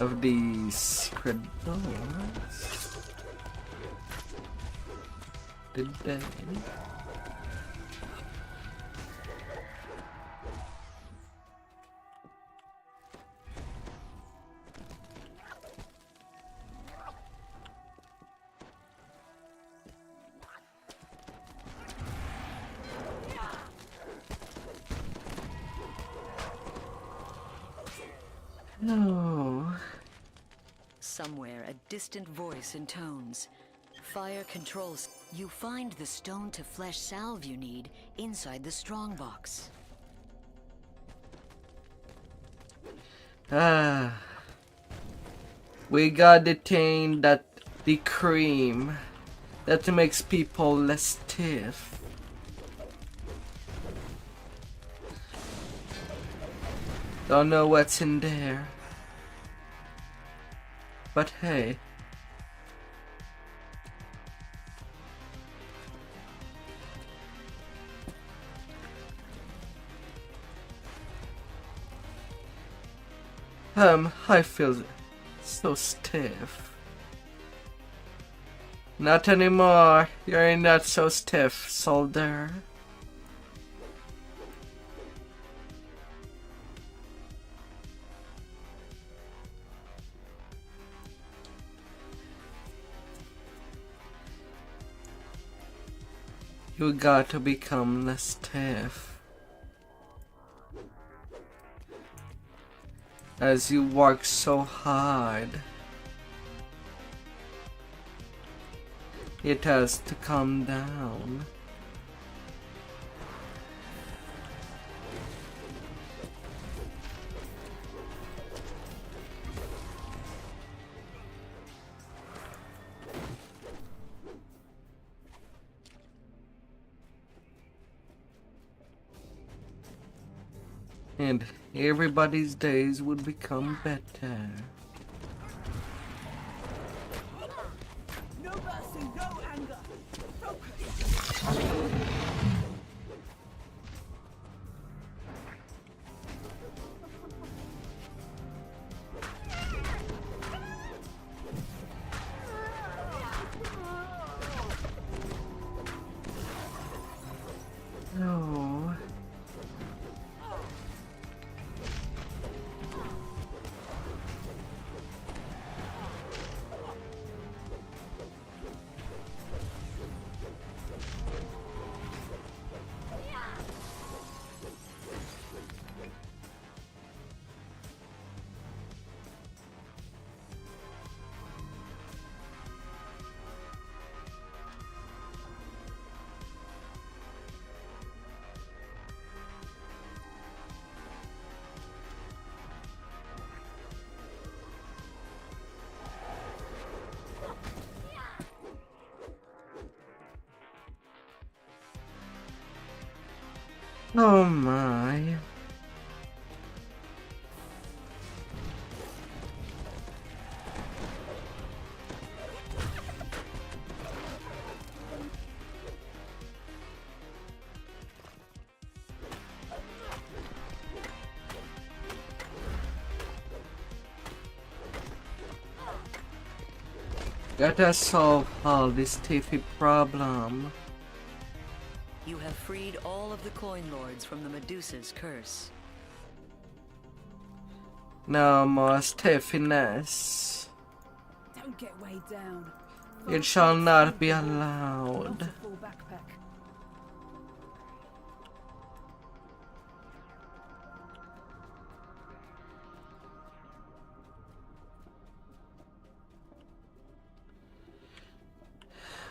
of these critters. Did they? No. Somewhere, a distant voice intones. Fire controls. You find the stone-to-flesh salve you need inside the strongbox. We got detained at the cream that makes people less stiff. Don't know what's in there, but hey. I feel so stiff. Not anymore. You're not so stiff, soldier. You got to become less stiff as you work so hard. It has to calm down. and everybody's days would become better. No mercy, no anger. Focus. No. Oh my. Gotta solve all this Tiffy problem. You have freed all of the coin lords from the Medusa's curse. No more Steffiness. Don't get weighed down. It shall not be allowed. Full backpack.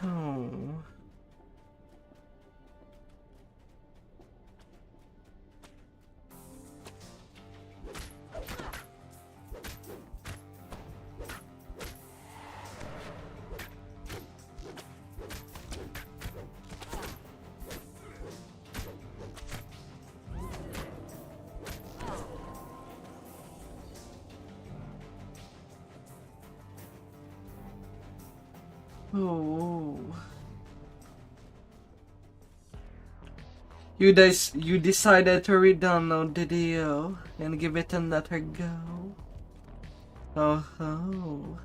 Oh. Oh. You decided to re-download DDO and give it another go. Oh ho.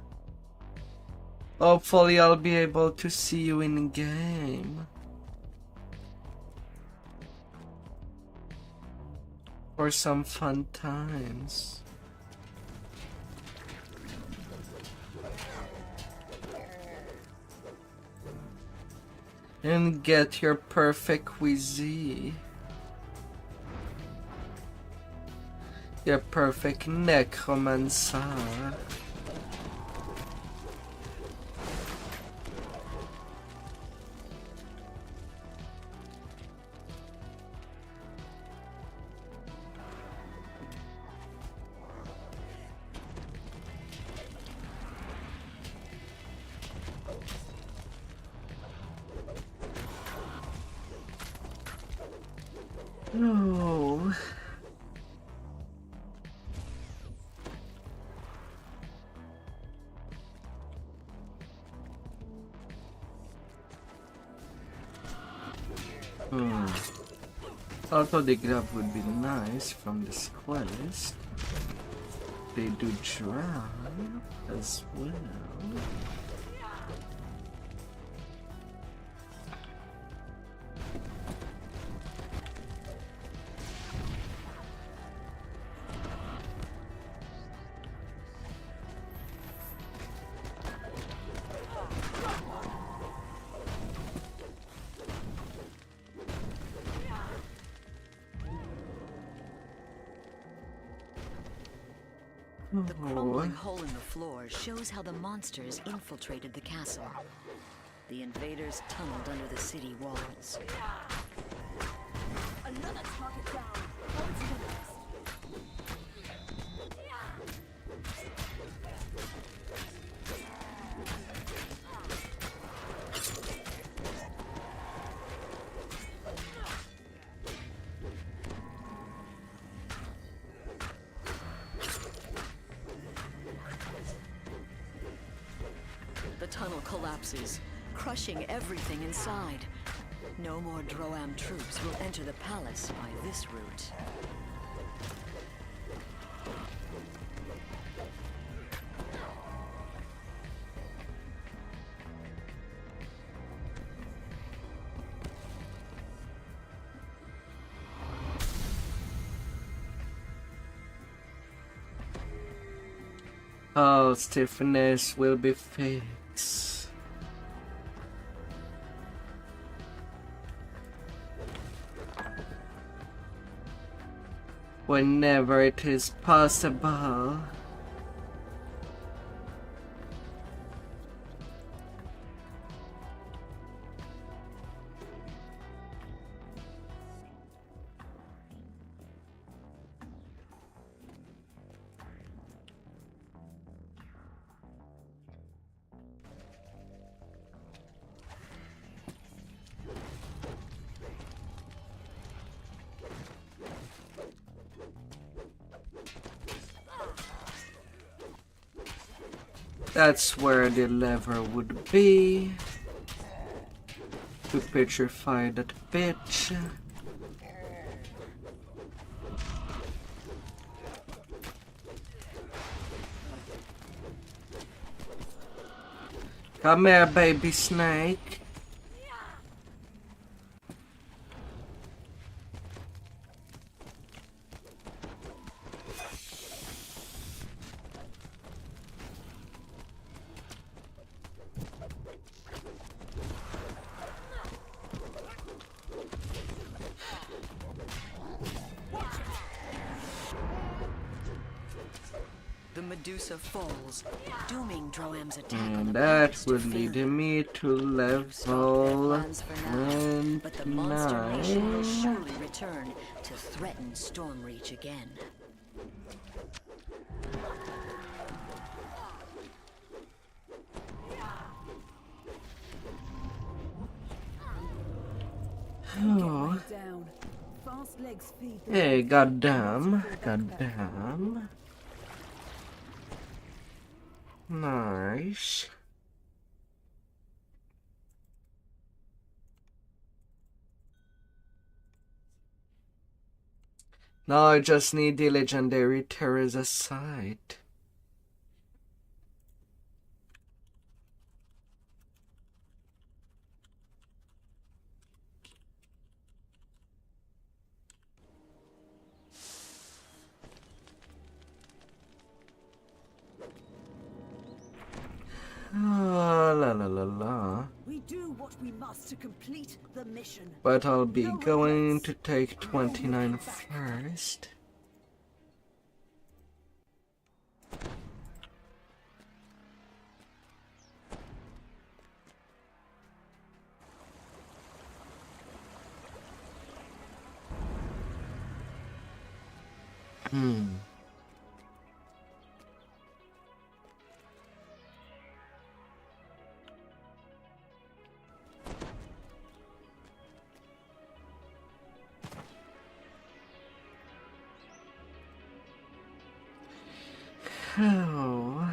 Hopefully I'll be able to see you in game. For some fun times. And get your perfect Wheezy. Your perfect necromancer. No. Although the grab would be nice from this quest, they do drive as well. The crumbling hole in the floor shows how the monsters infiltrated the castle. The invaders tunneled under the city walls. Another target down. On to the next. tunnel collapses, crushing everything inside. No more Droam troops will enter the palace by this route. All stiffness will be fixed. Whenever it is possible. That's where the lever would be to petrify that bitch. Come here, baby snake. The Medusa falls, dooming Droam's attack on the That palace would to lead failure. me to level But the monster nation will 9. surely return to threaten Stormreach again. Oh. Down. Fast legs feed. Hey, goddamn. Goddamn. Nice. Now I just need the legendary Teresa site. La la la la. We do what we must to complete the mission. But I'll be going to take 29 first. Oh.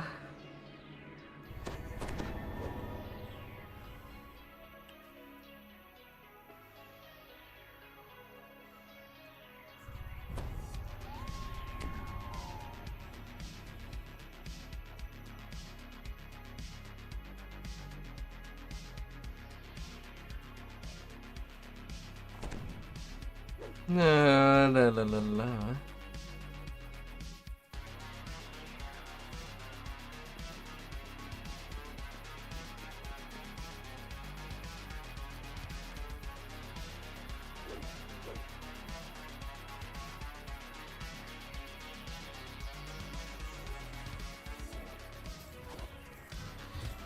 La la la la la.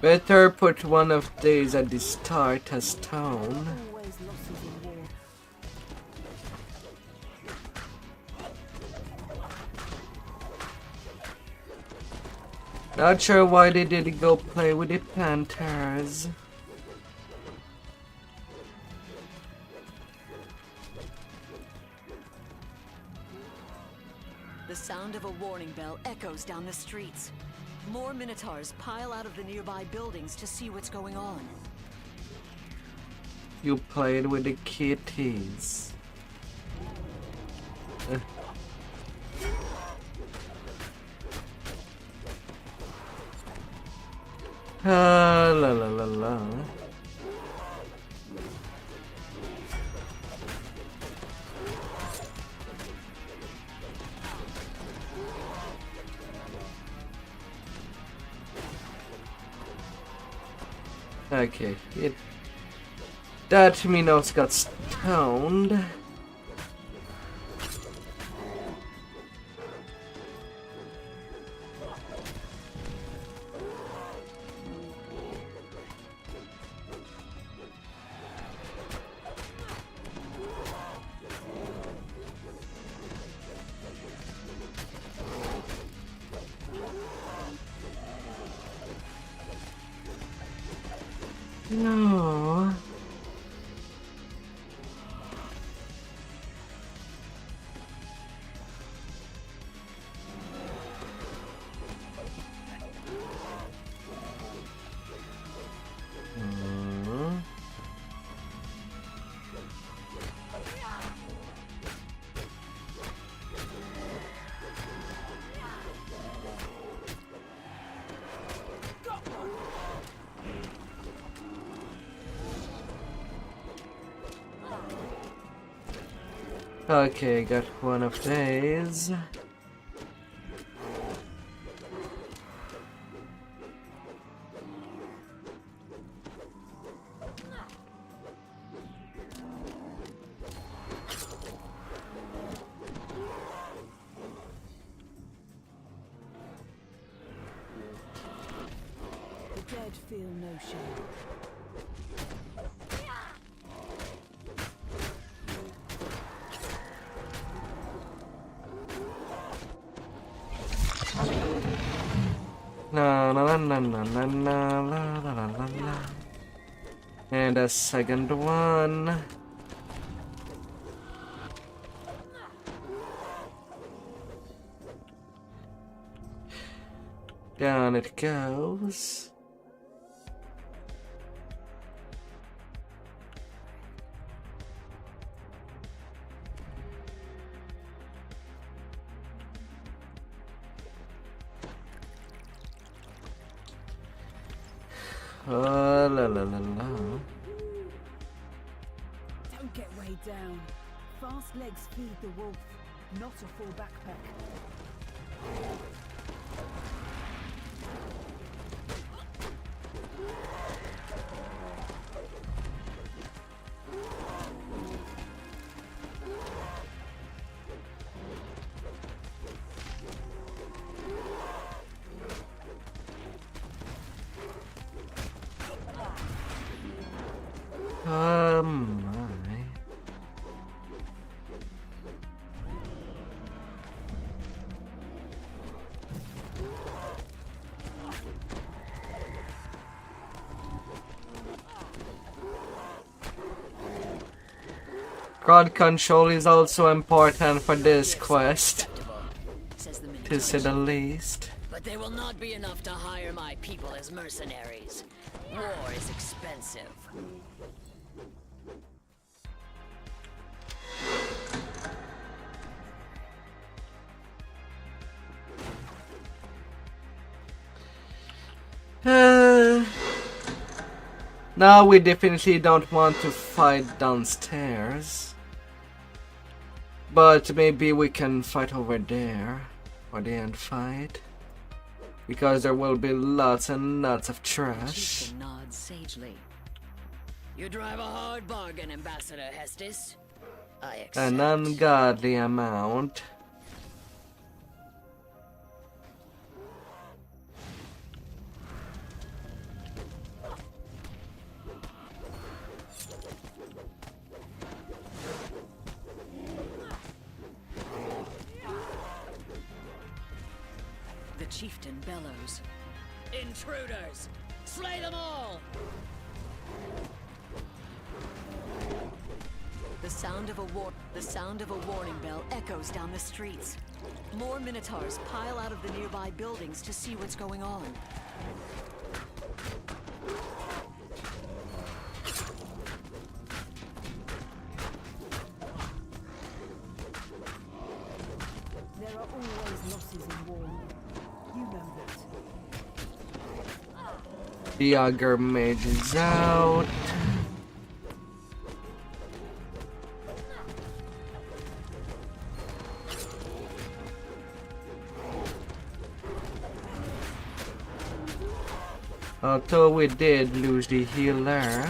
Better put one of these at the start as town. Not sure why they didn't go play with the Panthers. The sound of a warning bell echoes down the streets. More Minotaurs pile out of the nearby buildings to see what's going on. You played with the kitties. La la la la. Okay, that Minos got stoned. No. Okay, got one of these. The dead feel no shame. Na na na na na na na la la la la la. And a second one. Down it goes. La la la la. Don't get weighed down. Fast legs feed the wolf, not a full backpack. My. Crowd control is also important for this quest, to say the least. But they will not be enough to hire my people as mercenaries. War is expensive. Now we definitely don't want to fight downstairs. But maybe we can fight over there for the end fight. Because there will be lots and lots of trash. Chieftain nods sagely. You drive a hard bargain, Ambassador Hestis. I accept. An ungodly amount. The chieftain bellows. Intruders! Slay them all! The sound of a warning bell echoes down the streets. More Minotaurs pile out of the nearby buildings to see what's going on. There are always losses in war. You know that. The Augur Mage is out. Although we did lose the healer.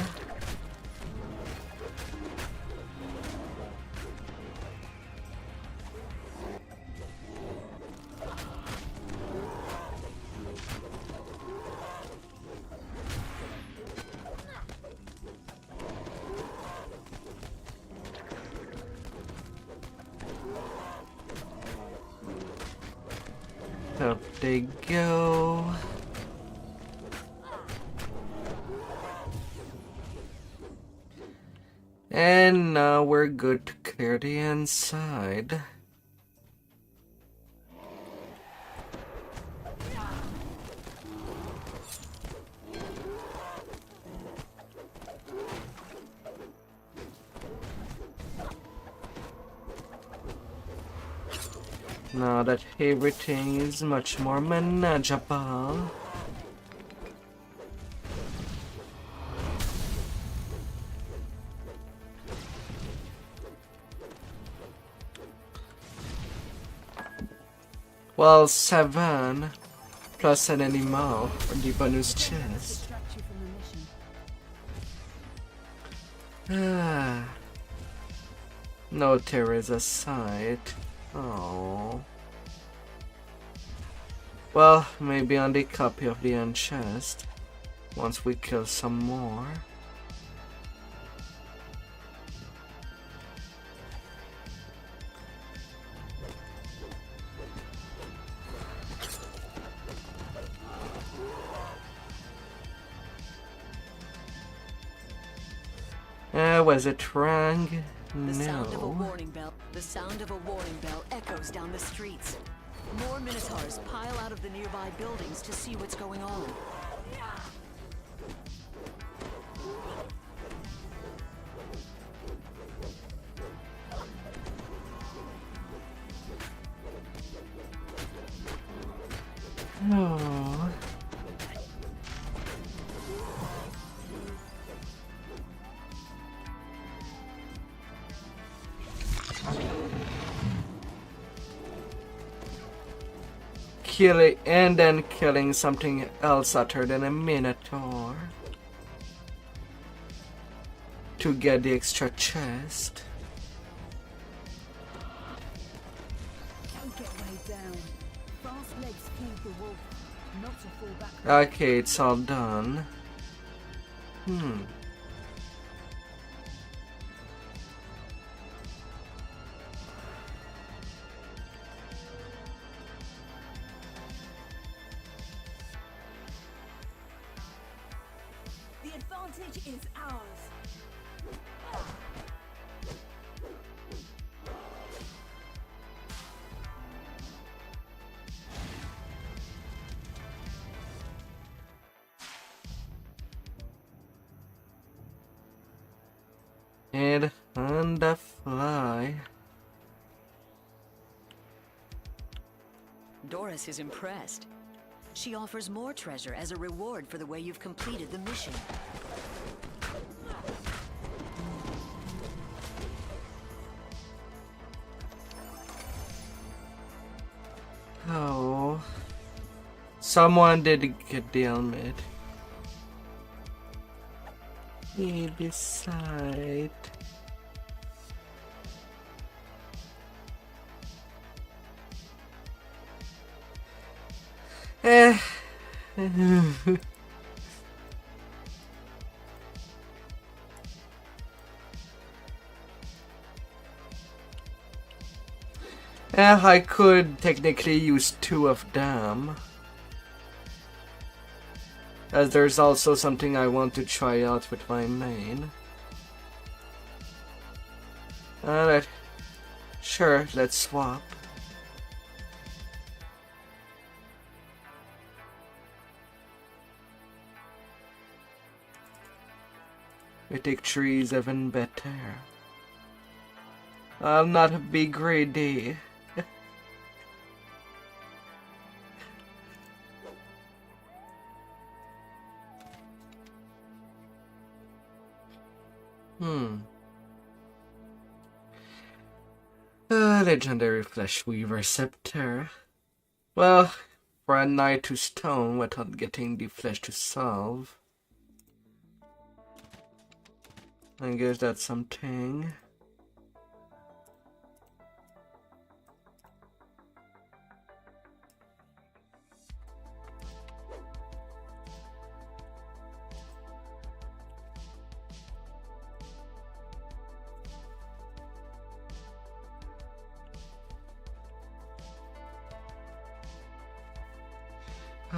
Up they go. And now we're good to clear the inside. Now that everything is much more manageable. Well, 7 plus an animal for the bonus chest. Ah, no Teresa sight. Oh. Well, maybe on the copy of the end chest once we kill some more. Was it wrong? The sound of a No. warning bell. The sound of a warning bell echoes down the streets. More Minotaurs pile out of the nearby buildings to see what's going on. Oh. Killing and then killing something else other than a Minotaur to get the extra chest. Don't get weighed down. Fast legs feed the wolf, not to fall back. Okay, it's all done. The advantage is ours. And on the fly. Doris is impressed. She offers more treasure as a reward for the way you've completed the mission. Oh. Someone did get the helmet. Beside. I could technically use 2 of them. As there's also something I want to try out with my main. Alright. Sure, let's swap. Mythic 3 is even better. I'll not be greedy. Legendary Flesh Weaver Scepter. Well, for a knight to stone without getting the flesh to solve, I guess that's something.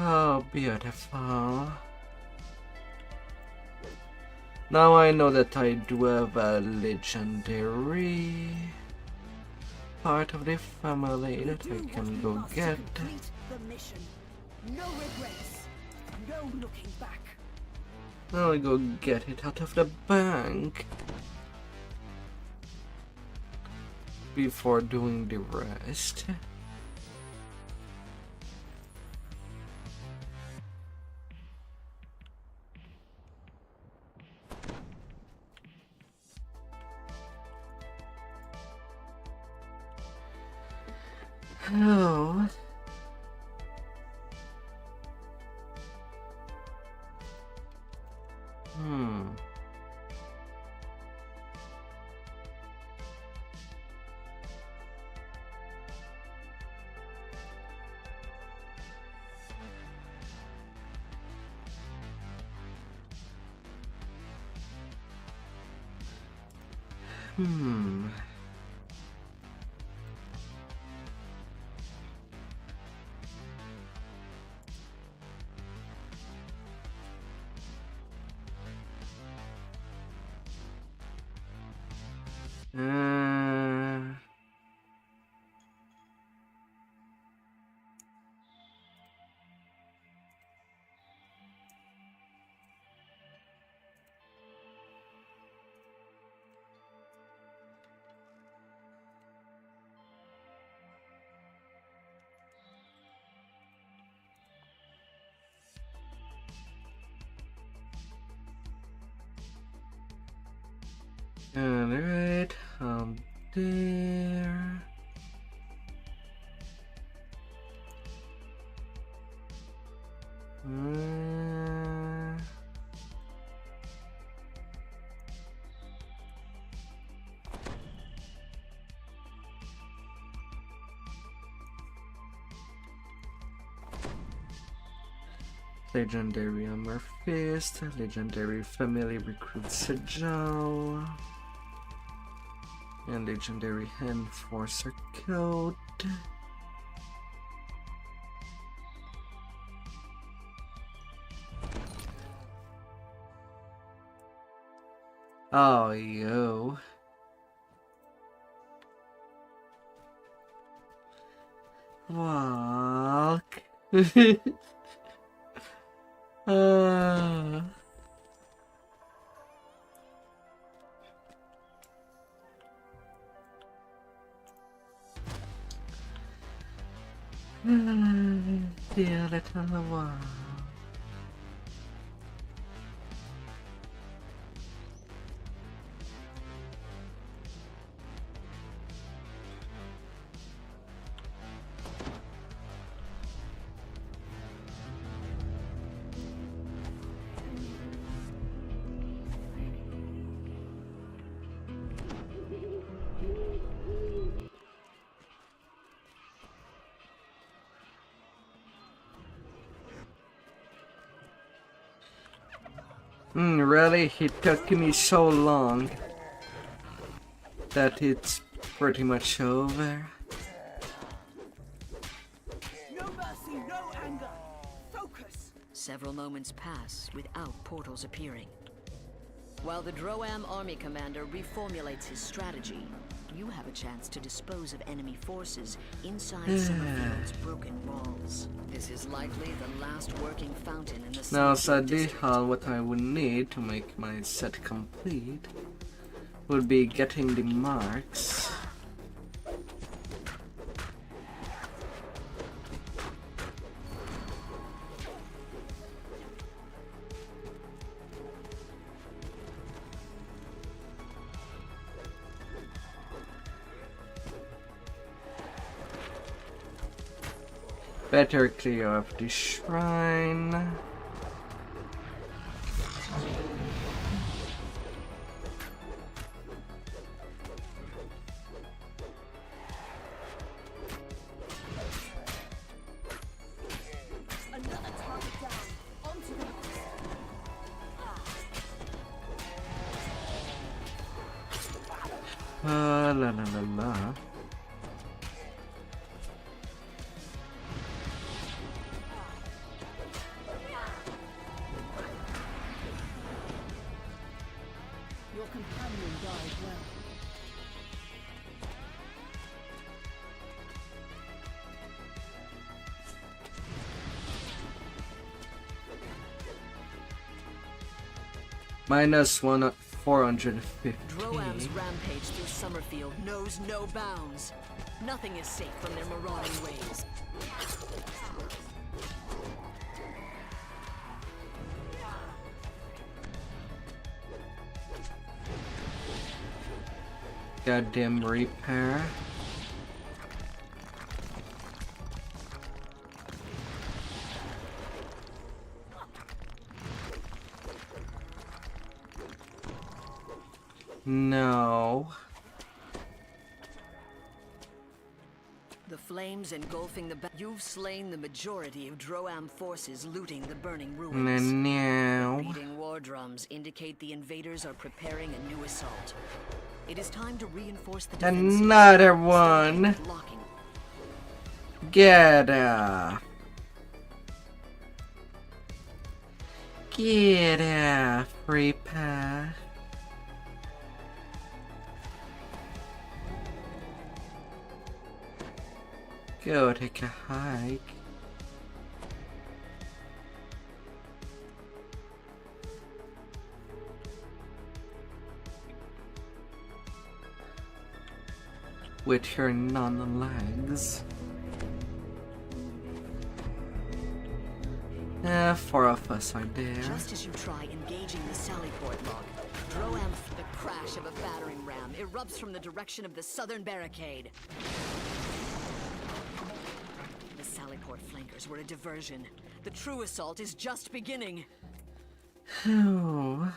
Oh, beautiful. Now I know that I do have a legendary part of the family that I can go get. The mission. No regrets. No looking back. I'll go get it out of the bank before doing the rest. Oh. Alright, there. Legendary Armor Fist, Legendary Family Recruit Sigil, and Legendary Enforcer Coat. Oh, yo. Walk. Dear little while. Really? It took me so long that it's pretty much over. No mercy, no anger. Focus. Several moments pass without portals appearing. While the Droam army commander reformulates his strategy, you have a chance to dispose of enemy forces inside Summerfield's broken walls. This is likely the last working fountain in the Now, Summerfield sadly, district. what I would need to make my set complete would be getting the marks. Better clear of the shrine. Another target down. Onto the La la la la. Your companion died well. Minus 450. Droam's rampage through Summerfield knows no bounds. Nothing is safe from their marauding ways. Goddamn repair. No. The flames engulfing the you've slain the majority of Droam forces looting the burning ruins. No. Beating war drums indicate the invaders are preparing a new assault. It is time to reinforce the defenses. Another one. Blocking. Get off. Get off, repair. Go take a hike. With your non-legs. 4 of us are there. Just as you try engaging the Sallyport lock, Droam, the crash of a battering ram, erupts from the direction of the southern barricade. The Sallyport flankers were a diversion. The true assault is just beginning. Oh.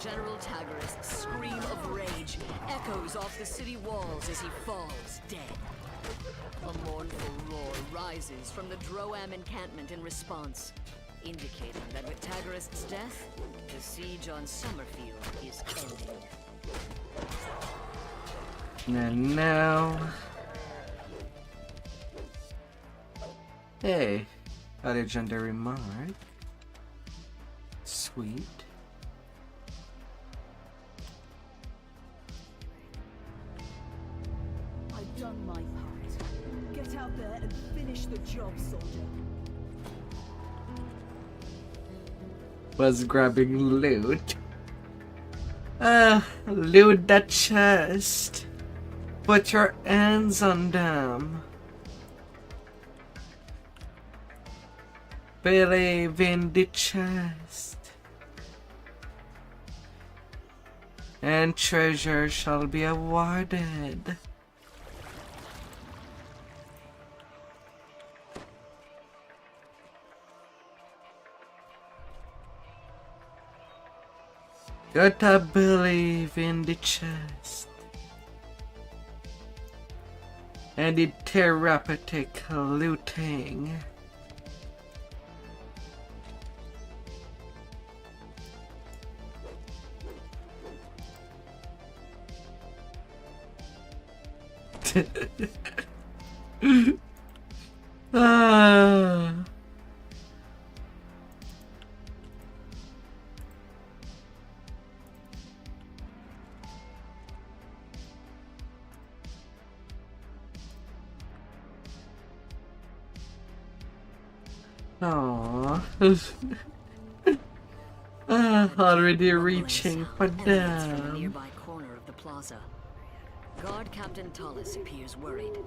General Tagarist's scream of rage echoes off the city walls as he falls dead. A mournful roar rises from the Droam encampment in response, indicating that with Tagarist's death, the siege on Summerfield is ending. And now... Hey, a legendary mark. Sweet. I've done my part. Get out there and finish the job, soldier. Was grabbing loot. Loot that chest. Put your hands on them. Believe in the chest. And treasure shall be awarded. Gotta believe in the chest. And the therapeutic looting. Ah. Aww. Already reaching for them. From a nearby corner of the plaza. Guard Captain Tallis appears worried.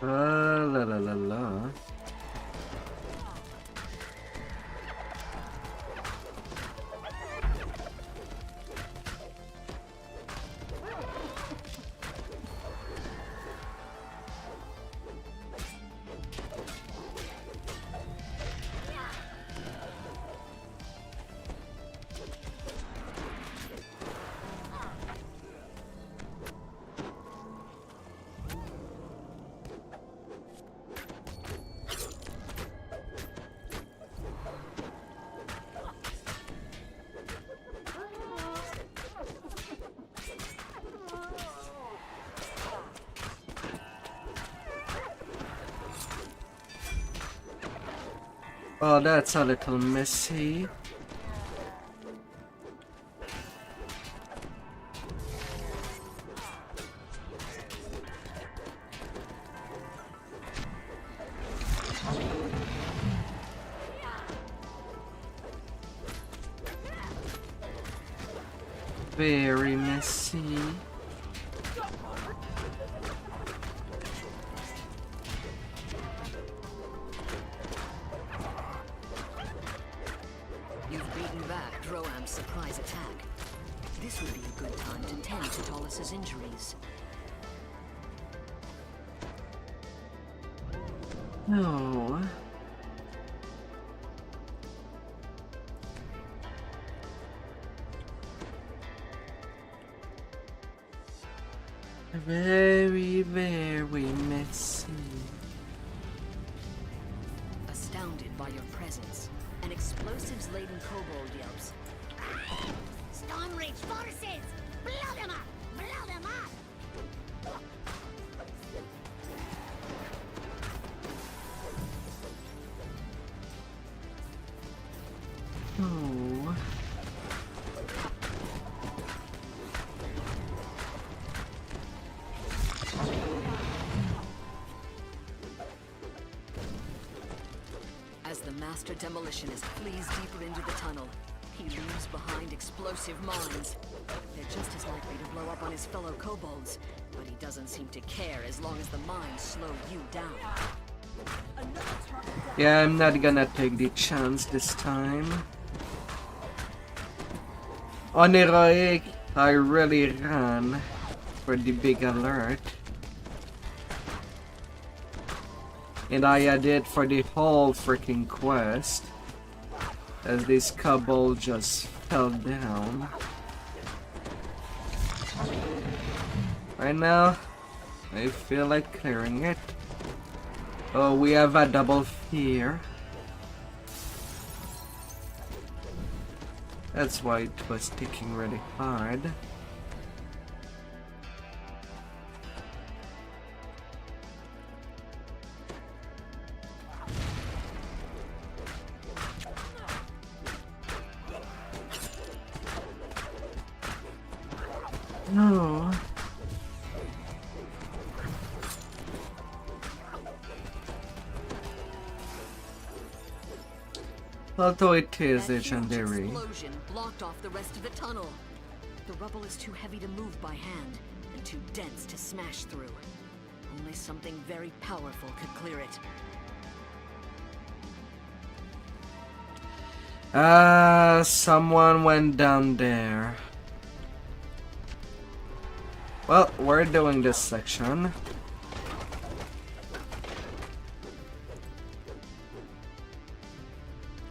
La la la la. Oh, that's a little messy. Very messy. You've beaten back Droam's surprise attack. This would be a good time to tend to Tallis's injuries. No. Very, very messy. Astounded by your presence, an explosives-laden kobold yelps. Stormreach forces! Blow them up! Blow them up! Oh. As the master demolitionist flees deeper into the tunnel, he leaves behind explosive mines. They're just as likely to blow up on his fellow kobolds, but he doesn't seem to care as long as the mines slow you down. Yeah, I'm not gonna take the chance this time. On Heroic, I really ran for the big alert. And I did for the whole freaking quest. As this kobold just fell down. Right now, I feel like clearing it. Oh, we have a double fear. That's why it was ticking really hard. No. Although it is legendary. Explosion blocked off the rest of the tunnel. The rubble is too heavy to move by hand and too dense to smash through. Only something very powerful could clear it. Someone went down there. Well, we're doing this section.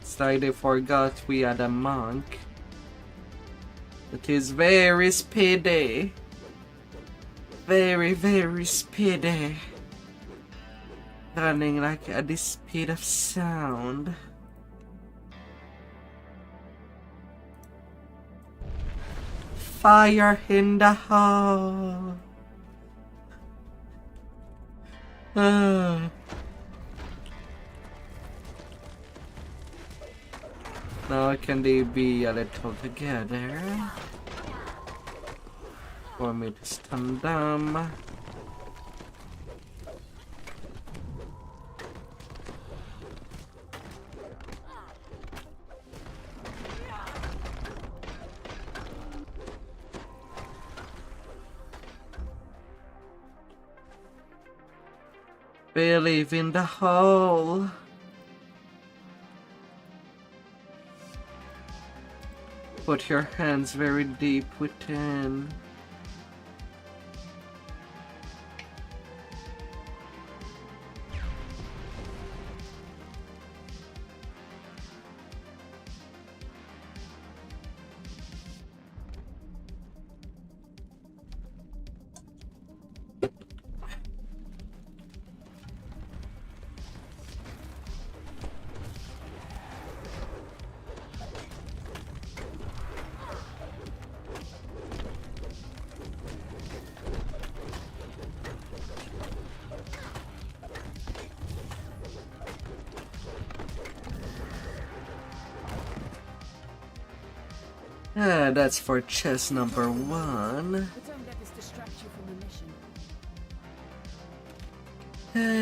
It's like they forgot we had a monk. It is very speedy. Very, very speedy. Running like at the speed of sound. Fire in the hole. Now can they be a little together for me to stun them? Believe in the hole. Put your hands very deep within. That's for chest number 1. But don't let this distract you from the mission.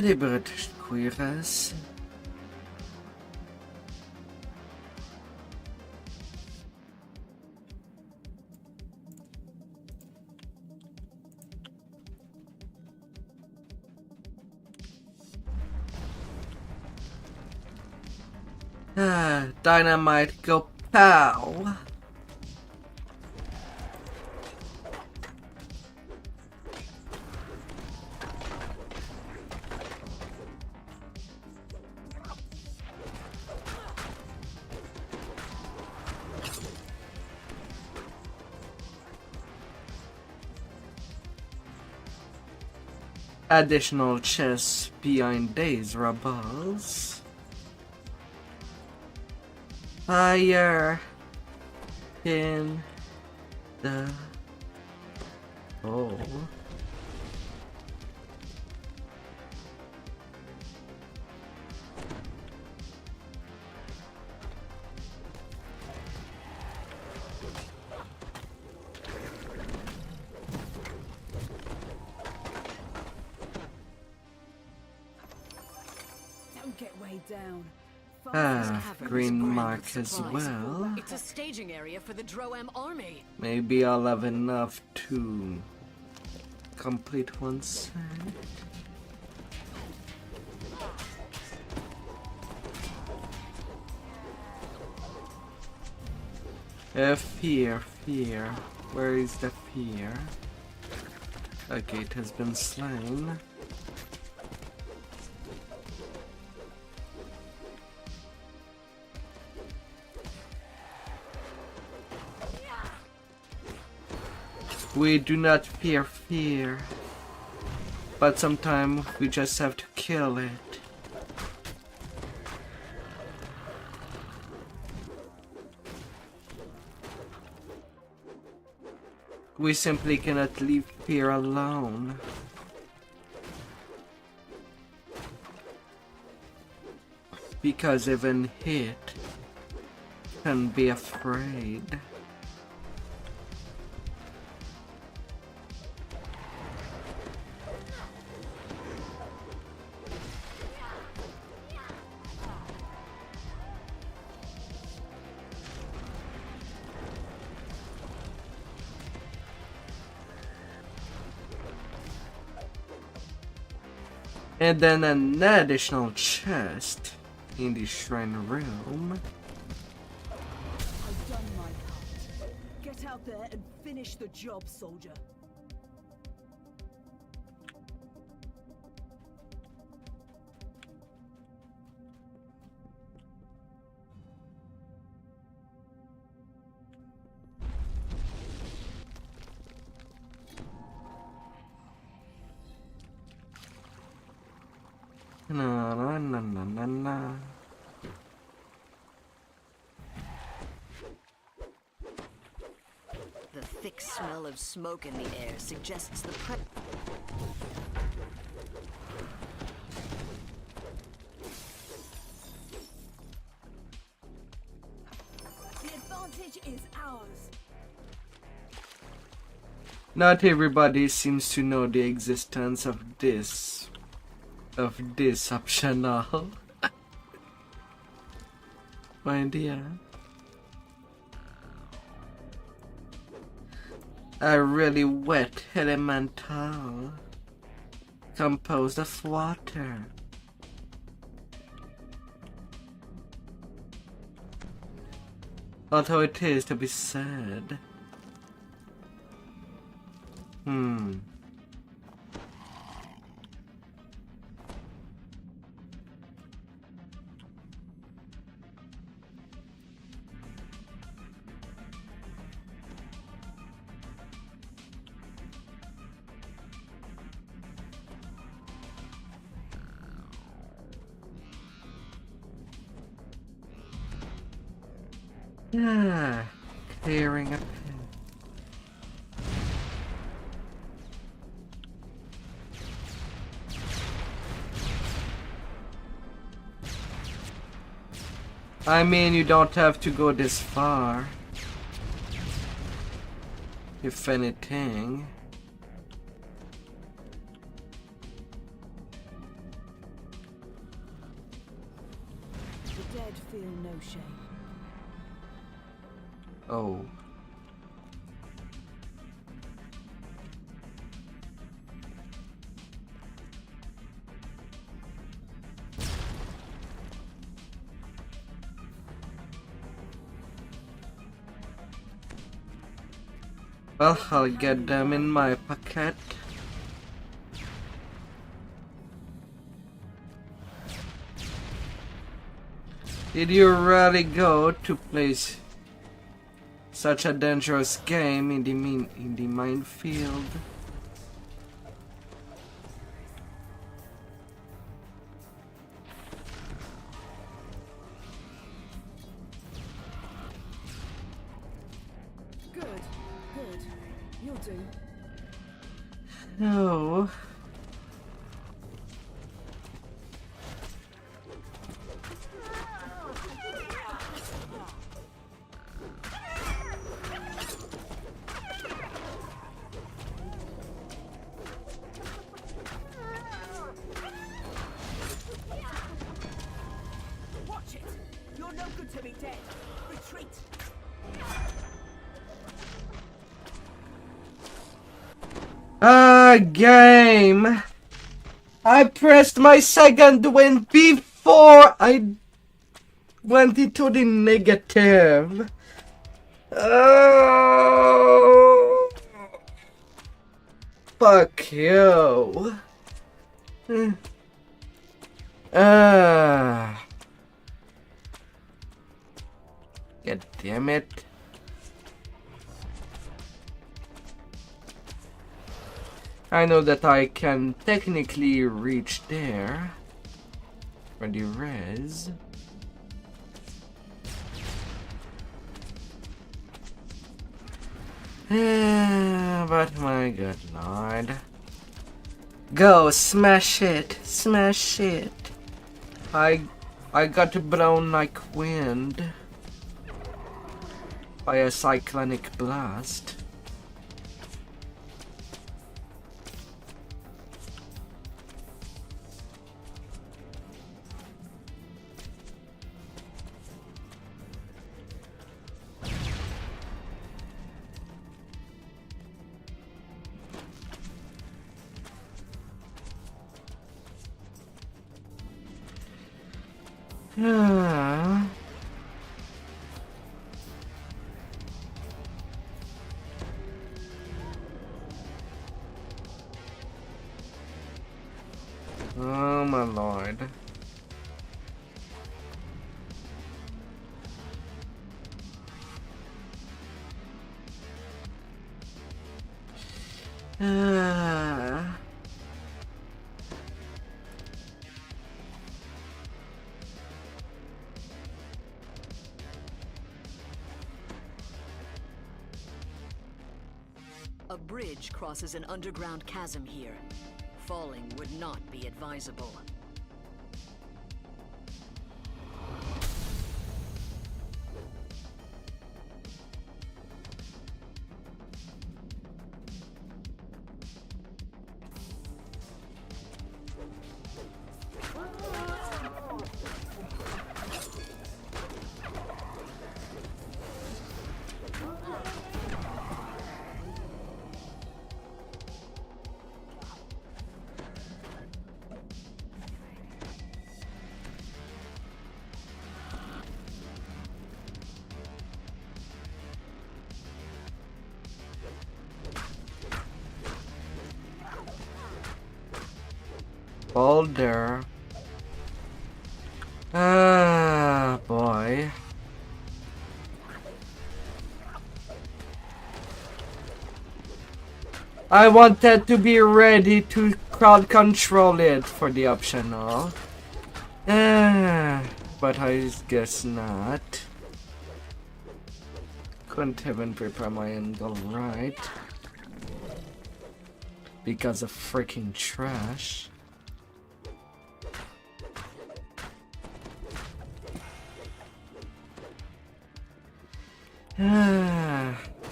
Det bör queeras. Dynamite go pow. Additional chests behind these rubbles. Fire in the hole. Don't get weighed down. Green mark as well. It's a staging area for the Droam army. Maybe I'll have enough to complete one set. Fear. Where is the fear? Okay, it has been slain. We do not fear fear, but sometimes we just have to kill it. We simply cannot leave fear alone. Because even it can be afraid. And then an additional chest in the shrine room. I've done my part. Get out there and finish the job, soldier. Na na na na na na. The thick smell of smoke in the air suggests the The advantage is ours. Not everybody seems to know the existence of this optional. My dear. A really wet elemental composed of water. Although it is to be said. Clearing up. I mean, you don't have to go this far. If anything. The dead feel no shame. Oh. Well, I'll get them in my pocket. Did you really go to place such a dangerous game in the minefield? Good. You'll do. No. Watch it! You're no good to me dead. Retreat! Game! I pressed my second win before I went into the negative. Oh, fuck you. God damn it. I know that I can technically reach there for the res. But my good lord. Go, smash it, smash it. I got blown like wind by a cyclonic blast. Yeah. Oh my lord. A bridge crosses an underground chasm here. Falling would not be advisable. Boulder. Ah, boy. I wanted to be ready to crowd control it for the optional. But I guess not. Couldn't even prepare my angle right. Because of freaking trash.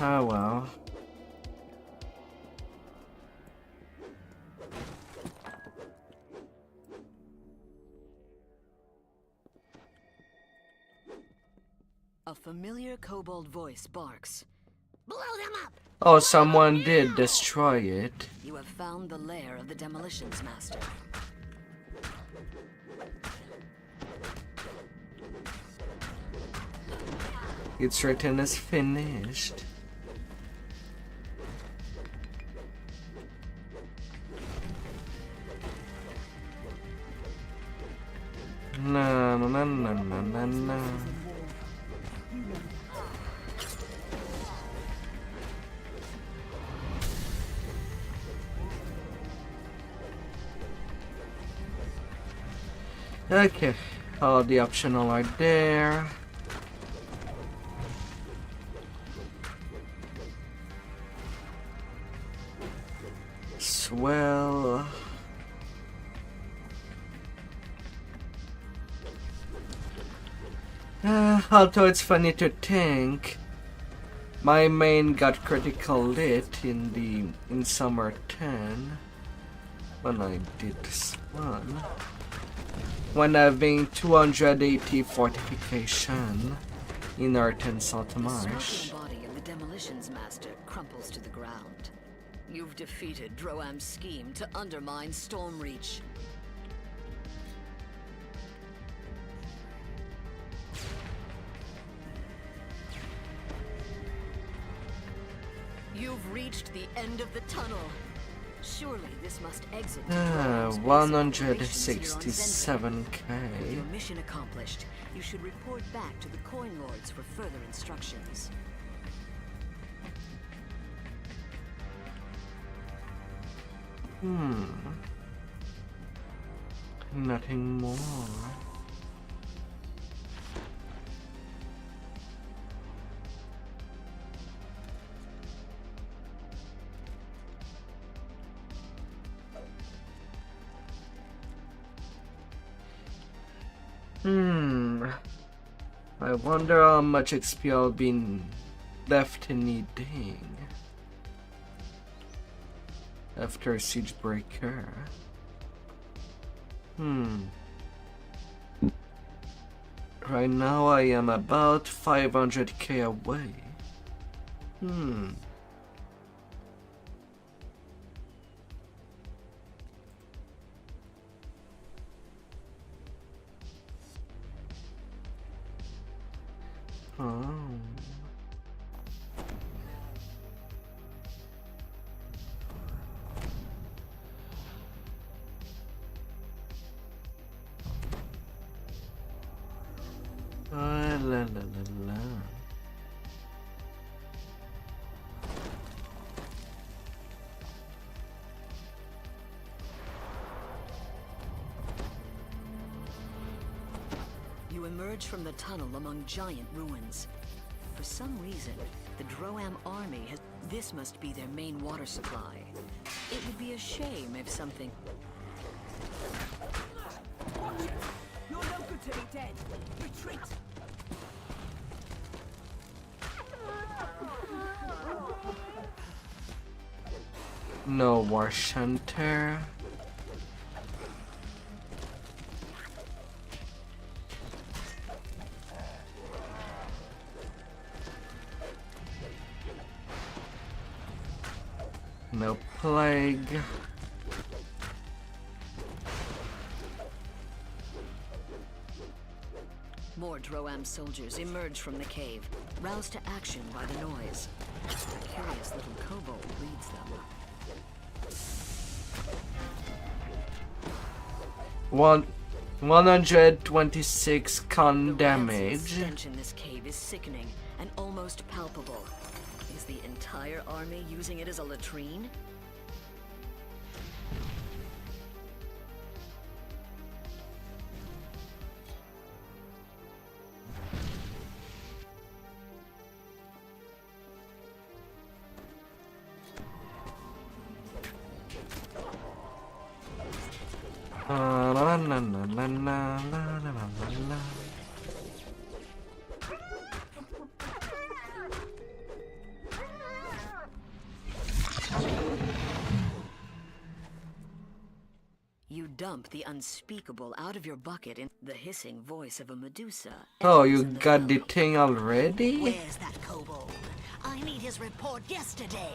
Oh well. A familiar kobold voice barks. Blow them up! Oh, someone did destroy it. You have found the lair of the Demolitions Master. It's written as finished. No, no, no, no, no, no, no. Okay, all the optional are there. Swell. Although it's funny to think, my main got critical hit in summer 10 when I did this one. When having 280 fortification in Earth and Salt Marsh. The body of the Demolitions Master crumples to the ground. You've defeated Droam's scheme to undermine Stormreach. You've reached the end of the tunnel. Surely this must exit. 167k. With your mission accomplished, you should report back to the Coin Lords for further instructions. Nothing more. I wonder how much XP I'll be left needing after Siege Breaker. Right now I am about 500k away. Oh. La la la la. You emerge from the tunnel among giant ruins. For some reason, the Droam army has... This must be their main water supply. It would be a shame if something... Watch it! You're no good to be dead! Retreat! No war shunter. No plague. More Droam soldiers emerge from the cave, roused to action by the noise. A curious little kobold leads them. 126 con damage. The stench in this cave is sickening and almost palpable. Is the entire army using it as a latrine? La la la la la la la la la. You dump the unspeakable out of your bucket in the hissing voice of a Medusa. Oh, you got the thing already? Where's that kobold? I need his report yesterday.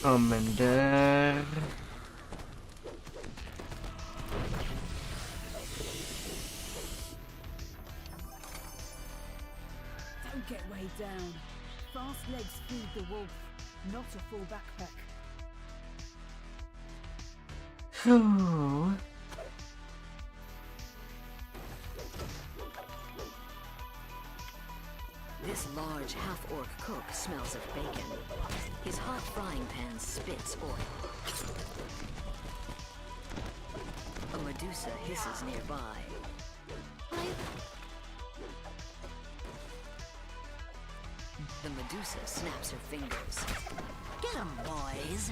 Commander. Don't get weighed down. Fast legs feed the wolf, not a full backpack. Oh. This large half-orc cook smells of bacon. His hot frying pan spits oil. A Medusa hisses nearby. The Medusa snaps her fingers. Get 'em, boys.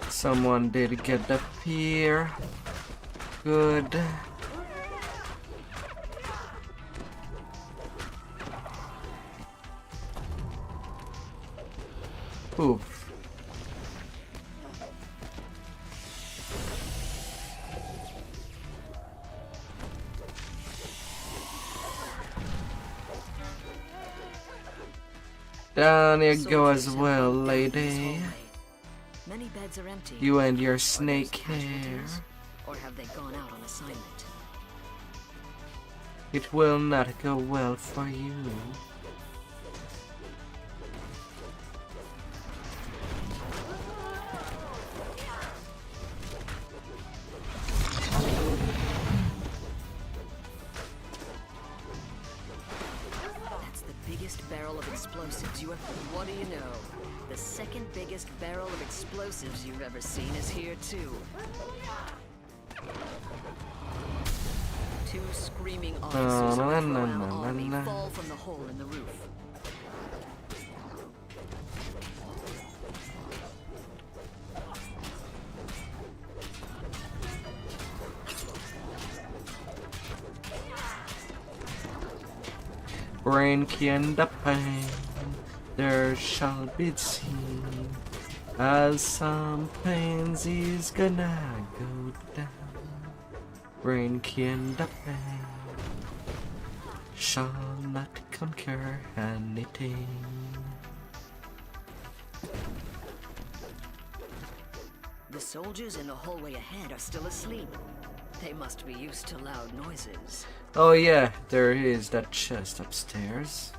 Someone did get the pier. Good. Oof. Down you go as well, lady. Many beds are empty. You and your snake hair. Or have they gone out on assignment? It will not go well for you. That's the biggest barrel of explosives you have... What do you know? The second biggest barrel of explosives you've ever seen is here too. Two screaming officers of the Droam army fall from the hole in the roof. Brain can the pain. There shall be seen as some pains is gonna go down. Ranky and the band shall not conquer anything. The soldiers in the hallway ahead are still asleep. They must be used to loud noises. Oh yeah, there is that chest upstairs.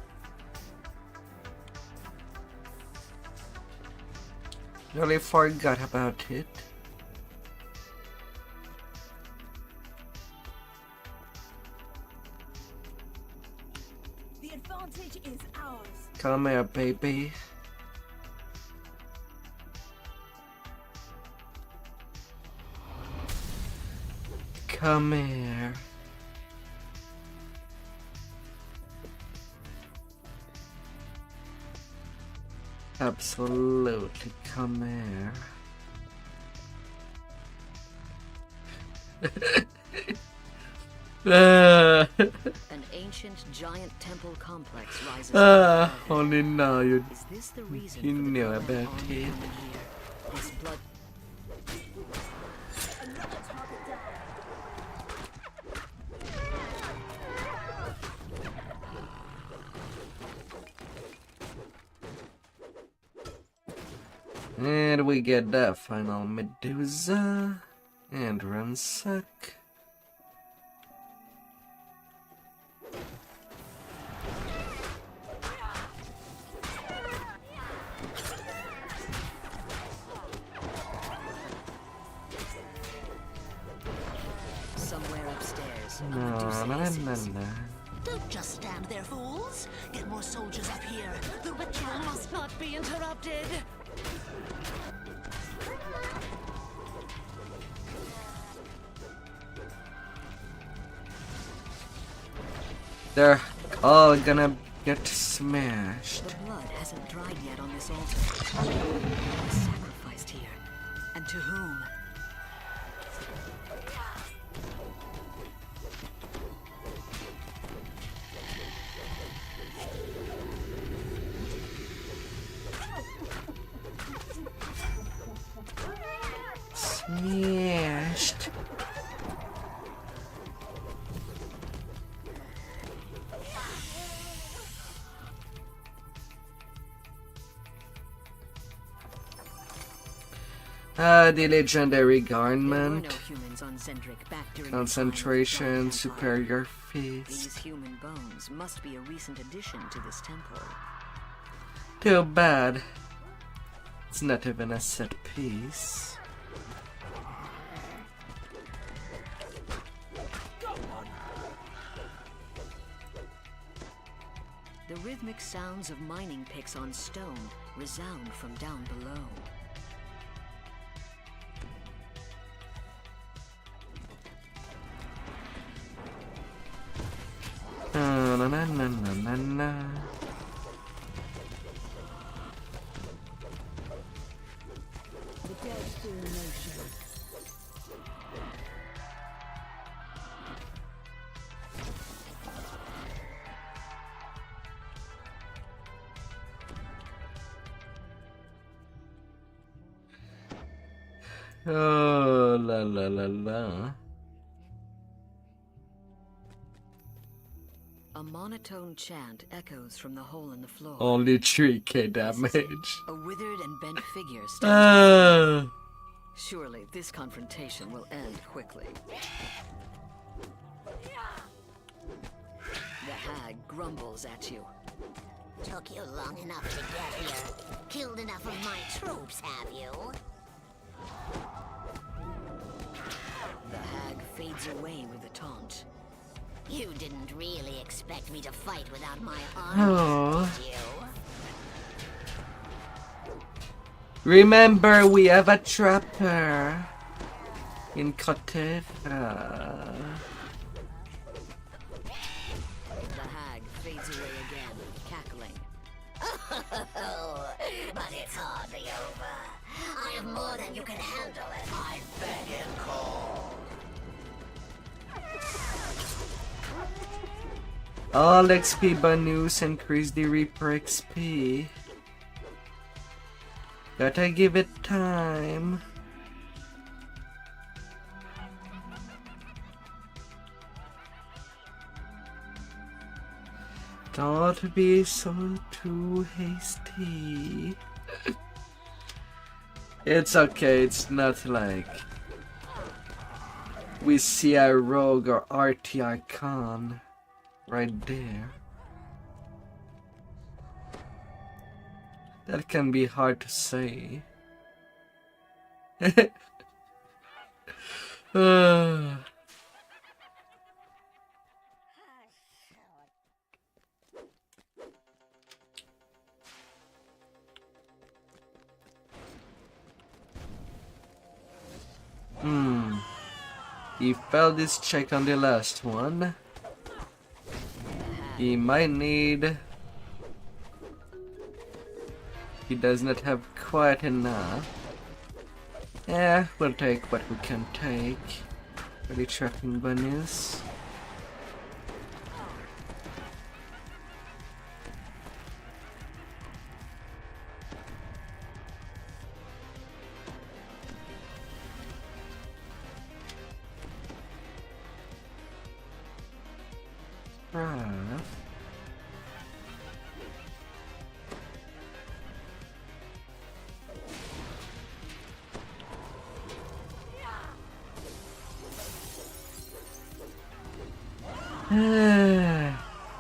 Really forgot about it. The advantage is ours. Come here, baby. Come here. Absolutely, come here. An ancient giant temple complex rises. Only now you know about it. This blood. And we get that final Medusa and ransack. Somewhere upstairs. Don't just stand there, fools. Get more soldiers up here. The ritual must not be interrupted. They're all gonna get smashed. The blood hasn't dried yet on this altar. Who was sacrificed here? And to whom? Smashed. The legendary garment, concentration, superior feast. These human bones must be a recent addition to this temple. Too bad. It's not even a set piece. The rhythmic sounds of mining picks on stone resound from down below. Na na na na na na. The dead feel no shame. Oh la la la la. A monotone chant echoes from the hole in the floor. Only 3k damage. A withered and bent figure stands. Surely this confrontation will end quickly. The hag grumbles at you. Took you long enough to get here. Killed enough of my troops, have you? The hag fades away with a taunt. You didn't really expect me to fight without my army, did you? Remember, we have a trapper in Kotev. The hag fades away again, cackling. But it's hardly over. I have more than you can handle, and I beg and call. All XP bonus increase the Reaper XP. Gotta give it time. Don't be so too hasty. It's okay, it's not like we see a rogue or RT icon right there. That can be hard to say. He failed his check on the last one. He might need... He does not have quite enough. Yeah, we'll take what we can take for the tracking bunnies.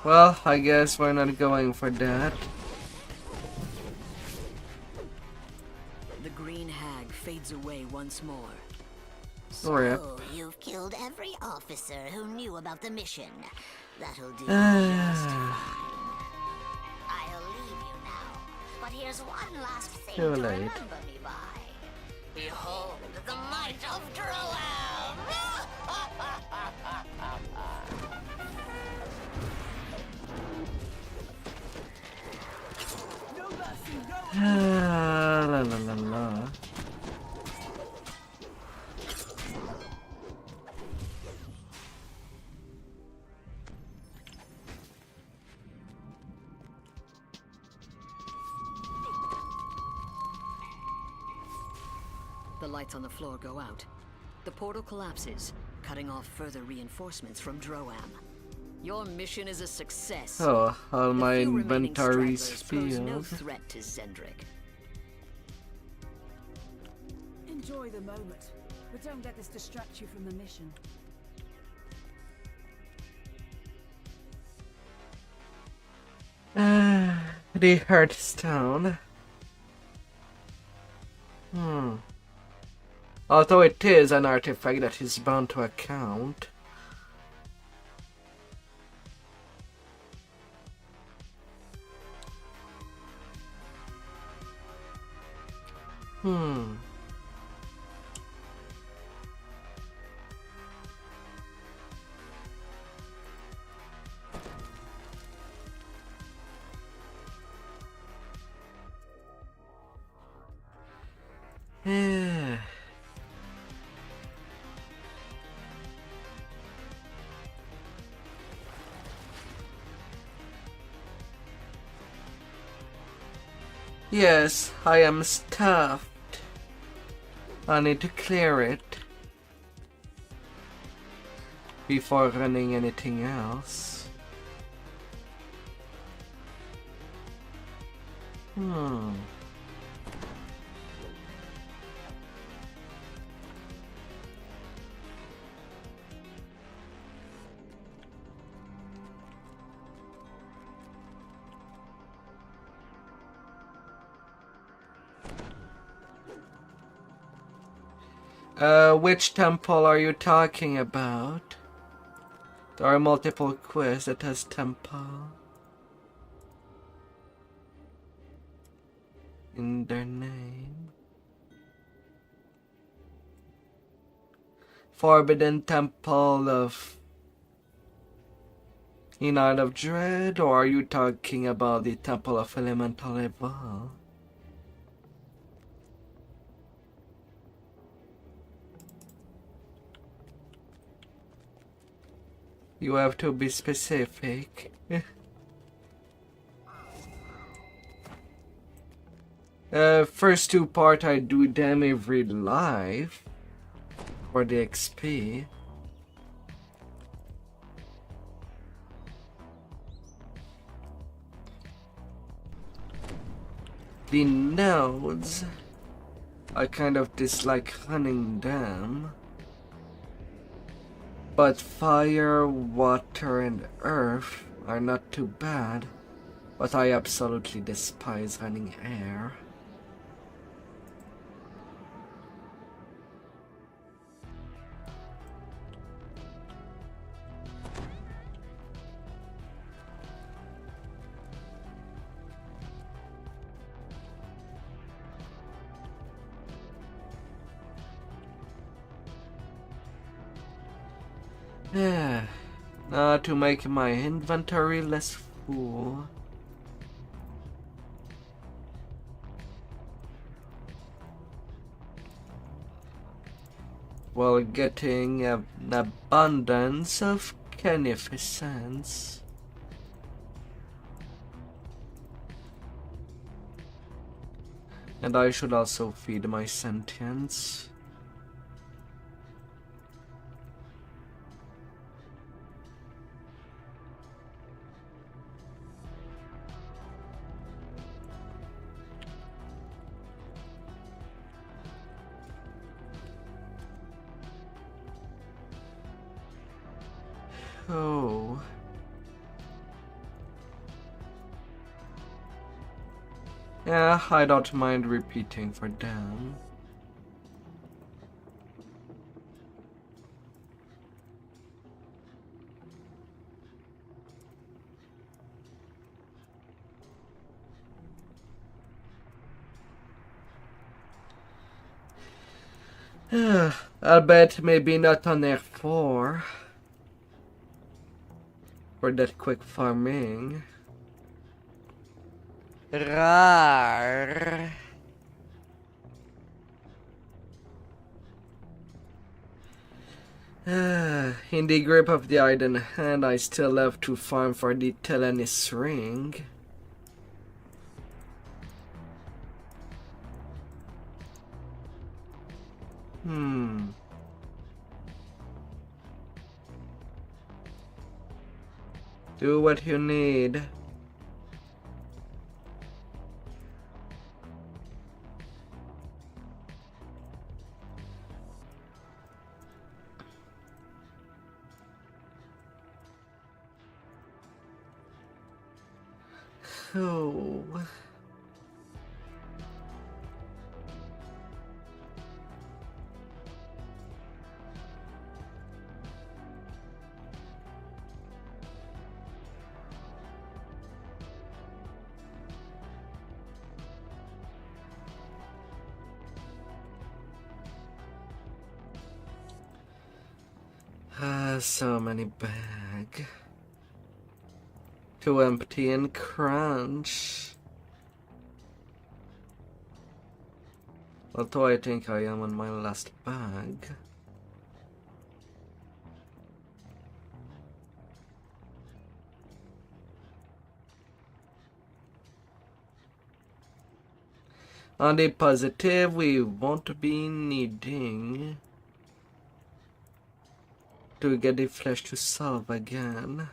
Well, I guess we're not going for that. The green hag fades away once more. So, you've killed every officer who knew about the mission. That'll do just fine. I'll leave you now, but here's one last thing to remember me by. Behold the might of Droam! La la la la. The lights on the floor go out. The portal collapses, cutting off further reinforcements from Droam. Your mission is a success. Oh, all my The few remaining inventory's stragglers pose no filled. threat to Zendrick. Enjoy the moment, but don't let this distract you from the mission. The Hearthstone. Although it is an artifact that is bound to account. Yes, I am stuffed. I need to clear it before running anything else. Which temple are you talking about? There are multiple quests that has temple in their name. Forbidden Temple of in Isle of Dread, or are you talking about the Temple of Elemental Evil? You have to be specific. First two part I do them every live for the XP. the nodes. I kind of dislike hunting them. But fire, water, and earth are not too bad. But I absolutely despise hunting air. Yeah, now to make my inventory less full. While getting an abundance of beneficence. And I should also feed my sentience. Oh. Yeah, I don't mind repeating for them. I'll bet maybe not on F4 for that quick farming. Rar. In the grip of the Iden hand, I still have to farm for the Telenis ring. Do what you need. Oh. So many bag. Too empty and crunch. Although I think I am on my last bag. On the positive, we won't be needing to get the flesh to solve again.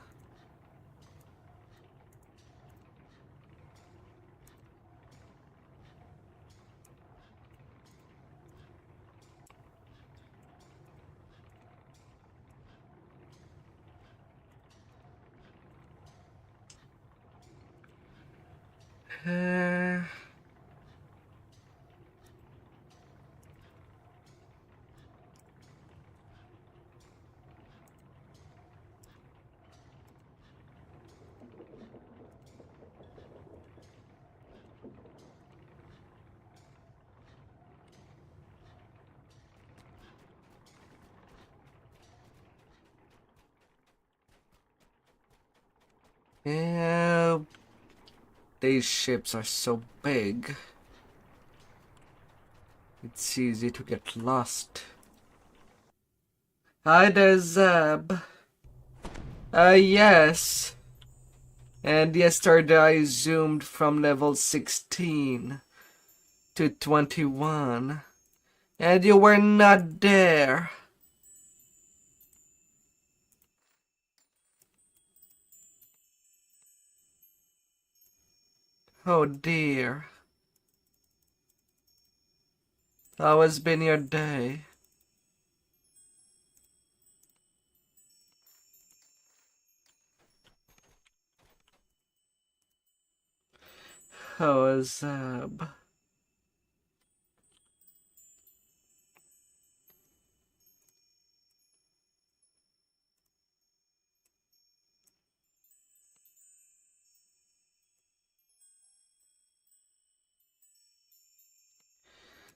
Yeah, these ships are so big. It's easy to get lost. Hi there, Zeb. Yes. And yesterday I zoomed from level 16 to 21. And you were not there. Oh dear. How has been your day? How is Zab?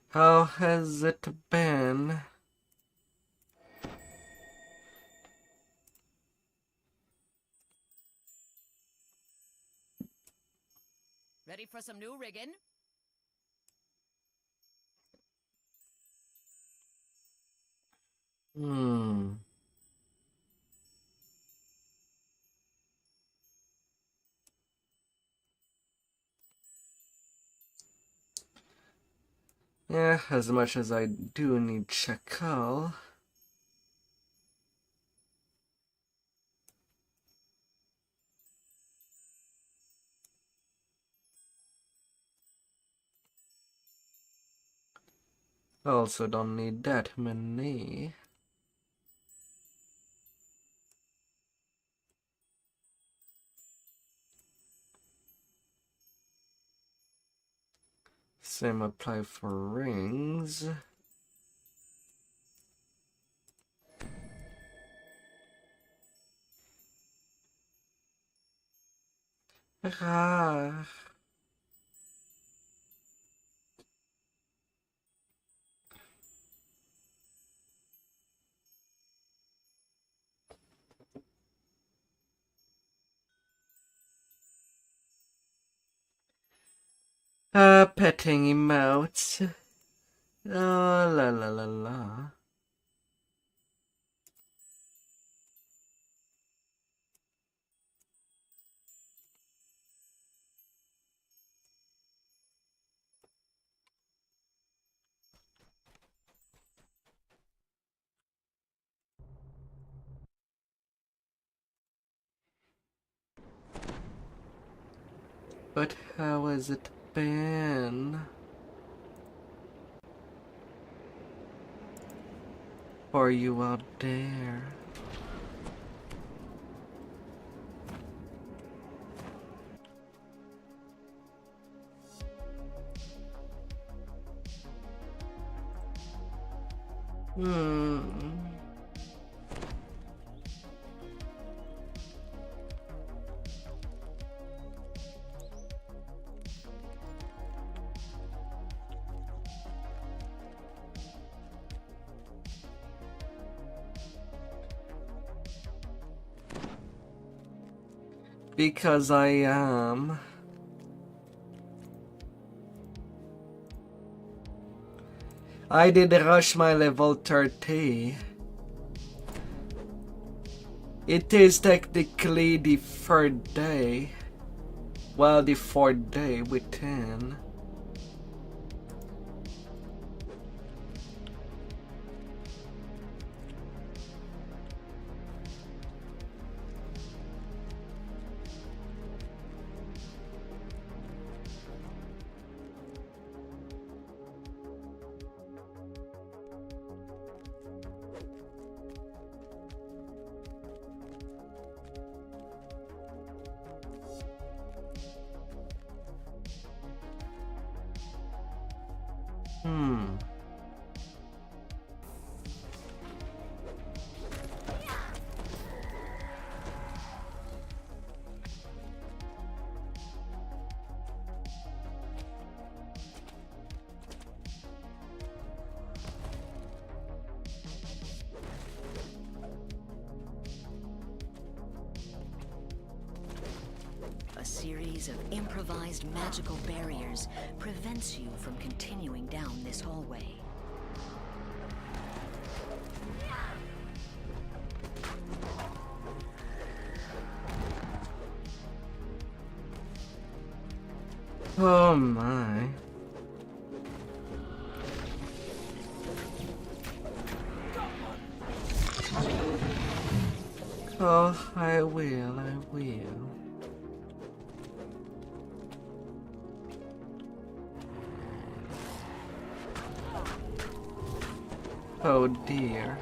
How has it been? Ready for some new rigging? Yeah, as much as I do need Chacal. Also don't need that many. Same apply for rings. Ah. Petting emotes. Oh, la la la la. But how has it been? For you out there? Because I am. I did rush my level 30. It is technically the third day. Well, the fourth day within. A series of improvised magical barriers prevents you from continuing down this hallway. Oh my. Oh, I will, I will. Oh dear.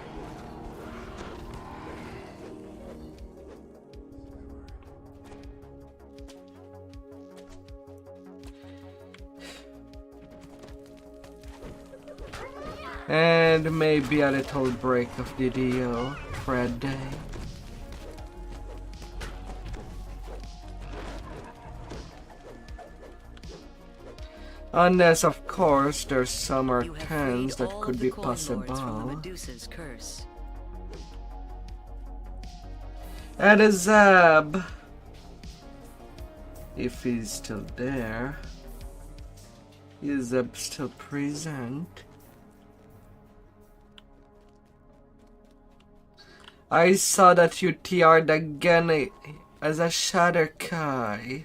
And maybe a little break of DDO for a day. Unless, of course, there's summer tens that could be possible. Medusa's curse. And a Zab, if he's still there. Is Zab still present? I saw that you TR'd again as a Austrakear.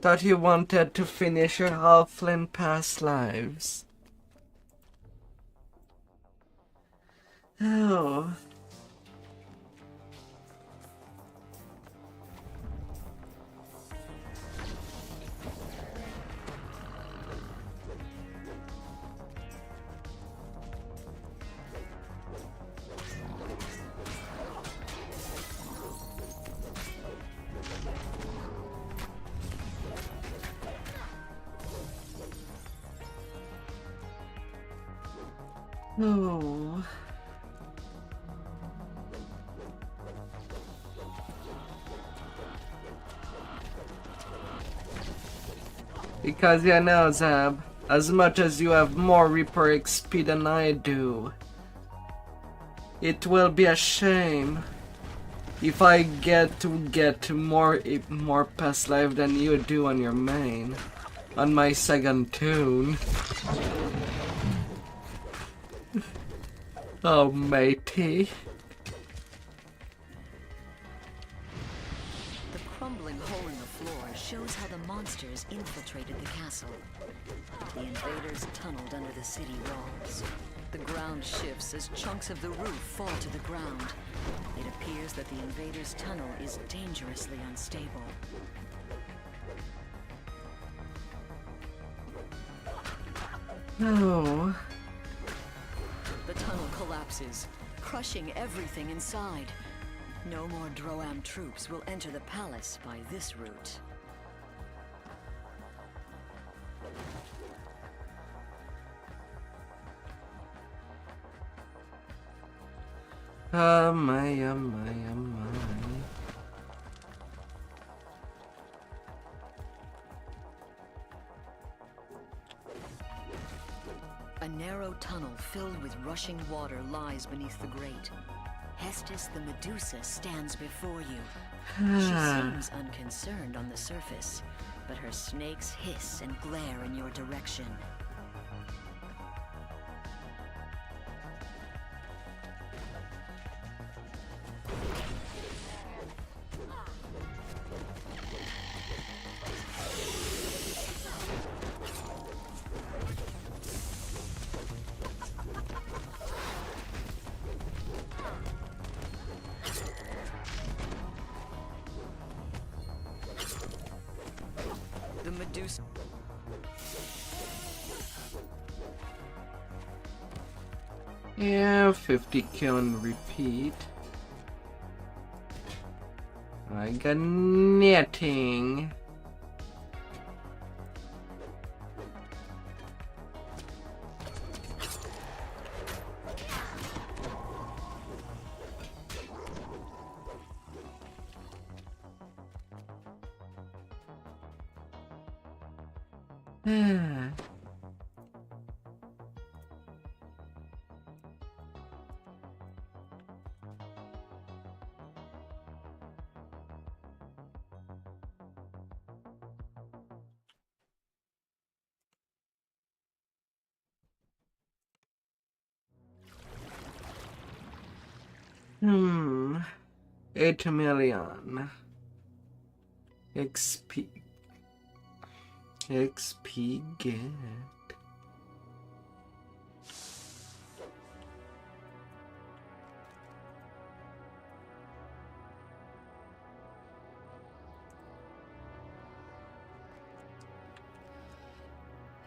Thought you wanted to finish your Halfling past lives. Oh. Oh. Because you know, Zab, as much as you have more Reaper XP than I do, it will be a shame if I get more past life than you do on your main, on my second tune. Oh, matey. The crumbling hole in the floor shows how the monsters infiltrated the castle. The invaders tunneled under the city walls. The ground shifts as chunks of the roof fall to the ground. It appears that the invaders' tunnel is dangerously unstable. No. The tunnel collapses, crushing everything inside. No more Droam troops will enter the palace by this route. Oh my, oh my, oh my. A narrow tunnel filled with rushing water lies beneath the grate. Hestis the Medusa stands before you. She seems unconcerned on the surface, but her snakes hiss and glare in your direction. The Medusa. Yeah, 50k on repeat. I got nothing. Hmm. 8 million. XP get.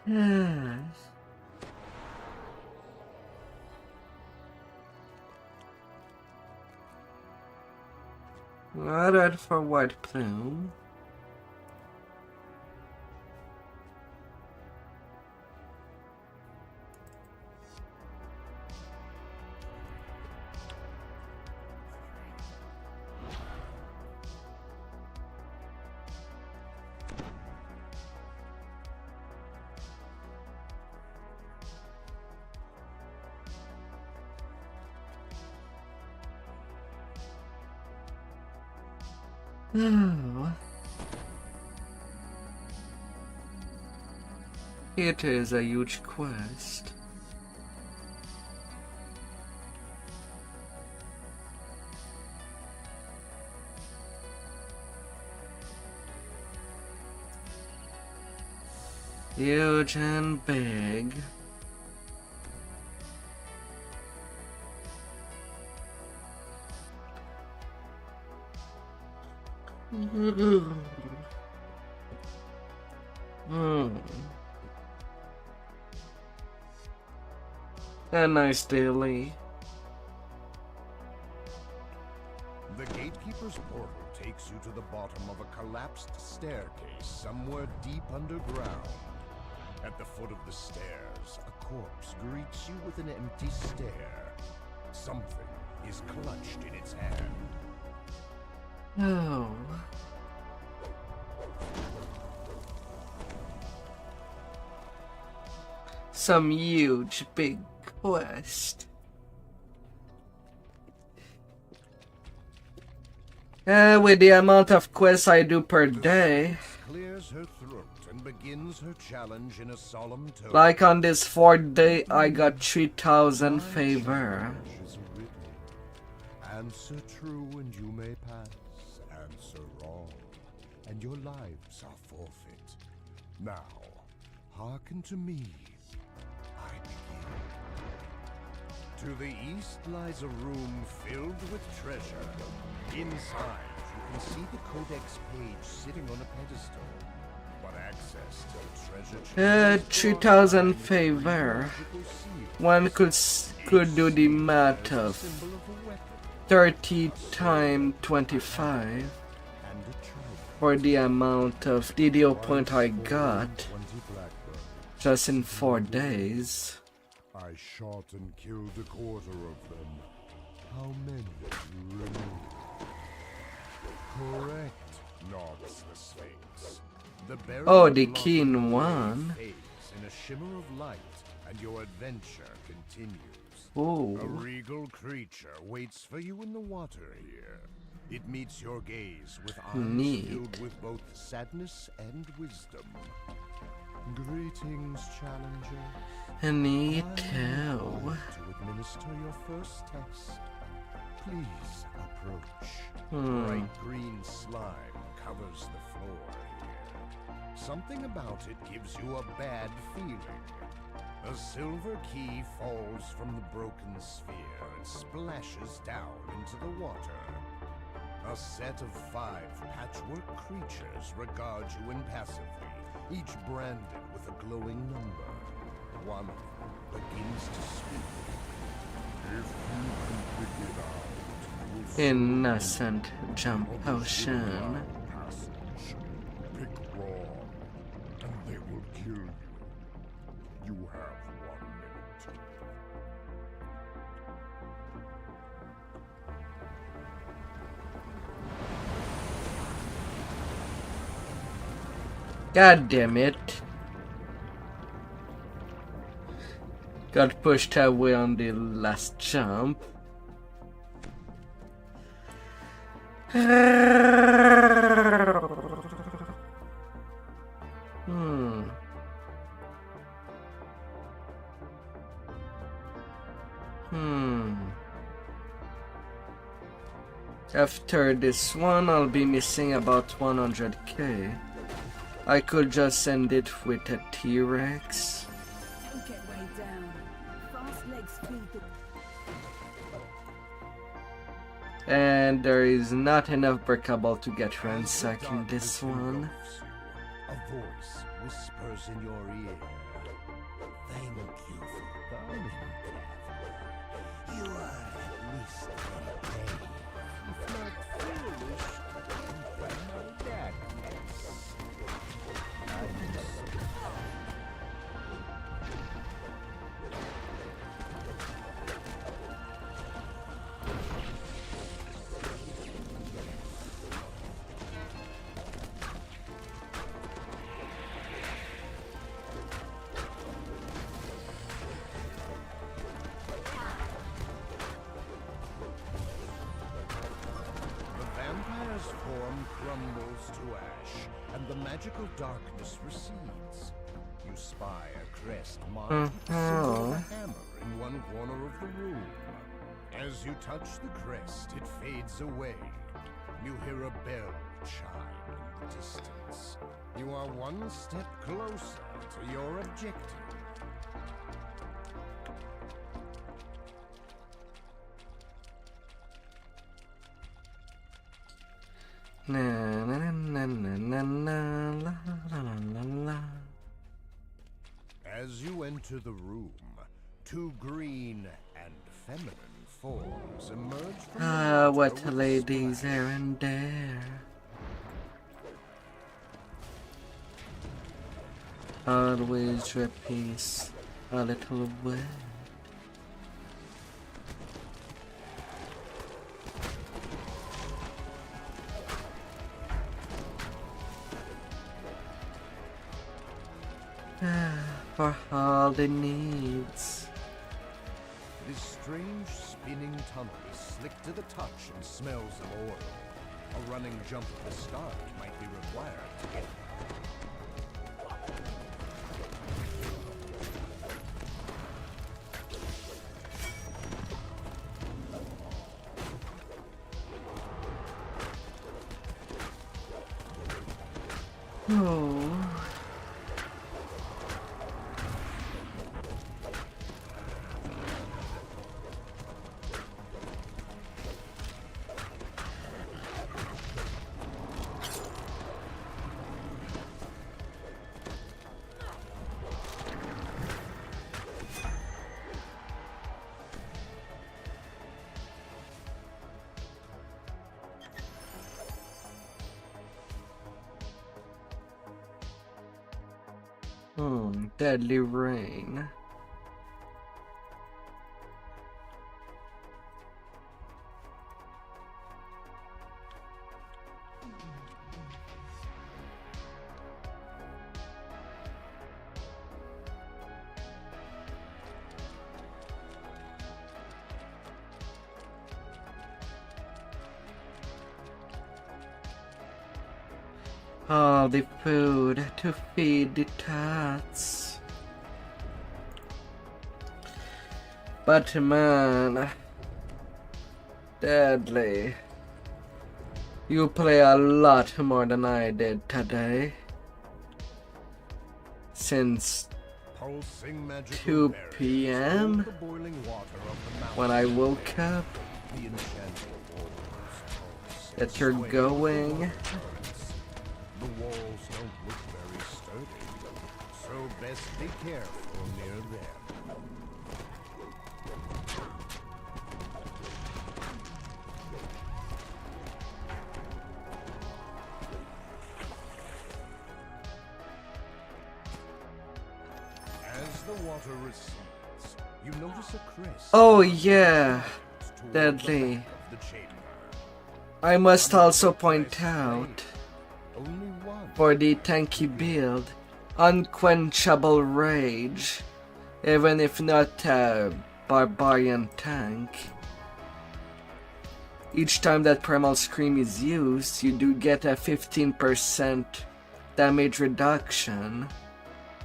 Yes. Red for white plume. Oh. It is a huge quest. Huge and big. A nice daily. The gatekeeper's portal takes you to the bottom of a collapsed staircase somewhere deep underground. At the foot of the stairs, a corpse greets you with an empty stare. Something is clutched in its hand. Oh. Some huge big quest. With the amount of quests I do per day. Clears her throat and begins her challenge in a solemn tone. Like on this 4th day, I got 3,000 favor. Answer true and you may pass. Answer wrong, and your lives are forfeit. Now, hearken to me. I begin. To the east lies a room filled with treasure. Inside, you can see the codex page sitting on a pedestal. But access to the treasure 3,000 favor. One could do the math of 30 times 25 for the amount of DDO point I got just in 4 days. I shot and killed a quarter of them. How many remain? Correct, nods the Sphinx. Oh, the keen one. In a shimmer of light, and your adventure continues. Ooh. A regal creature waits for you in the water here. It meets your gaze with eyes filled with both sadness and wisdom. Greetings, challenger. Neat. To administer your first test. Please approach. Bright green slime covers the floor here. Something about it gives you a bad feeling. A silver key falls from the broken sphere and splashes down into the water. A set of 5 patchwork creatures regard you impassively, each branded with a glowing number. One of them begins to speak. If you can pick it out, Innocent jump potion. pick wrong, and they will kill you. You have 1 minute. God damn it. Got pushed away on the last jump. After this one, I'll be missing about 100k. I could just send it with a T-Rex. Don't get weighed down. Fast legs feed the... And there is not enough breakable to get ransacked in this one. A voice whispers in your ear. magical darkness recedes. You spy a crest marked with the symbol of a hammer in one corner of the room. As you touch the crest, it fades away. You hear a bell chime in the distance. You are one step closer to your objective. Na na na na na na la la la la. As you enter the room, two green and feminine forms emerge from the What water with ladies here and there. Always your piece a little wet. For all the needs. This strange spinning tunnel is slick to the touch and smells of oil. A running jump at the start might be required to get Oh. Deadly rain. All the food to feed the tots. But man, Deadly, you play a lot more than I did today. Since 2 p.m. when I woke up, that you're going. The walls don't look very sturdy, so best be careful near them. As the water recedes, you notice a crest. Oh yeah, Deadly. I must also point out, for the tanky build, unquenchable rage, even if not a barbarian tank. Each time that Primal Scream is used, you do get a 15% damage reduction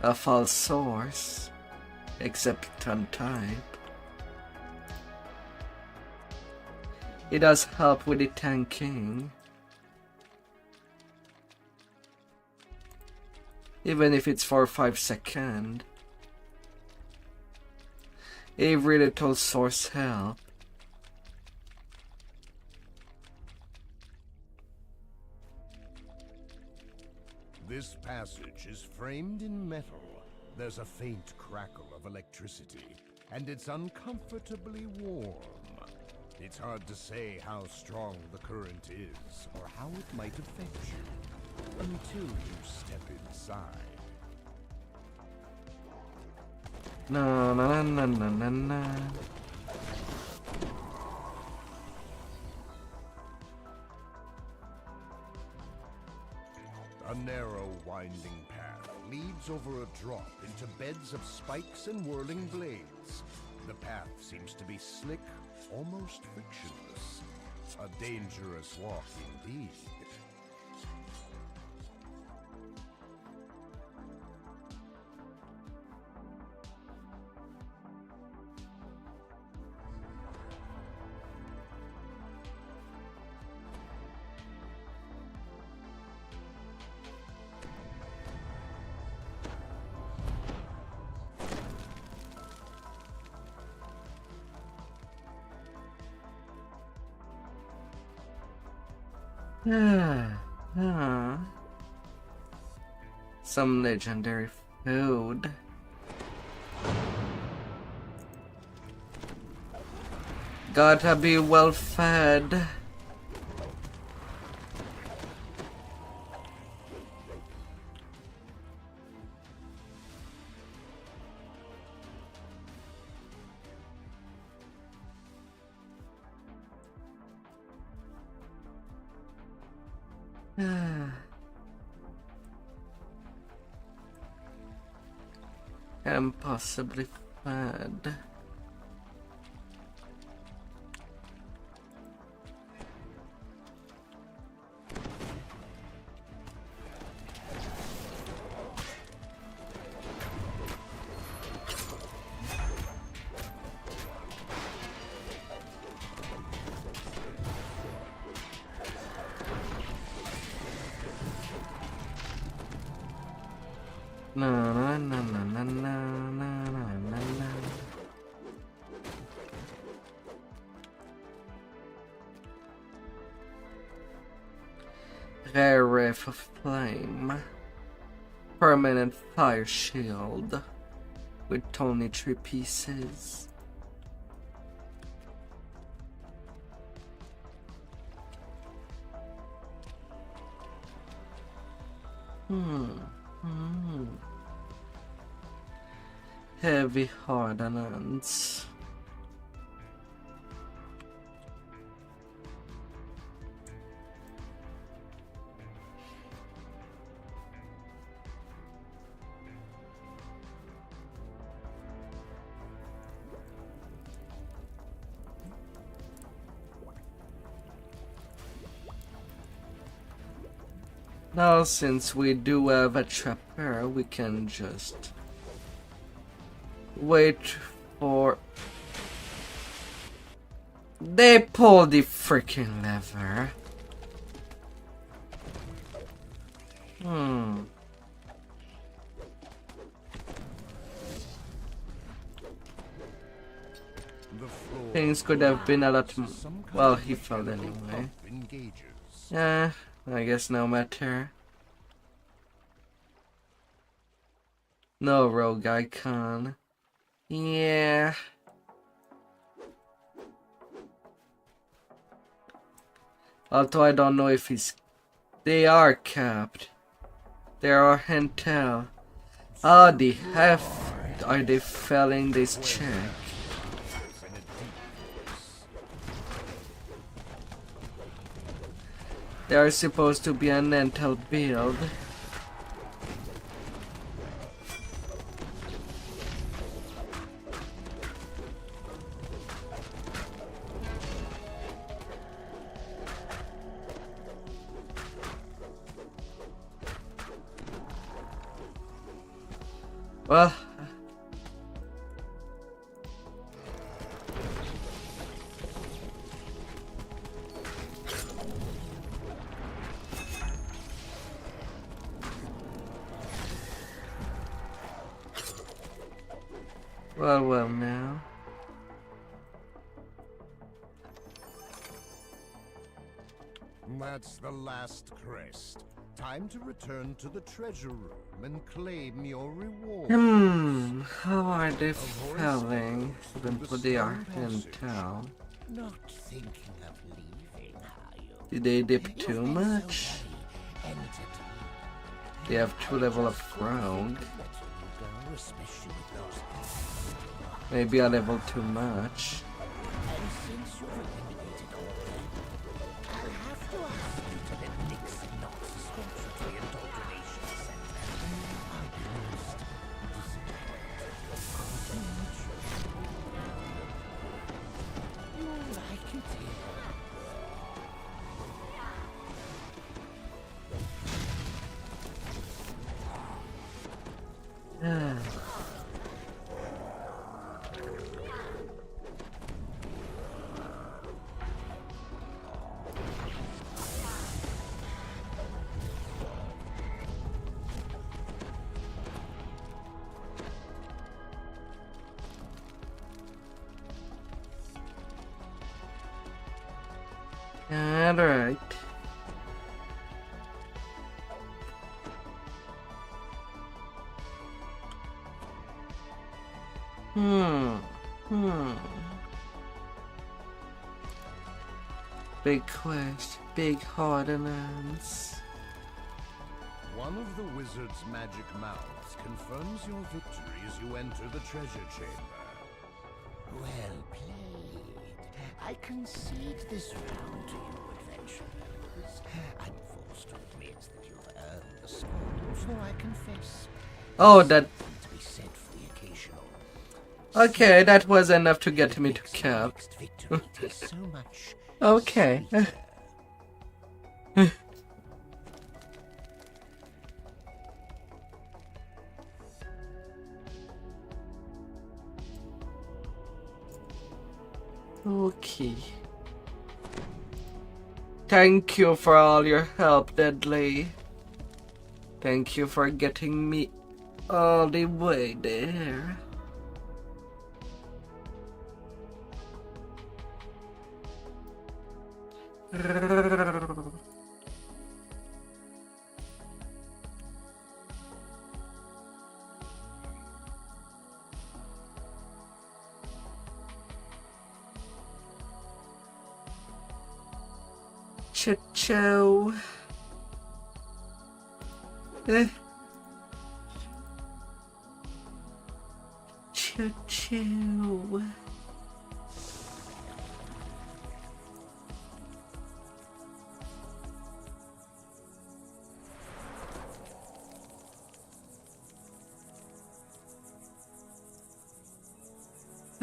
of all source, except on type. It does help with the tanking. Even if it's for 5 seconds. Every little source help. This passage is framed in metal. There's a faint crackle of electricity, and it's uncomfortably warm. It's hard to say how strong the current is, or how it might affect you, until you step inside. Na na na na na na. A narrow, winding path leads over a drop into beds of spikes and whirling blades. The path seems to be slick, almost frictionless. A dangerous walk indeed. Some legendary food. Gotta be well fed. And possibly fed. Na na na na na na na na na. Rare Wrath of Flame. Permanent fire shield. With only 3 pieces. Heavy ordnance. Now, since we do have a trapper, we can just wait for... They pull the freaking lever. Things could have been a lot more... Well, he fell anyway. Yeah, I guess no matter. No rogue icon. Yeah. Although I don't know if he's... They are capped. There are intel. How the F are they failing this check? They are supposed to be an intel build. Well, well now. That's the last crest. Time to return to the treasure room and claim your reward. How are they failing? Even though they are intel. Not thinking of leaving, are you? Did they dip too much? They have 2 level of rogue. Maybe a level too much. And since you've eliminated all that, I'll have to ask you to let Nixon not escort you to the indoctrination center. I must disappoint you. You like it here? Alright. Big quest, big ordinance. One of the wizard's magic mouths confirms your victory as you enter the treasure chamber. Well played. I concede this round to you, adventurers. I'm forced to admit that you've earned the spoils, though I confess. Oh, that. To be said for the occasional. Okay, that was enough to get me to cap. So much. Okay. Okay. Thank you for all your help, Deadly. Thank you for getting me all the way there. Cha-chow. Cha-chow.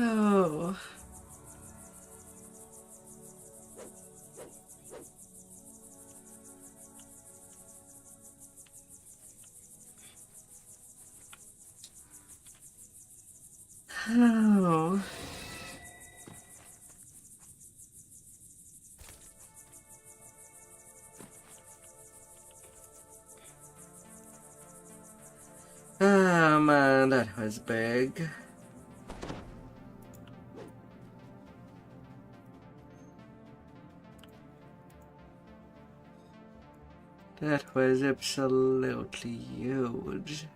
Oh. Oh. Oh man, that was big. That was absolutely huge.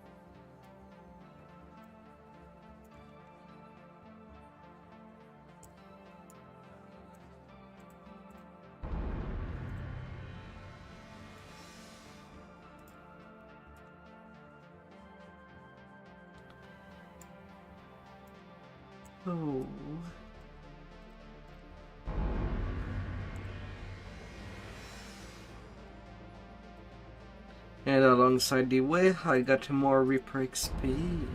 Oh. And alongside the way, I got more Reaper XP.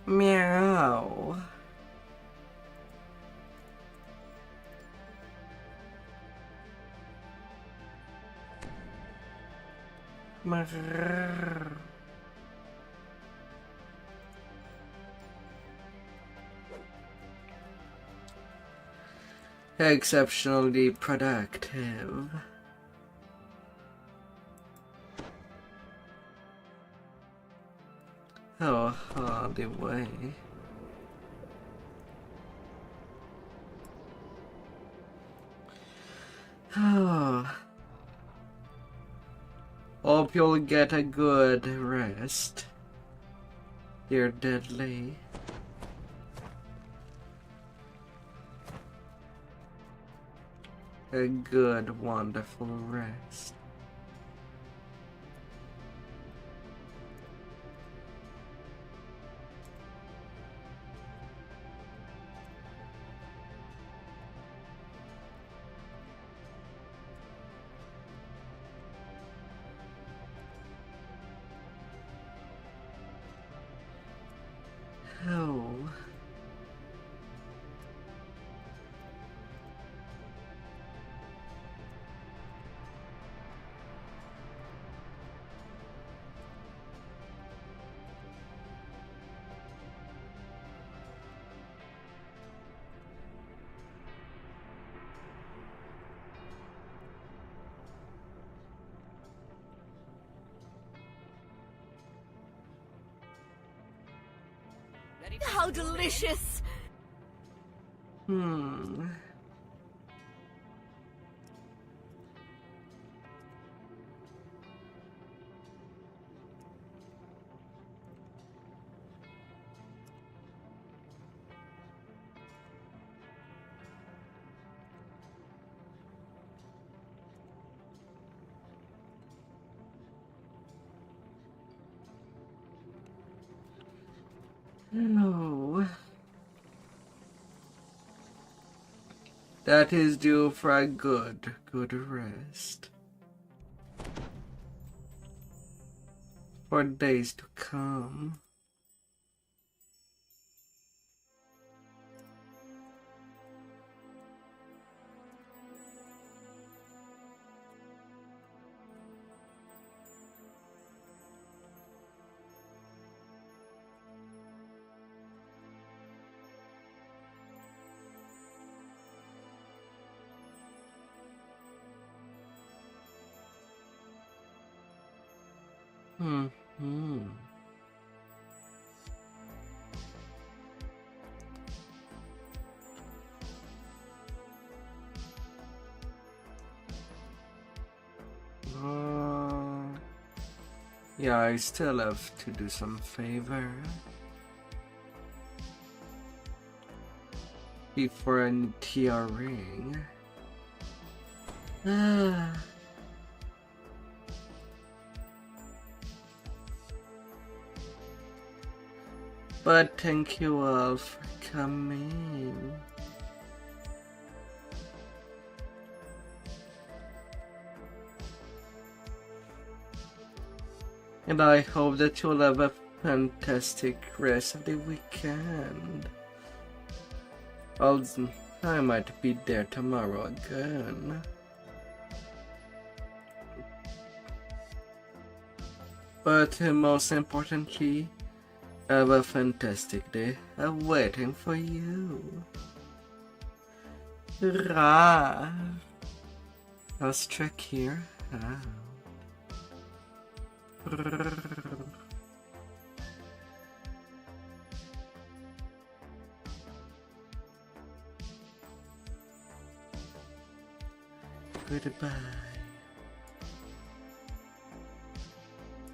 Meow. Marrrr. Exceptionally productive. Oh, all the way. Oh. Hope you'll get a good rest. Dear Deadly. A good, wonderful rest. Oh. How delicious! No. That is due for a good rest. For days to come. Yeah, I still have to do some favor before I tear ring. But thank you all for coming. And I hope that you'll have a fantastic rest of the weekend. I might be there tomorrow again. But most importantly, have a fantastic day waiting for you. Ra. Austrakear out. Goodbye.